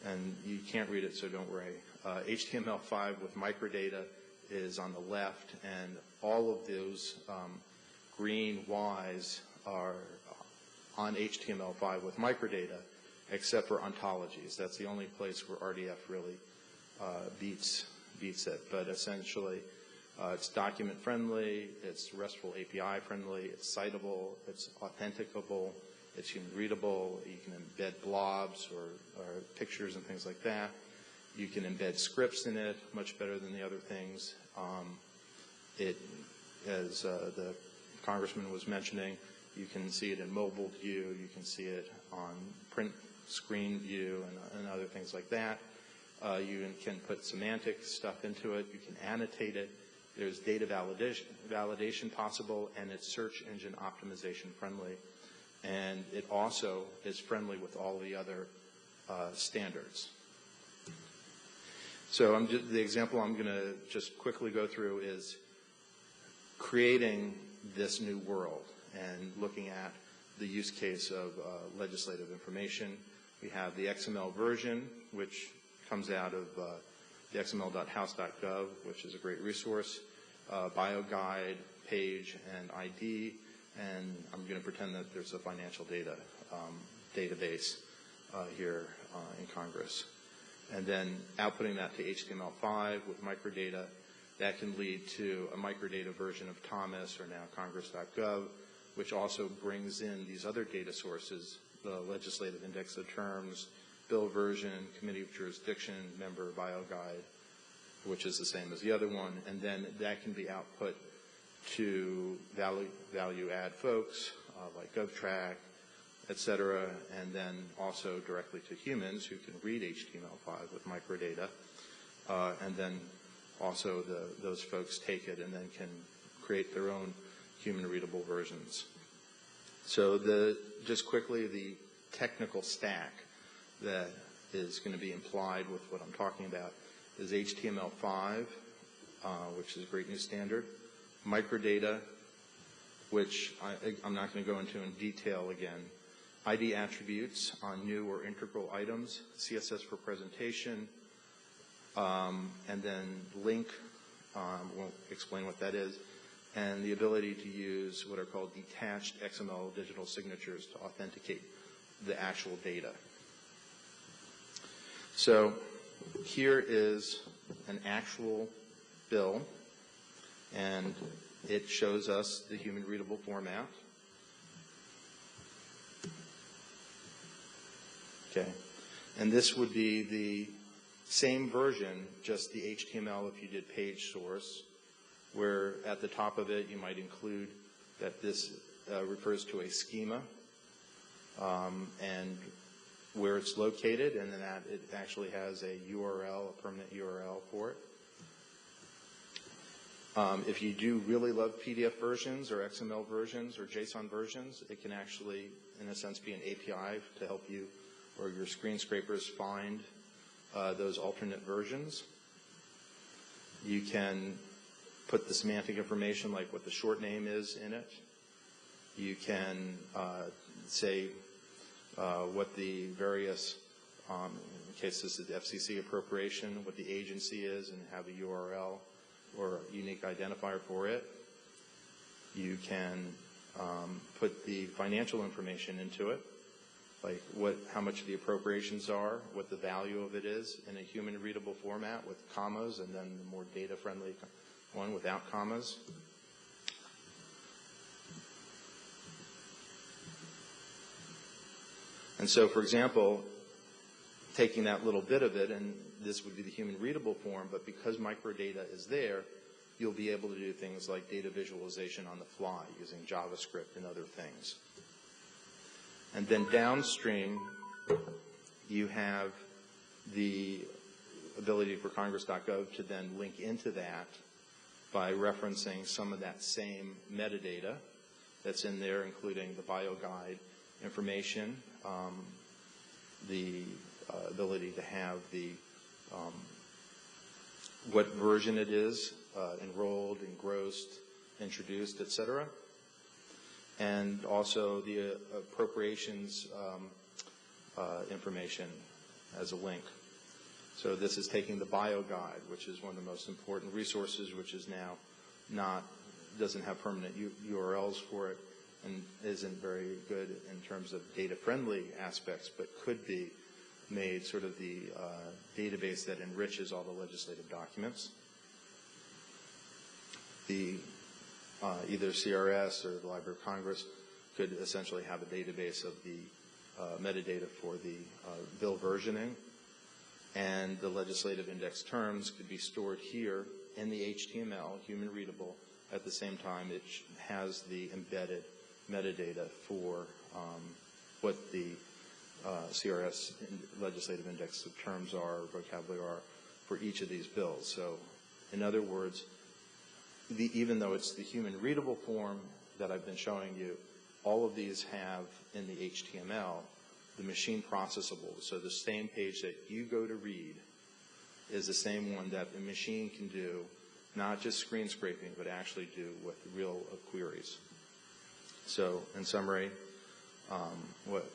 and you can't read it, so don't worry. HTML5 with microdata is on the left, and all of those green Ys are on HTML5 with microdata, except for ontologies. That's the only place where RDF really beats it. But essentially, it's document friendly, it's RESTful API friendly, it's citable, it's authenticable, it's human readable. You can embed blobs or pictures and things like that. You can embed scripts in it much better than the other things. As the Congressman was mentioning, you can see it in mobile view, you can see it on print screen view and other things like that. You can put semantic stuff into it, you can annotate it. There's data validation possible, and it's search engine optimization friendly. And it also is friendly with all the other standards. So the example I'm going to just quickly go through is creating this new world and looking at the use case of legislative information. We have the XML version, which comes out of the xml.house.gov, which is a great resource, bio guide, page, and ID, and I'm going to pretend that there's a financial data database here in Congress. And then outputting that to HTML5 with microdata, that can lead to a microdata version of Thomas or now Congress.gov, which also brings in these other data sources, the legislative index of terms, bill version, committee of jurisdiction, member bio guide, which is the same as the other one, and then that can be output to value add folks like GovTrack, et cetera, and then also directly to humans who can read HTML5 with microdata, and then also those folks take it and then can create their own human readable versions. So just quickly, the technical stack that is going to be implied with what I'm talking about is HTML5, which is a great new standard, microdata, which I'm not going to go into in detail again, ID attributes on new or integral items, CSS for presentation, and then link, won't explain what that is, and the ability to use what are called detached XML digital signatures to authenticate the actual data. So here is an actual bill, and it shows us the human readable format. Okay, and this would be the same version, just the HTML if you did page source, where at the top of it you might include that this refers to a schema and where it's located, and then that it actually has a URL, a permanent URL for it. If you do really love PDF versions or XML versions or JSON versions, it can actually, in a sense, be an API to help you or your screen scrapers find those alternate versions. You can put the semantic information like what the short name is in it. You can say what the various, in case this is FCC appropriation, what the agency is and have a URL or a unique identifier for it. You can put the financial information into it, like how much the appropriations are, what the value of it is in a human readable format with commas, and then the more data friendly one without commas. And so, for example, taking that little bit of it, and this would be the human readable form, but because microdata is there, you'll be able to do things like data visualization on the fly using JavaScript and other things. And then downstream, you have the ability for Congress.gov to then link into that by referencing some of that same metadata that's in there, including the BioGuide information, the ability to have the what version it is, enrolled, engrossed, introduced, et cetera, and also the appropriations information as a link. So this is taking the BioGuide, which is one of the most important resources, which is now doesn't have permanent URLs for it and isn't very good in terms of data-friendly aspects, but could be made sort of the database that enriches all the legislative documents. The either CRS or the Library of Congress could essentially have a database of the metadata for the bill versioning, and the legislative index terms could be stored here in the HTML, human readable. At the same time, it has the embedded metadata for what the CRS legislative index of terms are, vocabulary are for each of these bills. So, in other words, even though it's the human readable form that I've been showing you, all of these have in the HTML the machine processable. So the same page that you go to read is the same one that the machine can do, not just screen scraping, but actually do with real queries. So in summary, what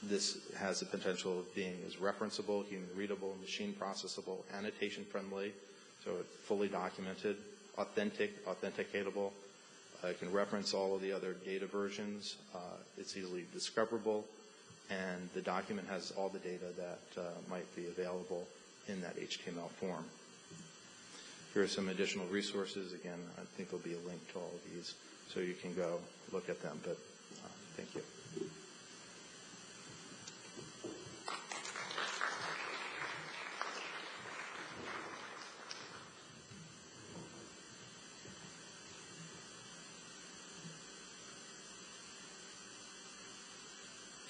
this has the potential of being is referenceable, human readable, machine processable, annotation friendly, so it's fully documented, authenticatable. It can reference all of the other data versions. It's easily discoverable, and the document has all the data that might be available in that HTML form. Here are some additional resources. Again, I think there'll be a link to all of these, so you can go look at them, but thank you.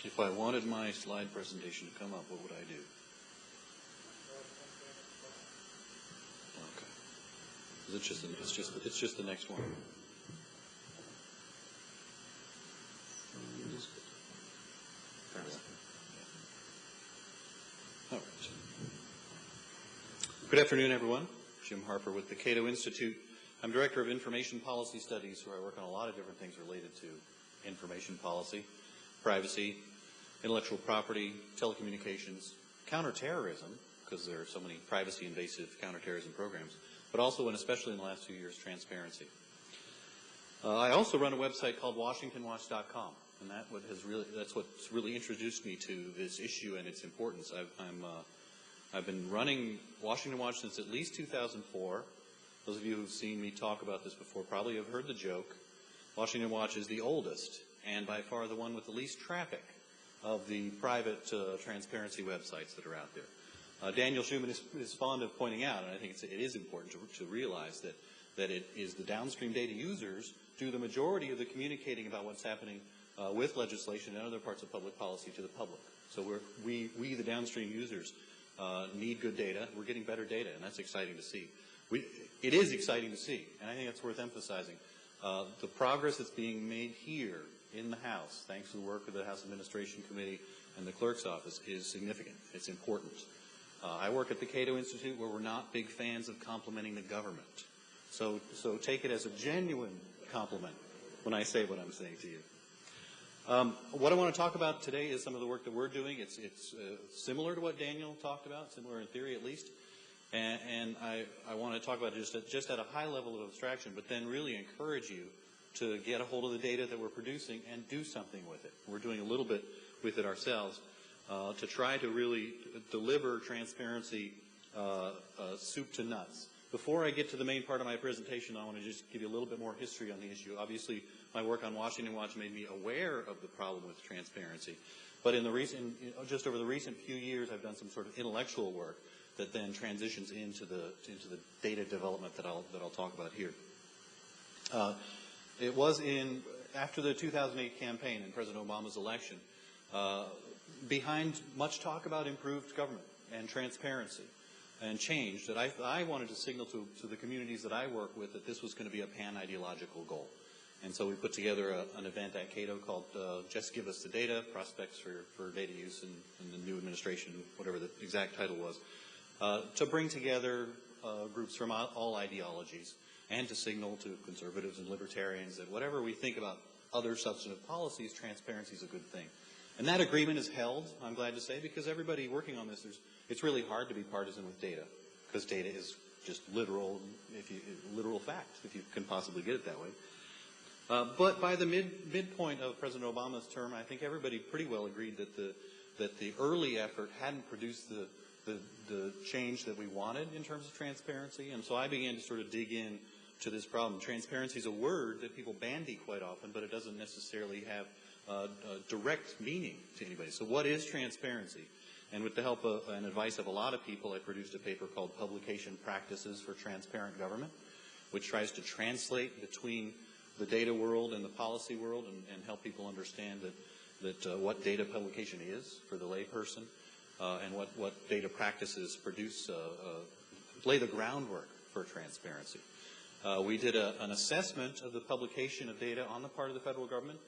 If I wanted my slide presentation to come up, what would I do? Okay. It's just the next one. All right. Good afternoon, everyone. Jim Harper with the Cato Institute. I'm Director of Information Policy Studies, where I work on a lot of different things related to information policy, privacy, intellectual property, telecommunications, counterterrorism, because there are so many privacy-invasive counterterrorism programs, but also, and especially in the last few years, transparency. I also run a website called WashingtonWatch.com, and that's what's really introduced me to this issue and its importance. I've been running Washington Watch since at least 2004. Those of you who've seen me talk about this before probably have heard the joke. Washington Watch is the oldest and by far the one with the least traffic of the private transparency websites that are out there. Daniel Schuman is fond of pointing out, and I think it is important to realize that it is the downstream data users do the majority of the communicating about what's happening with legislation and other parts of public policy to the public. So we the downstream users, need good data. We're getting better data, and that's exciting to see. It is exciting to see, and I think that's worth emphasizing. The progress that's being made here in the House, thanks to the work of the House Administration Committee and the Clerk's Office, is significant. It's important. I work at the Cato Institute, where we're not big fans of complimenting the government. So take it as a genuine compliment when I say what I'm saying to you. What I want to talk about today is some of the work that we're doing. It's similar to what Daniel talked about, similar in theory at least. And I want to talk about it just at a high level of abstraction, but then really encourage you to get a hold of the data that we're producing and do something with it. We're doing a little bit with it ourselves to try to really deliver transparency soup to nuts. Before I get to the main part of my presentation, I want to just give you a little bit more history on the issue. Obviously, my work on Washington Watch made me aware of the problem with transparency. But just over the recent few years, I've done some sort of intellectual work that then transitions into the data development that I'll talk about here. It was after the 2008 campaign and President Obama's election, behind much talk about improved government and transparency, and change that I wanted to signal to the communities that I work with that this was going to be a pan-ideological goal. And so we put together an event at Cato called Just Give Us the Data, Prospects for Data Use in the New Administration, whatever the exact title was, to bring together groups from all ideologies and to signal to conservatives and libertarians that whatever we think about other substantive policies, transparency is a good thing. And that agreement is held, I'm glad to say, because everybody working on this, it's really hard to be partisan with data, because data is just literal fact, if you can possibly get it that way. But by the midpoint of President Obama's term, I think everybody pretty well agreed that the early effort hadn't produced the change that we wanted in terms of transparency, and so I began to sort of dig in to this problem. Transparency is a word that people bandy quite often, but it doesn't necessarily have direct meaning to anybody. So what is transparency? And with the help and advice of a lot of people, I produced a paper called Publication Practices for Transparent Government, which tries to translate between the data world and the policy world and help people understand that what data publication is for the layperson and what data practices produce, lay the groundwork for transparency. We did an assessment of the publication of data on the part of the federal government,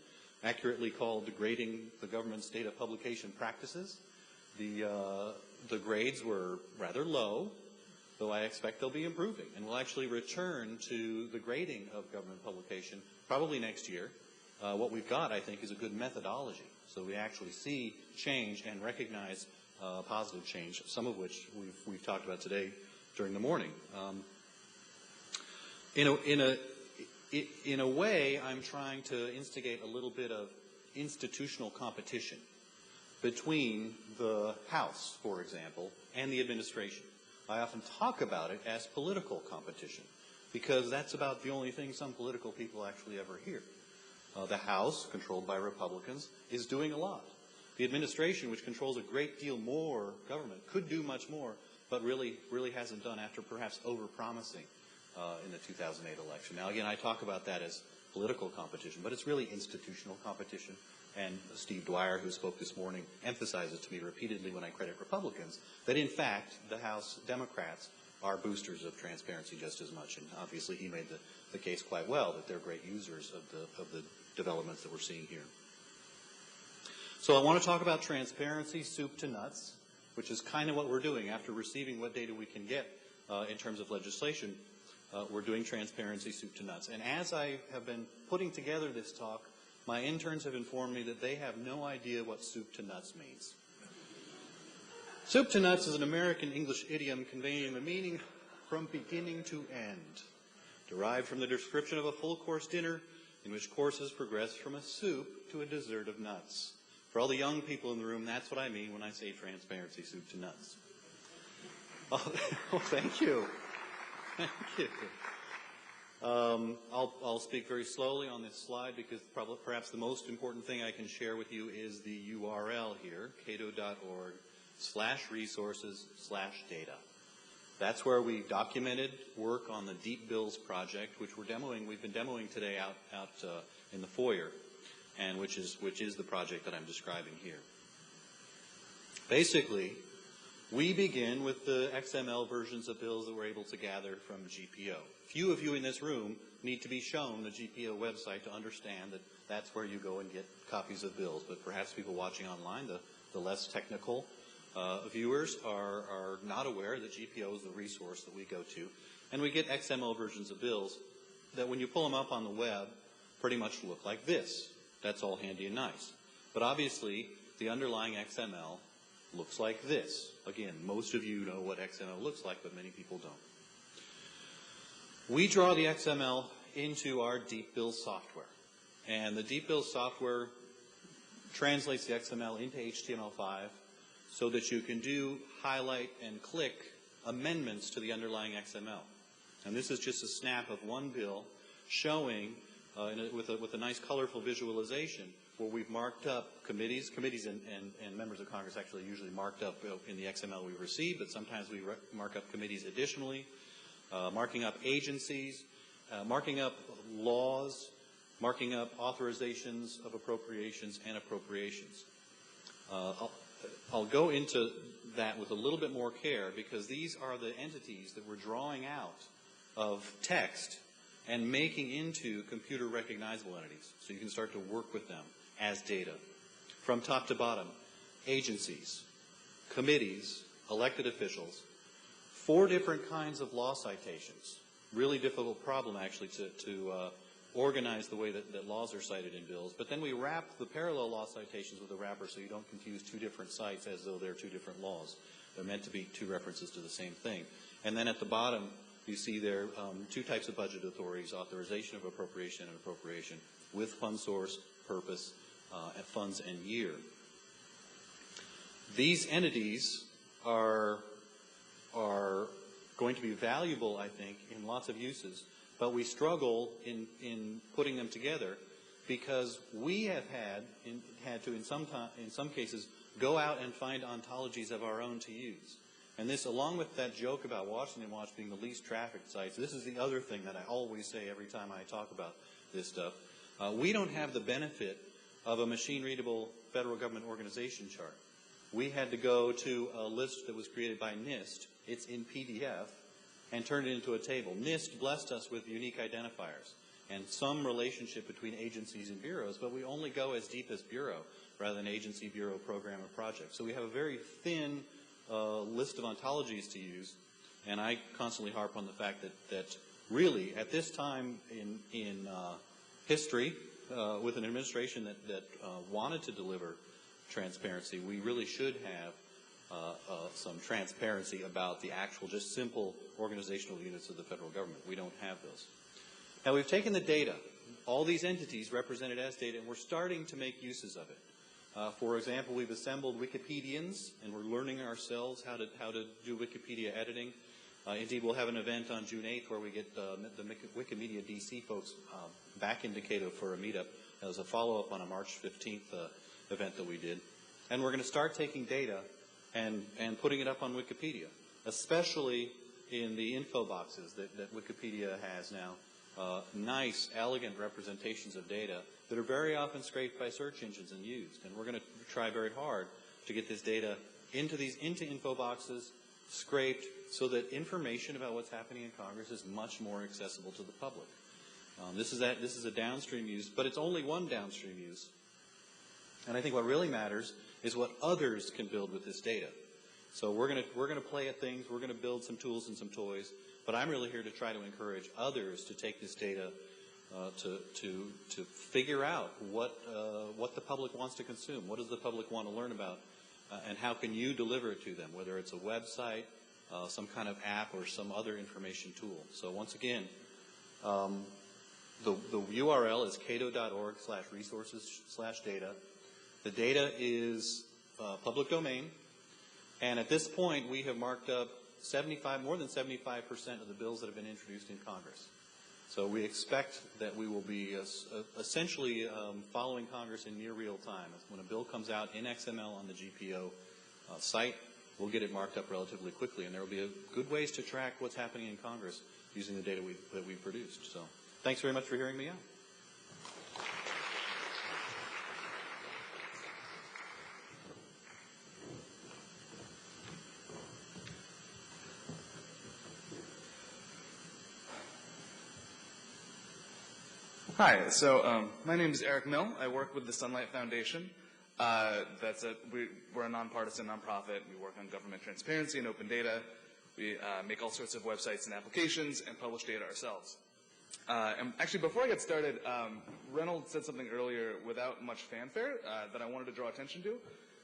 accurately called Degrading the Government's Data Publication Practices. The grades were rather low, though I expect they'll be improving. And we'll actually return to the grading of government publication probably next year. What we've got, I think, is a good methodology. So we actually see change and recognize positive change, some of which we've talked about today during the morning. In a way, I'm trying to instigate a little bit of institutional competition between the House, for example, and the administration. I often talk about it as political competition because that's about the only thing some political people actually ever hear. The House, controlled by Republicans, is doing a lot. The administration, which controls a great deal more government, could do much more, but really hasn't done after perhaps overpromising in the 2008 election. Now, again, I talk about that as political competition, but it's really institutional competition. And Steve Dwyer, who spoke this morning, emphasizes to me repeatedly when I credit Republicans that, in fact, the House Democrats are boosters of transparency just as much. And obviously he made the case quite well that they're great users of the developments that we're seeing here. So I want to talk about transparency, soup to nuts, which is kind of what we're doing after receiving what data we can get in terms of legislation. We're doing transparency, soup to nuts. And as I have been putting together this talk, my interns have informed me that they have no idea what soup to nuts means. Soup to nuts is an American English idiom conveying the meaning from beginning to end, derived from the description of a full-course dinner in which courses progress from a soup to a dessert of nuts. For all the young people in the room, that's what I mean when I say transparency, soup to nuts. Oh, thank you. Thank you. I'll speak very slowly on this slide because perhaps the most important thing I can share with you is the URL here, cato.org/resources/data. That's where we documented work on the Deep Bills project, which we've been demoing today out in the foyer, and which is the project that I'm describing here. Basically, we begin with the XML versions of bills that we're able to gather from GPO. Few of you in this room need to be shown the GPO website to understand that that's where you go and get copies of bills, but perhaps people watching online, the less technical viewers are not aware that GPO is the resource that we go to. And we get XML versions of bills that when you pull them up on the web pretty much look like this. That's all handy and nice. But obviously, the underlying XML looks like this. Again, most of you know what XML looks like, but many people don't. We draw the XML into our Deep Bills software. And the Deep Bills software translates the XML into HTML5 so that you can do highlight and click amendments to the underlying XML. And this is just a snap of one bill showing with a nice colorful visualization where we've marked up committees and members of Congress actually usually marked up in the XML we receive, but sometimes we mark up committees additionally, marking up agencies, marking up laws, marking up authorizations of appropriations and appropriations. I'll go into that with a little bit more care because these are the entities that we're drawing out of text and making into computer recognizable entities. So you can start to work with them as data. From top to bottom, agencies, committees, elected officials, 4 different kinds of law citations. Really difficult problem, actually, to organize the way that laws are cited in bills. But then we wrap the parallel law citations with a wrapper so you don't confuse 2 different cites as though they're 2 different laws. They're meant to be 2 references to the same thing. And then at the bottom, you see there 2 types of budget authorities, authorization of appropriation and appropriation, with fund source, purpose, and funds and year. These entities are going to be valuable, I think, in lots of uses, but we struggle in putting them together because we have had to, in some cases, go out and find ontologies of our own to use. And this, along with that joke about Washington Watch being the least trafficked sites, this is the other thing that I always say every time I talk about this stuff. We don't have the benefit of a machine-readable federal government organization chart. We had to go to a list that was created by NIST. It's in PDF, and turned it into a table. NIST blessed us with unique identifiers and some relationship between agencies and bureaus, but we only go as deep as bureau rather than agency, bureau, program, or project. So we have a very thin list of ontologies to use, and I constantly harp on the fact that really, at this time in history, with an administration that wanted to deliver transparency, we really should have some transparency about the actual, just simple organizational units of the federal government. We don't have those. Now, we've taken the data, all these entities represented as data, and we're starting to make uses of it. For example, we've assembled Wikipedians, and we're learning ourselves how to do Wikipedia editing. Indeed, we'll have an event on June 8th where we get the Wikimedia DC folks back into Cato for a meetup as a follow-up on a March 15th event that we did. And we're going to start taking data and putting it up on Wikipedia, especially in the info boxes that Wikipedia has now. Nice, elegant representations of data that are very often scraped by search engines and used. And we're going to try very hard to get this data into info boxes, scraped, so that information about what's happening in Congress is much more accessible to the public. This is a downstream use, but it's only one downstream use. And I think what really matters is what others can build with this data. So we're going to play at things. We're going to build some tools and some toys. But I'm really here to try to encourage others to take this data to figure out what the public wants to consume. What does the public want to learn about? And how can you deliver it to them, whether it's a website, some kind of app, or some other information tool. So once again, the URL is cato.org/resources/data. The data is public domain. And at this point, we have marked up more than 75% of the bills that have been introduced in Congress. So we expect that we will be essentially following Congress in near real time. When a bill comes out in XML on the GPO site, we'll get it marked up relatively quickly, and there will be good ways to track what's happening in Congress using the data that we've produced. So thanks very much for hearing me out. Hi, so my name is Eric Mill. I work with the Sunlight Foundation. We're a nonpartisan nonprofit. We work on government transparency and open data. We make all sorts of websites and applications and publish data ourselves. And actually, before I get started, Reynolds said something earlier without much fanfare that I wanted to draw attention to,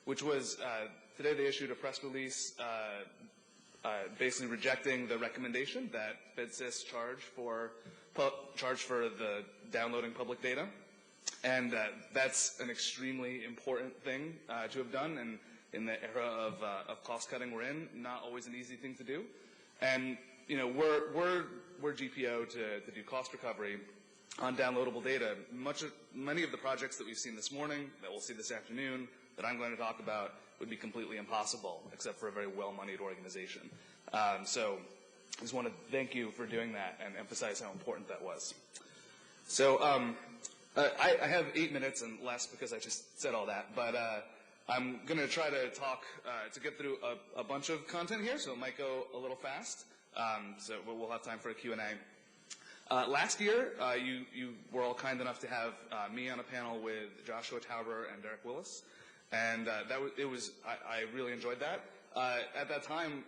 which was today they issued a press release basically rejecting the recommendation that FedSys charge for the downloading public data. And that's an extremely important thing to have done. And in the era of cost cutting we're in, not always an easy thing to do. And you know, we're GPO to do cost recovery on downloadable data. Many of the projects that we've seen this morning, that we'll see this afternoon, that I'm going to talk about, would be completely impossible, except for a very well-moneyed organization. So I just want to thank you for doing that and emphasize how important that was. So I have 8 minutes and less because I just said all that, but I'm going to try to talk, to get through a bunch of content here, so it might go a little fast. So we'll have time for a Q&A. Last year, you were all kind enough to have me on a panel with Joshua Tauber and Derek Willis, and I really enjoyed that. At that time,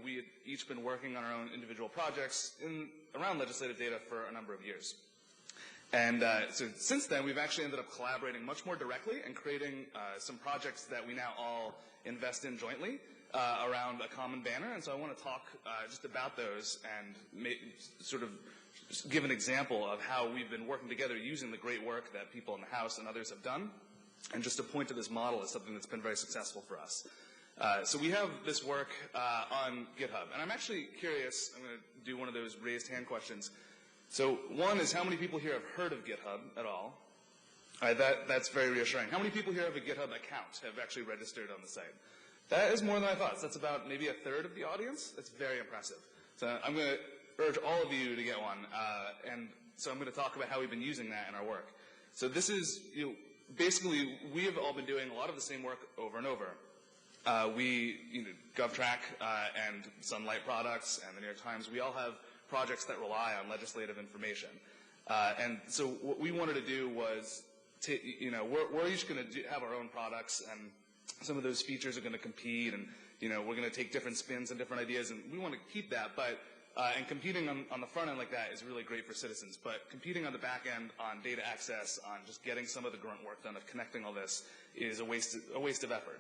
we had each been working on our own individual projects around legislative data for a number of years. And so since then, we've actually ended up collaborating much more directly and creating some projects that we now all invest in jointly around a common banner. And so I want to talk just about those and sort of just give an example of how we've been working together using the great work that people in the House and others have done. And just to point to this model as something that's been very successful for us. So we have this work on GitHub. And I'm actually curious, I'm going to do one of those raised hand questions. So one is, how many people here have heard of GitHub at all? That's very reassuring. How many people here have a GitHub account, have actually registered on the site? That is more than I thought. So that's about maybe a third of the audience. That's very impressive. So I'm going to urge all of you to get one. And so I'm going to talk about how we've been using that in our work. So this is, basically, we have all been doing a lot of the same work over and over. GovTrack and Sunlight Products and the New York Times, we all have projects that rely on legislative information. And so what we wanted to do was, we're each going to have our own products, and some of those features are going to compete, and we're going to take different spins and different ideas, and we want to keep that. But and competing on the front end like that is really great for citizens. But competing on the back end on data access, on just getting some of the grunt work done of connecting all this, is a waste of effort,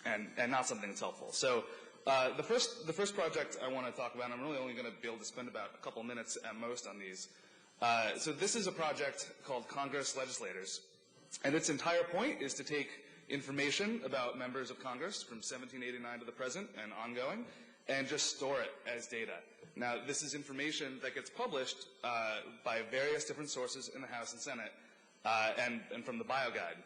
and not something that's helpful. So the first project I want to talk about, and I'm really only going to be able to spend about a couple minutes at most on these. So this is a project called Congress Legislators, and its entire point is to take information about members of Congress from 1789 to the present and ongoing, and just store it as data. Now, this is information that gets published by various different sources in the House and Senate, and from the BioGuide.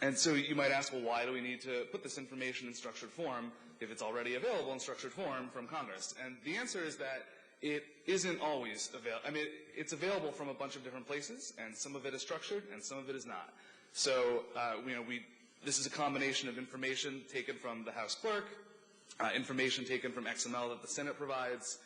And so you might ask, well, why do we need to put this information in structured form if it's already available in structured form from Congress? And the answer is that it isn't always available. I mean, it's available from a bunch of different places, and some of it is structured, and some of it is not. So, this is a combination of information taken from the House clerk, information taken from XML that the Senate provides,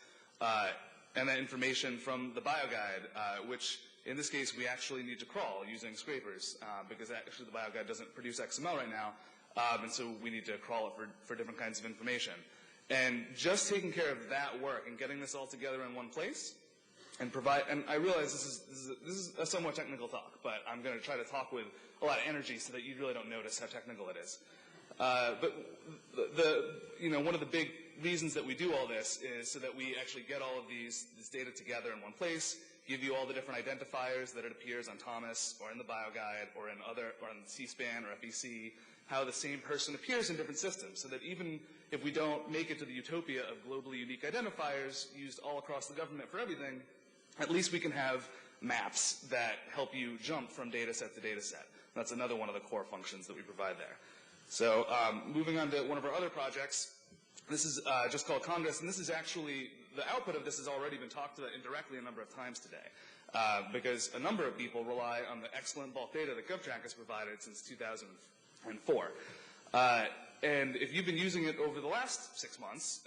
and then information from the BioGuide, which in this case we actually need to crawl using scrapers, because actually the BioGuide doesn't produce XML right now, and so we need to crawl it for different kinds of information. And just taking care of that work and getting this all together in one place and I realize this is a somewhat technical talk, but I'm going to try to talk with a lot of energy so that you really don't notice how technical it is. But one of the big reasons that we do all this is so that we actually get all of this data together in one place, give you all the different identifiers that it appears on Thomas or in the BioGuide or on C-SPAN or FEC, how the same person appears in different systems, so that even if we don't make it to the utopia of globally unique identifiers used all across the government for everything, at least we can have maps that help you jump from data set to data set. That's another one of the core functions that we provide there. So moving on to one of our other projects, this is just called Congress, and this is actually, the output of this has already been talked about indirectly a number of times today, because a number of people rely on the excellent bulk data that GovTrack has provided since 2004. And if you've been using it over the last 6 months,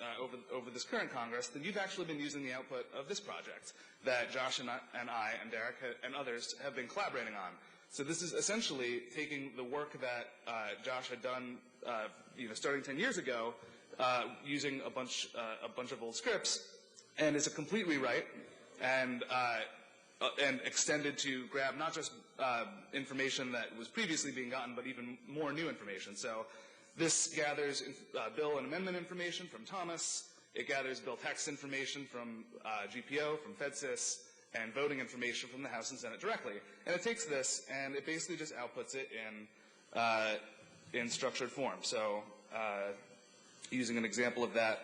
over this current Congress, then you've actually been using the output of this project that Josh and I and Derek and others have been collaborating on. So this is essentially taking the work that Josh had done, starting 10 years ago, using a bunch of old scripts, and it's a complete rewrite, and extended to grab not just information that was previously being gotten, but even more new information. So this gathers bill and amendment information from Thomas. It gathers bill text information from GPO, from FedSys, and voting information from the House and Senate directly. And it takes this, and it basically just outputs it in structured form. So using an example of that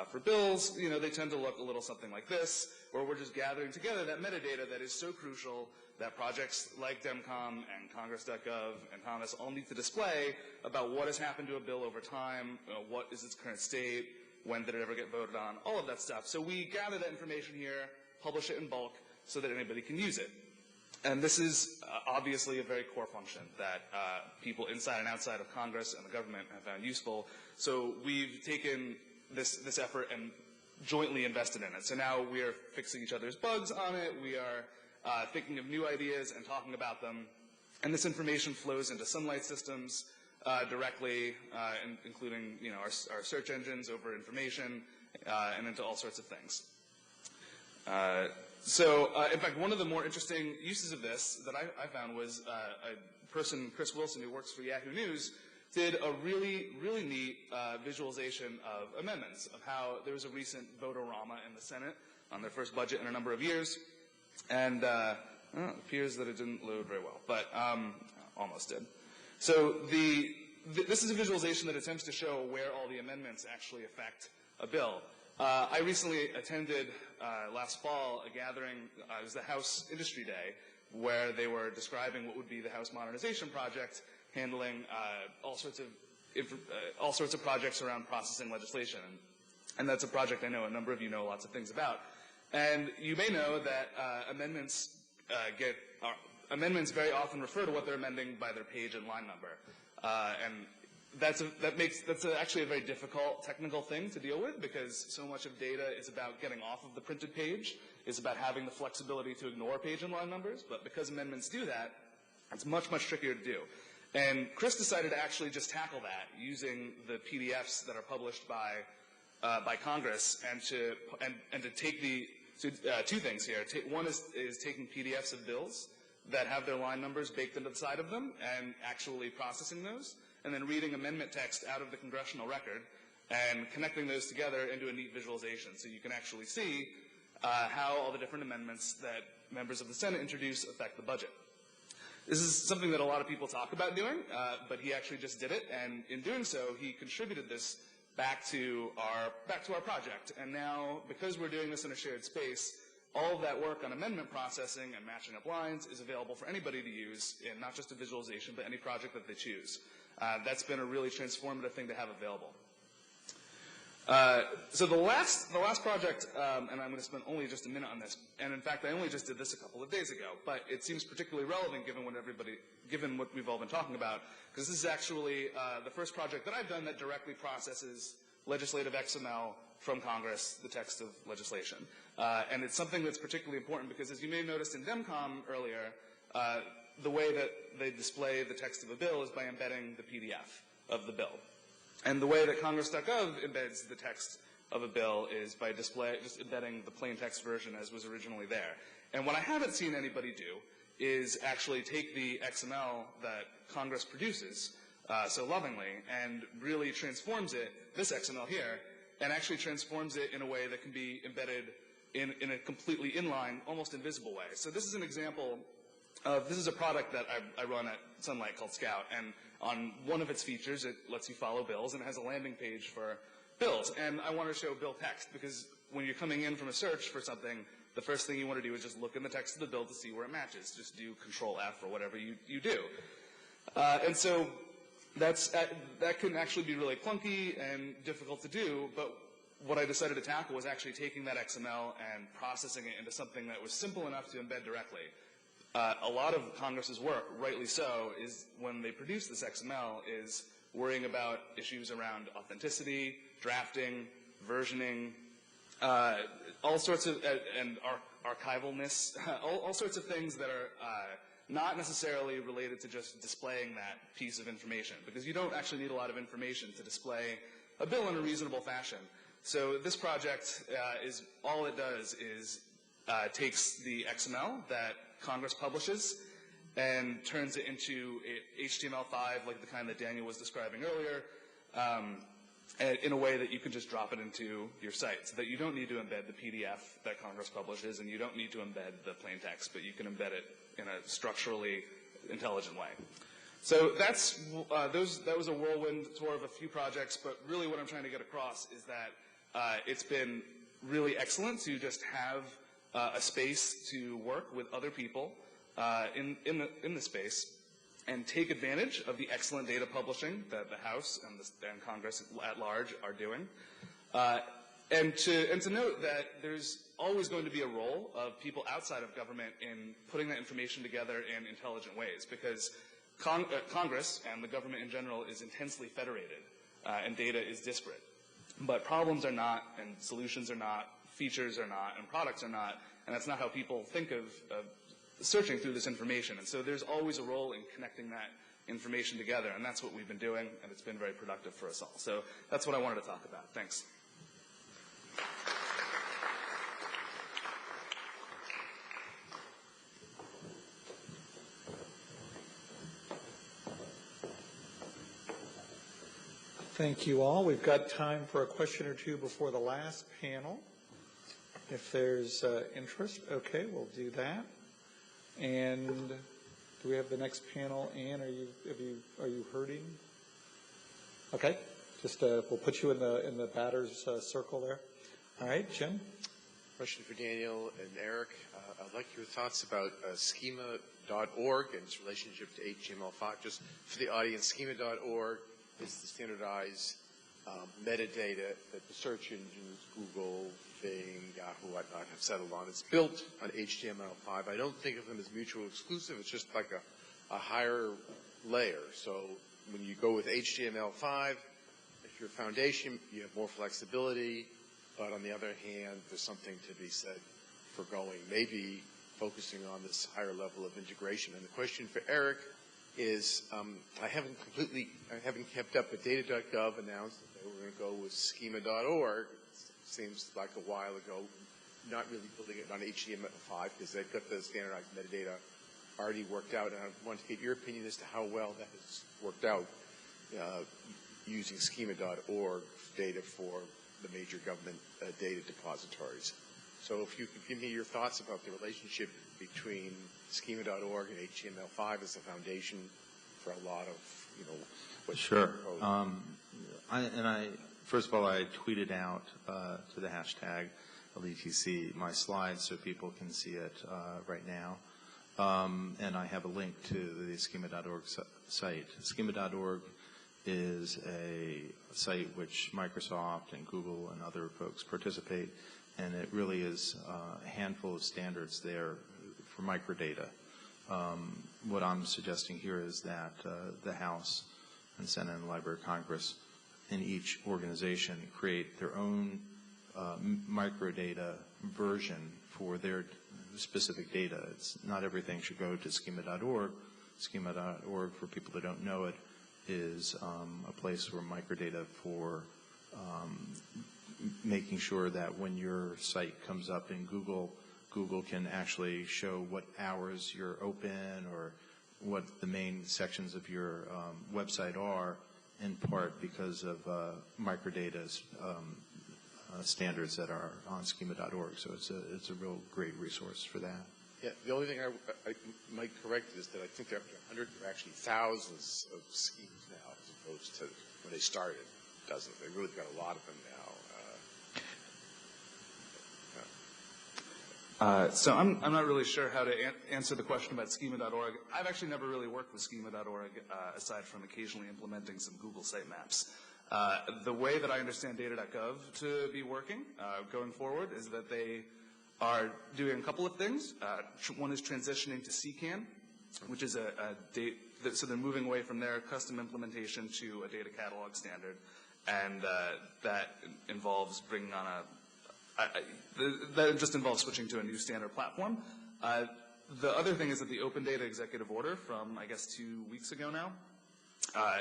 for bills, they tend to look a little something like this, where we're just gathering together that metadata that is so crucial that projects like DEMCOM and Congress.gov and Thomas all need to display about what has happened to a bill over time, what is its current state, when did it ever get voted on, all of that stuff. So we gather that information here, publish it in bulk, so that anybody can use it. And this is obviously a very core function that people inside and outside of Congress and the government have found useful. So we've taken this effort and jointly invested in it. So now we are fixing each other's bugs on it. We are thinking of new ideas and talking about them. And this information flows into Sunlight systems directly, including our search engines over information and into all sorts of things. In fact, one of the more interesting uses of this that I found was a person, Chris Wilson, who works for Yahoo News, did a really, really neat visualization of amendments, of how there was a recent vote-o-rama in the Senate on their first budget in a number of years. And it appears that it didn't load very well, but almost did. So this is a visualization that attempts to show where all the amendments actually affect a bill. I recently attended last fall a gathering, it was the House Industry Day, where they were describing what would be the House Modernization Project, handling all sorts of projects around processing legislation. And that's a project I know a number of you know lots of things about. And you may know that amendments very often refer to what they're amending by their page and line number. And that's actually a very difficult technical thing to deal with, because so much of data is about getting off of the printed page, is about having the flexibility to ignore page and line numbers. But because amendments do that, it's much, much trickier to do. And Chris decided to actually just tackle that using the PDFs that are published by Congress, and to take two things here. One is taking PDFs of bills that have their line numbers baked into the side of them and actually processing those, and then reading amendment text out of the congressional record and connecting those together into a neat visualization, so you can actually see how all the different amendments that members of the Senate introduce affect the budget. This is something that a lot of people talk about doing, but he actually just did it, and in doing so, he contributed this back to our project. And now, because we're doing this in a shared space, all of that work on amendment processing and matching up lines is available for anybody to use in not just a visualization, but any project that they choose. That's been a really transformative thing to have available. So the last project, and I'm going to spend only just a minute on this, and in fact I only just did this a couple of days ago, but it seems particularly relevant given what we've all been talking about, because this is actually the first project that I've done that directly processes legislative XML from Congress, the text of legislation. And it's something that's particularly important because, as you may have noticed in DEMCOM earlier, the way that they display the text of a bill is by embedding the PDF of the bill. And the way that Congress.gov embeds the text of a bill is by just embedding the plain text version as was originally there. And what I haven't seen anybody do is actually take the XML that Congress produces so lovingly and really transforms it, this XML here, and actually transforms it in a way that can be embedded in a completely inline, almost invisible way. So this is an example of, this is a product that I run at Sunlight called Scout, and on one of its features, it lets you follow bills, and it has a landing page for bills. And I want to show bill text, because when you're coming in from a search for something, the first thing you want to do is just look in the text of the bill to see where it matches. Just do Control F or whatever you do. And so that can actually be really clunky and difficult to do, but what I decided to tackle was actually taking that XML and processing it into something that was simple enough to embed directly. A lot of Congress's work, rightly so, is when they produce this XML, is worrying about issues around authenticity, drafting, versioning, all sorts of, and archivalness, all sorts of things that are not necessarily related to just displaying that piece of information, because you don't actually need a lot of information to display a bill in a reasonable fashion. So this project is, all it does is takes the XML that Congress publishes and turns it into HTML5, like the kind that Daniel was describing earlier, in a way that you can just drop it into your site, so that you don't need to embed the PDF that Congress publishes, and you don't need to embed the plain text, but you can embed it in a structurally intelligent way. So that was a whirlwind tour of a few projects, but really what I'm trying to get across is that it's been really excellent to just have a space to work with other people in the space and take advantage of the excellent data publishing that the House and Congress at large are doing. And to note that there's always going to be a role of people outside of government in putting that information together in intelligent ways, because Congress and the government in general is intensely federated, and data is disparate. But problems are not, and solutions are not, features are not, and products are not, and that's not how people think of searching through this information. And so there's always a role in connecting that information together, and that's what we've been doing, and it's been very productive for us all. So that's what I wanted to talk about. Thanks. Thank you all. We've got time for a question or two before the last panel. If there's interest, okay, we'll do that. And do we have the next panel? Ann, are you hurting? Okay, just we'll put you in the batter's circle there. All right, Jim. Question for Daniel and Eric. I'd like your thoughts about schema.org and its relationship to HTML5. Just for the audience, schema.org is the standardized metadata that the search engines, Google, Bing, Yahoo, whatnot, have settled on. It's built on HTML5. I don't think of them as mutually exclusive. It's just like a higher layer. So when you go with HTML5, if you're a foundation, you have more flexibility. But on the other hand, there's something to be said for going, maybe focusing on this higher level of integration. And the question for Eric is, I haven't kept up, but data.gov announced that they were going to go with schema.org. Seems like a while ago, not really building it on HTML5 because they've got the standardized metadata already worked out. And I want to get your opinion as to how well that has worked out using schema.org data for the major government data depositories. So if you could give me your thoughts about the relationship between schema.org and HTML5 as a foundation for a lot of, what Sure. First of all, I tweeted out to the hashtag LETC my slides so people can see it right now. And I have a link to the schema.org site. Schema.org is a site which Microsoft and Google and other folks participate, and it really is a handful of standards there for microdata. What I'm suggesting here is that the House and Senate and the Library of Congress in each organization create their own microdata version for their specific data. It's not everything should go to schema.org. Schema.org, for people that don't know it, is a place where microdata for making sure that when your site comes up in Google, Google can actually show what hours you're open or what the main sections of your website are, in part because of microdata standards that are on schema.org. So it's a real great resource for that. Yeah, the only thing I might correct is that I think there are hundreds or actually thousands of schemes now as opposed to when they started. Dozens. They've really got a lot of them now. So I'm not really sure how to answer the question about schema.org. I've actually never really worked with schema.org aside from occasionally implementing some Google sitemaps. The way that I understand data.gov to be working going forward is that they are doing a couple of things. One is transitioning to CCAN, which is so they're moving away from their custom implementation to a data catalog standard, and that involves bringing on that just involves switching to a new standard platform. The other thing is that the Open Data Executive Order from, I guess, 2 weeks ago now,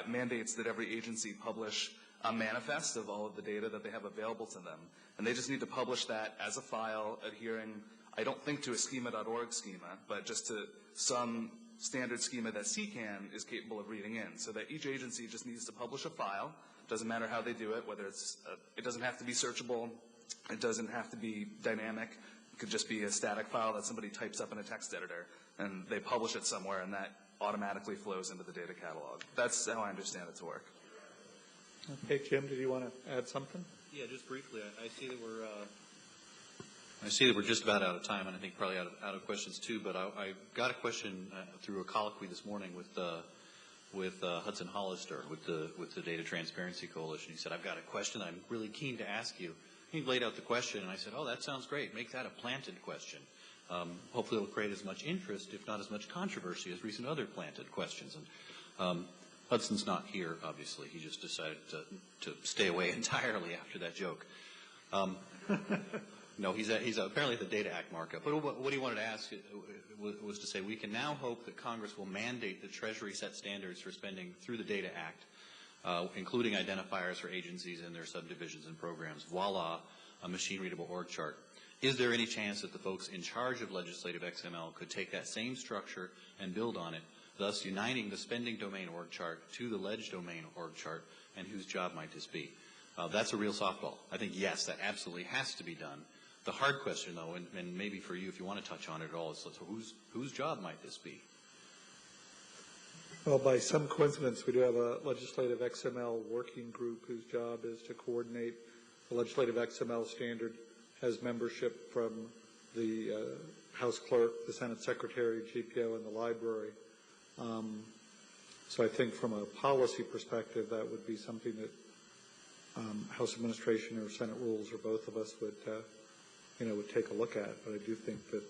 mandates that every agency publish a manifest of all of the data that they have available to them. And they just need to publish that as a file adhering, I don't think to a schema.org schema, but just to some standard schema that CCAN is capable of reading in. So that each agency just needs to publish a file. Doesn't matter how they do it, whether it doesn't have to be searchable, it doesn't have to be dynamic. It could just be a static file that somebody types up in a text editor, and they publish it somewhere, and that automatically flows into the data catalog. That's how I understand it to work. Okay, Jim, did you want to add something? Yeah, just briefly. I see that we're just about out of time, and I think probably out of questions too. But I got a question through a colloquy this morning with Hudson Hollister with the Data Transparency Coalition. He said, "I've got a question I'm really keen to ask you." He laid out the question, and I said, oh, that sounds great. Make that a planted question. Hopefully it'll create as much interest, if not as much controversy, as recent other planted questions. And Hudson's not here, obviously. He just decided to stay away entirely after that joke. No, he's apparently at the Data Act markup. But what he wanted to ask was to say, we can now hope that Congress will mandate the Treasury set standards for spending through the Data Act, including identifiers for agencies and their subdivisions and programs. Voila, a machine-readable org chart. Is there any chance that the folks in charge of legislative XML could take that same structure and build on it, thus uniting the spending domain org chart to the ledge domain org chart, and whose job might this be? That's a real softball. I think, yes, that absolutely has to be done. The hard question, though, and maybe for you, if you want to touch on it at all, is so whose job might this be? Well, by some coincidence, we do have a legislative XML working group whose job is to coordinate the legislative XML standard, has membership from the House Clerk, the Senate Secretary, GPO, and the Library. So I think from a policy perspective, that would be something that House Administration or Senate Rules or both of us would, would take a look at. But I do think that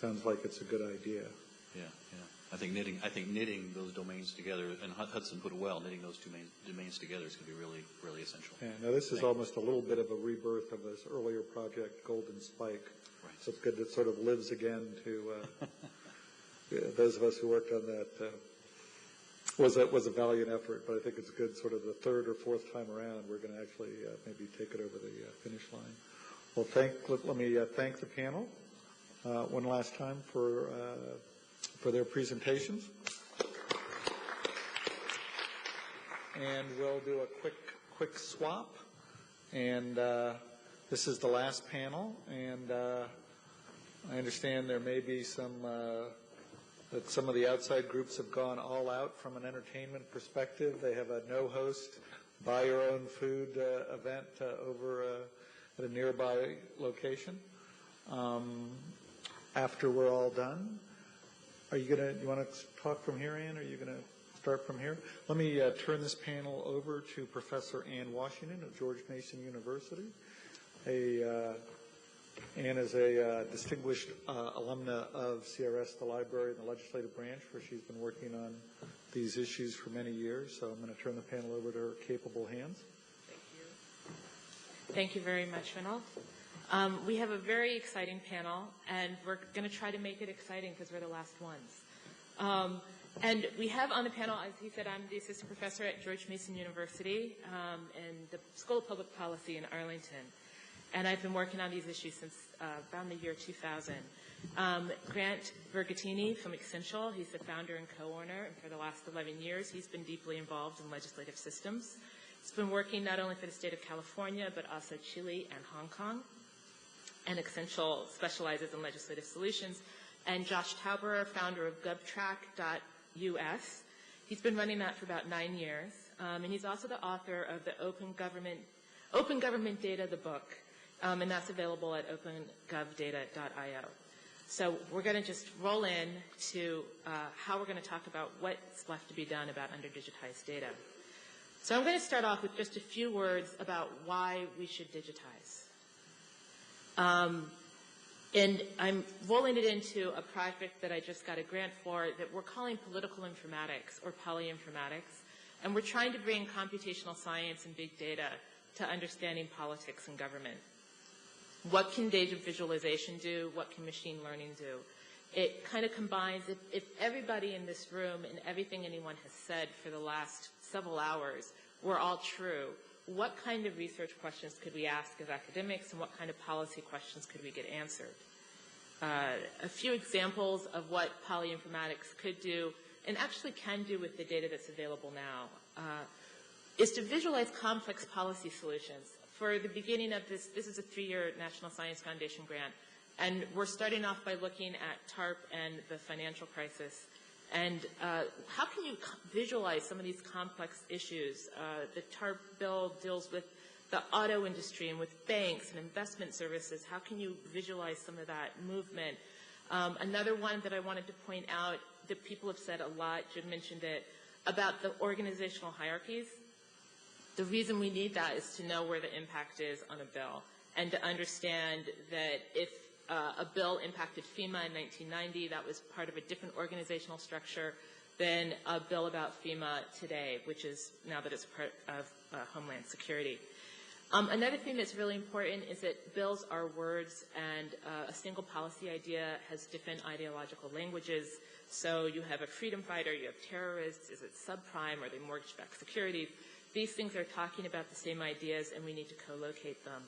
sounds like it's a good idea. Yeah. I think knitting those domains together, and Hudson put it well, knitting those two domains together is going to be really, really essential. Yeah, now this is almost a little bit of a rebirth of this earlier project, Golden Spike. Right. So it's good that it sort of lives again to those of us who worked on that. Was a valiant effort, but I think it's good sort of the third or fourth time around we're going to actually maybe take it over the finish line. Well, let me thank the panel one last time for their presentations. And we'll do a quick swap. And this is the last panel. And I understand there may be that some of the outside groups have gone all out from an entertainment perspective. They have a no-host, buy-your-own-food event over at a nearby location. After we're all done, you want to talk from here, Ann, or are you going to start from here? Let me turn this panel over to Professor Ann Washington of George Mason University. Ann is a distinguished alumna of CRS, the library, and the legislative branch, where she's been working on these issues for many years. So I'm going to turn the panel over to her capable hands. Thank you very much, Ranulph. We have a very exciting panel, and we're going to try to make it exciting because we're the last ones. And we have on the panel, as he said, I'm the assistant professor at George Mason University in the School of Public Policy in Arlington. And I've been working on these issues since around the year 2000. Grant Vergatini from Exential, he's the founder and co-owner, and for the last 11 years, he's been deeply involved in legislative systems. He's been working not only for the state of California, but also Chile and Hong Kong. And Exential specializes in legislative solutions. And Josh Tauberer, founder of GovTrack.us, he's been running that for about 9 years. And he's also the author of the Open Government Data, the book. And that's available at opengovdata.io. So we're going to just roll in to how we're going to talk about what's left to be done about under-digitized data. So I'm going to start off with just a few words about why we should digitize. And I'm rolling it into a project that I just got a grant for that we're calling political informatics or polyinformatics. And we're trying to bring computational science and big data to understanding politics and government. What can data visualization do? What can machine learning do? It kind of combines, if everybody in this room and everything anyone has said for the last several hours were all true, what kind of research questions could we ask as academics, and what kind of policy questions could we get answered? A few examples of what polyinformatics could do, and actually can do with the data that's available now, is to visualize complex policy solutions. For the beginning of this is a 3-year National Science Foundation grant, and we're starting off by looking at TARP and the financial crisis. And how can you visualize some of these complex issues? The TARP bill deals with the auto industry and with banks and investment services. How can you visualize some of that movement? Another one that I wanted to point out that people have said a lot, Jim mentioned it, about the organizational hierarchies. The reason we need that is to know where the impact is on a bill. and to understand that if a bill impacted FEMA in 1990, that was part of a different organizational structure than a bill about FEMA today, which is now that it's part of Homeland Security. Another thing that's really important is that bills are words, and a single policy idea has different ideological languages. So you have a freedom fighter, you have terrorists, is it subprime, are they mortgage-backed securities? These things are talking about the same ideas, and we need to co-locate them.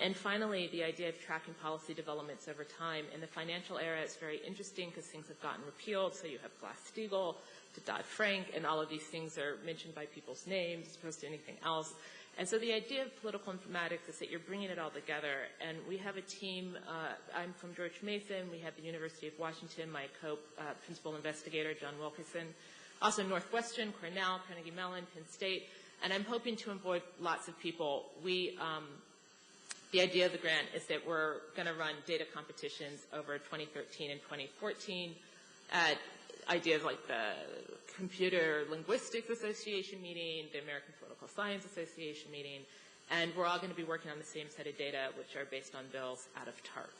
And finally, the idea of tracking policy developments over time. In the financial era, it's very interesting because things have gotten repealed. So you have Glass-Steagall to Dodd-Frank, and all of these things are mentioned by people's names as opposed to anything else. And so the idea of political informatics is that you're bringing it all together. And we have a team. I'm from George Mason. We have the University of Washington, my co-principal investigator, John Wilkerson. Also Northwestern, Cornell, Carnegie Mellon, Penn State. And I'm hoping to involve lots of people. The idea of the grant is that we're going to run data competitions over 2013 and 2014 at ideas like the Computer Linguistics Association meeting, the American Political Science Association meeting, and we're all going to be working on the same set of data, which are based on bills out of TARP.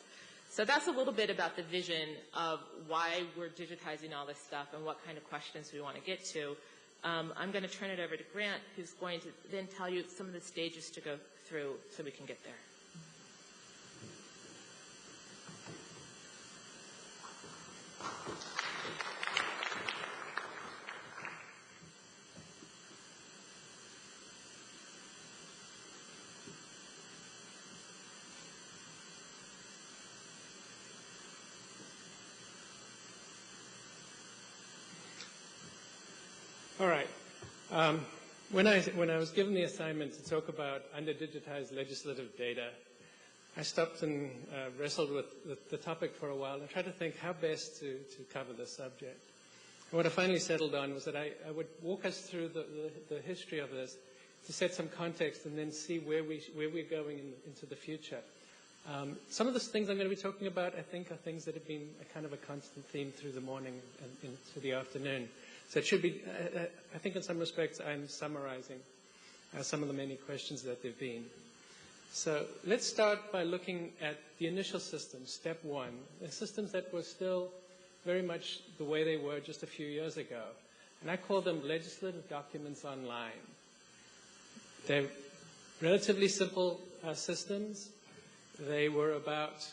So that's a little bit about the vision of why we're digitizing all this stuff and what kind of questions we want to get to. I'm going to turn it over to Grant, who's going to then tell you some of the stages to go through so we can get there. All right. When I was given the assignment to talk about under-digitized legislative data, I stopped and wrestled with the topic for a while and tried to think how best to cover the subject. And what I finally settled on was that I would walk us through the history of this to set some context and then see where we're going into the future. Some of the things I'm going to be talking about, I think, are things that have been a kind of a constant theme through the morning and into the afternoon. So it should be, I think in some respects, I'm summarizing some of the many questions that there have been. So let's start by looking at the initial systems, step one, the systems that were still very much the way they were just a few years ago. And I call them legislative documents online. They're relatively simple systems. They were about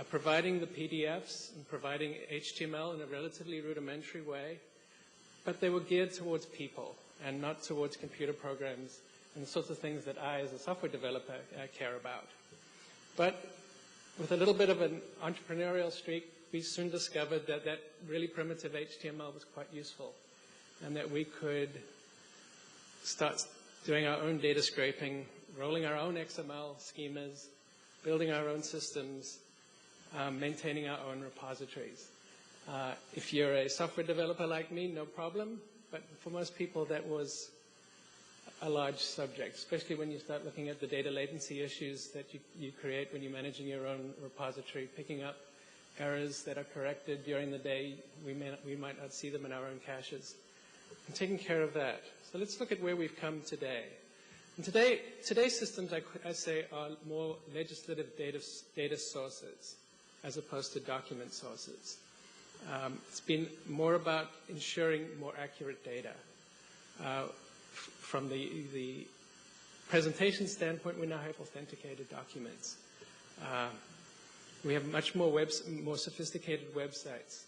providing the PDFs and providing HTML in a relatively rudimentary way, but they were geared towards people and not towards computer programs and the sorts of things that I, as a software developer, care about. But with a little bit of an entrepreneurial streak, we soon discovered that that really primitive HTML was quite useful and that we could start doing our own data scraping, rolling our own XML schemas, building our own systems, maintaining our own repositories. If you're a software developer like me, no problem. But for most people, that was a large subject, especially when you start looking at the data latency issues that you create when you're managing your own repository, picking up errors that are corrected during the day. We might not see them in our own caches, and taking care of that. So let's look at where we've come today. And today's systems, I say, are more legislative data sources as opposed to document sources. It's been more about ensuring more accurate data. From the presentation standpoint, we now have authenticated documents. We have much more sophisticated websites.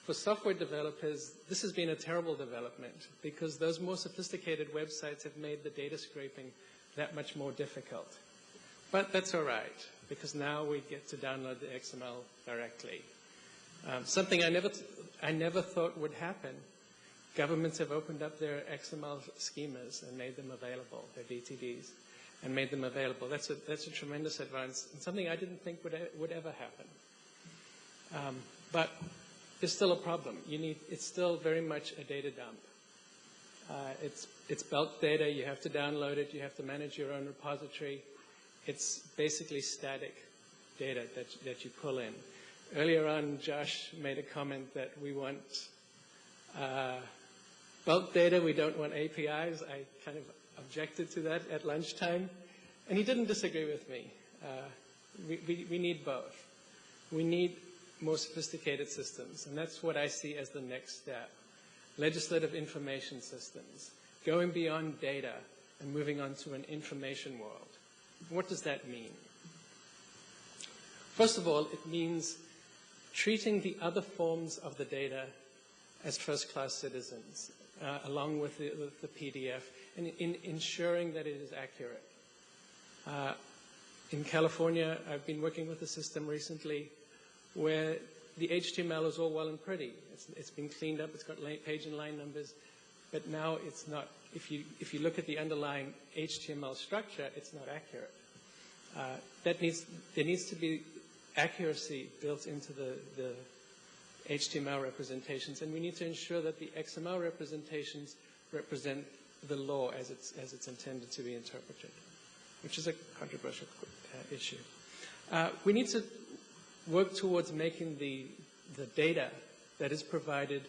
For software developers, this has been a terrible development because those more sophisticated websites have made the data scraping that much more difficult. But that's all right, because now we get to download the XML directly. Something I never thought would happen. Governments have opened up their XML schemas and made them available, their DTDs, and made them available. That's a tremendous advance, and something I didn't think would ever happen. But there's still a problem. It's still very much a data dump. It's bulk data. You have to download it. You have to manage your own repository. It's basically static data that you pull in. Earlier on, Josh made a comment that we want bulk data. We don't want APIs. I kind of objected to that at lunchtime. And he didn't disagree with me. We need both. We need more sophisticated systems, and that's what I see as the next step. Legislative information systems, going beyond data and moving on to an information world. What does that mean? First of all, it means treating the other forms of the data as first-class citizens, along with the PDF, and in ensuring that it is accurate. In California, I've been working with a system recently where the HTML is all well and pretty. It's been cleaned up, it's got page and line numbers, but now it's not, if you look at the underlying HTML structure, it's not accurate. There needs to be accuracy built into the HTML representations, and we need to ensure that the XML representations represent the law as it's intended to be interpreted, which is a controversial issue. We need to work towards making the data that is provided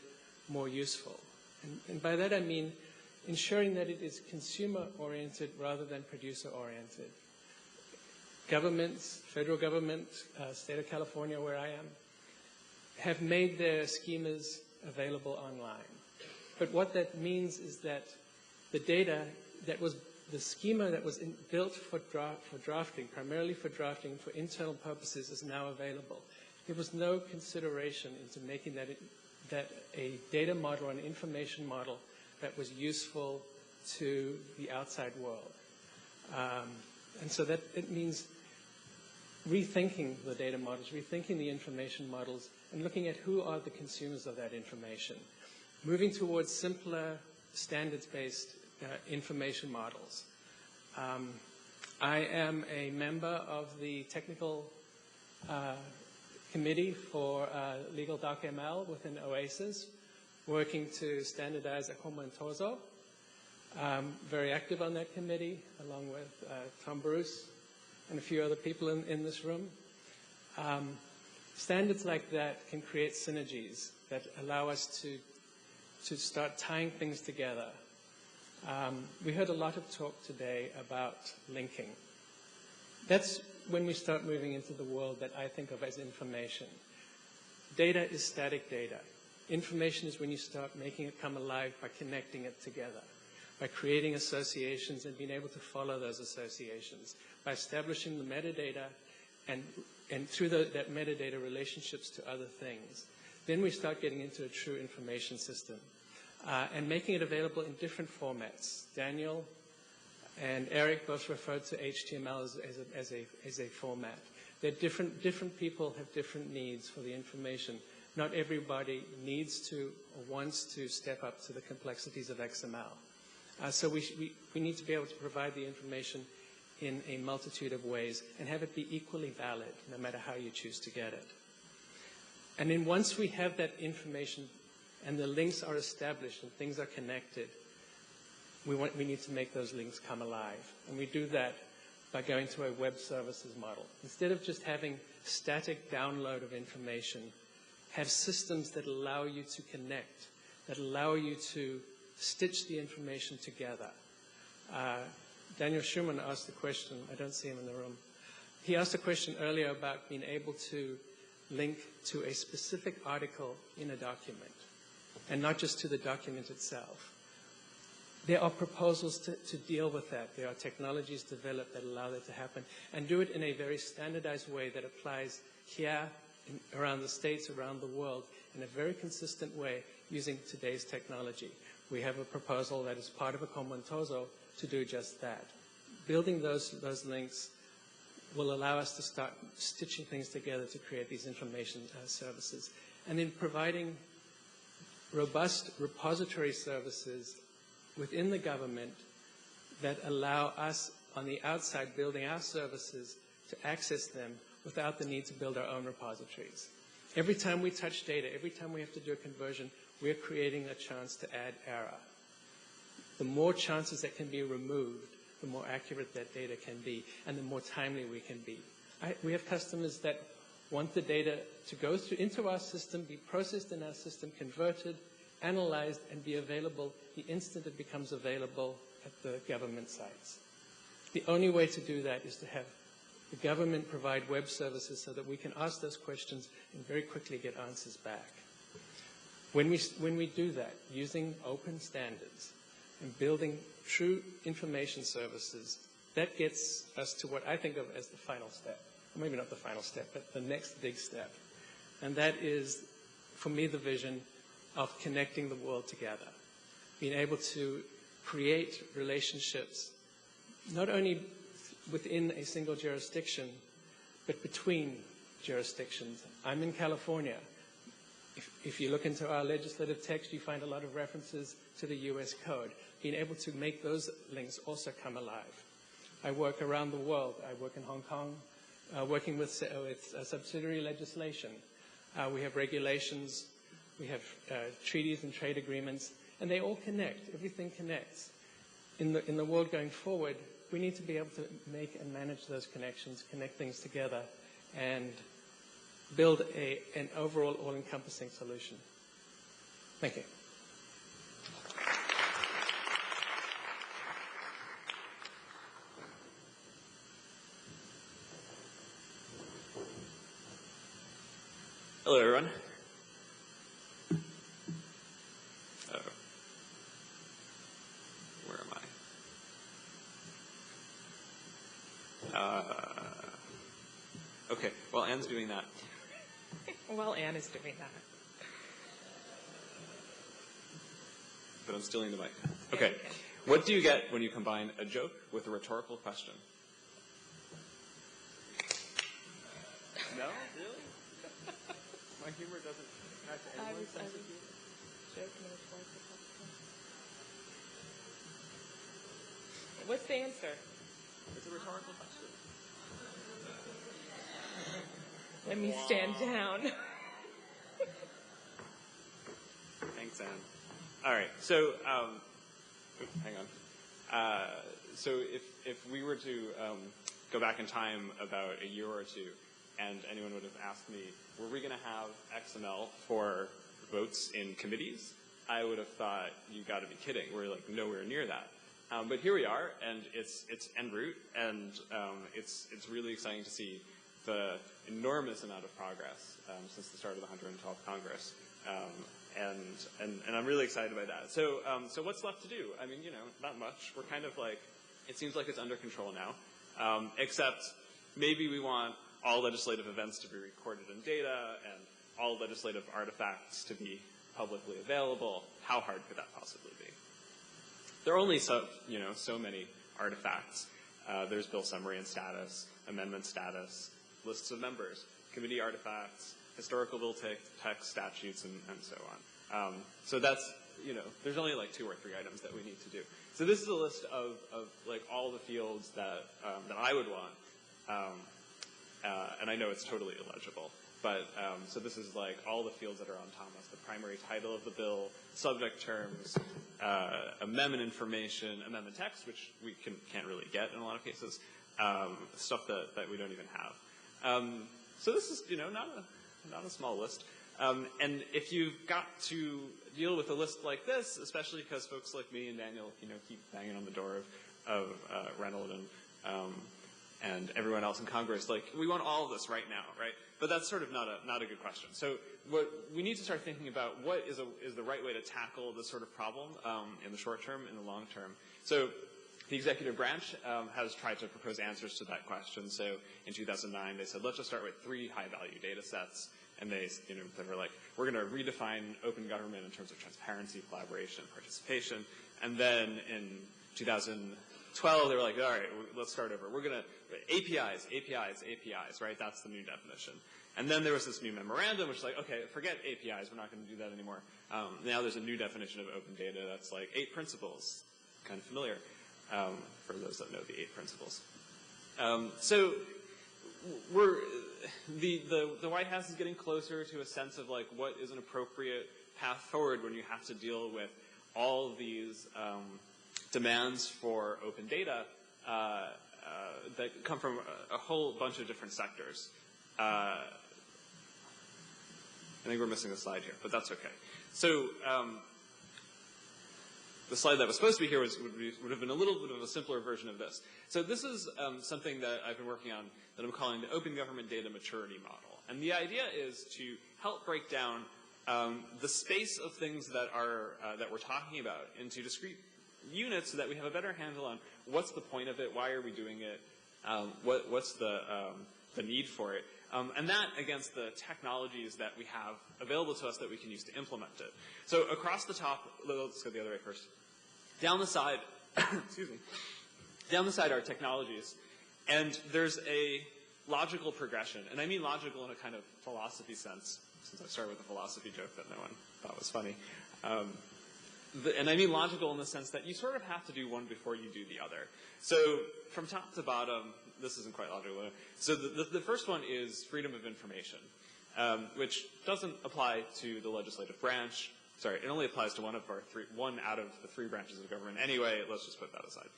more useful. And by that I mean ensuring that it is consumer-oriented rather than producer-oriented. Governments, federal government, state of California where I am, have made their schemas available online. But what that means is that the data that was the schema that was built for drafting, primarily for drafting for internal purposes, is now available. There was no consideration into making that a data model or an information model that was useful to the outside world. And so that it means rethinking the data models, rethinking the information models, and looking at who are the consumers of that information. Moving towards simpler, standards-based information models. I am a member of the technical committee for legal DocML within OASIS, working to standardize Akomontozo. Very active on that committee, along with Tom Bruce and a few other people in this room. Standards like that can create synergies that allow us to start tying things together. We heard a lot of talk today about linking. That's when we start moving into the world that I think of as information. Data is static data. Information is when you start making it come alive by connecting it together, by creating associations and being able to follow those associations, by establishing the metadata and through that metadata relationships to other things. Then we start getting into a true information system and making it available in different formats. Daniel and Eric both referred to HTML as a format. That different people have different needs for the information. Not everybody needs to or wants to step up to the complexities of XML. So we need to be able to provide the information in a multitude of ways and have it be equally valid, no matter how you choose to get it. And then once we have that information and the links are established and things are connected, we need to make those links come alive. And we do that by going to a web services model. Instead of just having static download of information, have systems that allow you to connect, that allow you to stitch the information together. Daniel Schumann asked a question. I don't see him in the room. He asked a question earlier about being able to link to a specific article in a document and not just to the document itself. There are proposals to deal with that. There are technologies developed that allow that to happen and do it in a very standardized way that applies here, around the States, around the world, in a very consistent way using today's technology. We have a proposal that is part of Akomontozo to do just that. Building those links will allow us to start stitching things together to create these information services. And then providing robust repository services within the government that allow us on the outside building our services to access them without the need to build our own repositories. Every time we touch data, every time we have to do a conversion, we're creating a chance to add error. The more chances that can be removed, the more accurate that data can be, and the more timely we can be. We have customers that want the data to go through into our system, be processed in our system, converted, analyzed, and be available the instant it becomes available at the government sites. The only way to do that is to have the government provide web services so that we can ask those questions and very quickly get answers back. When we do that, using open standards and building true information services, that gets us to what I think of as the final step. Or maybe not the final step, but the next big step. And that is, for me, the vision of connecting the world together. Being able to create relationships, not only within a single jurisdiction, but between jurisdictions. I'm in California. If you look into our legislative text, you find a lot of references to the U.S. Code. Being able to make those links also come alive. I work around the world. I work in Hong Kong, working with subsidiary legislation. We have regulations, we have treaties and trade agreements, and they all connect. Everything connects. In the world going forward, we need to be able to make and manage those connections, connect things together, and build an overall all-encompassing solution. Thank you. Hello, everyone. Where am I? Okay, well, Anne's doing that. Well, Anne is doing that. But I'm stealing the mic. Okay. What do you get when you combine a joke with a rhetorical question? No? Really? My humor doesn't match anyone's sense of humor. What's the answer? It's a rhetorical question. Let me stand down. Thanks, Anne. All right. So, hang on. So if we were to go back in time about a year or two, and anyone would have asked me, were we going to have XML for votes in committees? I would have thought, you got to be kidding. We're like nowhere near that. But here we are, and it's en route, and it's really exciting to see the enormous amount of progress since the start of the 112th Congress. And I'm really excited by that. So what's left to do? I mean, not much. We're kind of like, it seems like it's under control now, except maybe we want all legislative events to be recorded in data and all legislative artifacts to be publicly available. How hard could that possibly be? There are only so many artifacts. There's bill summary and status, amendment status, lists of members, committee artifacts, historical bill text, statutes, and so on. So that's, there's only like 2 or 3 items that we need to do. So this is a list of like all the fields that I would want. And I know it's totally illegible. But so this is like all the fields that are on Thomas: the primary title of the bill, subject terms, amendment information, amendment text, which we can't really get in a lot of cases, stuff that we don't even have. So this is not a small list. And if you've got to deal with a list like this, especially because folks like me and Daniel keep banging on the door of Reynolds and everyone else in Congress, like, we want all of this right now, right? But that's sort of not a good question. So what we need to start thinking about, what is the right way to tackle this sort of problem in the short term, in the long term. So the executive branch has tried to propose answers to that question. So in 2009, they said, let's just start with 3 high-value data sets. And they were like, we're going to redefine open government in terms of transparency, collaboration, and participation. And then in 2012, they were like, all right, let's start over. We're going to APIs, right? That's the new definition. And then there was this new memorandum, which is like, okay, forget APIs. We're not going to do that anymore. Now there's a new definition of open data that's like 8 principles, kind of familiar for those that know the 8 principles. So the White House is getting closer to a sense of like what is an appropriate path forward when you have to deal with all of these demands for open data that come from a whole bunch of different sectors. I think we're missing a slide here, but that's okay. So the slide that was supposed to be here would have been a little bit of a simpler version of this. So this is something that I've been working on that I'm calling the Open Government Data Maturity Model. And the idea is to help break down the space of things that we're talking about into discrete units so that we have a better handle on what's the point of it, why are we doing it, what's the need for it, and that against the technologies that we have available to us that we can use to implement it. So across the top, let's go the other way first. Down the side, excuse me, down the side are technologies, and there's a logical progression, and I mean logical in a kind of philosophy sense, since I started with a philosophy joke that no one thought was funny. And I mean logical in the sense that you sort of have to do one before you do the other. So from top to bottom, this isn't quite logical. So the first one is freedom of information, which doesn't apply to the legislative branch. Sorry, it only applies to one out of the three branches of government. Anyway, let's just put that aside.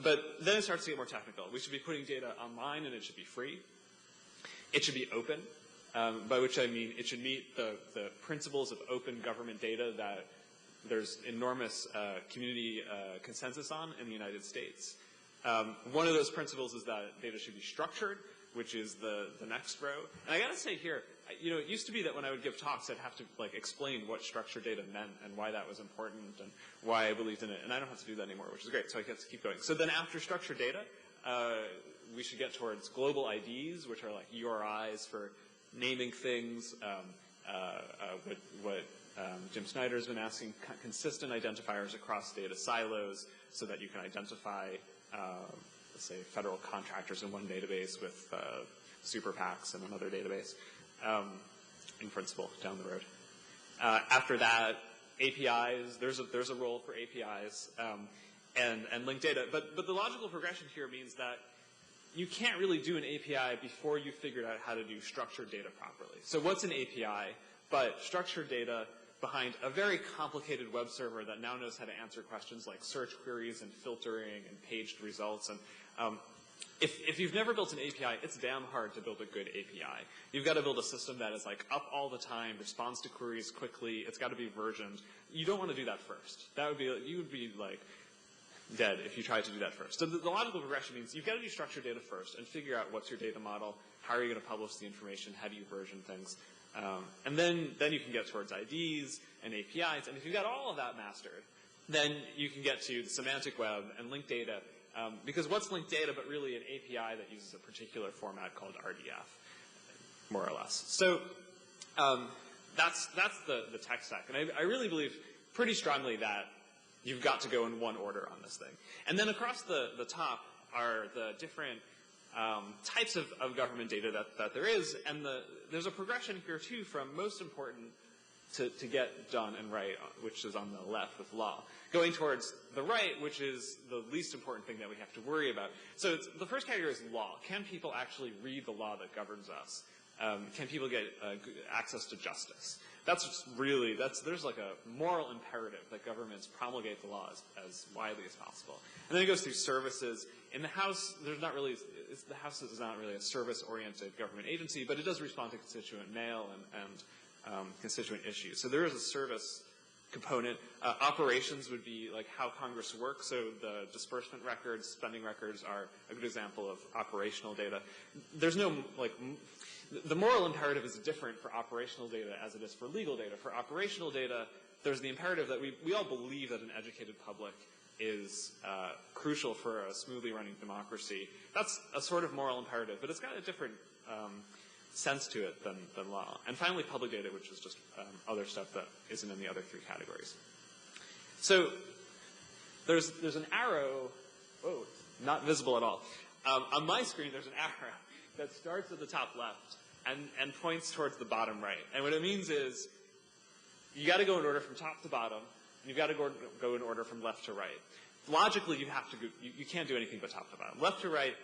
But then it starts to get more technical. We should be putting data online, and it should be free. It should be open, by which I mean it should meet the principles of open government data that there's enormous community consensus on in the United States. One of those principles is that data should be structured, which is the next row. And I gotta say here, it used to be that when I would give talks, I'd have to explain what structured data meant and why that was important and why I believed in it. And I don't have to do that anymore, which is great. So I get to keep going. So then after structured data, we should get towards global IDs, which are like URIs for naming things, what Jim Snyder's been asking, consistent identifiers across data silos so that you can identify, let's say, federal contractors in one database with super PACs in another database, in principle, down the road. After that, APIs, there's a role for APIs and linked data. But the logical progression here means that you can't really do an API before you figured out how to do structured data properly. So what's an API but structured data behind a very complicated web server that now knows how to answer questions like search queries and filtering and paged results. And if you've never built an API, it's damn hard to build a good API. You've got to build a system that is up all the time, responds to queries quickly. It's got to be versioned. You don't want to do that first. You would be dead if you tried to do that first. So the logical progression means you've got to do structured data first and figure out what's your data model, how are you going to publish the information, how do you version things. And then you can get towards IDs and APIs. And if you've got all of that mastered, then you can get to the semantic web and linked data. Because what's linked data but really an API that uses a particular format called RDF, more or less. So that's the tech stack. And I really believe pretty strongly that you've got to go in one order on this thing. And then across the top are the different types of government data that there is, and there's a progression here too from most important to get done and right, which is on the left with law, going towards the right, which is the least important thing that we have to worry about. So the first category is law. Can people actually read the law that governs us? Can people get access to justice? There's like a moral imperative that governments promulgate the law as widely as possible. And then it goes through services. In the House, the House is not really a service-oriented government agency, but it does respond to constituent mail and constituent issues. So there is a service component. Operations would be like how Congress works. So the disbursement records, spending records are a good example of operational data. There's no, the moral imperative is different for operational data as it is for legal data. For operational data, there's the imperative that we all believe that an educated public is crucial for a smoothly running democracy. That's a sort of moral imperative, but it's got a different sense to it than law. And finally, public data, which is just other stuff that isn't in the other three categories. So there's an arrow, not visible at all. On my screen, there's an arrow that starts at the top left and points towards the bottom right. And what it means is you got to go in order from top to bottom, and you've got to go in order from left to right. Logically, you can't do anything but top to bottom. Left to right,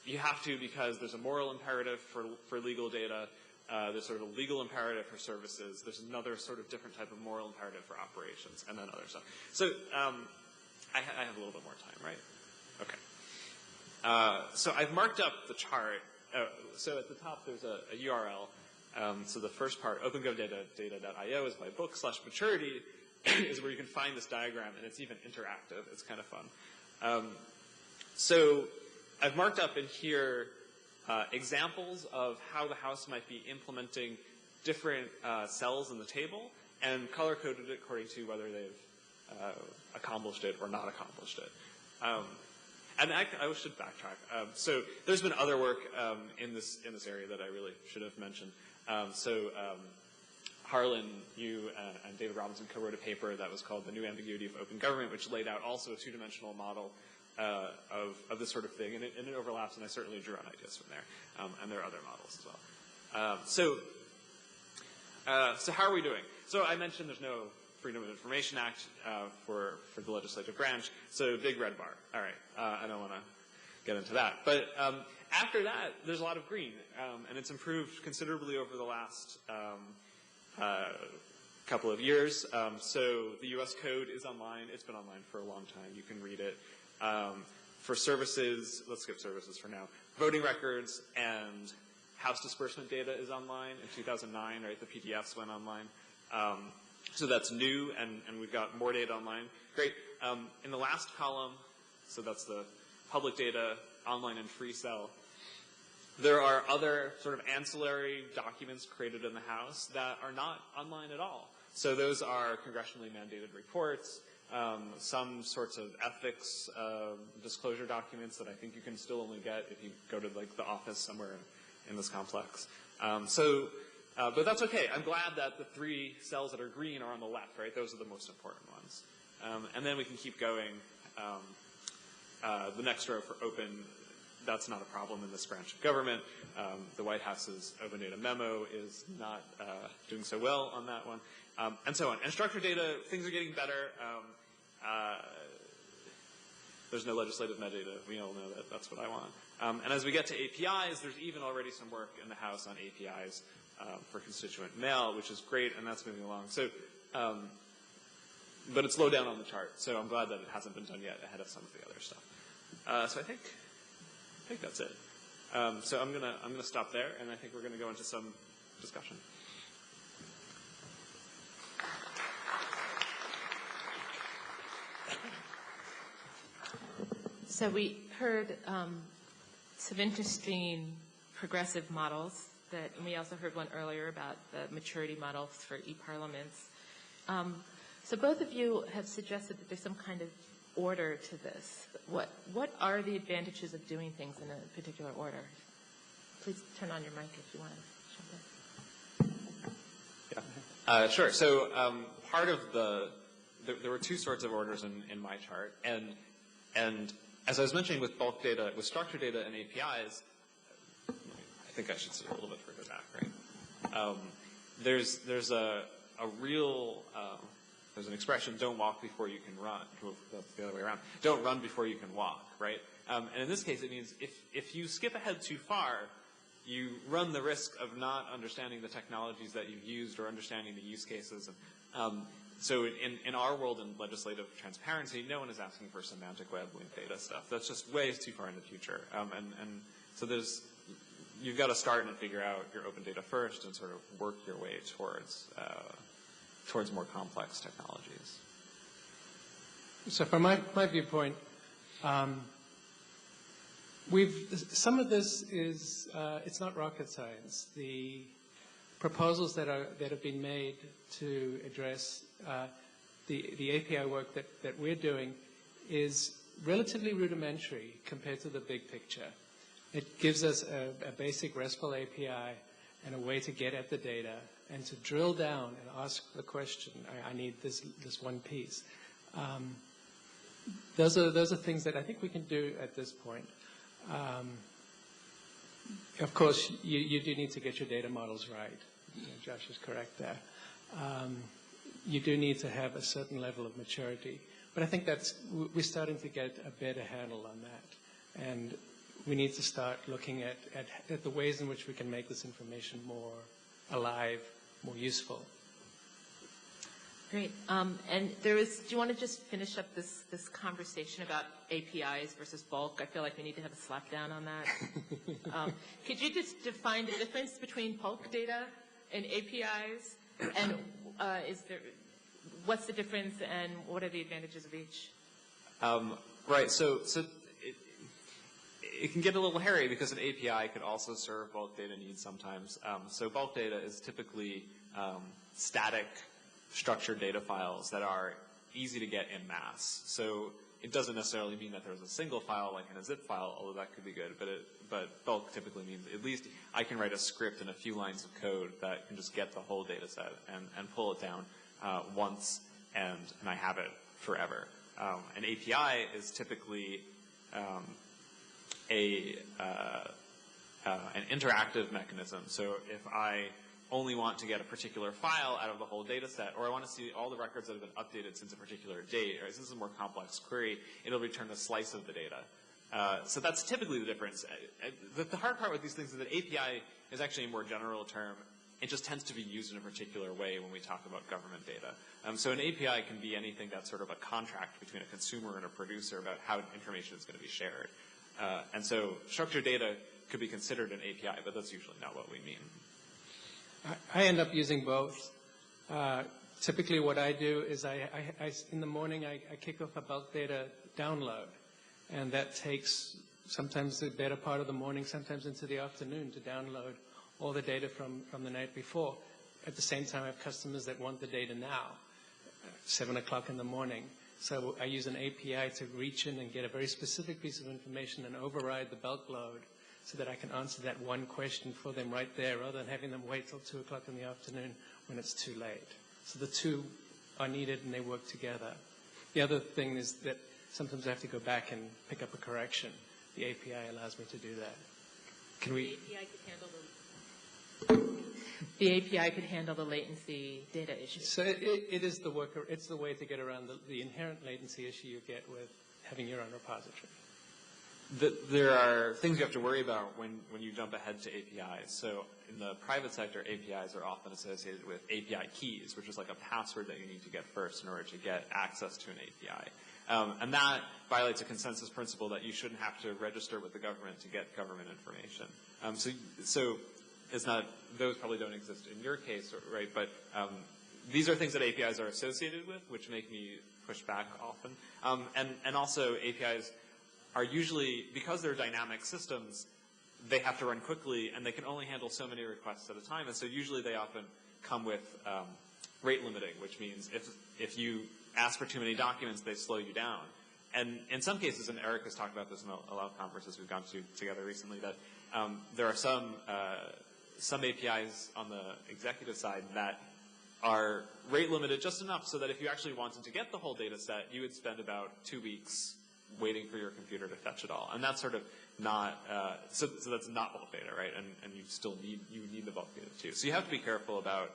you have to because there's a moral imperative for legal data. There's sort of a legal imperative for services. There's another sort of different type of moral imperative for operations, and then other stuff. So I have a little bit more time, right? Okay. So I've marked up the chart. So at the top, there's a URL. So the first part, opengovdata.io, is my book /maturity. is where you can find this diagram, and it's even interactive. It's kind of fun. So I've marked up in here examples of how the House might be implementing different cells in the table and color-coded it according to whether they've accomplished it or not accomplished it. And I should backtrack. So there's been other work in this area that I really should have mentioned. Harlan, you, and David Robinson co-wrote a paper that was called The New Ambiguity of Open Government, which laid out also a two-dimensional model of this sort of thing, and it overlaps, and I certainly drew on ideas from there. And there are other models as well. So how are we doing? So I mentioned there's no Freedom of Information Act for the legislative branch, so big red bar. All right, I don't want to get into that. But after that, there's a lot of green, and it's improved considerably over the last couple of years. So the U.S. Code is online. It's been online for a long time. You can read it. For services, let's skip services for now. Voting records and House disbursement data is online. In 2009, right, the PDFs went online. So that's new, and we've got more data online. Great. In the last column, so that's the public data, online and free cell, there are other sort of ancillary documents created in the House that are not online at all. So those are congressionally mandated reports, some sorts of ethics disclosure documents that I think you can still only get if you go to like the office somewhere in this complex. But that's okay. I'm glad that the three cells that are green are on the left, right? Those are the most important ones. And then we can keep going. The next row for open, that's not a problem in this branch of government. The White House's open data memo is not doing so well on that one, and so on. And structured data, things are getting better. There's no legislative metadata. We all know that. That's what I want. And as we get to APIs, there's even already some work in the House on APIs for constituent mail, which is great, and that's moving along. So, but it's low down on the chart, so I'm glad that it hasn't been done yet ahead of some of the other stuff. So I think that's it. So I'm gonna stop there, and I think we're gonna go into some discussion. So we heard some interesting progressive models, and we also heard one earlier about the maturity models for e-parliaments. So both of you have suggested that there's some kind of order to this. What are the advantages of doing things in a particular order? Please turn on your mic if you want to jump in. Yeah. Sure. So part of there were two sorts of orders in my chart, and as I was mentioning with bulk data, with structured data and APIs, I think I should sit a little bit further back, right? There's a real there's an expression: "Don't walk before you can run." That's the other way around. Don't run before you can walk, right? And in this case, it means if you skip ahead too far, you run the risk of not understanding the technologies that you've used or understanding the use cases. So in our world in legislative transparency, no one is asking for semantic web link data stuff. That's just way too far in the future. And so you've got to start and figure out your open data first and sort of work your way towards more complex technologies. So from my viewpoint, some of this is, it's not rocket science. The proposals that have been made to address the API work that we're doing is relatively rudimentary compared to the big picture. It gives us a basic RESTful API and a way to get at the data and to drill down and ask the question, I need this one piece. Those are things that I think we can do at this point. Of course, you do need to get your data models right. Josh is correct there. You do need to have a certain level of maturity. But I think we're starting to get a better handle on that. And we need to start looking at the ways in which we can make this information more alive, more useful. Great. And do you want to just finish up this conversation about APIs versus bulk? I feel like we need to have a slapdown on that. Could you just define the difference between bulk data and APIs? And what's the difference and what are the advantages of each? Right. So it can get a little hairy because an API could also serve bulk data needs sometimes. So bulk data is typically static, structured data files that are easy to get en masse. So it doesn't necessarily mean that there's a single file like in a zip file, although that could be good. But bulk typically means at least I can write a script and a few lines of code that can just get the whole data set and pull it down once, and I have it forever. An API is typically an interactive mechanism. So if I only want to get a particular file out of the whole data set, or I want to see all the records that have been updated since a particular date, or this is a more complex query, it'll return a slice of the data. So that's typically the difference. The hard part with these things is that API is actually a more general term. It just tends to be used in a particular way when we talk about government data. So an API can be anything that's sort of a contract between a consumer and a producer about how information is going to be shared. And so structured data could be considered an API, but that's usually not what we mean. I end up using both. Typically what I do is in the morning I kick off a bulk data download, and that takes sometimes the better part of the morning, sometimes into the afternoon to download all the data from the night before. At the same time, I have customers that want the data now, 7 o'clock in the morning. So I use an API to reach in and get a very specific piece of information and override the bulk load so that I can answer that one question for them right there rather than having them wait till 2 o'clock in the afternoon when it's too late. So the two are needed and they work together. The other thing is that sometimes I have to go back and pick up a correction. The API allows me to do that. Can we? The API could handle the latency data issue. So it is the worker. It's the way to get around the inherent latency issue you get with having your own repository. There are things you have to worry about when you jump ahead to APIs. So in the private sector, APIs are often associated with API keys, which is like a password that you need to get first in order to get access to an API. And that violates a consensus principle that you shouldn't have to register with the government to get government information. So it's not, those probably don't exist in your case, right? But these are things that APIs are associated with, which make me push back often. And also APIs are usually, because they're dynamic systems, they have to run quickly and they can only handle so many requests at a time. And so usually they often come with rate limiting, which means if you ask for too many documents, they slow you down. And in some cases, and Eric has talked about this in a lot of conferences we've gone to together recently, that there are some APIs on the executive side that are rate limited just enough so that if you actually wanted to get the whole data set, you would spend about 2 weeks waiting for your computer to fetch it all. And that's sort of not, so that's not bulk data, right? And you still need the bulk data too. So you have to be careful about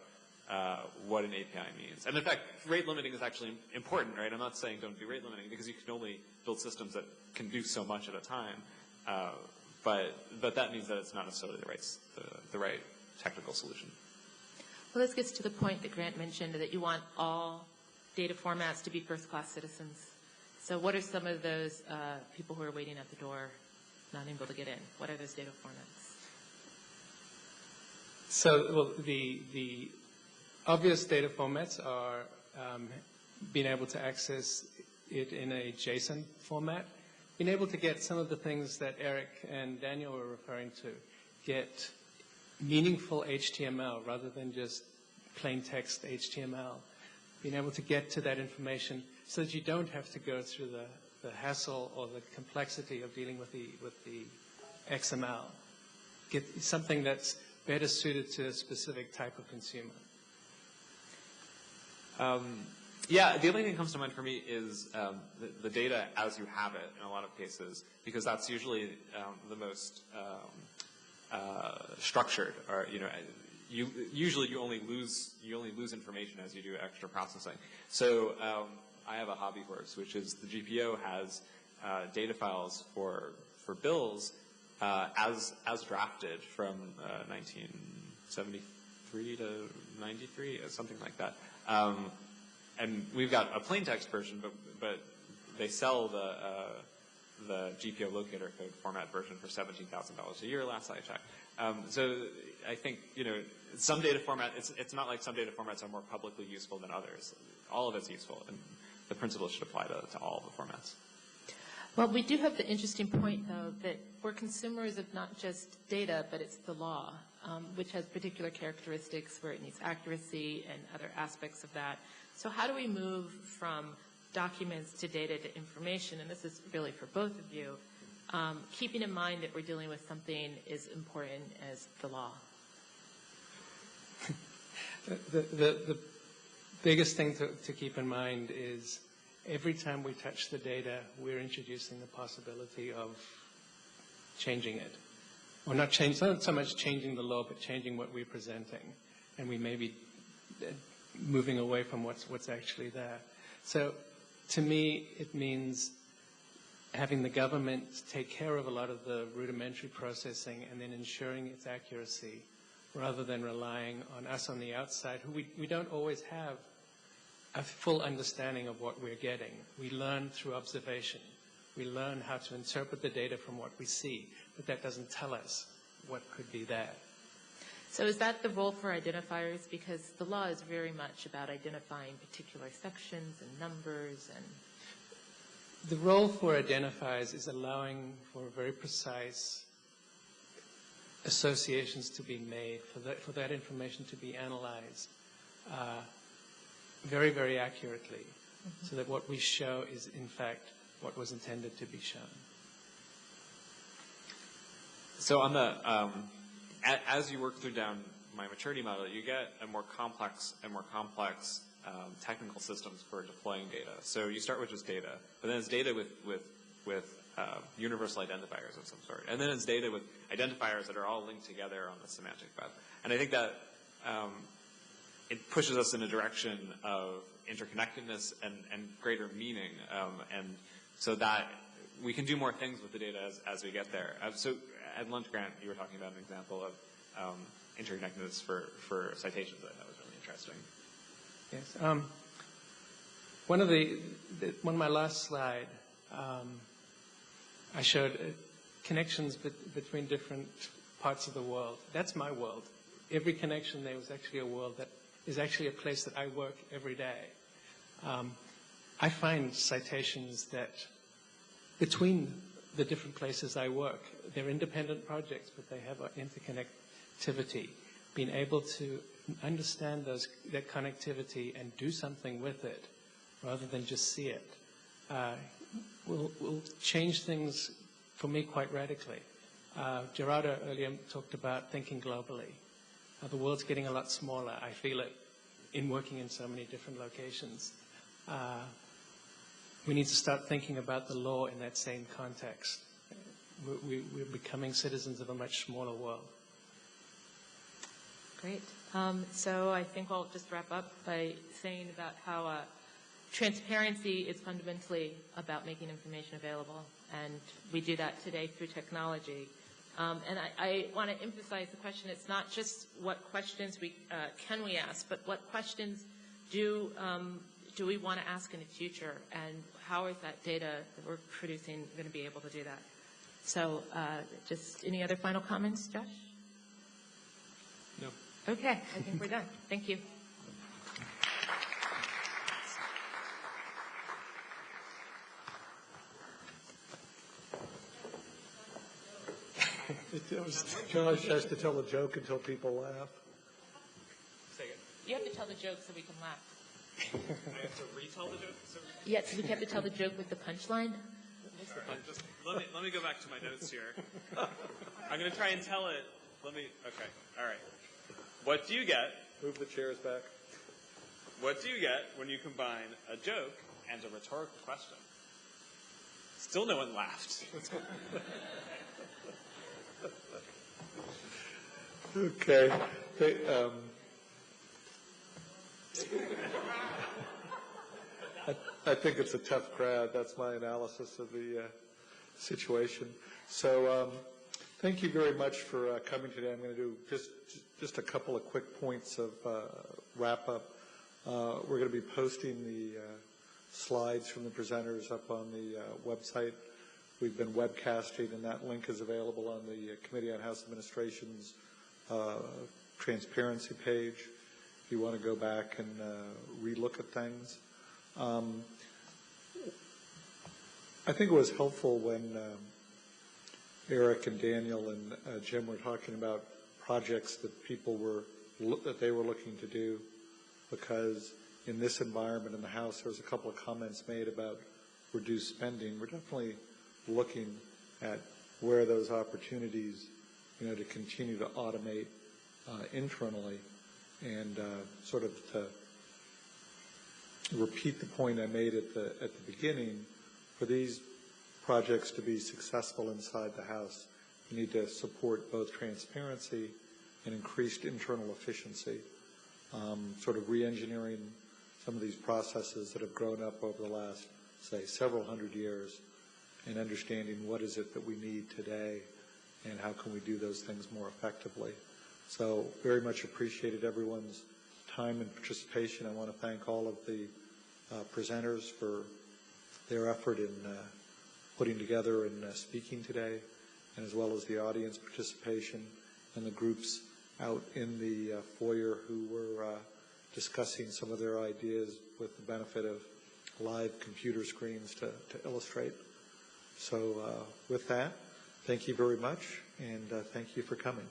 what an API means. And in fact, rate limiting is actually important, right? I'm not saying don't do rate limiting because you can only build systems that can do so much at a time. But that means that it's not necessarily the right technical solution. Well, this gets to the point that Grant mentioned, that you want all data formats to be first-class citizens. So what are some of those people who are waiting at the door, not able to get in? What are those data formats? So well, the obvious data formats are being able to access it in a JSON format, being able to get some of the things that Eric and Daniel were referring to, get meaningful HTML rather than just plain text HTML, being able to get to that information so that you don't have to go through the hassle or the complexity of dealing with the XML. Get something that's better suited to a specific type of consumer. Yeah, the only thing that comes to mind for me is the data as you have it in a lot of cases, because that's usually the most structured. Or usually you only lose information as you do extra processing. So I have a hobby horse, which is the GPO has data files for bills as drafted from 1973 to 93, something like that. And we've got a plain text version, but they sell the GPO locator code format version for $17,000 a year last I checked. So I think, some data format, it's not like some data formats are more publicly useful than others. all of it's useful, and the principle should apply to all of the formats. Well, we do have the interesting point, though, that we're consumers of not just data, but it's the law, which has particular characteristics where it needs accuracy and other aspects of that. So how do we move from documents to data to information? And this is really for both of you, keeping in mind that we're dealing with something as important as the law. The biggest thing to keep in mind is every time we touch the data, we're introducing the possibility of changing it. Or not so much changing the law, but changing what we're presenting. And we may be moving away from what's actually there. So to me, it means having the government take care of a lot of the rudimentary processing and then ensuring its accuracy, rather than relying on us on the outside, who we don't always have a full understanding of what we're getting. We learn through observation. We learn how to interpret the data from what we see, but that doesn't tell us what could be there. So is that the role for identifiers? Because the law is very much about identifying particular sections and numbers and... The role for identifiers is allowing for very precise associations to be made, for that information to be analyzed very, very accurately, so that what we show is, in fact, what was intended to be shown. So on the, as you work through down my maturity model, you get a more complex technical systems for deploying data. So you start with just data, but then it's data with universal identifiers of some sort. And then it's data with identifiers that are all linked together on the semantic web. And I think that it pushes us in a direction of interconnectedness and greater meaning. And so that we can do more things with the data as we get there. So at Lunch Grant, you were talking about an example of interconnectedness for citations that I thought was really interesting. Yes. One of my last slide, I showed connections between different parts of the world. That's my world. Every connection there was actually a world that is actually a place that I work every day. I find citations that between the different places I work, they're independent projects, but they have an interconnectivity. Being able to understand that connectivity and do something with it rather than just see it will change things for me quite radically. Gerardo earlier talked about thinking globally. The world's getting a lot smaller. I feel it in working in so many different locations. We need to start thinking about the law in that same context. We're becoming citizens of a much smaller world. Great. So I think I'll just wrap up by saying about how transparency is fundamentally about making information available, and we do that today through technology. And I want to emphasize the question, it's not just what questions can we ask, but what questions do we want to ask in the future, and how is that data that we're producing going to be able to do that? So just any other final comments, Josh? No. Okay, I think we're done. Thank you. Josh has to tell a joke until people laugh. You have to tell the joke so we can laugh. I have to retell the joke? Yes, we have to tell the joke with the punchline. Let me go back to my notes here. I'm going to try and tell it. Okay. All right. What do you get? Move the chairs back. What do you get when you combine a joke and a rhetorical question? Still no one laughed. Okay. I think it's a tough crowd. That's my analysis of the situation. So thank you very much for coming today. I'm going to do just a couple of quick points of wrap-up. We're going to be posting the slides from the presenters up on the website. We've been webcasting, and that link is available on the Committee on House Administration's transparency page. if you want to go back and relook at things. I think it was helpful when Eric and Daniel and Jim were talking about projects that they were looking to do, because in this environment in the House, there was a couple of comments made about reduced spending. We're definitely looking at where those opportunities, to continue to automate internally, and sort of to repeat the point I made at the beginning. For these projects to be successful inside the House, you need to support both transparency and increased internal efficiency, sort of re-engineering some of these processes that have grown up over the last, say, several hundred years, and understanding what is it that we need today and how can we do those things more effectively. So very much appreciated everyone's time and participation. I want to thank all of the presenters for their effort in putting together and speaking today, and as well as the audience participation and the groups out in the foyer who were discussing some of their ideas with the benefit of live computer screens to illustrate. So with that, thank you very much, and thank you for coming.